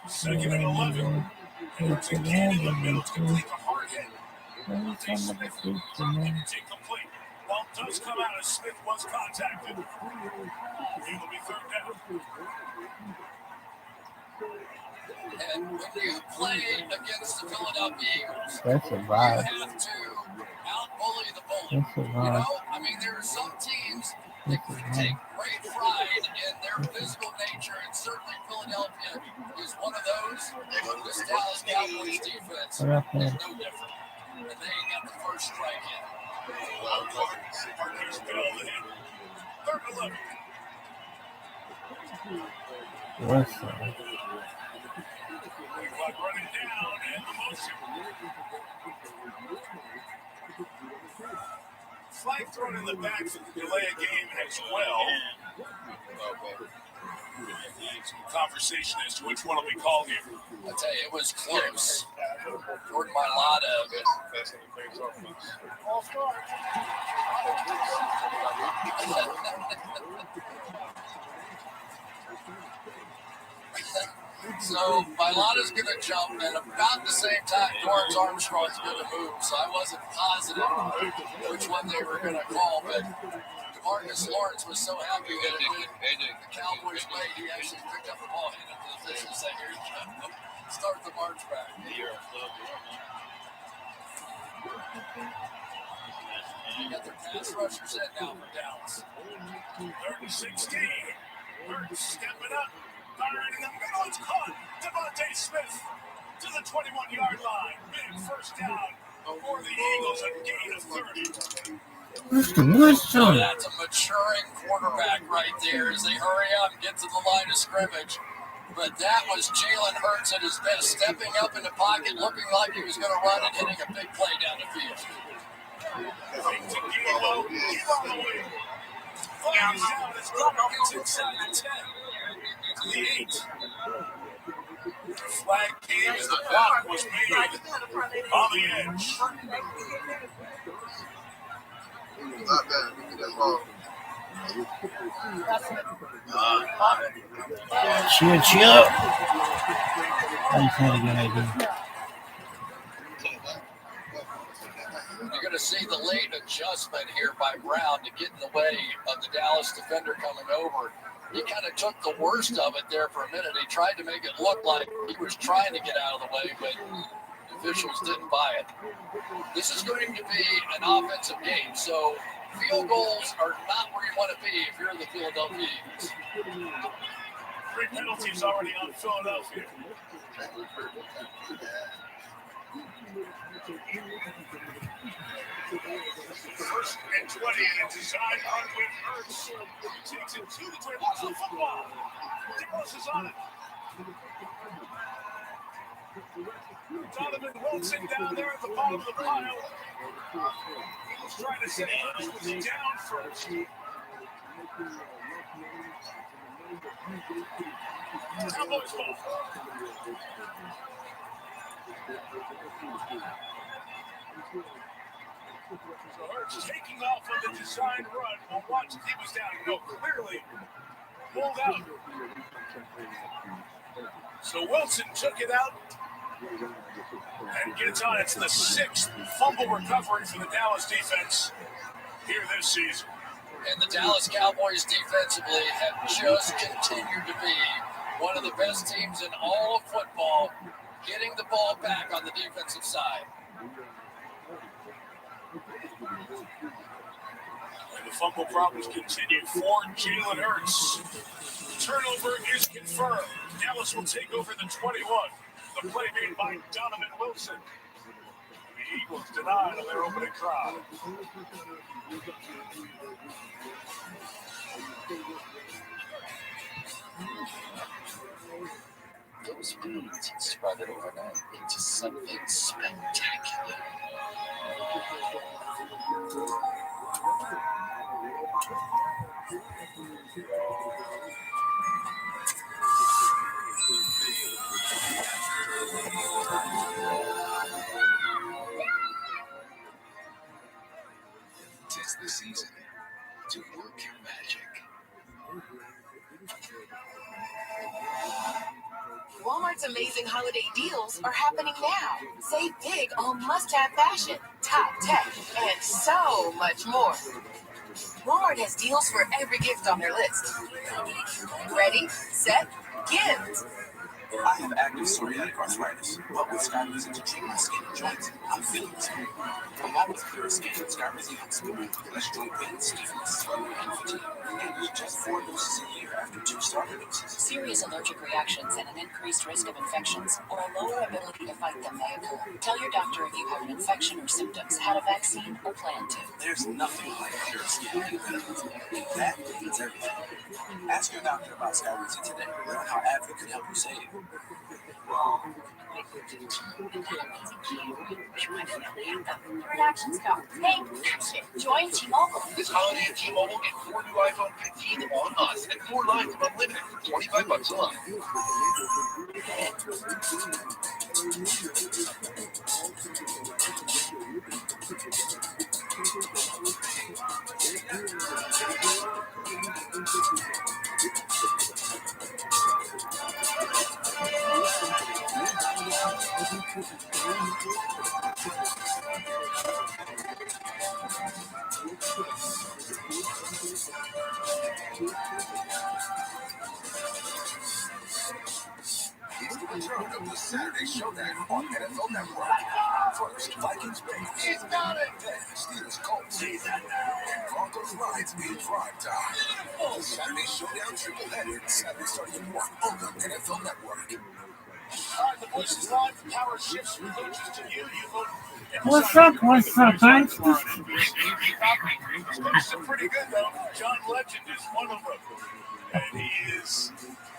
Second and 11. And it's again in the middle to complete the hard hit. Smith incomplete. Ball does come out as Smith was contacted. It'll be third down. And when you play against the Philadelphia Eagles, That's a you vibe. have to out-bully the bully. That's a You vibe. know, I mean, there are some teams that take great pride in their physical nature, and certainly Philadelphia is one of those. This Dallas Cowboys defense is no different. And they got the first strike in. Marquise Bell the hit. Third and 11. What's that? Clock running down and the motion. Flag thrown in the back for the delay of game as well. Conversation as to which one will be called here. I tell you, it was close. Jordan Mailata. So Mailata's going to jump, and about the same time, Dorrance Armstrong's going to move. So I wasn't positive which one they were going to call, but Demarcus Lawrence was so happy that the Cowboys played. He actually picked up the ball, handed it to the official, and said, "Here you go. Start the march back." You got their pass rushers in now for Dallas. 3rd and 16. Hurts stepping up. Firing in the middle. It's caught. Devontae Smith to the 21-yard line. Big first down for the Eagles. A gain of 30. That's a maturing quarterback right there as they hurry up and get to the line of scrimmage. But that was Jalen Hurts at his best, stepping up in the pocket, looking like he was going to run and hitting a big play down the field. Fake to Gilo. He's on the way. Flag is down as Goedert gets inside the 10. To the 8. The flag came as the block was made on the edge. Not bad. That's wrong. Chill. That's not a good idea. You're going to see the late adjustment here by Brown to get in the way of the Dallas defender coming over. He kind of took the worst of it there for a minute. He tried to make it look like he was trying to get out of the way, but the officials didn't buy it. This is going to be an offensive game, so field goals are not where you want to be if you're the Philadelphia Eagles. 3 penalties already on Philadelphia. First and 20 in a design run with Hurts. Takes it to the 20. Lots of football. Dallas is on it. Donovan Wilson down there at the bottom of the pile. Eagles trying to say Hurts was down first. Cowboys ball. So Hurts taking off on the design run. We'll watch if he was down. No, clearly pulled out. So Wilson took it out and gets on. It's the 6th fumble recovery for the Dallas defense here this season. And the Dallas Cowboys defensively have just continued to be one of the best teams in all of football, getting the ball back on the defensive side. And the fumble problems continue for Jalen Hurts. Turnover is confirmed. Dallas will take over the 21. The play made by Donovan Wilson. The Eagles denied on their opening drive. Those weeds sprouted overnight into something spectacular. Tis the season to work your magic. Walmart's amazing holiday deals are happening now. Save big on must-have fashion, top tech, and so much more. Walmart has deals for every gift on their list. Ready, set, gift. I have active psoriatic arthritis, but with Skyrizi to treat my skin and joints, I'm feeling this. Along with clear skin, Skyrizi helps me with less joint pain, stiffness, swelling, and fatigue. And with just 4 doses a year after 2 starter doses. Serious allergic reactions and an increased risk of infections or a lower ability to fight them may occur. Tell your doctor if you have an infection or symptoms, had a vaccine, or plan to. There's nothing like clear skin and benefits, and that means everything. Ask your doctor about Skyrizi today. Learn how Advocate can help you save. Productions go. Hey, join T-Mobile. This holiday at T-Mobile, get 4 new iPhone 15 on us and 4 lines of unlimited for $25 a month. It's the return of the Saturday Showdown on NFL Network. First, Vikings Bengals. He's got it. Then Steelers Colts. And Broncos Lions in prime time. The Saturday Showdown triple header. Saturday starting at 1 on the NFL Network. All right, the voice is live. The power shifts from coaches to you. You vote. What's up, guys? Coaches are pretty good, though. John Legend is one of them. And he is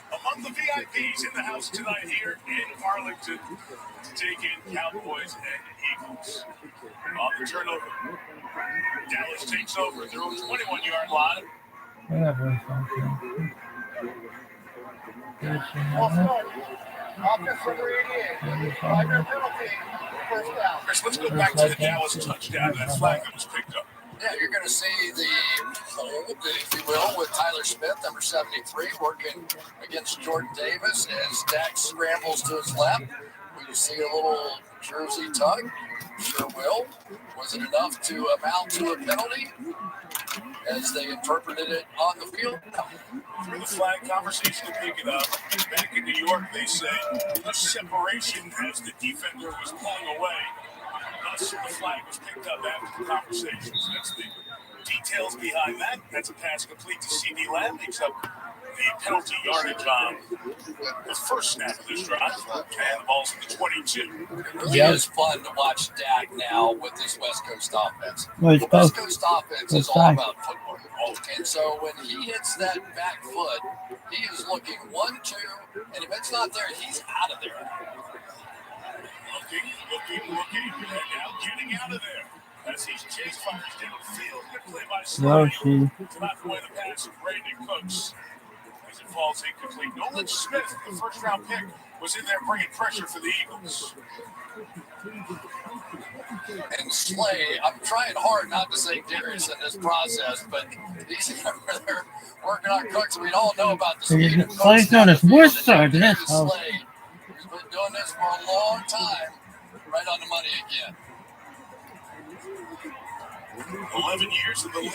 among the VIPs in the house tonight here in Arlington to take in Cowboys and Eagles. On the turnover, Dallas takes over their own 21-yard line. Offense number 88. 5-yard penalty. First down. Chris, let's go back to the Dallas touchdown. That flag that was picked up. Yeah, you're going to see the hold, if you will, with Tyler Smith, number 73, working against Jordan Davis as Dak scrambles to his left. Will you see a little jersey tug? Sure will. Was it enough to amount to a penalty as they interpreted it on the field? No. Through the flag conversation to pick it up. Back in New York, they say the separation as the defender was pulling away. Thus, the flag was picked up after the conversation. So that's the details behind that. That's a pass complete to C.D. Lamb. Makes up the penalty yardage on the first snap of this drive, and the ball's at the 22. It really is fun to watch Dak now with this West Coast offense. Well, The West Coast offense is all about footwork. And so when he hits that back foot, he is looking 1-2, and if it's not there, he's out of there. Looking, and now getting out of there. As he's chase fires downfield, good play by Slade to knock away the pass of Brandon Cooks. As it falls incomplete. Nolan Smith, the first-round pick, was in there bringing pressure for the Eagles. And Slay, I'm trying hard not to say Darius in this process, but he's over there working on Cooks. We all know about the speed of Cooks. Slay's on his worst side in this house. Slay, who's been doing this for a long time, right on the money again. 11 years in the league.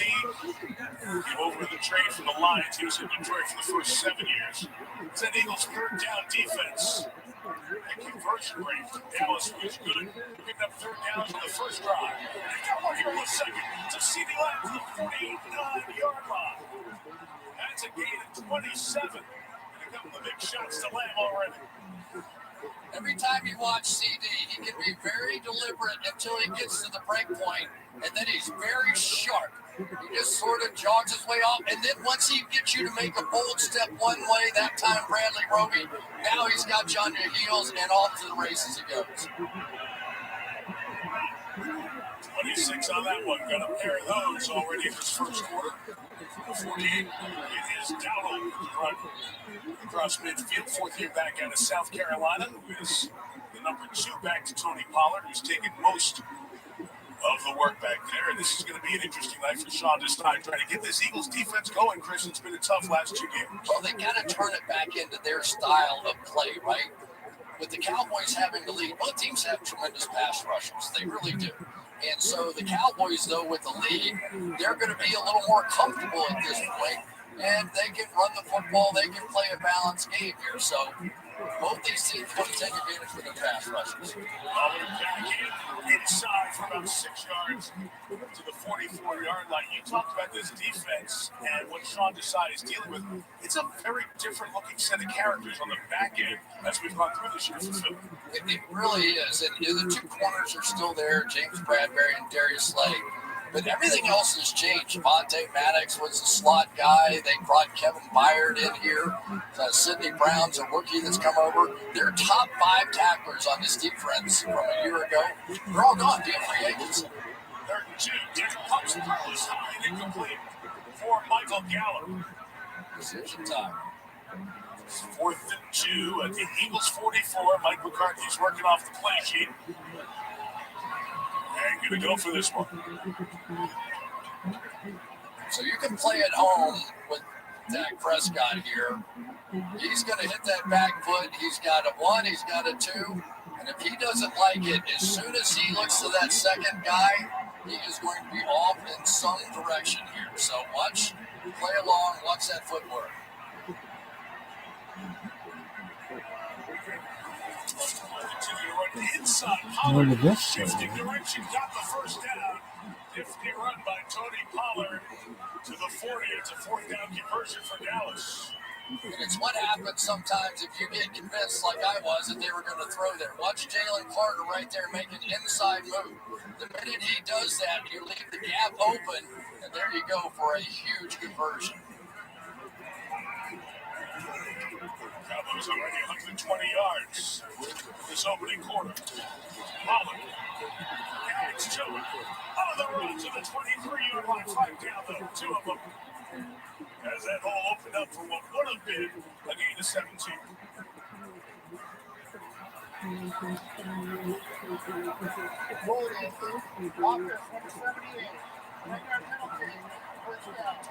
Came over the trade from the Lions. He was in Detroit for the first 7 years. It's an Eagles third down defense. And conversion rate for Dallas was good. Picked up third downs on the first drive. And they got one here in the second. It's a CD Lamb to the 49-yard line. That's a gain of 27. And a couple of big shots to Lamb already. Every time you watch CD, he can be very deliberate until he gets to the break point, and then he's very sharp. He just sort of jogs his way off, and then once he gets you to make a bold step one way, that time Bradley Roby, now he's got you on your heels, and off to the races he goes. 26 on that one. Got a pair of those already in this first quarter. 48. It is Dowdle across midfield, fourth year back out of South Carolina, who is the number 2 back to Tony Pollard, who's taken most of the work back there. And this is going to be an interesting night for Sean Desai, trying to get this Eagles defense going. Chris, it's been a tough last 2 games. Well, they got to turn it back into their style of play, right? With the Cowboys having the lead, both teams have tremendous pass rushers. They really do. And so the Cowboys, though, with the lead, they're going to be a little more comfortable at this point. And they can run the football. They can play a balanced game here. So both these teams want to take advantage of their pass rushers. Inside for about 6 yards to the 44-yard line. You talked about this defense and what Sean Desai is dealing with. It's a very different looking set of characters on the back end as we've gone through this year for Philly. It really is. And the 2 corners are still there, James Bradbury and Darius Slay. But everything else has changed. Vontae Maddox was a slot guy. They brought Kevin Byard in here. Sidney Brown's a rookie that's come over. Their top 5 tacklers on this defense from a year ago, they're all gone via free agents. 32. Daniel Pumps throws high and incomplete for Michael Gallup. Decision time. 4th and 2 at the Eagles 44. Mike McCarthy's working off the play sheet. And going to go for this one. So you can play at home with Dak Prescott here. He's going to hit that back foot. He's got a 1, he's got a 2. And if he doesn't like it, as soon as he looks to that second guy, he is going to be off in some direction here. So watch, play along, watch that footwork. Inside, Look at this. shifting direction, got the first down. Nifty run by Tony Pollard to the 40. It's a 4th down conversion for Dallas. And it's what happens sometimes if you get convinced, like I was, that they were going to throw there. Watch Jalen Carter right there make an inside move. The minute he does that, you leave the gap open, and there you go for a huge conversion. Cowboys already 120 yards this opening quarter. Pollard carries to it. On the run to the 23-yard line. 5 down, though. 2 of them. As that hole opened up for what would have been a gain of 17.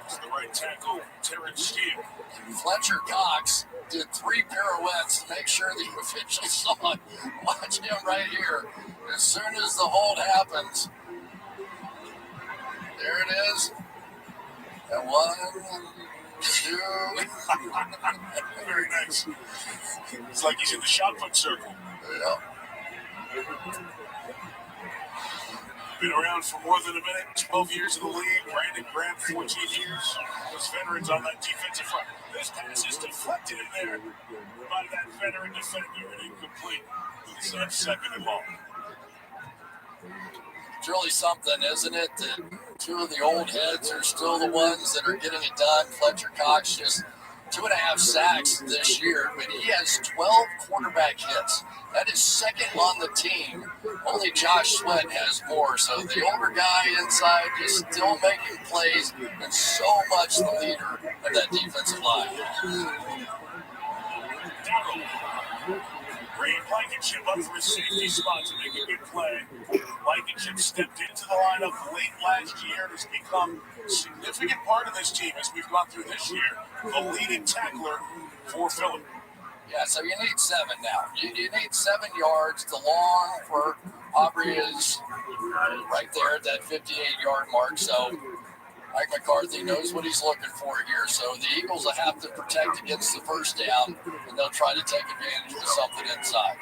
It's the right tackle, Terrence Steele. Fletcher Cox did 3 pirouettes to make sure the officials saw it. Watch him right here. As soon as the hold happens, there it is. And 1, 2. Very nice. It's like he's in the shot put circle. Yeah. Been around for more than a minute, 12 years in the league. Brandon Graham, 14 years. Those veterans on that defensive front. This pass is deflected in there by that veteran defender and incomplete. It's that second and long. It's really something, isn't it? That two of the old heads are still the ones that are getting it done. Fletcher Cox just 2.5 sacks this year, but he has 12 quarterback hits. That is second on the team. Only Josh Sweat has more. So the older guy inside just still making plays and so much the leader of that defensive line. Reed Blankenship up for a safety spot to make a good play. Blankenship stepped into the lineup late last year and has become a significant part of this team as we've gone through this year. The leading tackler for Philly. Yeah, so you need 7 now. You need 7 yards. The long for Aubrey is right there at that 58-yard mark. So Mike McCarthy knows what he's looking for here. So the Eagles will have to protect against the first down, and they'll try to take advantage of something inside.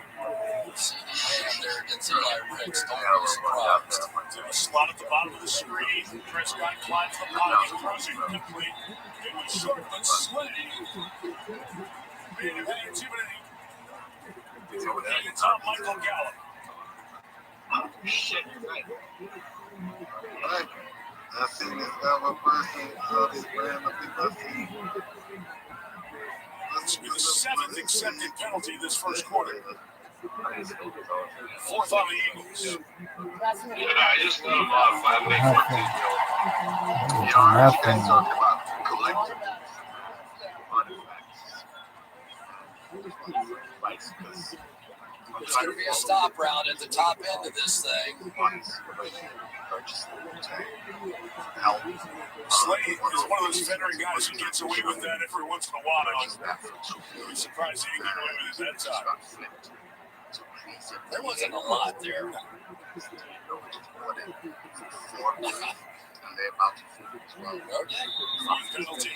CD Ham there against Eli Ricks. Don't be surprised. Slot at the bottom of the screen. Prescott climbs the pocket, throws it complete. It was short, but Slay made it intimidating. It's on Michael Gallup. Oh, shit, you're right. I seen this other person, this brand of people I see. This will be the 7th accepted penalty this first quarter. 4th on the Eagles. I just love how I make one thing. You guys talk about collective artifacts. There's going to be a stop route at the top end of this thing. Slade is one of those veteran guys who gets away with that every once in a while. I'm surprised he didn't get away with it that time. There wasn't a lot there. Penalty.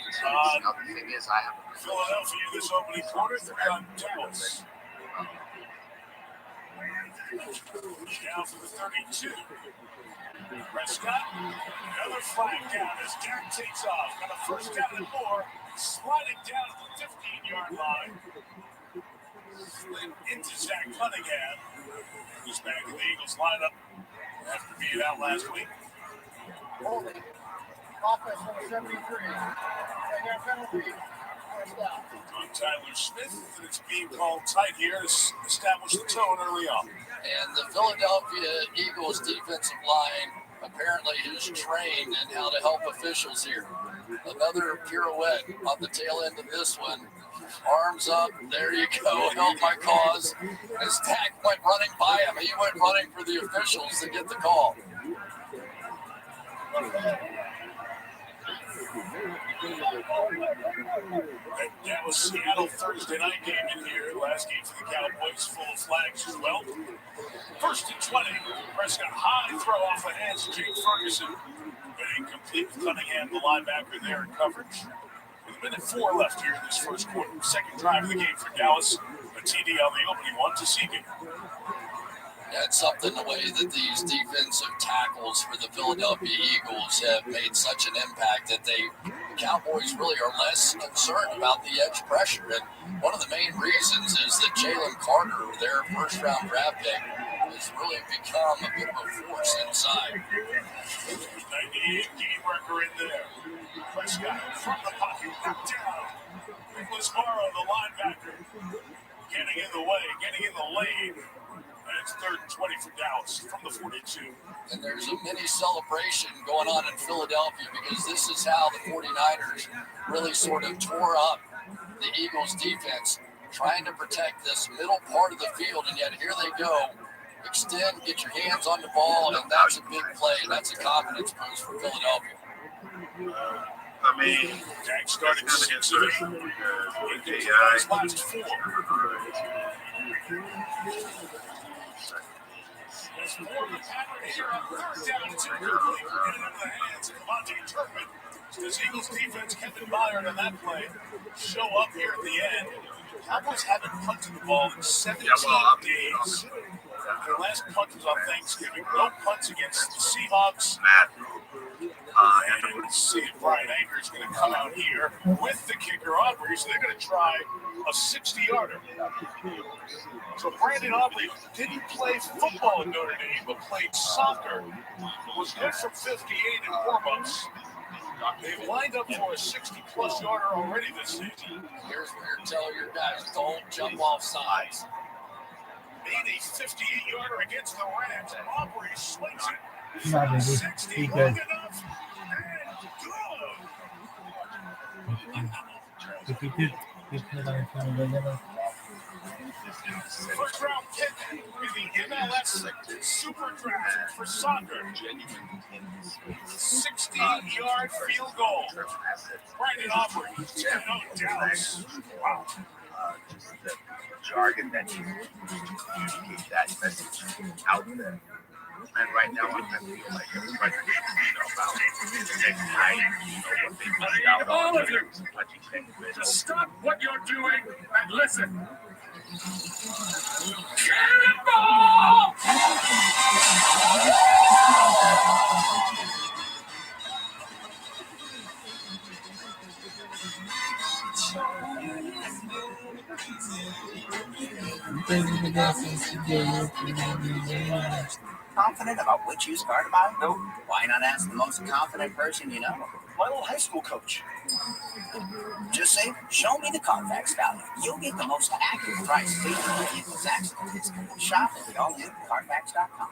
Philadelphia this opening quarter, 3 on Dallas. Down for the 32. Prescott, another flag down as Derek takes off. Got a first down and more. Sliding down to the 15-yard line. Into Zach Cunningham, who's back in the Eagles lineup after being out last week. Holding. Offense number 73. Second penalty. First down. On Tyler Smith, and it's being called tight here to establish the tone early on. And the Philadelphia Eagles defensive line apparently is trained in how to help officials here. Another pirouette on the tail end of this one. Arms up, there you go, help my cause. As Dak went running by him, he went running for the officials to get the call. That was Seattle Thursday night game in here. Last game for the Cowboys, full of flags as well. 1st and 20. Prescott high throw off the hands of Jake Ferguson. But incomplete with Cunningham, the linebacker there in coverage. With a minute 4 left here in this first quarter. Second drive of the game for Dallas. A TD on the opening one to Seagan. That's something, the way that these defensive tackles for the Philadelphia Eagles have made such an impact that the Cowboys really are less concerned about the edge pressure. And one of the main reasons is that Jalen Carter, their first-round draft pick, has really become a bit of a force inside. 98 game record in there. Prescott from the pocket, knocked down. Nicholas Morrow, the linebacker, getting in the way, getting in the lane. And it's 3rd and 20 for Dallas from the 42. And there's a mini celebration going on in Philadelphia because this is how the 49ers really sort of tore up the Eagles defense, trying to protect this middle part of the field. And yet here they go. Extend, get your hands on the ball, and that's a big play. That's a confidence boost for Philadelphia. I mean, Dak started 6-8. Last 4. There's more of a pattern here on 3rd down and 2. Get it into the hands of Monty Turpin. This Eagles defense, Kevin Byard on that play, show up here at the end. Cowboys haven't punted the ball in 17 days. Their last punt was on Thanksgiving. No punts against the Seahawks. And let's see if Brian Anger is going to come out here with the kicker Aubrey. So they're going to try a 60-yarder. So Brandon Aubrey didn't play football at Notre Dame, but played soccer. Was good from 58 in warm-ups. They've lined up for a 60-plus yarder already this season. Here's where you tell your guys, don't jump off sides. Made a 58-yarder against the Rams, and Aubrey swings it. Not really. 60 Be long good. enough, and good. If you could put on some of the little First round pick in the MLS Super Draft for soccer. 60-yard field goal. Brandon Aubrey, 10-0 Dallas. Wow. Just the jargon that you use to communicate that message out there. And right now, I feel like everybody about the next night, what they missed out on. All of you, just stop what you're doing and listen. Cannonball! Confident about which used car to buy? Nope. Why not ask the most confident person you know? My old high school coach. Just say, show me the Carfax value. You'll get the most accurate price based on the vehicle's accident. Shop at the all-new Carfax.com.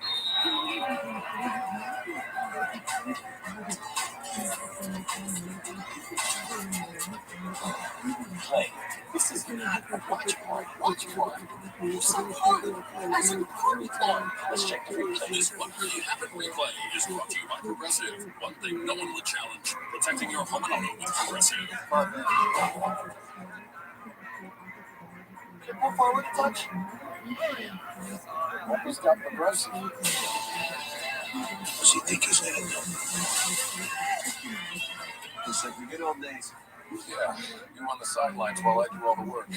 Play. This is not a watch party. Watch party. Some party. That's a party plan. Let's check the replay. This one really happened replay is brought to you by Progressive. One thing no one will challenge. Protecting your home and auto with Progressive. Get more forward a touch. Almost got Progressive. Does he think he's gonna know? Looks like we good old days. Yeah, you on the sidelines while I do all the work.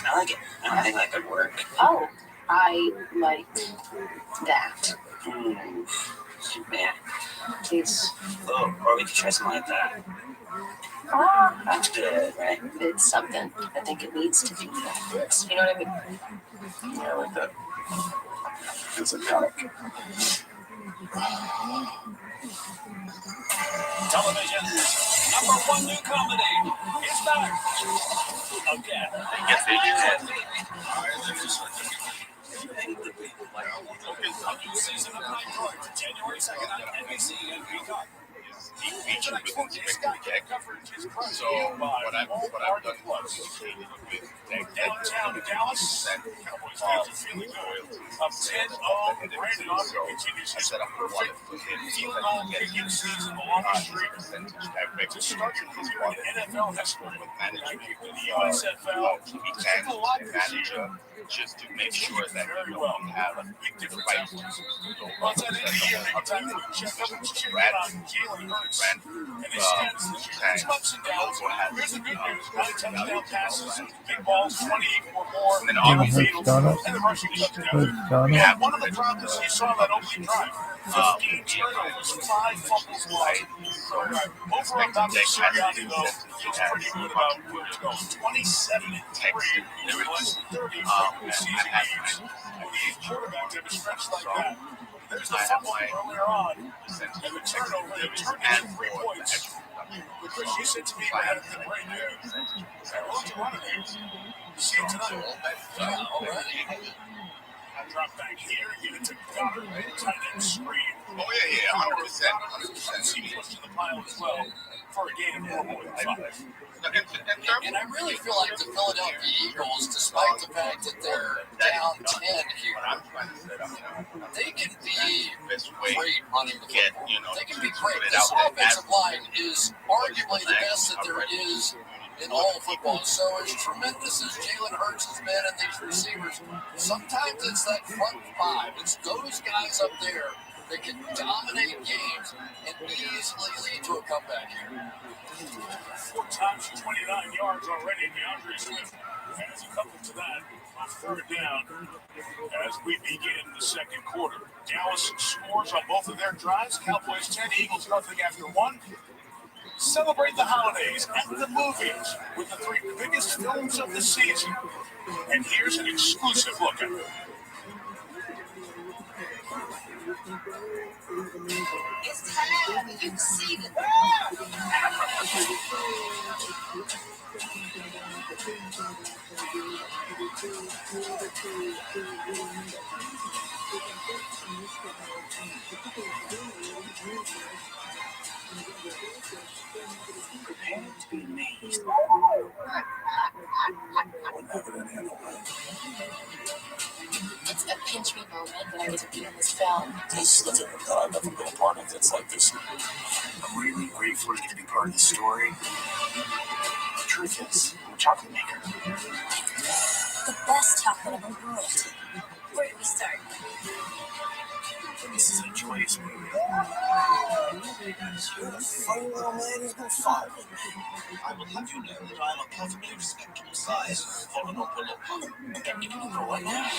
I like it. I think that could work. Oh, I liked that. Man. It's, Oh, or we could try something like that. That's good, right? it's something. I think it needs to be. You know what I mean? Yeah, I like that. It's a comic. Television's #1 new comedy is back. Again. Yes, they did. A new season of Night Court, January 2nd on NBC and Peacock. Featured with coverage is So what I've done with downtown Dallas, Cowboys fans are feeling good. Up 10-0, and Brandon Aubrey continues his perfect field goal kicking season along the street. To start your career in NFL, has scored with management in the USFL. He can manager just to make sure that you don't have a Different right. tempos. Well, it's at the end of the year, maybe time to check up and check in on Jalen Hurts and his stats this year. His ups and downs. Here's the good news: 9 touchdown passes, big balls, 20 or more on the field, and the rushing touchdown. Yeah, one of the problems you saw that opening drive: 15 turnovers, 5 fumbles lost. Overall, Dr. Sirianni though feels pretty good about where it's going. 27-3, there was less than 30 season games. And the quarterback that was stretched like that. There's the fumble earlier on, and the turnover that turned into 3 points. Because you said to me, man, the great news. I wrote to one of you. You see it tonight. Already. Drop back here, get it to Goddard, tight end screen. Oh, yeah, 100%. He pushed to the pile as well for a gain of 4 more than 5. And I really feel like the Philadelphia Eagles, despite the fact that they're down 10 here, they can be great running the football. They can be great. This offensive line is arguably the best that there is in all football. So as tremendous as Jalen Hurts has been and these receivers, sometimes it's that front five. It's those guys up there They can dominate games and easily lead to a comeback here. 4 times 29 yards already. DeAndre Swift has a couple to that on third down as we begin the second quarter. Dallas scores on both of their drives. Cowboys 10, Eagles nothing after 1. Celebrate the holidays at the movies with the 3 biggest films of the season. And here's an exclusive look at them. It's time. You can see the Prepare to be amazed. It's a pinch me moment that I get to be in this film. This is the thing that I've never been a part of that's like this. I'm really grateful to get to be part of the story. The truth is, I'm a chocolate maker. the best chocolate in the world. Where do we start? This is a joyous movie. You're the funny little man who's been following me. I will have you know that I am a perfectly respectable size followforfollow. And you can go right now.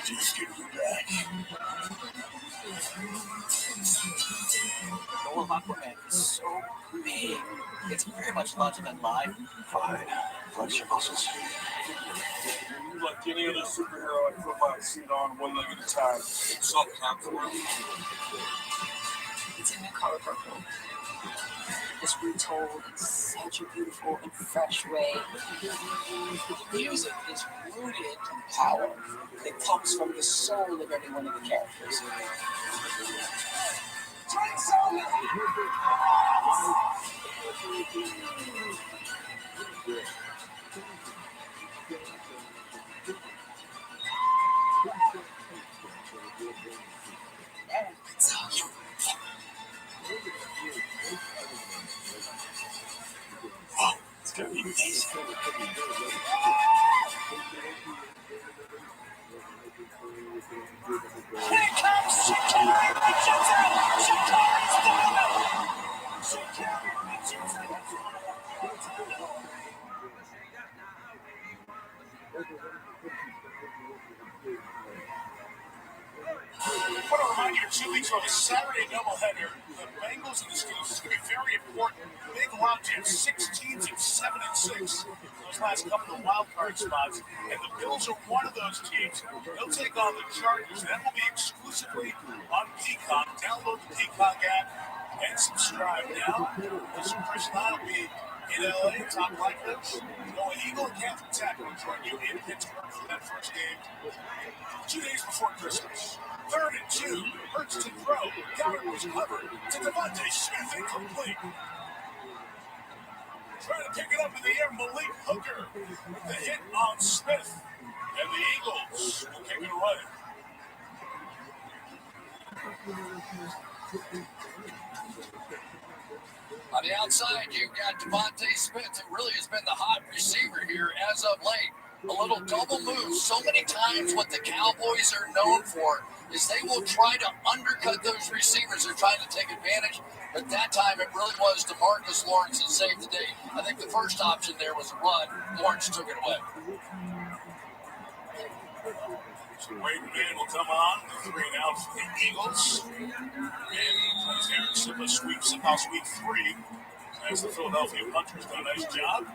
Just give me back. The role of Aquaman is so big. It's very much larger than life. Fine. Flex your muscles. Like any other superhero, I put my suit on one leg at a time. Something happens for me. It's in the color purple. It's retold in such a beautiful and fresh way. The music is rooted in power. It comes from the soul of every one of the characters. It's gonna be amazing. Here comes Shakira, reaches out. Shakira's down. Shakira reaches out. I want to remind you, 2 weeks ago, the Saturday doubleheader, the Bengals and the Steelers is going to be very important. Big round game, 6 teams at 7 and 6. Those last couple of wild card spots, and the Bills are one of those teams. They'll take on the Chargers. That will be exclusively on Peacock. Download the Peacock app and subscribe now. Listen, Chris Lyon will be in LA, Tom Blackledge, Noah Eagle, and Catherine Tack will join you in Pittsburgh for that first game 2 days before Christmas. 3rd and 2, Hurts to throw. Goddard was covered to Devontae Smith, incomplete. Trying to pick it up in the air, Malik Hooker with the hit on Smith. And the Eagles will kick it away. On the outside, you've got Devontae Smith, who really has been the hot receiver here as of late. A little double move. So many times what the Cowboys are known for is they will try to undercut those receivers. They're trying to take advantage. But that time it really was DeMarcus Lawrence that saved the day. I think the first option there was a run. Lawrence took it away. Wade Man will come on. The 3 and out for the Eagles. And Terrence Silva sweeps somehow sweep 3. As the Philadelphia punter's done a nice job.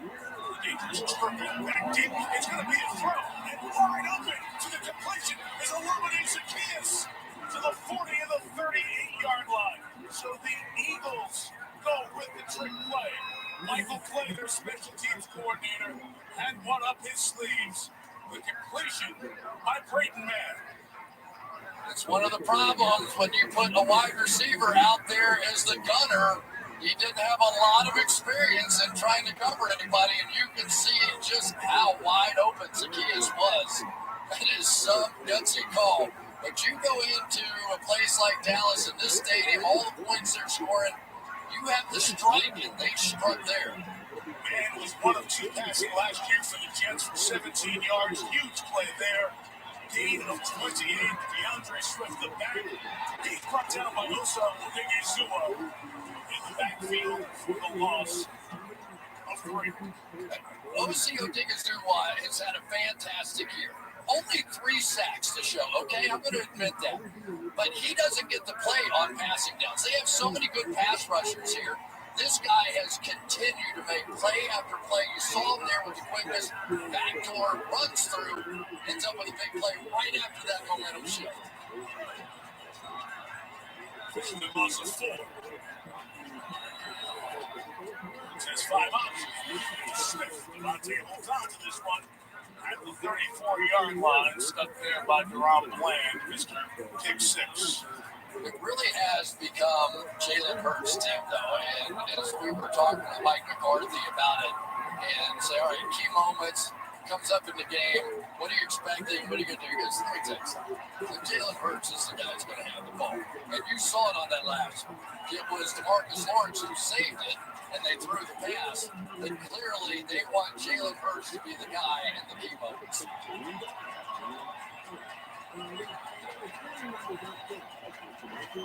Dangerous tripping back deep. It's going to be a throw. And wide open to the completion is Olumide Zaccheaus to the 40 and the 38-yard line. So the Eagles go with the trick play. Michael Clay, their special teams coordinator, had one up his sleeves. The completion by Brayton Mann. It's one of the problems when you put a wide receiver out there as the gunner. He didn't have a lot of experience in trying to cover anybody, and you can see just how wide open Zaccheaus was. That is some gutsy call. But you go into a place like Dallas in this stadium, all the points they're scoring, you have to strike, and they struck there. Man was 1 of 2 passing last year for the Jets for 17 yards. Huge play there. gain of 28. DeAndre Swift the back. He's brought down by Osa Odigizua in the backfield for the loss of 3. Osi Odigizua has had a fantastic year. Only 3 sacks to show, okay? I'm going to admit that. But he doesn't get the play on passing downs. They have so many good pass rushers here. This guy has continued to make play after play. You saw him there with the quickness. Backdoor, runs through, ends up with a big play right after that momentum shift. This is the loss of 4. Has 5 options. Smith, Devontae holds on to this one at the 34-yard line, stuck there by Deron Bland, Mr. Kick 6. It really has become Jalen Hurts' team, though, and as we were talking to Mike McCarthy about it, and say, all right, key moments, comes up in the game, what are you expecting, what are you going to do? He goes, let me tell you something. Jalen Hurts is the guy that's going to have the ball. And you saw it on that last one. It was DeMarcus Lawrence who saved it, and they threw the pass, but clearly they want Jalen Hurts to be the guy in the key moments. 35,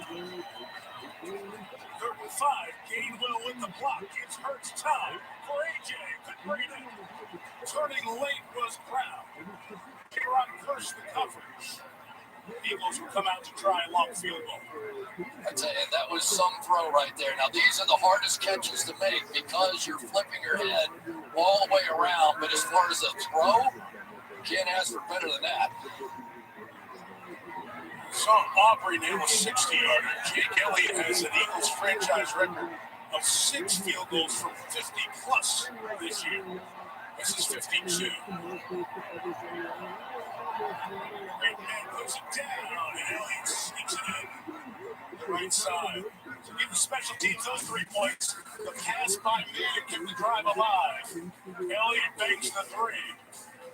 Gainwell with the block. It's Hurts time for AJ. Could bring it in. Turning late was Brown. J-Rock cursed the coverage. Eagles will come out to try a long field goal. I tell you, that was some throw right there. Now, these are the hardest catches to make because you're flipping your head all the way around. But as far as a throw, you can't ask for better than that. Saw Aubrey nail a 60-yarder. Jake Elliott has an Eagles franchise record of 6 field goals from 50-plus this year. This is 52. Great man puts it down, and Elliott sneaks it in. The right side. To give the special teams those 3 points, the pass by Miller kept the drive alive. Elliott banks the 3.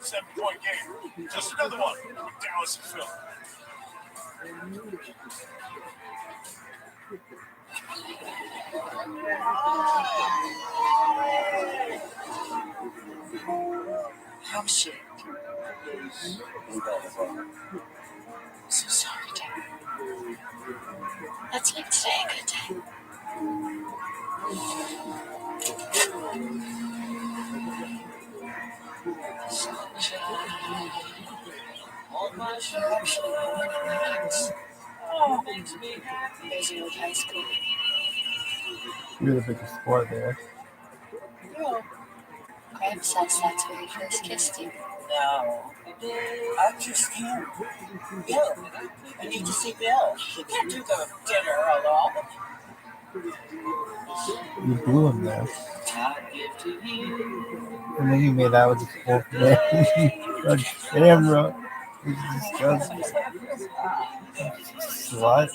7-point game. Just another one with Dallas and Phil. Oh shit. So sorry, Dad. Let's make today a good day. Sunshine on my shoulders. Oh, makes me happy. There's your high school. You're the biggest sport there. No. Graham says that's where he first kissed you. No. I just can't. Bill. I need to see Bill. He can't do the dinner alone. You blew him there. I give to you. And then you made out with his whole man on camera. It's disgusting. Slut.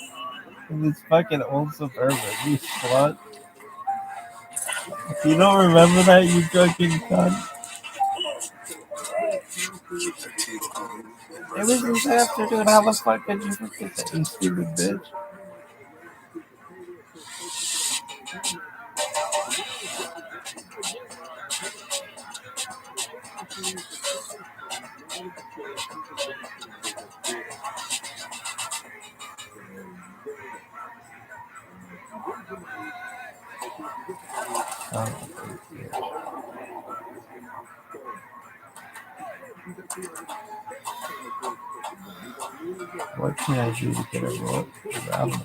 And this fucking old Suburban. You slut. You don't remember that, you fucking cunt? It was this afternoon. How the fuck did you forget that, you stupid bitch? What can I do to get a rope around this?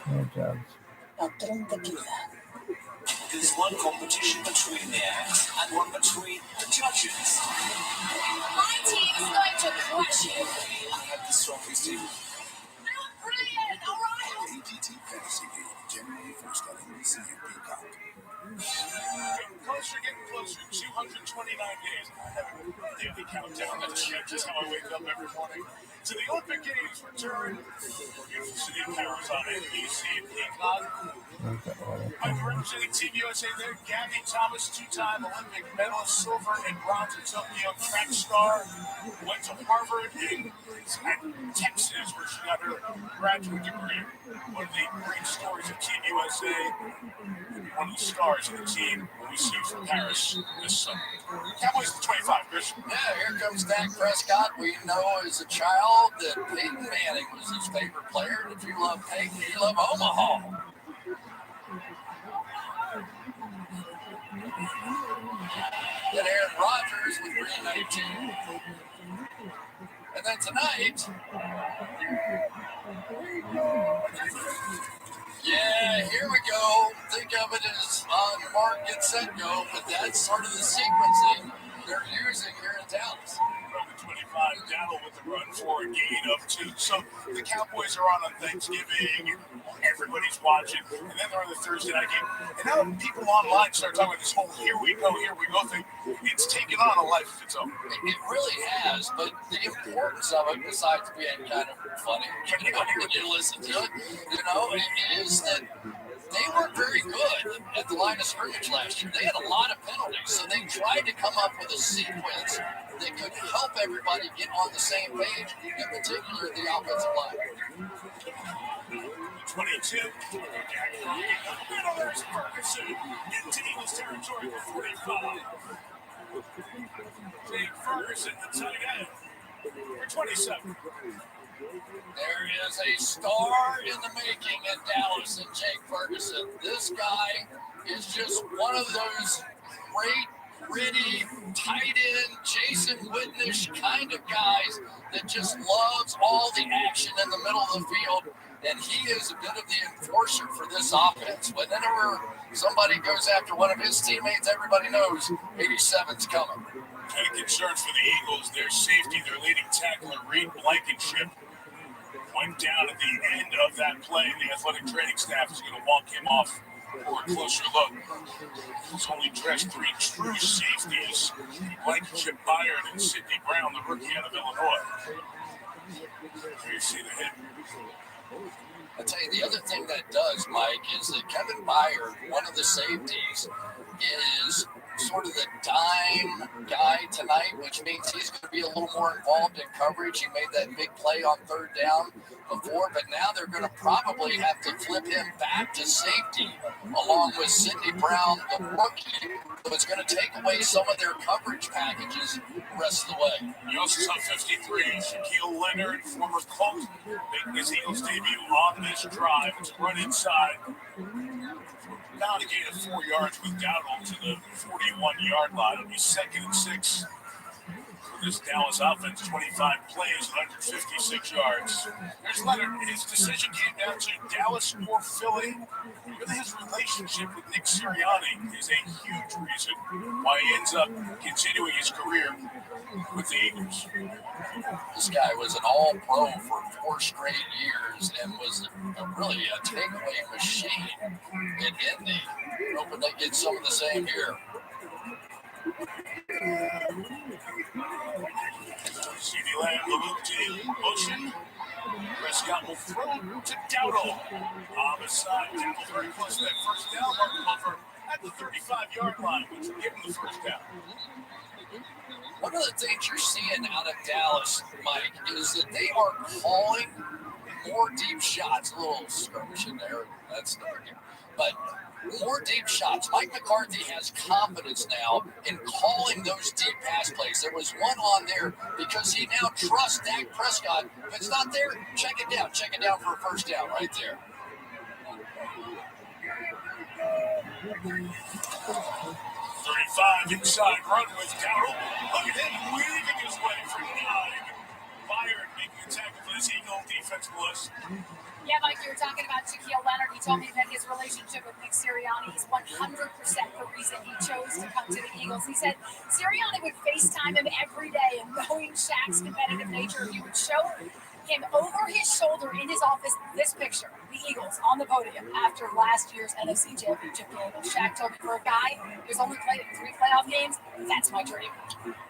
No jobs. There's one competition between the acts and one between the judges. My team is going to crush you. I have the strongest team. Brilliant, all right. OOTD Fantasy Game, January 1st on NBC and Peacock. Getting closer. 229 days. I have a daily countdown. That's how I wake up every morning. to the Olympic Games return. Beautiful city of Paris on NBC and Peacock. Representing Team USA there, Gabby Thomas, two-time Olympic medalist, silver and bronze in Tokyo, track star, went to Harvard and at Texas where she got her graduate degree. One of the great stories of Team USA, one of the stars of the team we see from Paris this summer. Cowboys to 25, Chris. Yeah, here comes Dak Prescott. We know as a child that Peyton Manning was his favorite player. And if you love Peyton, you love Omaha. Then Aaron Rodgers with green 19. And then tonight, yeah, here we go. Think of it as on your mark, get set, go, but that's sort of the sequencing they're using here in Dallas. From the 25, Dowdle with the run for a gain of 2. So the Cowboys are on Thanksgiving. Everybody's watching. And then they're on the Thursday night game. And now people online start talking about this whole here we go thing. It's taken on a life of its own. It really has, but the importance of it, besides being kind of funny, when you listen to it, is that they weren't very good at the line of scrimmage last year. They had a lot of penalties, so they tried to come up with a sequence that could help everybody get on the same page, in particular the offensive line. 22. There's Ferguson into Eagles territory for 45. Jake Ferguson, the tight end, for 27. There is a star in the making in Dallas and Jake Ferguson. This guy is just one of those great, gritty, tight end, Jason Witnish kind of guys that just loves all the action in the middle of the field. And he is a bit of the enforcer for this offense. Whenever somebody goes after one of his teammates, everybody knows 87's coming. Kind of concerns for the Eagles. Their safety, their leading tackler, Reed Blankenship, went down at the end of that play. The athletic training staff is going to walk him off for a closer look. He's only dressed 3 true safeties, Blankenship, Byard, and Sidney Brown, the rookie out of Illinois. Here you see the hit. I'll tell you, the other thing that does, Mike, is that Kevin Byard, one of the safeties, is sort of the dime guy tonight, which means he's going to be a little more involved in coverage. He made that big play on third down before, but now they're going to probably have to flip him back to safety along with Sidney Brown, the rookie. So it's going to take away some of their coverage packages the rest of the way. You also saw 53, Shaquille Leonard, former Colt, making his Eagles debut on this drive. It's a run inside. Now to gain of 4 yards with Dowdle to the 41-yard line. It'll be 2nd and 6 for this Dallas offense. 25 plays, 156 yards. There's Leonard. His decision came down to Dallas or Philly. Really, his relationship with Nick Sirianni is a huge reason why he ends up continuing his career with the Eagles. This guy was an all-pro for 4 straight years and was really a takeaway machine in Indy. Hoping they get some of the same here. CeeDee Lamb, the motion. Prescott will throw to Dowdle. On the side, Dowdle very close to that first down. Mark over at the 35-yard line, which will give him the first down. One of the things you're seeing out of Dallas, Mike, is that they are calling more deep shots. A little skirmish in there. That's no big deal. But more deep shots. Mike McCarthy has confidence now in calling those deep pass plays. There was one on there because he now trusts Dak Prescott. If it's not there, check it down. Check it down for a first down right there. 35 inside run with Dowdle. Look at him weaving his way for 9. Byard making a tackle for this Eagle defensive list. Yeah, Mike, you were talking about Shaquille Leonard. He told me that his relationship with Nick Sirianni is 100% the reason he chose to come to the Eagles. He said Sirianni would FaceTime him every day, and knowing Shaq's competitive nature, he would show him over his shoulder in his office. This picture, the Eagles on the podium after last year's NFC Championship game. And Shaq told me, for a guy who's only played in 3 playoff games, that's my dream.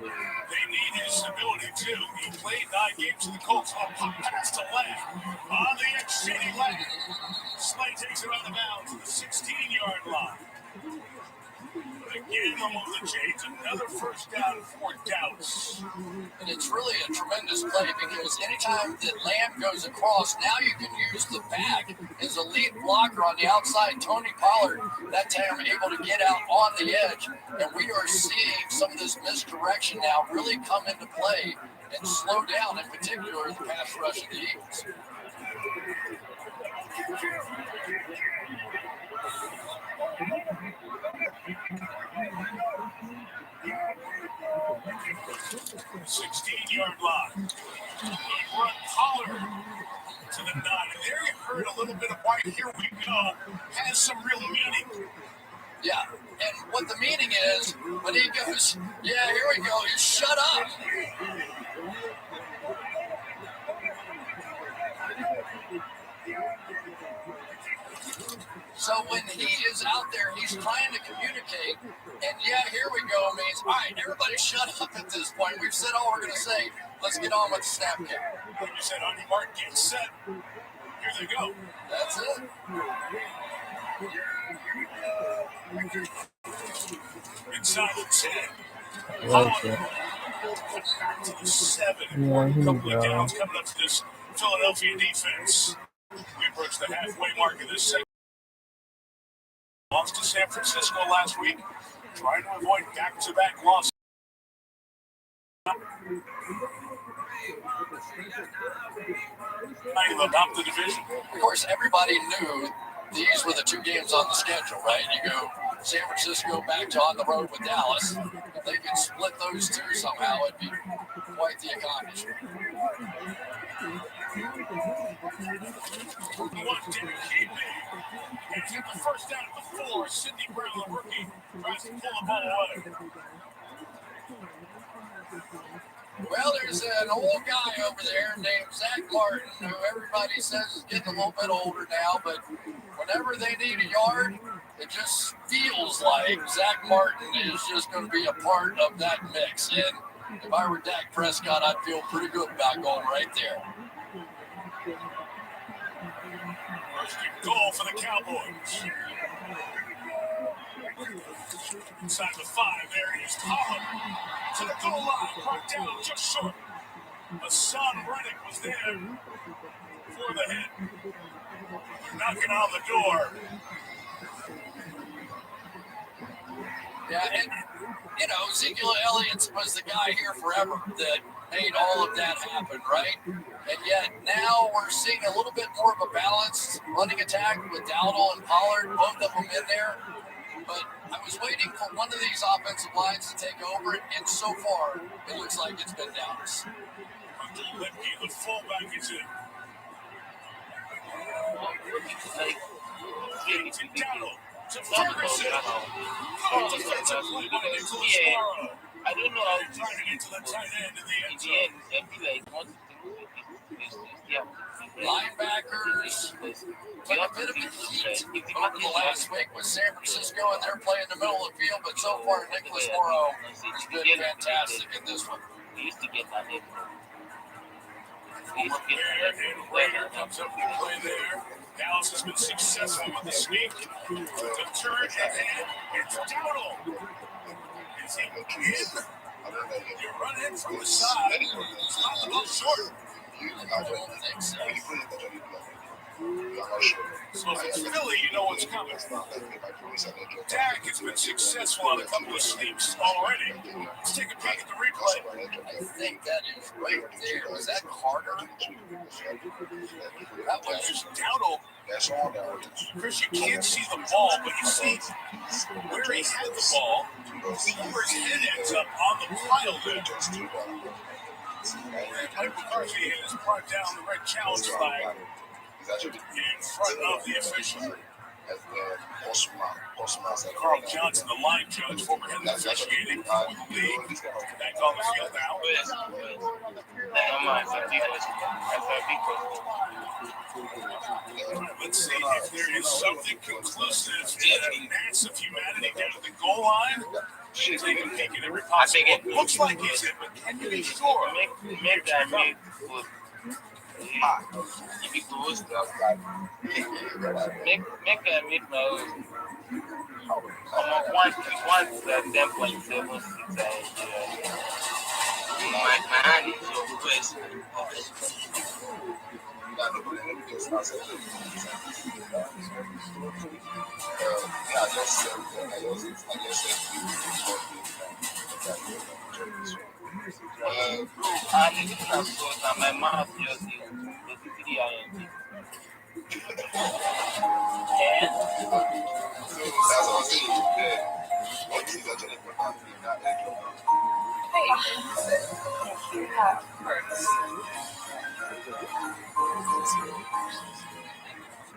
They need his stability, too. He played 9 games in the Colts on pass to Lamb. On the exceeding Lamb. Slay takes it on the mound to the 16-yard line. Again, along the chains, another first down for Dallas. And it's really a tremendous play because anytime that Lamb goes across, now you can use the back as a lead blocker on the outside. Tony Pollard, that time able to get out on the edge. And we are seeing some of this misdirection now really come into play and slow down, in particular, the pass rush of the Eagles. The 16-yard line. Good run, Pollard to the 9. And there you heard a little bit of why Here We Go has some real meaning. Yeah, and what the meaning is, when he goes, yeah, here we go, you shut up. So when he is out there, he's trying to communicate, and yeah, here we go means, all right, everybody shut up at this point. We've said all we're going to say. Let's get on with the snap kick. Like you said, on your mark, get set. Here they go. That's it. Inside the 10. Like it. To the 7. Yeah, A here couple we of go. downs coming up to this Philadelphia defense. We approach the halfway mark of this second. Lost to San Francisco last week. Trying to avoid back-to-back losses. About the division. Of course, everybody knew these were the 2 games on the schedule, right? You go San Francisco back to on the road with Dallas. If they could split those 2 somehow, it'd be quite the accomplishment. One didn't keep it. And took the first down at the 4. Sidney Brown, the rookie, tries to pull the ball away. Well, there's an old guy over there named Zach Martin, who everybody says is getting a little bit older now, but whenever they need a yard, it just feels like Zach Martin is just going to be a part of that mix. And if I were Dak Prescott, I'd feel pretty good about going right there. First and goal for the Cowboys. Inside the 5, there is Pollard to the goal line, brought down just short. Hassan Reddick was there for the hit. They're knocking on the door. Yeah, and, you know, Ezekiel Elliott was the guy here forever that made all of that happen, right? And yet now we're seeing a little bit more of a balanced running attack with Dowdle and Pollard, both of them in there. But I was waiting for one of these offensive lines to take over, and so far, it looks like it's been Dallas. The fullback is in. To Dowdle, to Ferguson. Oh, defensive play by Nicholas Morrow. I don't know how Trying to get to the tight end in the end zone. I feel like one thing Linebackers took a bit of a heat over the last week with San Francisco, and they're playing in the middle of the field, but so far Nicholas Morrow has been fantastic in this one. we used to get that name. Rader comes up with play there. Dallas has been successful with the sneak. To turn ahead, it's Dowdle. Is he in? You run in from the side. It's not the ball short. I don't think so. So if it's Philly, you know what's coming. Dak has been successful on a couple of sneaks already. Let's take a peek at the replay. I think that is right there. Was that Carter? That was Dowdle. Chris, you can't see the ball, but you see where he had the ball, where his head ends up on the pile there. Mike McCarthy has brought down the red challenge flag in front of the official. as the postmaster. Carl Johnson, the line judge, former head of officiating for the league, back on the field now. Let's see if there is something conclusive to massive humanity down at the goal line. She's taking a peek at every possible. Looks like he's it, but can you be sure? Make that meat food. If it goes, make a meat mode. Once 10.76. My hand is your quest. My mouth just is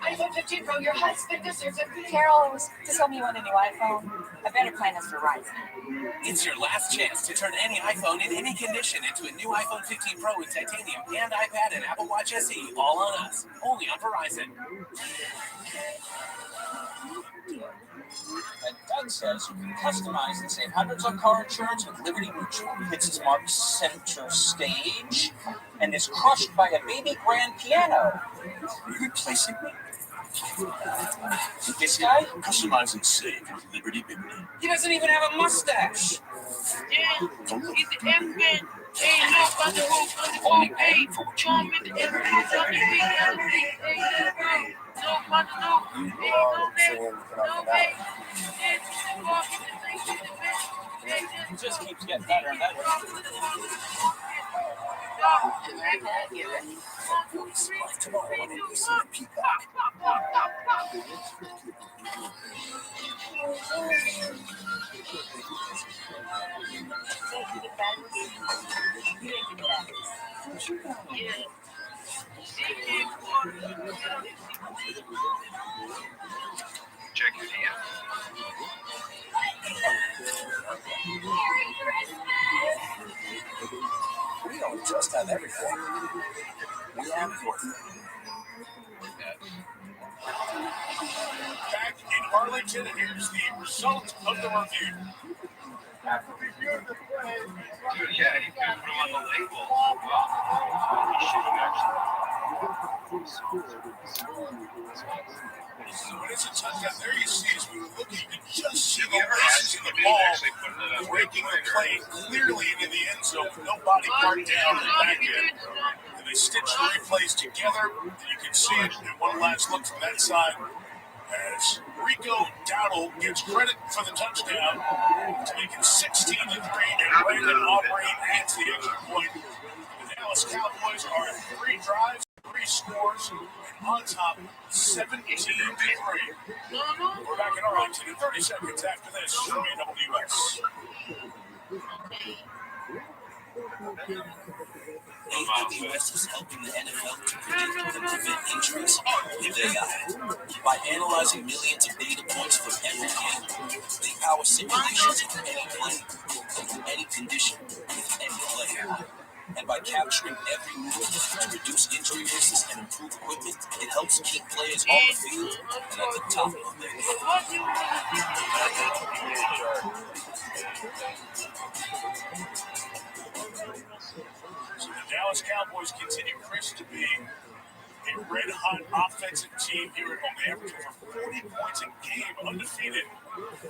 iPhone 15 Pro, your husband deserves it. Carol was to tell me you want a new iPhone. A better plan is Verizon. It's your last chance to turn any iPhone in any condition into a new iPhone 15 Pro with titanium and iPad and Apple Watch SE, all on us. Only on Verizon. And Doug says you can customize and save hundreds on car insurance with Liberty Mutual. It's marked center stage and is crushed by a baby grand piano. Are you replacing me? This guy? Customize and save with Liberty Bimini. He doesn't even have a mustache. Yeah, he's the M-Man. Ain't nobody who's on the page. Charm with the M-Man on the page. Nobody knows. Ain't no name. No way. He just keeps getting better and better. Tomorrow on NBC and Peacock. Check your DM. We don't just have everything. We have everything. Back in Arlington, and here's the result of the review. Dude, yeah, you can put them on the label. Wow. You should So when it's a touchdown, there you see as we were looking, you can just see the laces in the ball breaking the plane clearly into the end zone. No body part down and back in. And they stitch the replays together, and you can see it in one last look from that side as Rico Dowdle gets credit for the touchdown to make it 16-3, and Brandon Aubrey adds the extra point. The Dallas Cowboys are 3 drives, 3 scores, and on top, 17-3. We're back in Arlington in 30 seconds after this from AWS. AWS is helping the NFL to predict and prevent injuries with AI. By analyzing millions of data points from every game, they power simulations of any play, under any condition, with any player. And by capturing every move to reduce injury risks and improve equipment, it helps keep players on the field and at the top of their game. So the Dallas Cowboys continue, Chris, to be a red-hot offensive team here at home. They average over 40 points a game, undefeated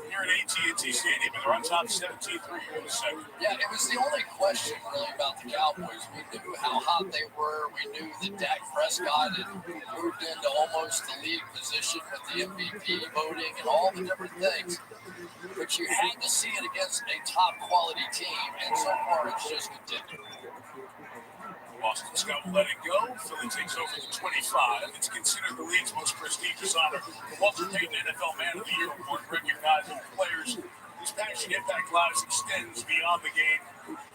here at AT&T Stadium. They're on top 17-3 here in the second. Yeah, it was the only question really about the Cowboys. We knew how hot they were. We knew that Dak Prescott had moved into almost the lead position with the MVP voting and all the different things. But you had to see it against a top-quality team, and so far it's just continued. Boston Scott will let it go. Philly takes over the 25. It's considered the league's most prestigious honor. The Walter Payton NFL Man of the Year award recognizing players whose passion impact lives extends beyond the game.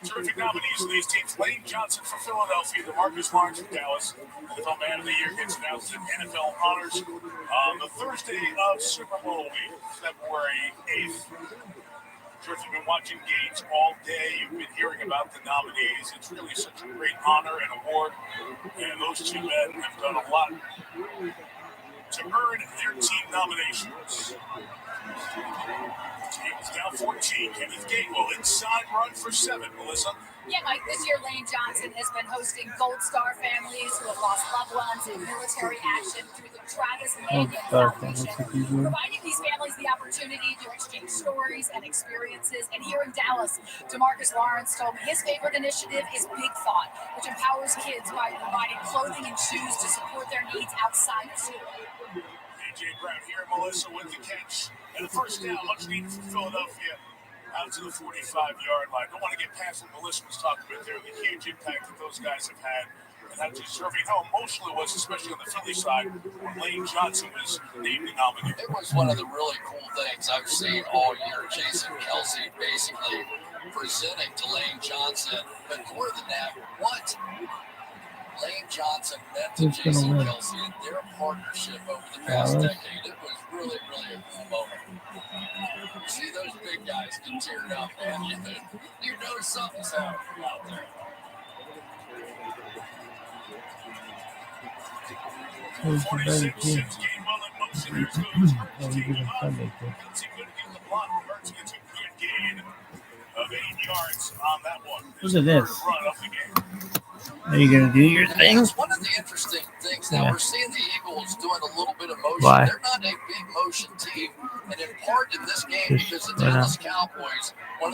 Terrific nominees for these teams. Lane Johnson for Philadelphia, DeMarcus Lawrence for Dallas. NFL Man of the Year gets announced at NFL Honors on the Thursday of Super Bowl week, February 8th. I'm sure if you've been watching games all day, you've been hearing about the nominees. It's really such a great honor and award. And those two men have done a lot to earn their team nominations. Eagles down 14. Kenneth Gainwell inside run for 7. Melissa. Yeah, Mike, this year Lane Johnson has been hosting Gold Star families who have lost loved ones in military action through the Travis Lanyon Foundation, providing these families the opportunity to exchange stories and experiences. And here in Dallas, DeMarcus Lawrence told me his favorite initiative is Big Thought, which empowers kids by providing clothing and shoes to support their needs outside of school. A.J. Brown here, Melissa with the catch. And the first down, much needed for Philadelphia. Out to the 45-yard line. Don't want to get past what Melissa was talking about there, the huge impact that those guys have had, and how deserving, how emotional it was, especially on the Philly side, when Lane Johnson was named the nominee. It was one of the really cool things I've seen all year. Jason Kelsey basically presenting to Lane Johnson, but more than that, what Lane Johnson meant to Jason Kelsey and their partnership over the past decade. It was really, really a cool moment. You see those big guys get teared up, man. You know something's happening out there. Who's the better team? Look at this. Are you going to do your thing? It's one of the interesting things now. We're seeing the Eagles doing a little bit of motion. Why? They're not a big motion team. And in part in this game, because the Dallas Cowboys, one